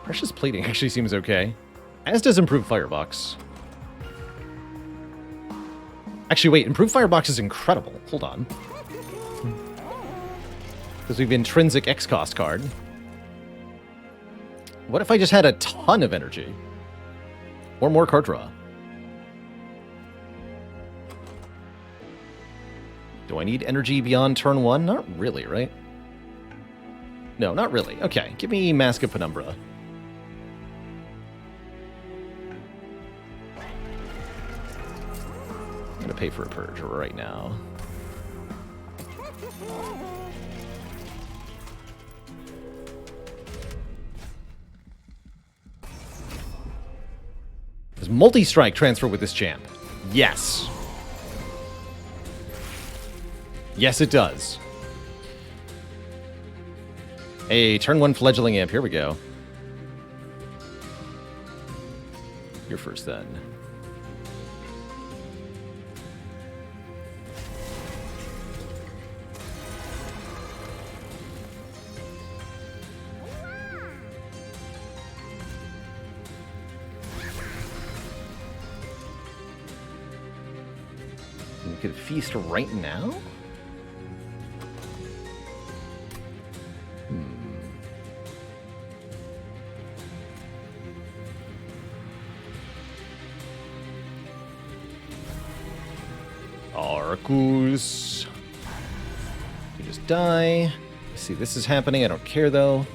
Precious Plating actually seems okay. As does Improved Firebox. Actually, wait, Improved Firebox is incredible. Hold on. Because we have Intrinsic X-Cost card. What if I just had a ton of energy? Or more card draw? Do I need energy beyond turn 1? Not really, right? No, not really. Okay, give me Mask of Penumbra. I'm gonna pay for a purge right now. Does multi-strike transfer with this champ? Yes. Yes, it does. Hey, turn 1 Fledgling Imp. Here we go. You're first then. We could feast right now? Arcus. You just die. See, this is happening. I don't care, though.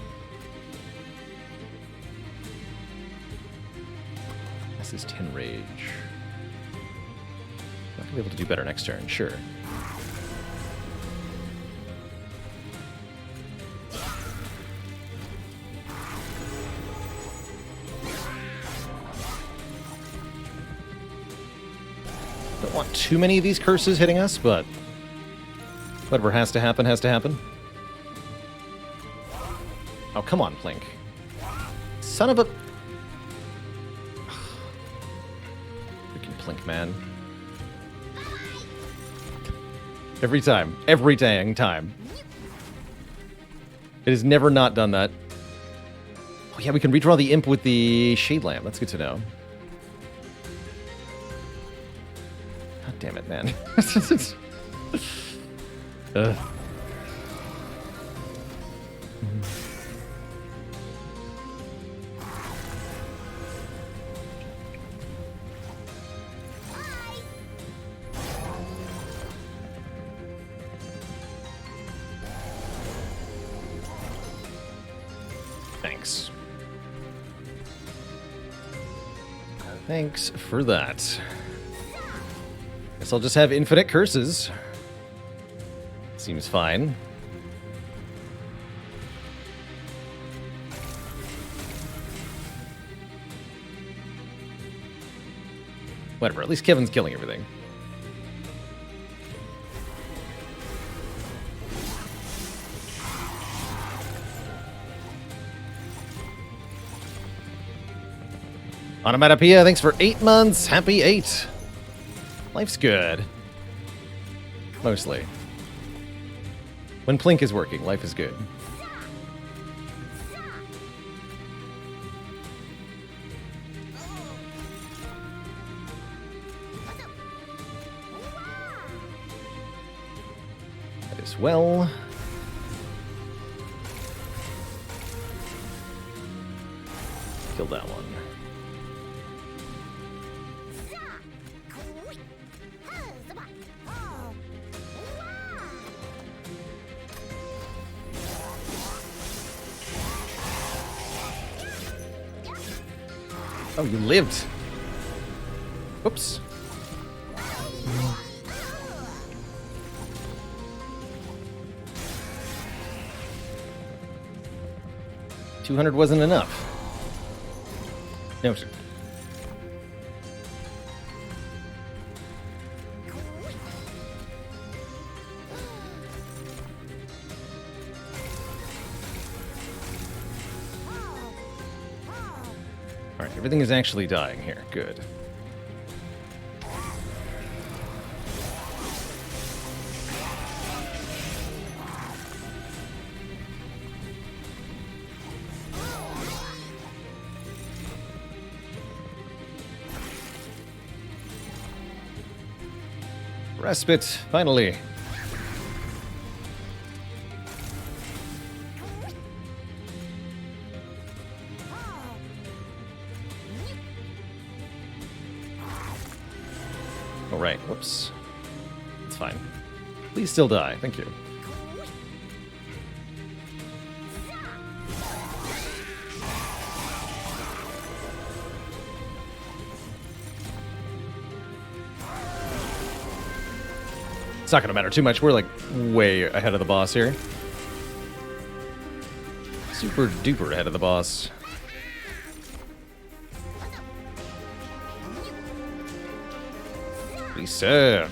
This is 10 rage. Not gonna be able to do better next turn, sure. Don't want too many of these curses hitting us, but whatever has to happen, has to happen. Oh, come on, Plink. Son of a... Freaking Plink, man. Every time. Every dang time. It has never not done that. Oh yeah, we can redraw the imp with the Shade Lamp. That's good to know. God damn it, man. Thanks. Thanks for that. Guess I'll just have infinite curses. Seems fine. Whatever, at least Kevin's killing everything. Onomatopoeia, thanks for 8 months. Happy 8. Life's good. Mostly. When Plink is working, life is good. That is well. Kill that one. Oh, you lived. Oops. $200 wasn't enough. No, sir. Alright, everything is actually dying here. Good. Respite, finally. All right, whoops. It's fine. Please still die. Thank you. It's not gonna matter too much. We're like way ahead of the boss here. Super duper ahead of the boss. We serve.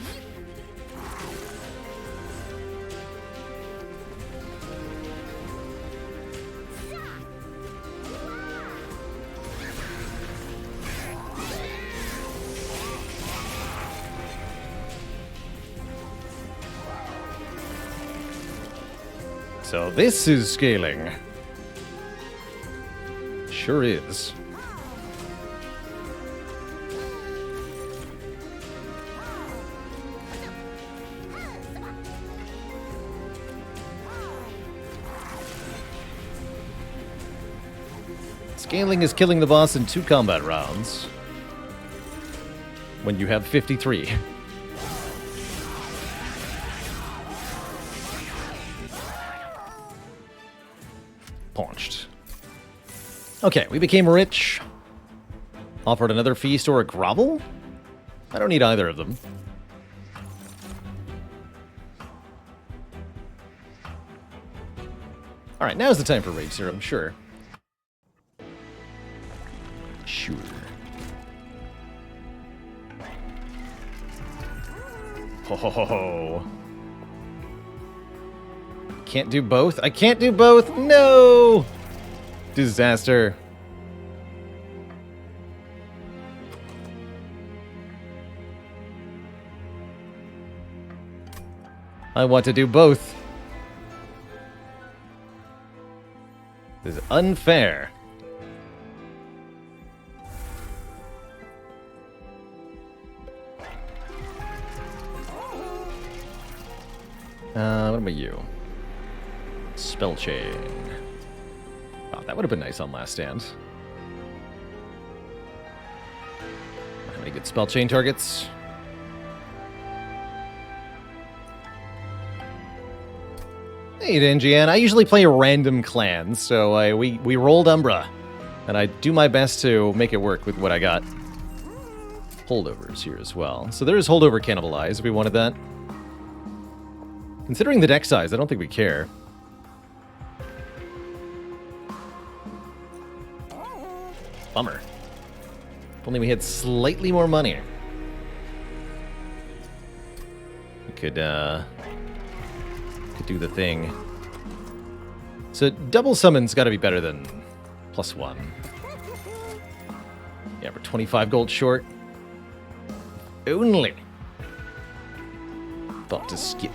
So this is scaling. Sure is. Scaling is killing the boss in 2 combat rounds. When you have 53. Paunched. Okay, we became rich. Offered another feast or a grovel? I don't need either of them. Alright, now's the time for Rage Serum, sure. Sure. Ho ho ho ho. Can't do both? I can't do both! No! Disaster. I want to do both. This is unfair. What about you? Spell chain. Oh, that would have been nice on last stand. How many good spell chain targets? Hey, Danjian. I usually play random clans, so we rolled Umbra. And I do my best to make it work with what I got. Holdovers here as well. So there is holdover cannibalize if we wanted that. Considering the deck size, I don't think we care. Bummer. If only we had slightly more money. We could do the thing. So double summon's got to be better than +1. Yeah, we're 25 gold short. Only. Thought to skip.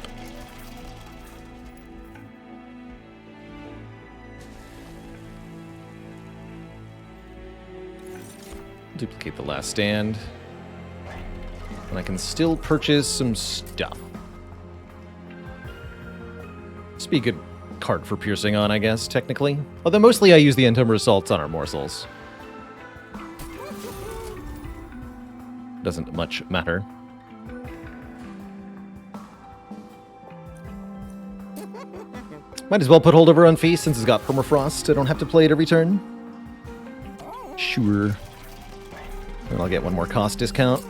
Duplicate the last stand. And I can still purchase some stuff. This would be a good card for piercing on, I guess, technically. Although mostly I use the Entomber Assaults on our morsels. Doesn't much matter. Might as well put Holdover on Feast since it's got Permafrost. I don't have to play it every turn. Sure. And I'll get one more cost discount.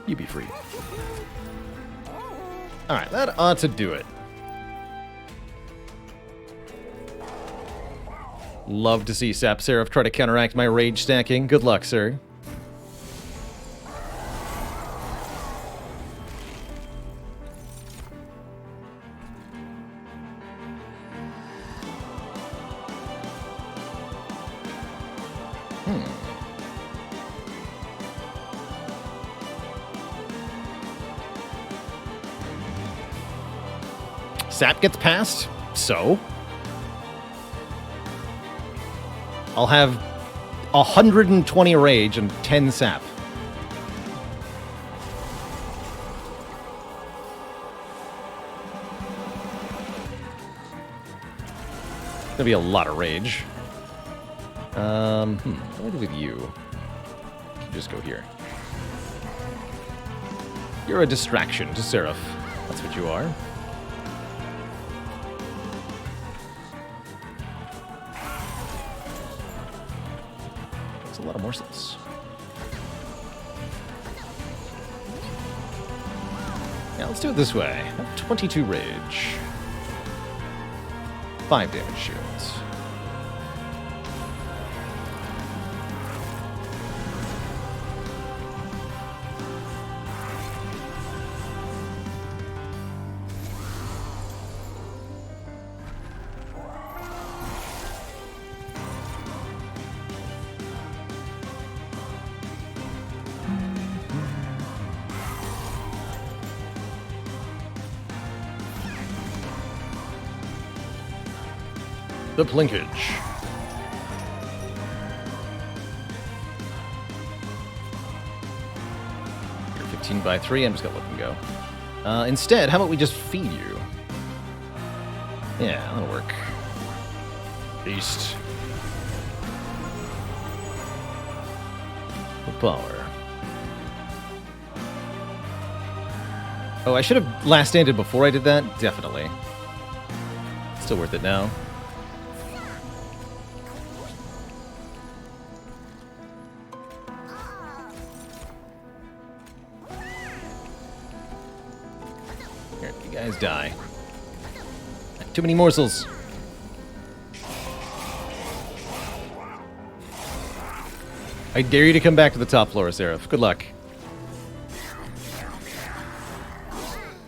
You be free. Alright, that ought to do it. Love to see Sap Seraph try to counteract my rage stacking. Good luck, sir. Sap gets passed, so I'll have 120 rage and 10 sap. Gonna be a lot of rage. What do I do with you? You just go here. You're a distraction to Seraph. That's what you are. A lot of morsels. Yeah, let's do it this way. I have 22 rage. 5 damage shields. The Plinkage. You're 15 by 3. I'm just gonna let them go. Instead, how about we just feed you? Yeah, that'll work. Beast. The power. Oh, I should have last standed before I did that? Definitely. Still worth it now. Here, you guys die. Too many morsels. I dare you to come back to the top floor, Seraph. Good luck.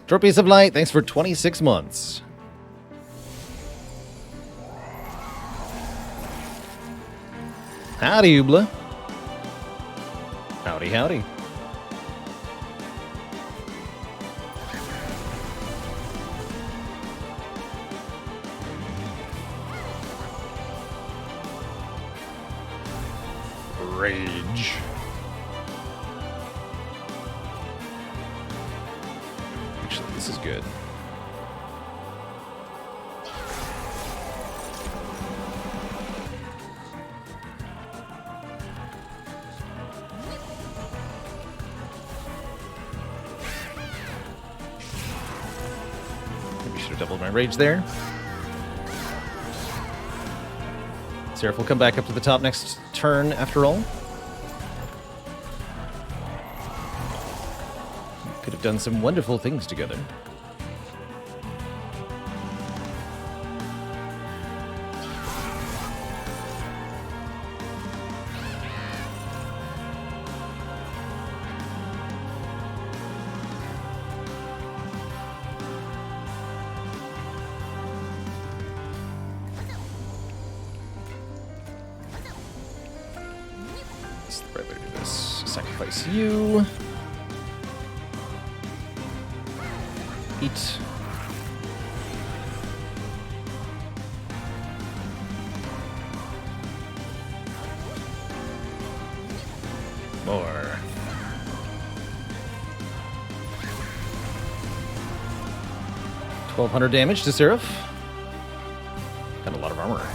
Tropies of Light, thanks for 26 months. Howdy, Ubla. Howdy, howdy. Rage. Actually, this is good. Maybe should have doubled my rage there. Seraph will come back up to the top next turn, after all. Could have done some wonderful things together. That's the right way to do this. Sacrifice you. Eat. More. $1,200 damage to Seraph. Got a lot of armor.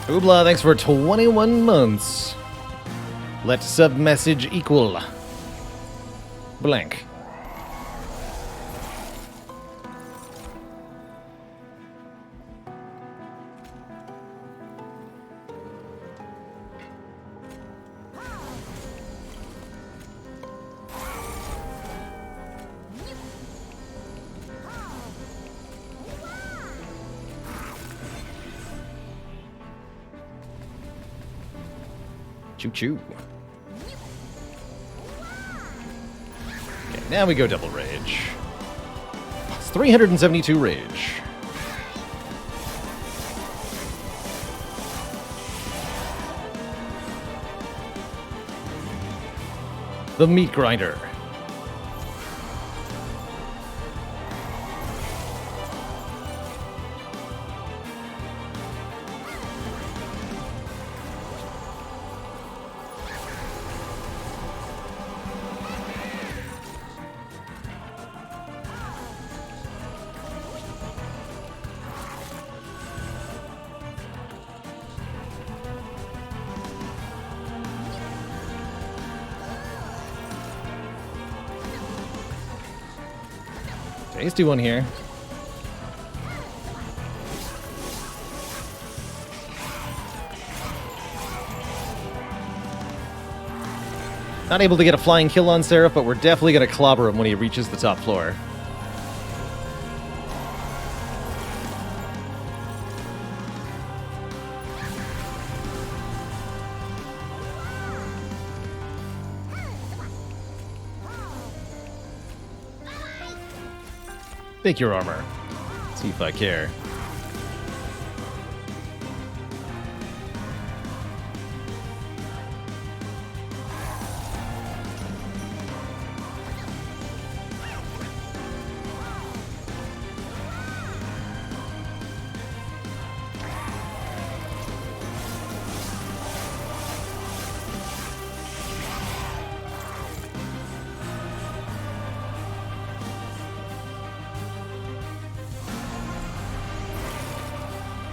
Oobla, thanks for 21 months. Let sub message equal blank. Choo choo. Okay, now we go double rage. It's 372 rage. The meat grinder. Tasty one here. Not able to get a flying kill on Seraph, but we're definitely going to clobber him when he reaches the top floor. Take your armor. See if I care.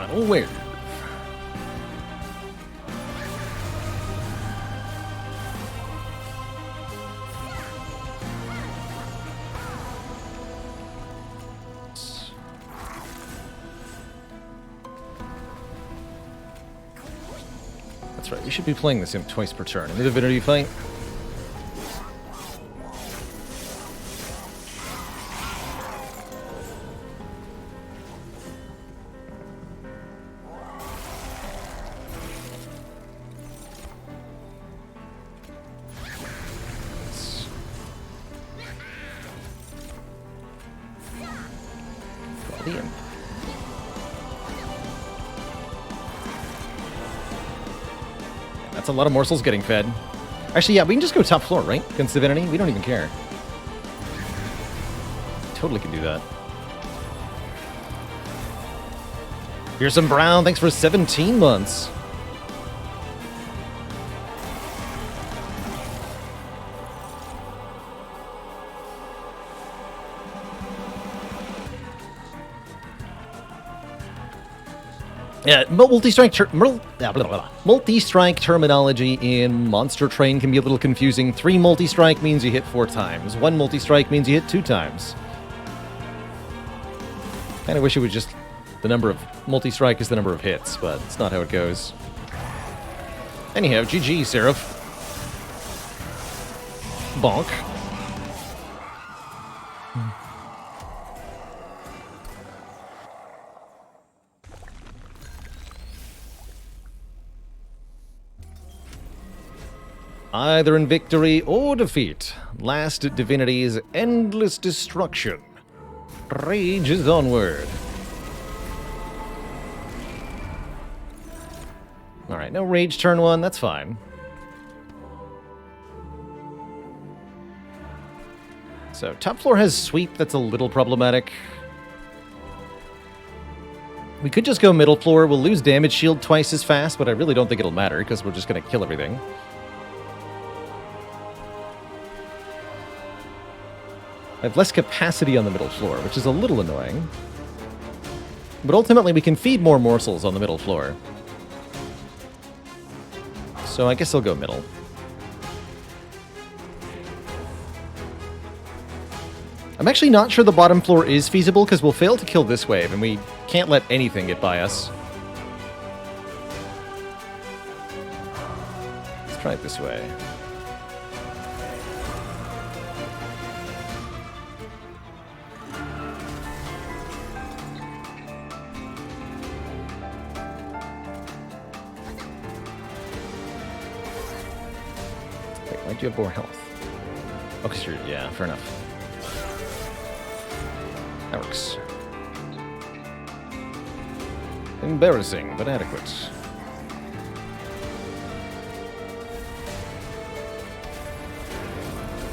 Final wave. That's right, we should be playing this imp twice per turn. In the divinity fight. The imp. That's a lot of morsels getting fed. Actually, yeah, we can just go top floor, right? Against Divinity? We don't even care. Totally can do that. Here's some Brown. Thanks for 17 months. Yeah, multi-strike terminology in Monster Train can be a little confusing. 3 multi-strike means you hit 4 times. 1 multi-strike means you hit 2 times. Kinda wish it was just the number of multi-strike is the number of hits, but it's not how it goes. Anyhow, GG, Seraph. Bonk. Either in victory or defeat, last divinity's endless destruction rages onward. Alright, no rage turn 1, that's fine. So, top floor has sweep, that's a little problematic. We could just go middle floor, we'll lose damage shield twice as fast, but I really don't think it'll matter, because we're just going to kill everything. I have less capacity on the middle floor, which is a little annoying. But ultimately, we can feed more morsels on the middle floor. So I guess I'll go middle. I'm actually not sure the bottom floor is feasible, because we'll fail to kill this wave, and we can't let anything get by us. Let's try it this way. Why'd you have more health? Oh, because you're... yeah, fair enough. That works. Embarrassing, but adequate.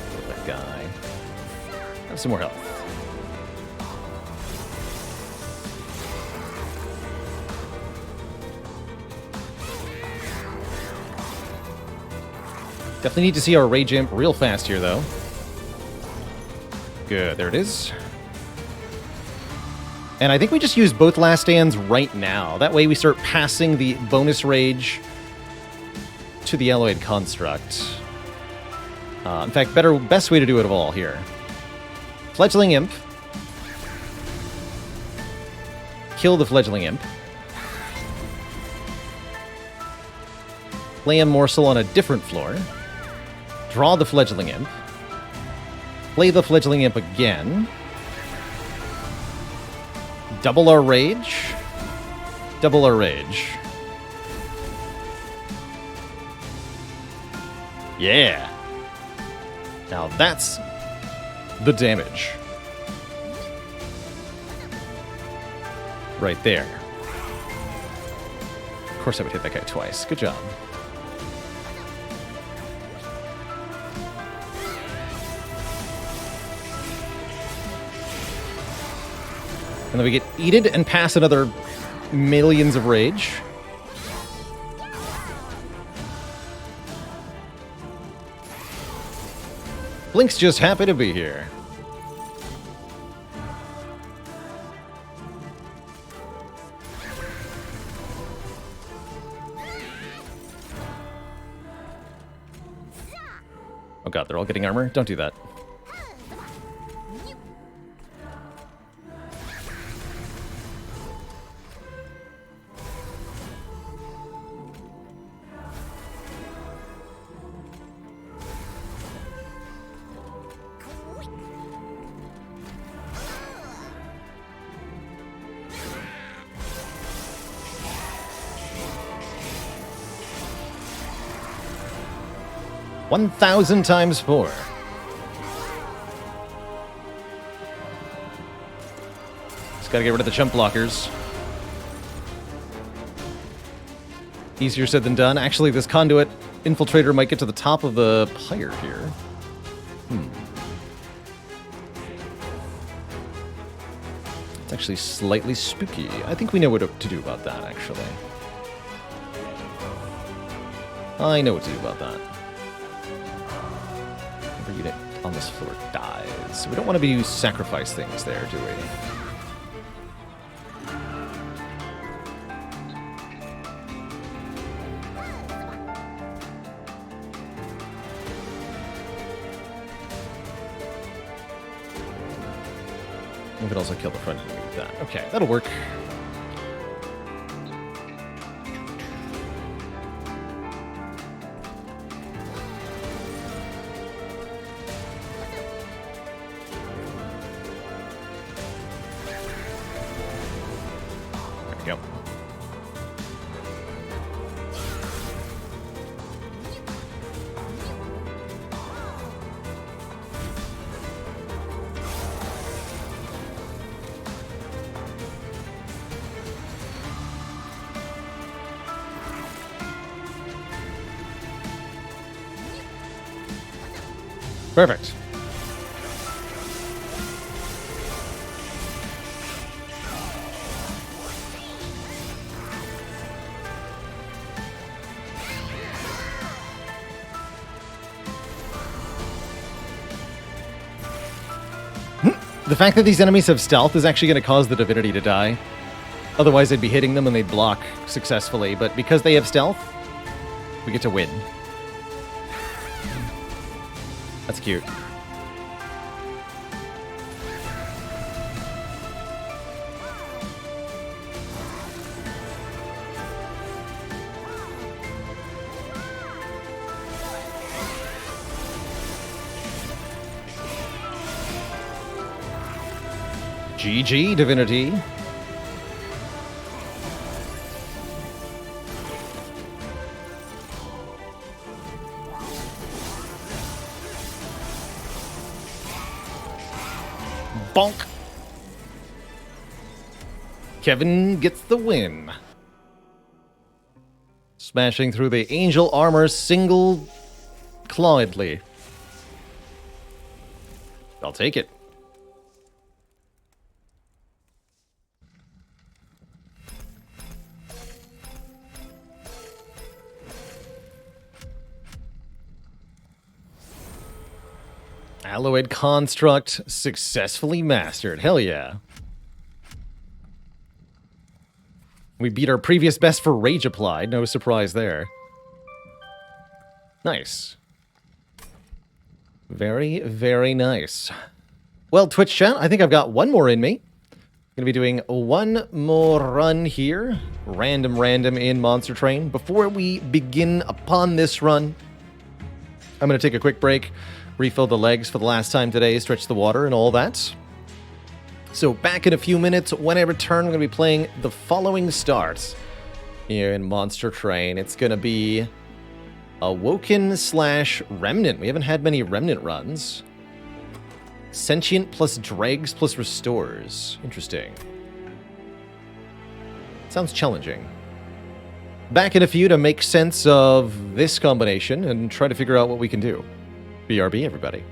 Kill that guy. Have some more health. Definitely need to see our Rage Imp real fast here, though. Good, there it is. And I think we just use both Last Stands right now. That way we start passing the bonus Rage to the Alloyed Construct. In fact, best way to do it of all here. Fledgling Imp. Kill the Fledgling Imp. Play a morsel on a different floor. Draw the Fledgling Imp. Play the Fledgling Imp again. Double our Rage. Double our Rage. Yeah. Now that's the damage. Right there. Of course I would hit that guy twice. Good job. And then we get eated and pass another millions of rage. Blink's just happy to be here. Oh god, they're all getting armor? Don't do that. $1,000 times 4. Just gotta get rid of the chump blockers. Easier said than done. Actually, this conduit infiltrator might get to the top of the pyre here. It's actually slightly spooky. I think we know what to do about that, actually. I know what to do about that. Every unit on this floor dies. We don't want to be sacrifice things there, do we? We could also kill the front enemy with that. Okay, that'll work. There we go. Perfect. The fact that these enemies have stealth is actually going to cause the divinity to die. Otherwise, I'd be hitting them and they'd block successfully. But because they have stealth, we get to win. That's cute. GG, Divinity. Bonk. Kevin gets the win. Smashing through the angel armor single-clawedly. I'll take it. Alloyed Construct successfully mastered. Hell yeah. We beat our previous best for Rage Applied. No surprise there. Nice. Very, very nice. Well, Twitch chat, I think I've got one more in me. Gonna be doing one more run here. Random in Monster Train. Before we begin upon this run, I'm gonna take a quick break. Refill the legs for the last time today, stretch the water and all that. So back in a few minutes, when I return, I'm going to be playing the following starts here in Monster Train. It's going to be Awoken/Remnant. We haven't had many Remnant runs. Sentient plus Dregs plus Restores. Interesting. Sounds challenging. Back in a few to make sense of this combination and try to figure out what we can do. BRB, everybody.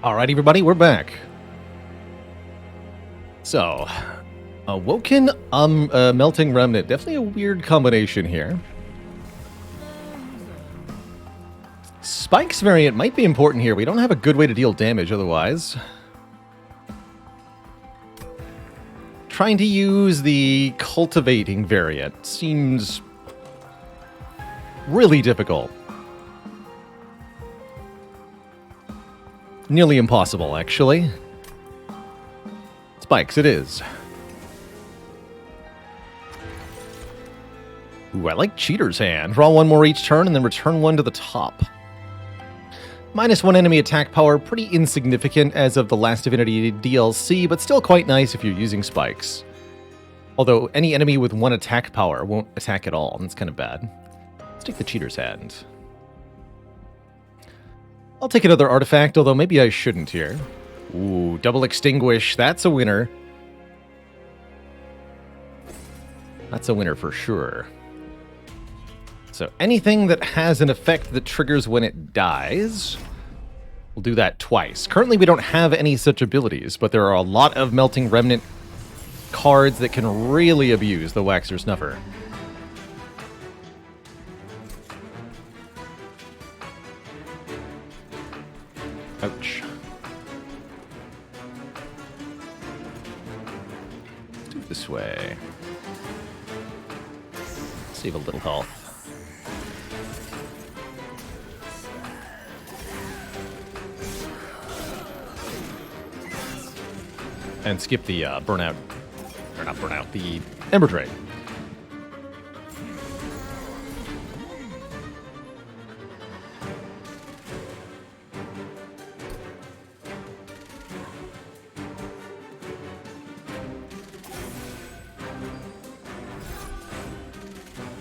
Alright, everybody, we're back. So, Awoken Melting Remnant. Definitely a weird combination here. Spike's variant might be important here. We don't have a good way to deal damage otherwise. Trying to use the cultivating variant seems really difficult. Nearly impossible, actually. Spikes, it is. Ooh, I like Cheater's Hand. Draw one more each turn and then return one to the top. -1 enemy attack power, pretty insignificant as of the Last Divinity DLC, but still quite nice if you're using spikes. Although any enemy with 1 attack power won't attack at all, and that's kind of bad. Let's take the Cheater's Hand. I'll take another artifact, although maybe I shouldn't here. Ooh, double extinguish. That's a winner. That's a winner for sure. So anything that has an effect that triggers when it dies, we'll do that twice. Currently, we don't have any such abilities, but there are a lot of Melting Remnant cards that can really abuse the Waxer Snuffer. Ouch. Let's do it this way. Save a little health. And skip the burnout, or not burnout, the Ember Drain.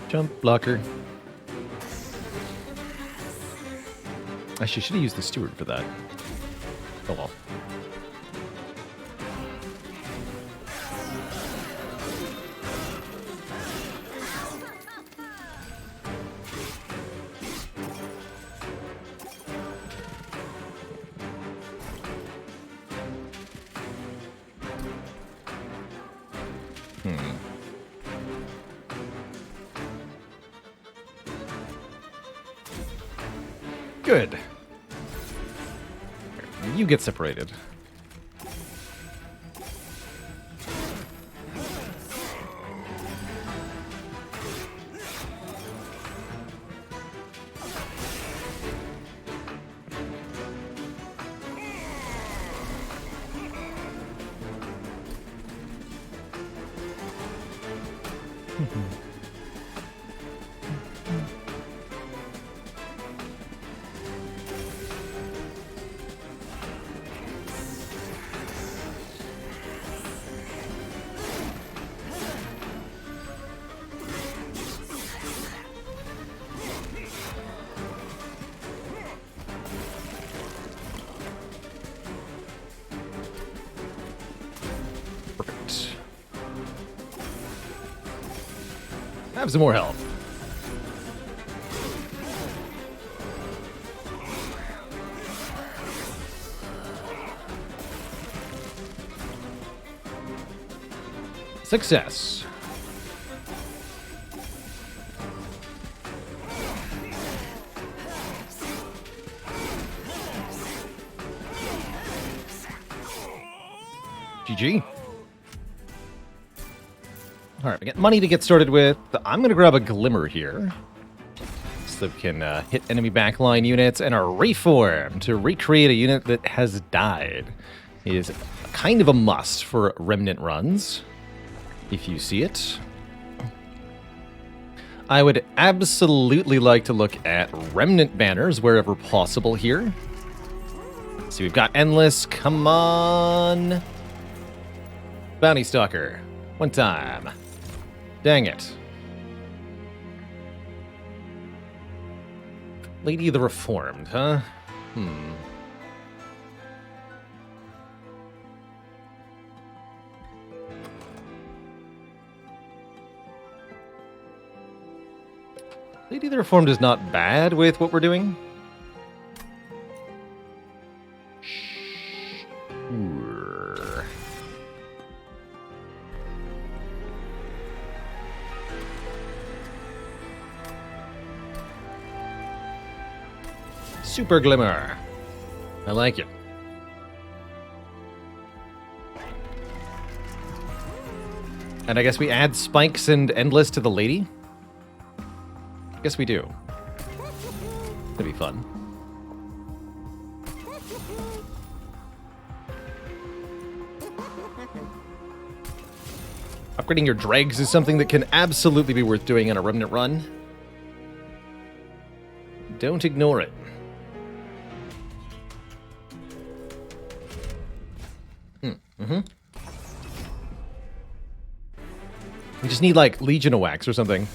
Jump blocker. Actually, should have used the Steward for that. Oh well. Good. You get separated. Have some more health. Success. GG. Alright, we got money to get started with. I'm going to grab a Glimmer here, so we can hit enemy backline units, and a Reform to recreate a unit that has died. It is kind of a must for Remnant runs, if you see it. I would absolutely like to look at Remnant banners wherever possible here. So we've got Endless, come on. Bounty Stalker, one time. Dang it. Lady of the Reformed, huh? Lady of the Reformed is not bad with what we're doing. Super Glimmer. I like it. And I guess we add spikes and endless to the lady? I guess we do. That'd be fun. Upgrading your dregs is something that can absolutely be worth doing on a remnant run. Don't ignore it. Mm-hmm. We just need, like, Legion of Wax or something.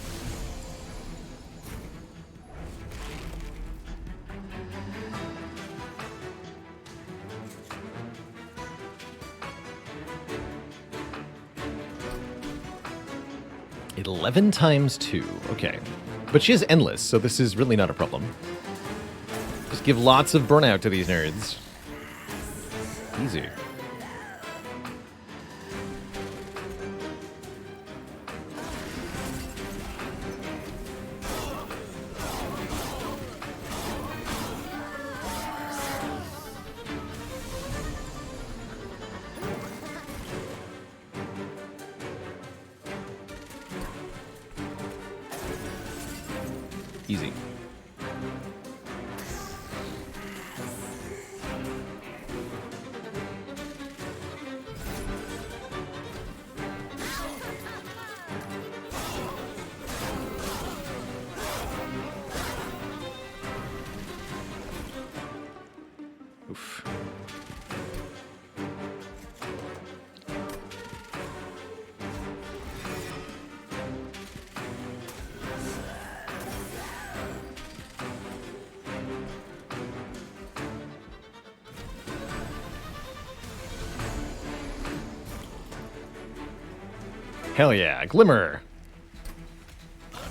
It 11 times 2. Okay. But she is endless, so this is really not a problem. Just give lots of burnout to these nerds. Easy. Easy. Oof. Hell yeah, Glimmer. And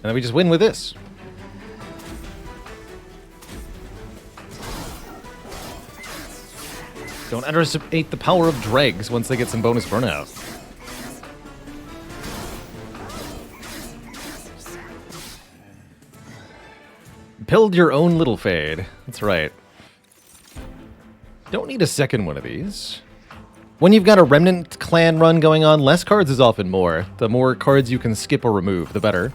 then we just win with this. Don't underestimate the power of dregs once they get some bonus burnout. Build your own little fade. That's right. Don't need a second one of these. When you've got a Remnant clan run going on, less cards is often more. The more cards you can skip or remove, the better.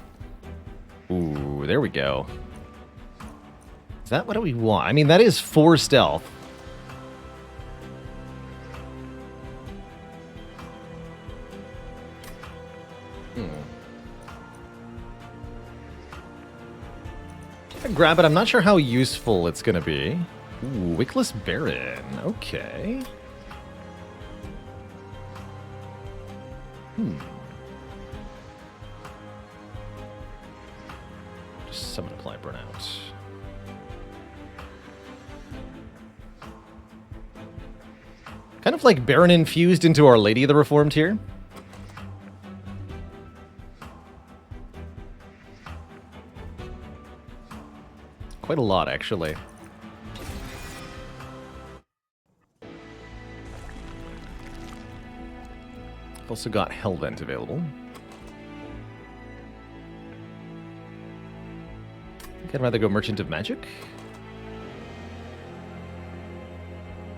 Ooh, there we go. Is that what we want? I mean, that is 4 stealth. I grab it. I'm not sure how useful it's going to be. Ooh, Wickless Baron. Okay. Just summon apply burnout. Kind of like Baron infused into Our Lady of the Reformed here. Quite a lot, actually. I've also got Hellvent available. I think I'd rather go Merchant of Magic.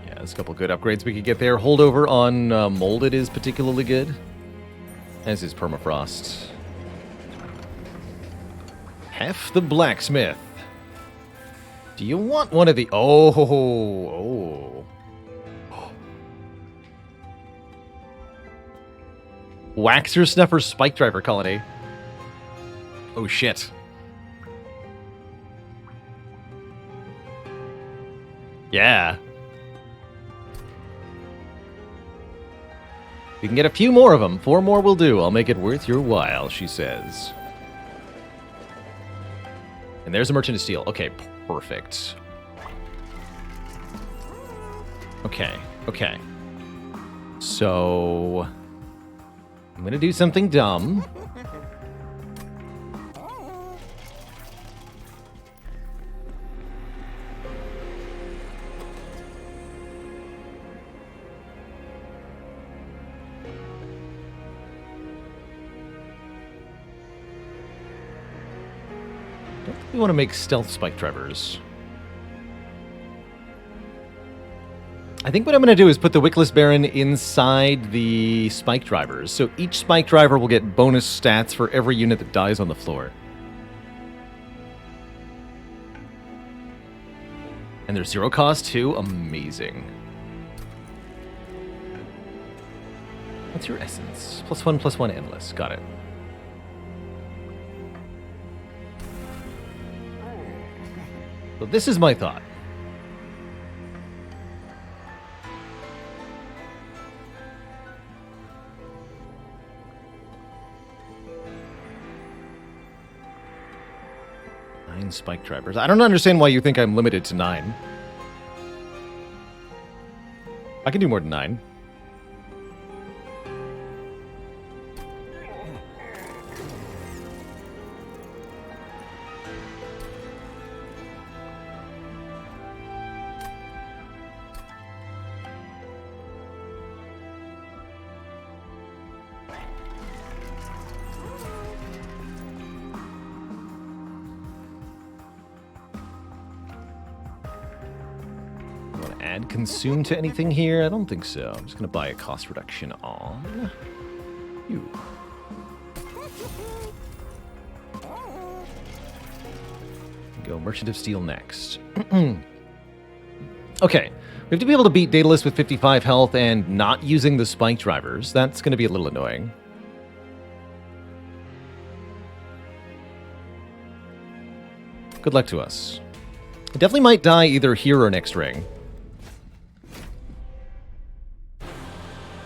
Yeah, there's a couple good upgrades we could get there. Holdover on Molded is particularly good, as is Permafrost. Hef the Blacksmith. Do you want one of the... Oh. Waxer Snuffer Spike Driver Colony. Oh, shit. Yeah. We can get a few more of them. 4 more will do. I'll make it worth your while, she says. And there's a Merchant of Steel. Okay, perfect. Okay. So... I'm gonna do something dumb. Don't We want to make stealth spike drivers. I think what I'm going to do is put the Wickless Baron inside the spike drivers. So each spike driver will get bonus stats for every unit that dies on the floor. And there's 0 cost too. Amazing. What's your essence? +1/+1 endless. Got it. So this is my thought. Spike drivers. I don't understand why you think I'm limited to 9. I can do more than 9. Add consume to anything here? I don't think so. I'm just going to buy a cost reduction on you. Go Merchant of Steel next. Okay. We have to be able to beat Daedalus with 55 health and not using the spike drivers. That's going to be a little annoying. Good luck to us. I definitely might die either here or next ring.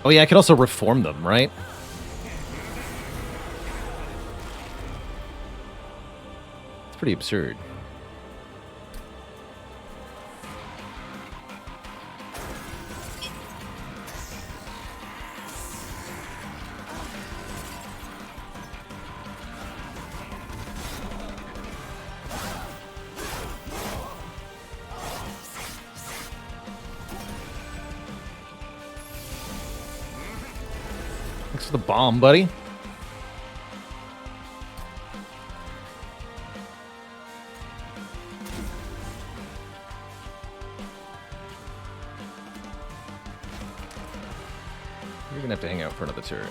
Oh yeah, I can also reform them, right? It's pretty absurd. Thanks for the bomb, buddy. You're gonna have to hang out for another turn.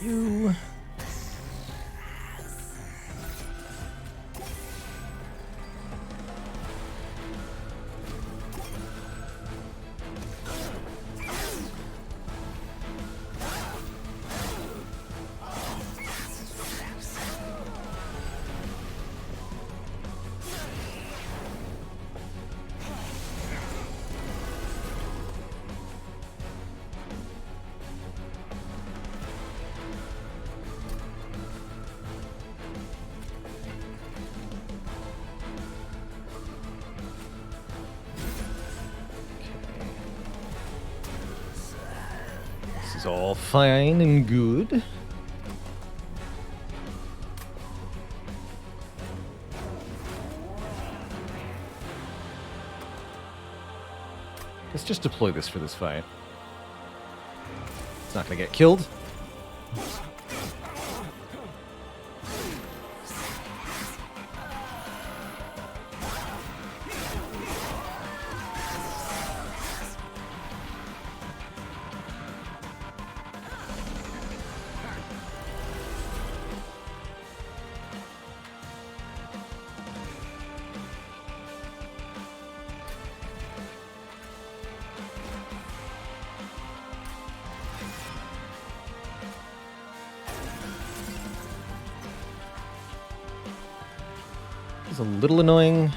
You. This is all fine and good. Let's just deploy this for this fight. It's not going to get killed. It's a little annoying.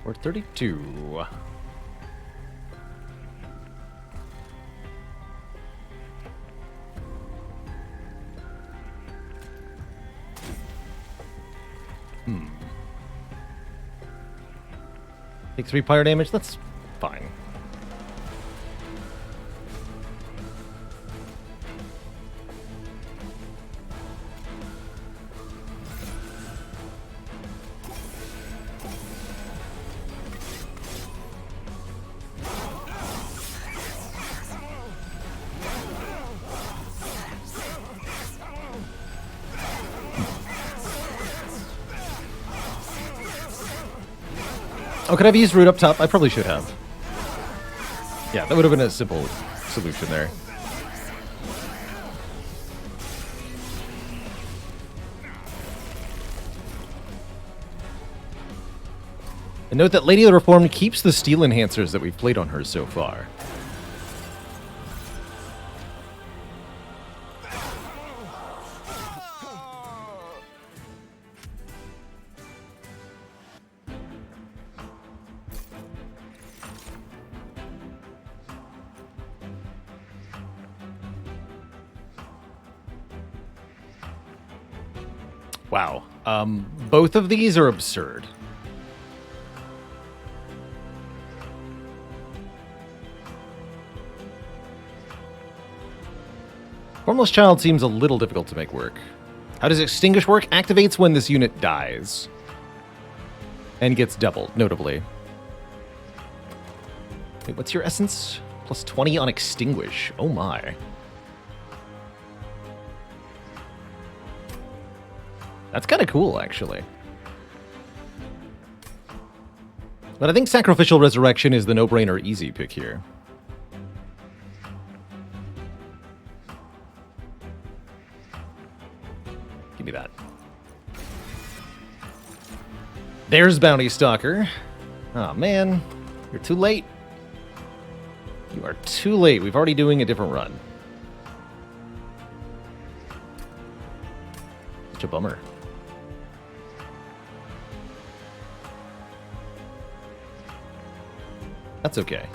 Or 32. Take 3 fire damage, that's fine. Oh, could I have used root up top? I probably should have. Yeah, that would have been a simple solution there. And note that Lady of the Reformed keeps the steel enhancers that we've played on her so far. Wow. Both of these are absurd. Formless Child seems a little difficult to make work. How does Extinguish work? Activates when this unit dies. And gets doubled, notably. Wait, what's your essence? Plus 20 on Extinguish. Oh my. That's kind of cool, actually. But I think Sacrificial Resurrection is the no-brainer easy pick here. Give me that. There's Bounty Stalker. Oh man, you're too late. You are too late. We've already doing a different run. Such a bummer. That's okay.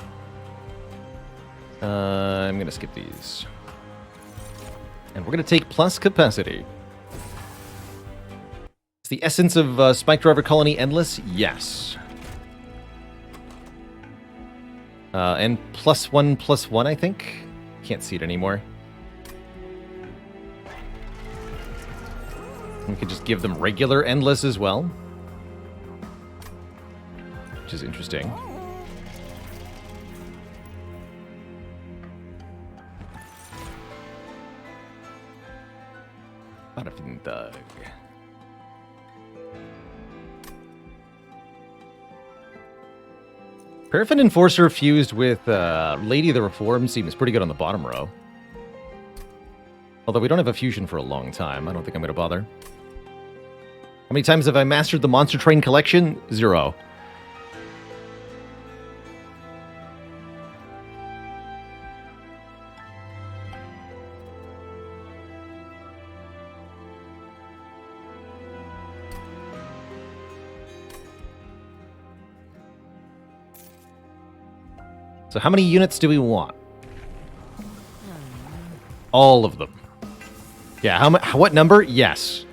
I'm going to skip these. And we're going to take plus capacity. Is the essence of Spike Driver Colony endless? Yes. And +1/+1, I think? Can't see it anymore. We could just give them regular endless as well. Which is interesting. Thug. Paraffin Enforcer fused with Lady of the Reformed seems pretty good on the bottom row. Although we don't have a fusion for a long time. I don't think I'm going to bother. How many times have I mastered the Monster Train collection? 0. So how many units do we want? All of them. Yeah, what number? Yes.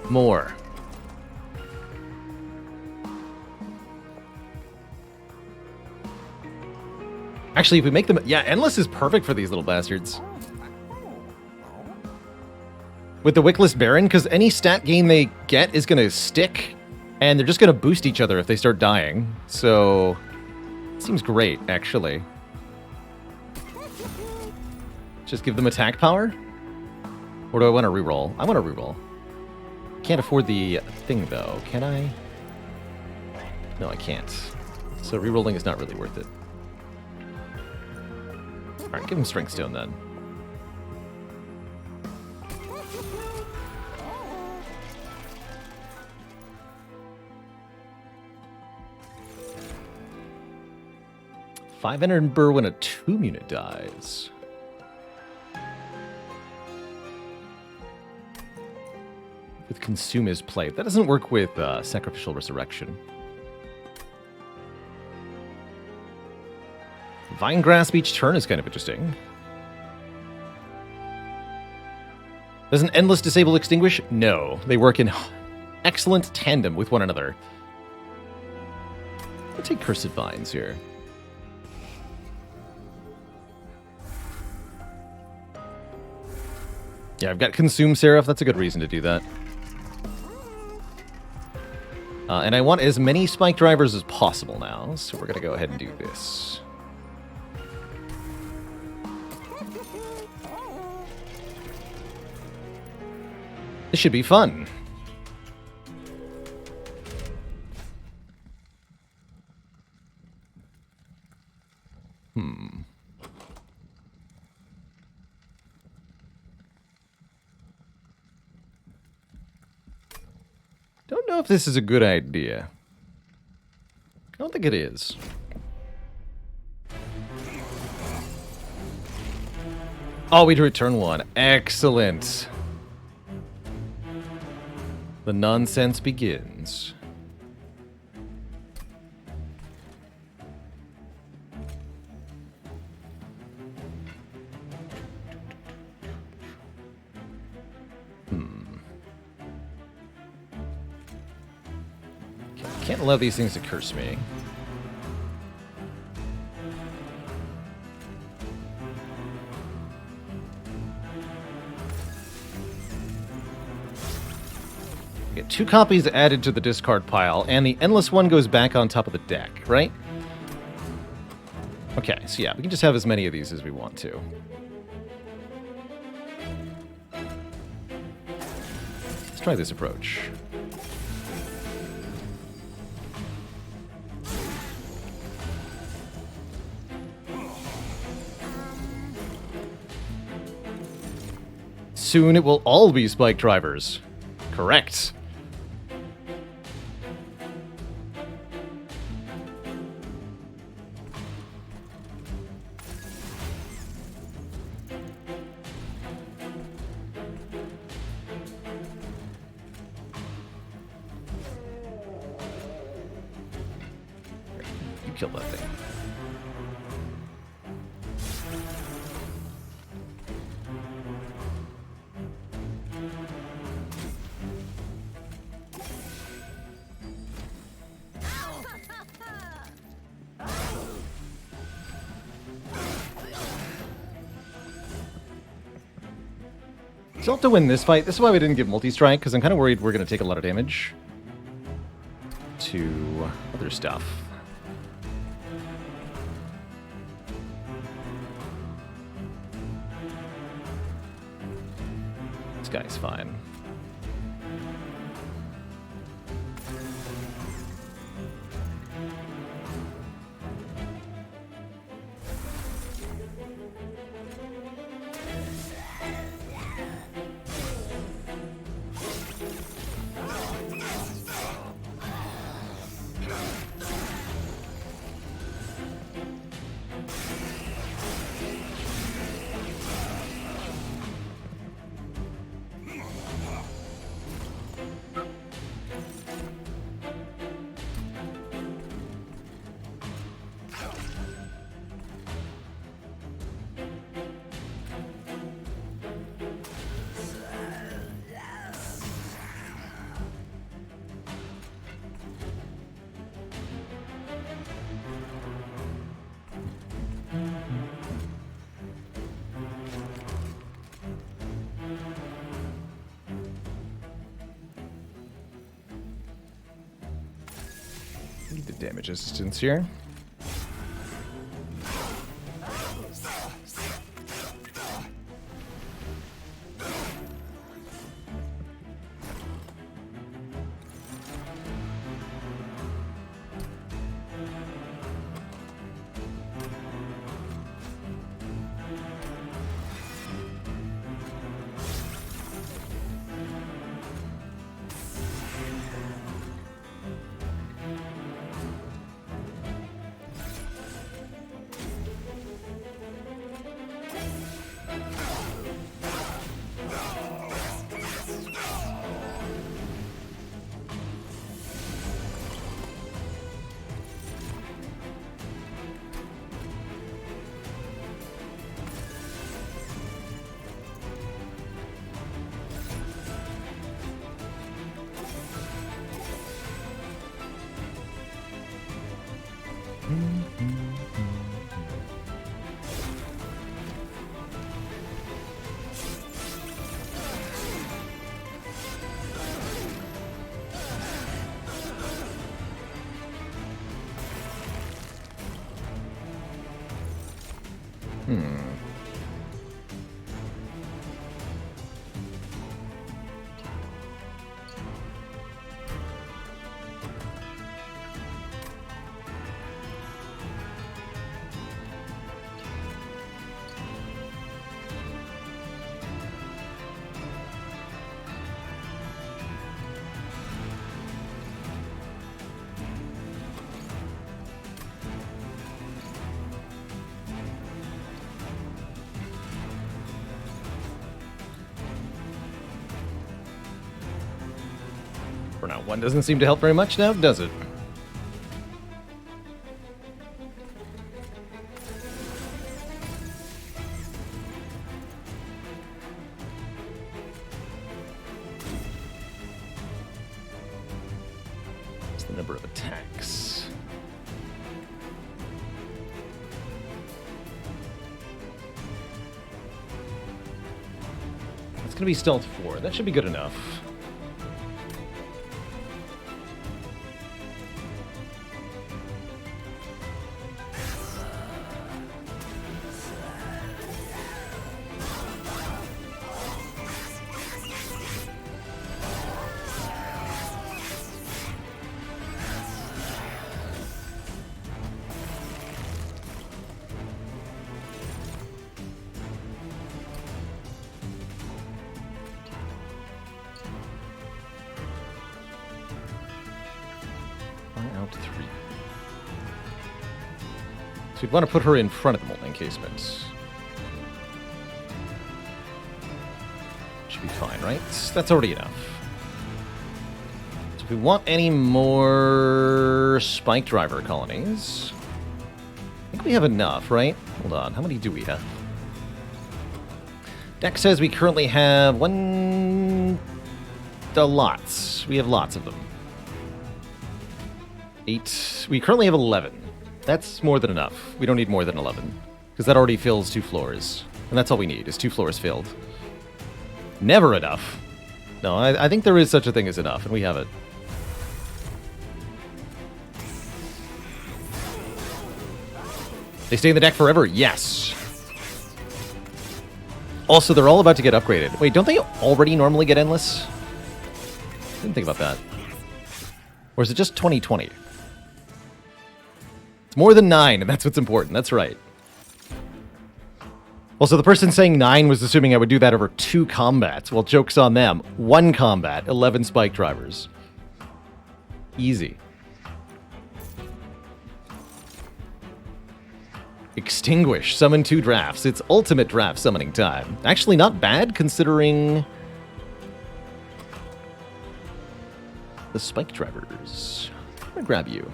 More. Actually, if we make them... Yeah, Endless is perfect for these little bastards. With the Wickless Baron, because any stat gain they get is going to stick... And they're just going to boost each other if they start dying. So, it seems great, actually. Just give them attack power? Or do I want to reroll? I want to reroll. Can't afford the thing, though. Can I? No, I can't. So rerolling is not really worth it. Alright, give him Strength Stone, then. $500 burr when a tomb unit dies. with Consume is Plate. That doesn't work with Sacrificial Resurrection. Vine Grasp each turn is kind of interesting. Does an Endless Disable Extinguish? No. They work in excellent tandem with one another. I'll take Cursed Vines here. Yeah, I've got Consume Seraph. That's a good reason to do that. And I want as many Spike Drivers as possible now, so we're going to go ahead and do this. This should be fun. Don't know if this is a good idea. I don't think it is. Oh, we drew turn one. Excellent. The nonsense begins. Can't allow these things to curse me. Get 2 copies added to the discard pile, and the Endless one goes back on top of the deck, right? Okay, so yeah, we can just have as many of these as we want to. Let's try this approach. Soon it will all be Spike Drivers. Correct. You killed that thing. So I'll have to win this fight. This is why we didn't give multi-strike, because I'm kind of worried we're going to take a lot of damage to other stuff. This guy's fine. Need the damage assistance here. For now, one doesn't seem to help very much now, does it? What's the number of attacks? It's gonna be stealth 4. That should be good enough. Out 3. So we'd want to put her in front of the molding casement. Should be fine, right? That's already enough. So if we want any more spike driver colonies, I think we have enough, right? Hold on, how many do we have? Deck says we currently have lots. We have lots of them. 8. We currently have 11. That's more than enough. We don't need more than 11. Because that already fills 2 floors. And that's all we need, is 2 floors filled. Never enough. No, I think there is such a thing as enough, and we have it. They stay in the deck forever? Yes. Also, they're all about to get upgraded. Wait, don't they already normally get endless? Didn't think about that. Or is it just 2020? More than 9, and that's what's important. That's right. Also, the person saying 9 was assuming I would do that over 2 combats. Well, joke's on them. 1 combat, 11 spike drivers. Easy. Extinguish. Summon 2 drafts. It's ultimate draft summoning time. Actually, not bad, considering the spike drivers. I'm gonna grab you.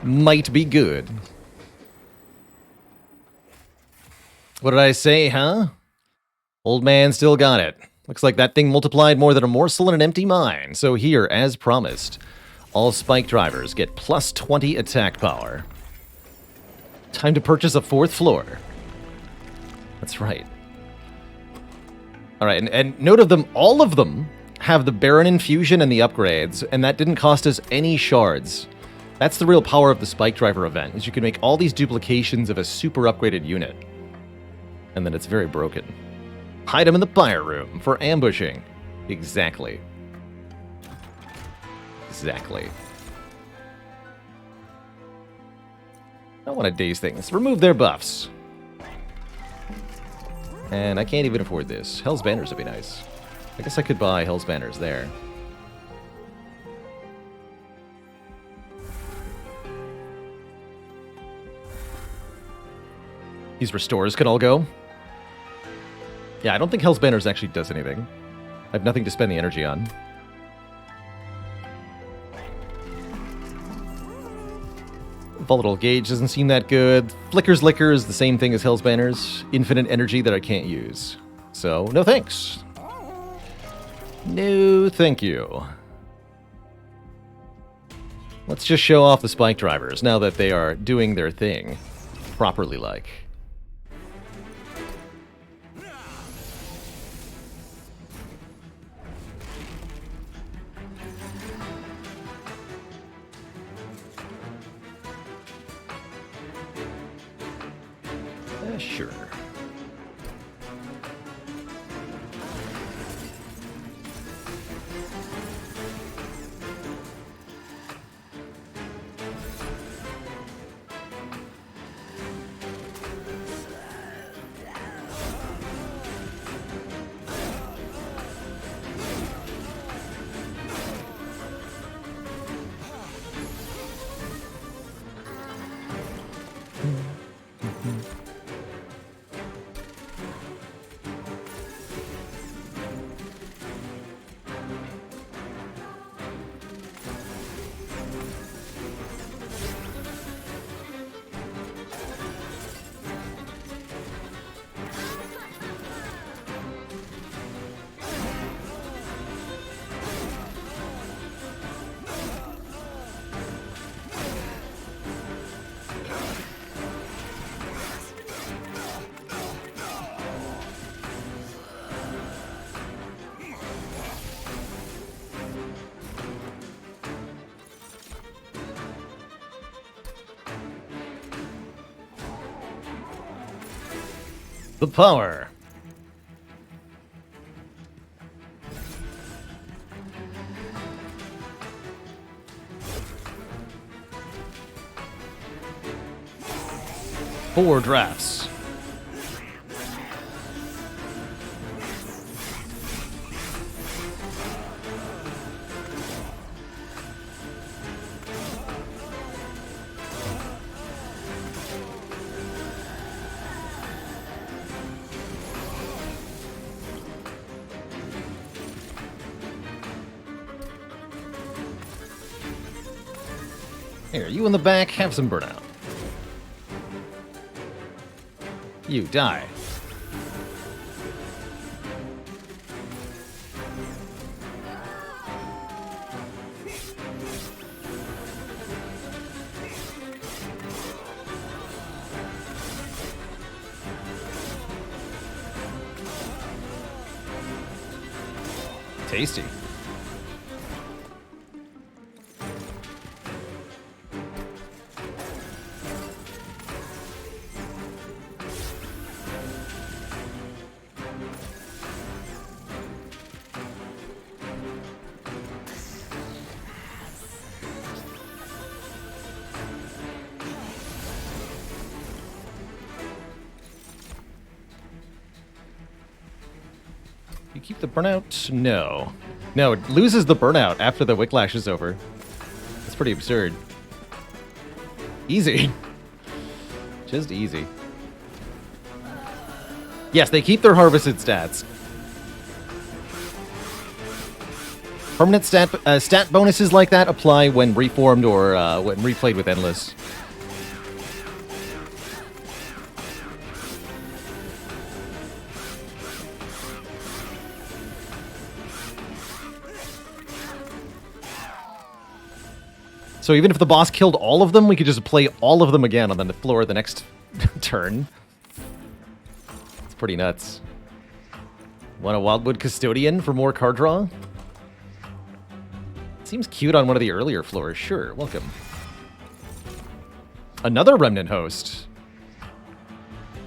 Might be good. What did I say, huh? Old man still got it. Looks like that thing multiplied more than a morsel in an empty mine. So here, as promised, all spike drivers get plus 20 attack power. Time to purchase a 4th floor. That's right. All right, and note of them, all of them have the Baron Infusion and the upgrades, and that didn't cost us any shards. That's the real power of the Spike Driver event, is you can make all these duplications of a super upgraded unit. And then it's very broken. Hide them in the fire room for ambushing. Exactly. Exactly. I don't want to daze things. Remove their buffs. And I can't even afford this. Hell's Banners would be nice. I guess I could buy Hell's Banners there. These restores can all go. Yeah, I don't think Hell's Banners actually does anything. I have nothing to spend the energy on. Volatile Gauge doesn't seem that good. Flicker's Liquor is the same thing as Hell's Banners. Infinite energy that I can't use. So, no thanks. No thank you. Let's just show off the spike drivers now that they are doing their thing properly like. Sure. The power. Four drafts. Here, you in the back, have some burnout. You die. Tasty. You keep the burnout? No. No, it loses the burnout after the Wicklash is over. That's pretty absurd. Easy. Just easy. Yes, they keep their harvested stats. Permanent stat bonuses like that apply when reformed or when replayed with Endless. So even if the boss killed all of them, we could just play all of them again on the floor the next turn. It's pretty nuts. Want a Wildwood Custodian for more card draw? Seems cute on one of the earlier floors. Sure, welcome. Another Remnant Host.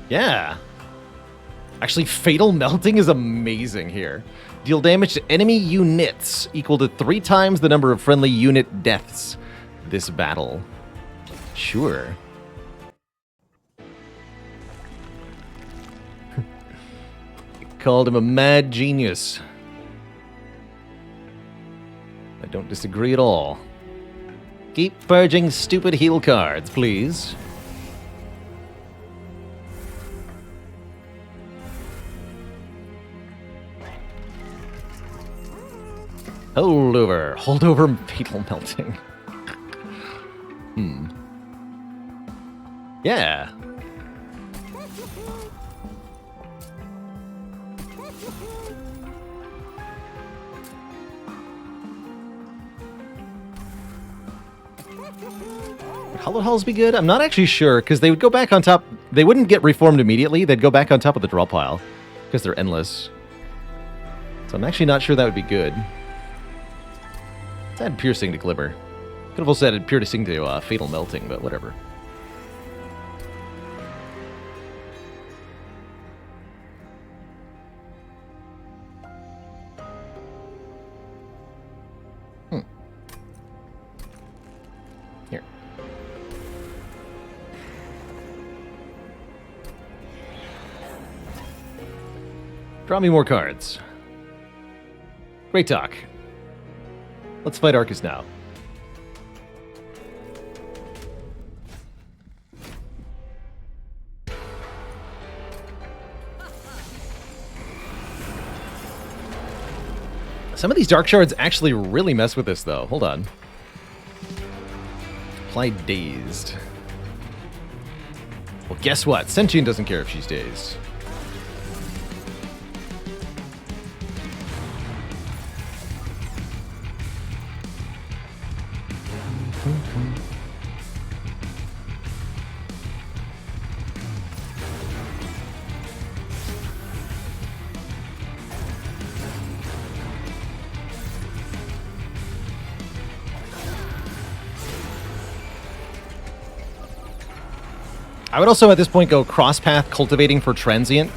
Yeah. Actually, Fatal Melting is amazing here. Deal damage to enemy units equal to 3 times the number of friendly unit deaths this battle. Sure. Called him a mad genius. I don't disagree at all. Keep purging stupid heal cards, please. Holdover. Holdover Fatal Melting. Yeah. Hollow Halls be good? I'm not actually sure, because they would go back on top. They wouldn't get reformed immediately. They'd go back on top of the draw pile, because they're endless. So I'm actually not sure that would be good. Let's add Piercing to Glimmer. Could have also added Piercing to Fatal Melting, but whatever. Here. Draw me more cards. Great talk. Let's fight Arcus now. Some of these Dark Shards actually really mess with this, though. Hold on. Apply Dazed. Well, guess what? Sentient doesn't care if she's dazed. I would also at this point go cross-path cultivating for transient,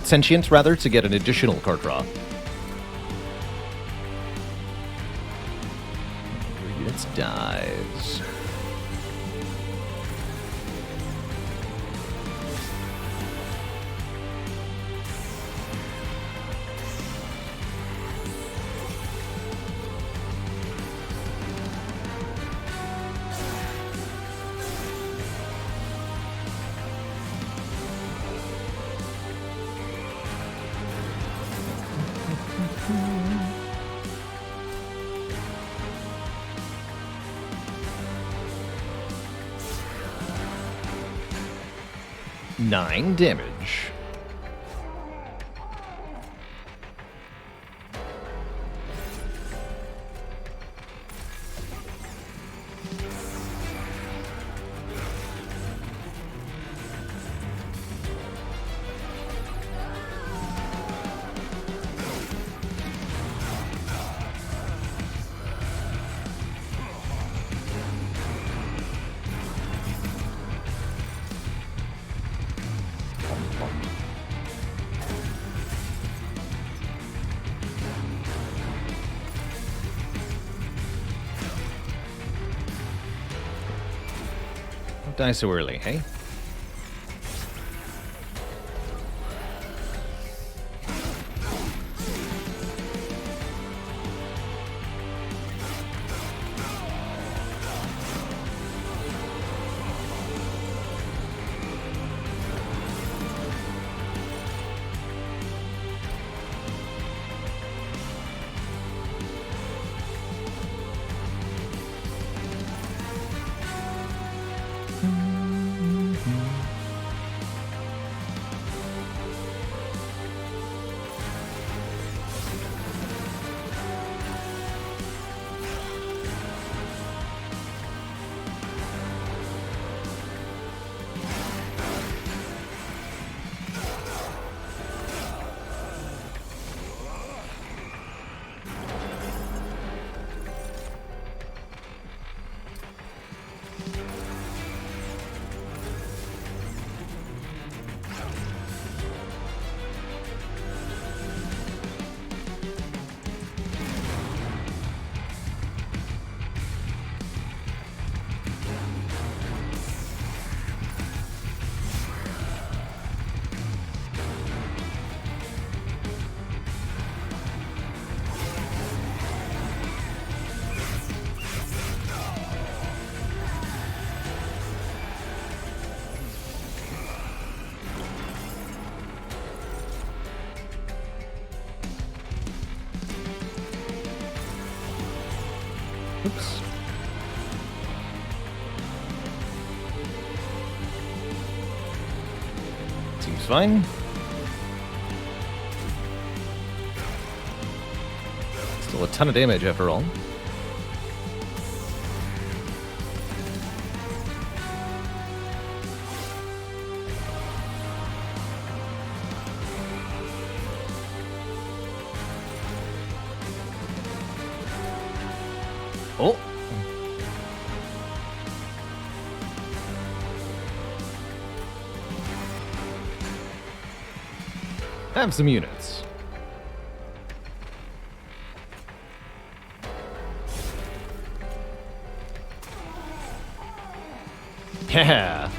sentient rather, to get an additional card draw. Units dies. Nine damage. Don't die so early, hey? Oops. Seems fine. Still a ton of damage after all. Oh! Have some units. Yeah.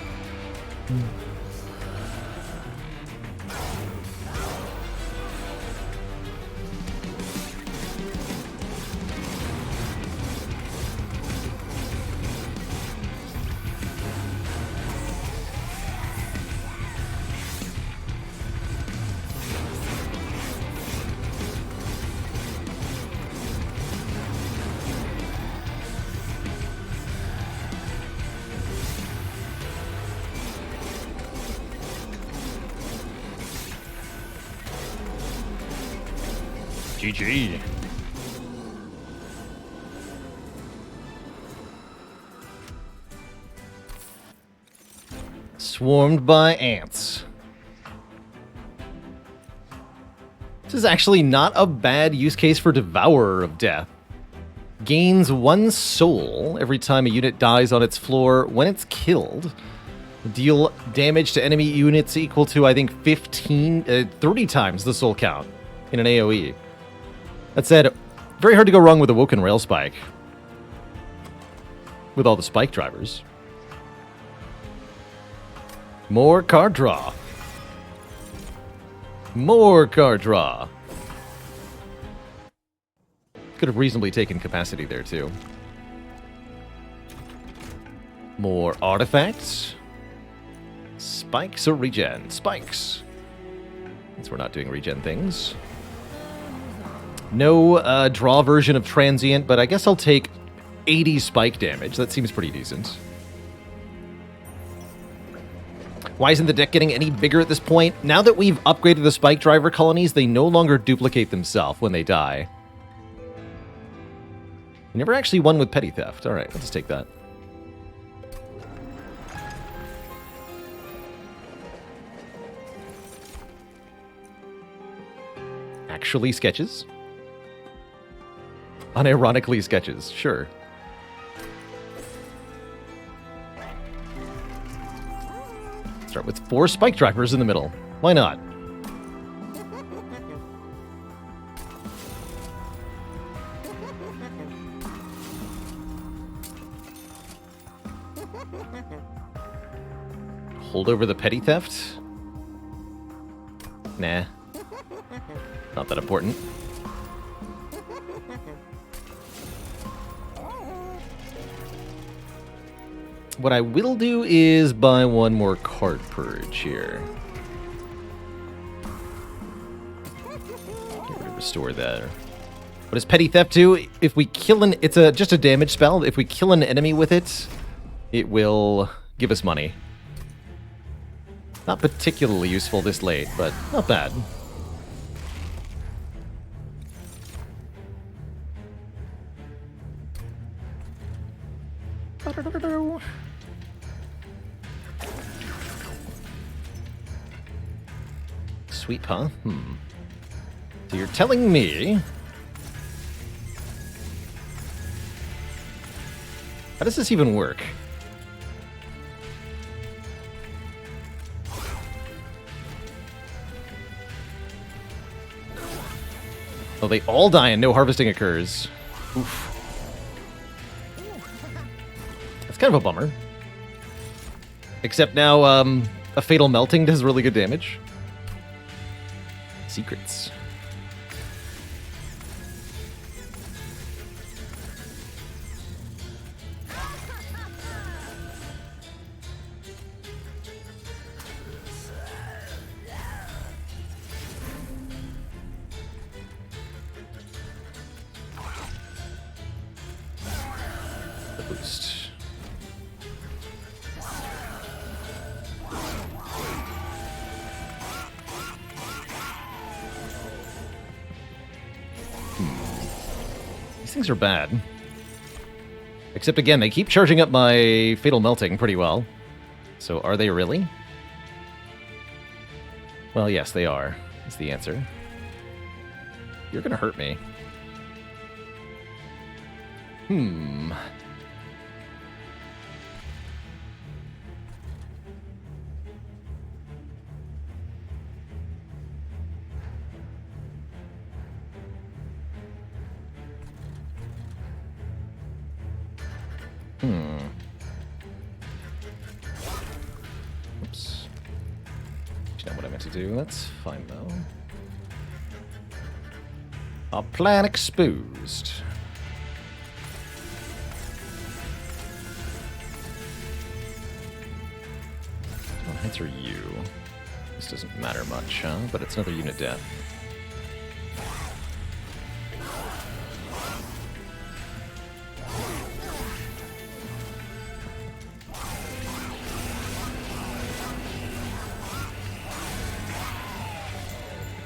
GG. Swarmed by ants. This is actually not a bad use case for Devourer of Death. Gains 1 soul every time a unit dies on its floor when it's killed. Deal damage to enemy units equal to, I think, 30 times the soul count in an AoE. That said, very hard to go wrong with Awoken Rail Spike. With all the spike drivers. More card draw. More card draw. Could have reasonably taken capacity there, too. More artifacts. Spikes or regen? Spikes. Since we're not doing regen things. No draw version of Transient, but I guess I'll take 80 spike damage. That seems pretty decent. Why isn't the deck getting any bigger at this point? Now that we've upgraded the spike driver colonies, they no longer duplicate themselves when they die. I never actually won with Petty Theft. Alright, let's just take that. Actually sketches? Unironically sketches, sure. Start with 4 spike drivers in the middle. Why not? Hold over the petty theft? Nah. Not that important. What I will do is buy 1 more card purge here. Get rid of restore that. What does petty theft do? If we kill an... It's just a damage spell. If we kill an enemy with it, it will give us money. Not particularly useful this late, but not bad. Sweep, huh? So you're telling me... How does this even work? Oh, they all die and no harvesting occurs. Oof. That's kind of a bummer. Except now, a Fatal Melting does really good damage. Secrets. The boost. These things are bad. Except again, they keep charging up my Fatal Melting pretty well. So are they really? Well, yes, they are, is the answer. You're gonna hurt me. Hmm. Oops. That's not what I meant to do. That's fine, though. Our plan exposed. I'll answer you. This doesn't matter much, huh? But it's another unit death.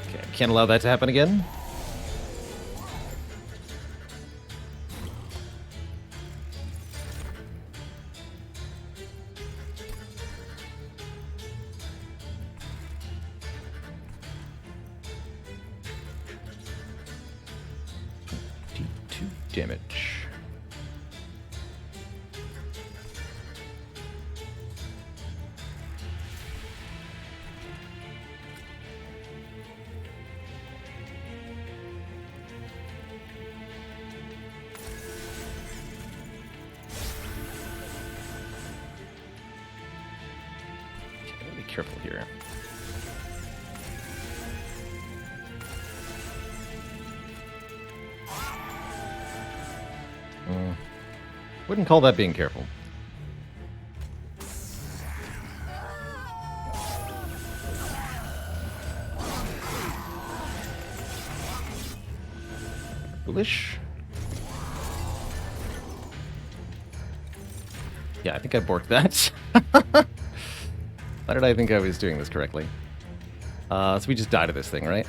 Okay, can't allow that to happen again. Damage. Okay, gotta be careful here. Wouldn't call that being careful. Foolish. Yeah, I think I borked that. Why did I think I was doing this correctly? So we just died to this thing, right?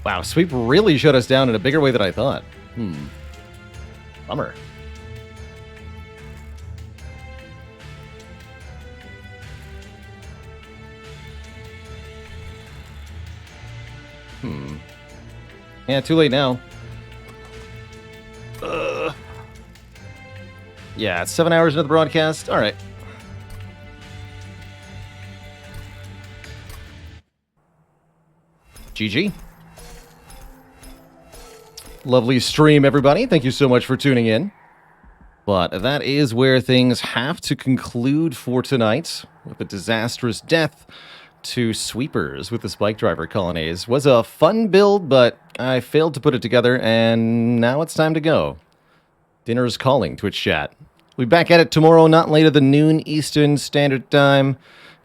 Wow, sweep really shut us down in a bigger way than I thought. Bummer. Yeah, too late now. Yeah, it's 7 hours into the broadcast. All right. GG. Lovely stream, everybody. Thank you so much for tuning in. But that is where things have to conclude for tonight, with a disastrous death to sweepers with the Spike Driver colonies. Was a fun build, but I failed to put it together, and now it's time to go. Dinner's calling, Twitch chat. We'll be back at it tomorrow, not later than noon Eastern Standard Time.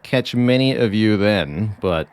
Catch many of you then, but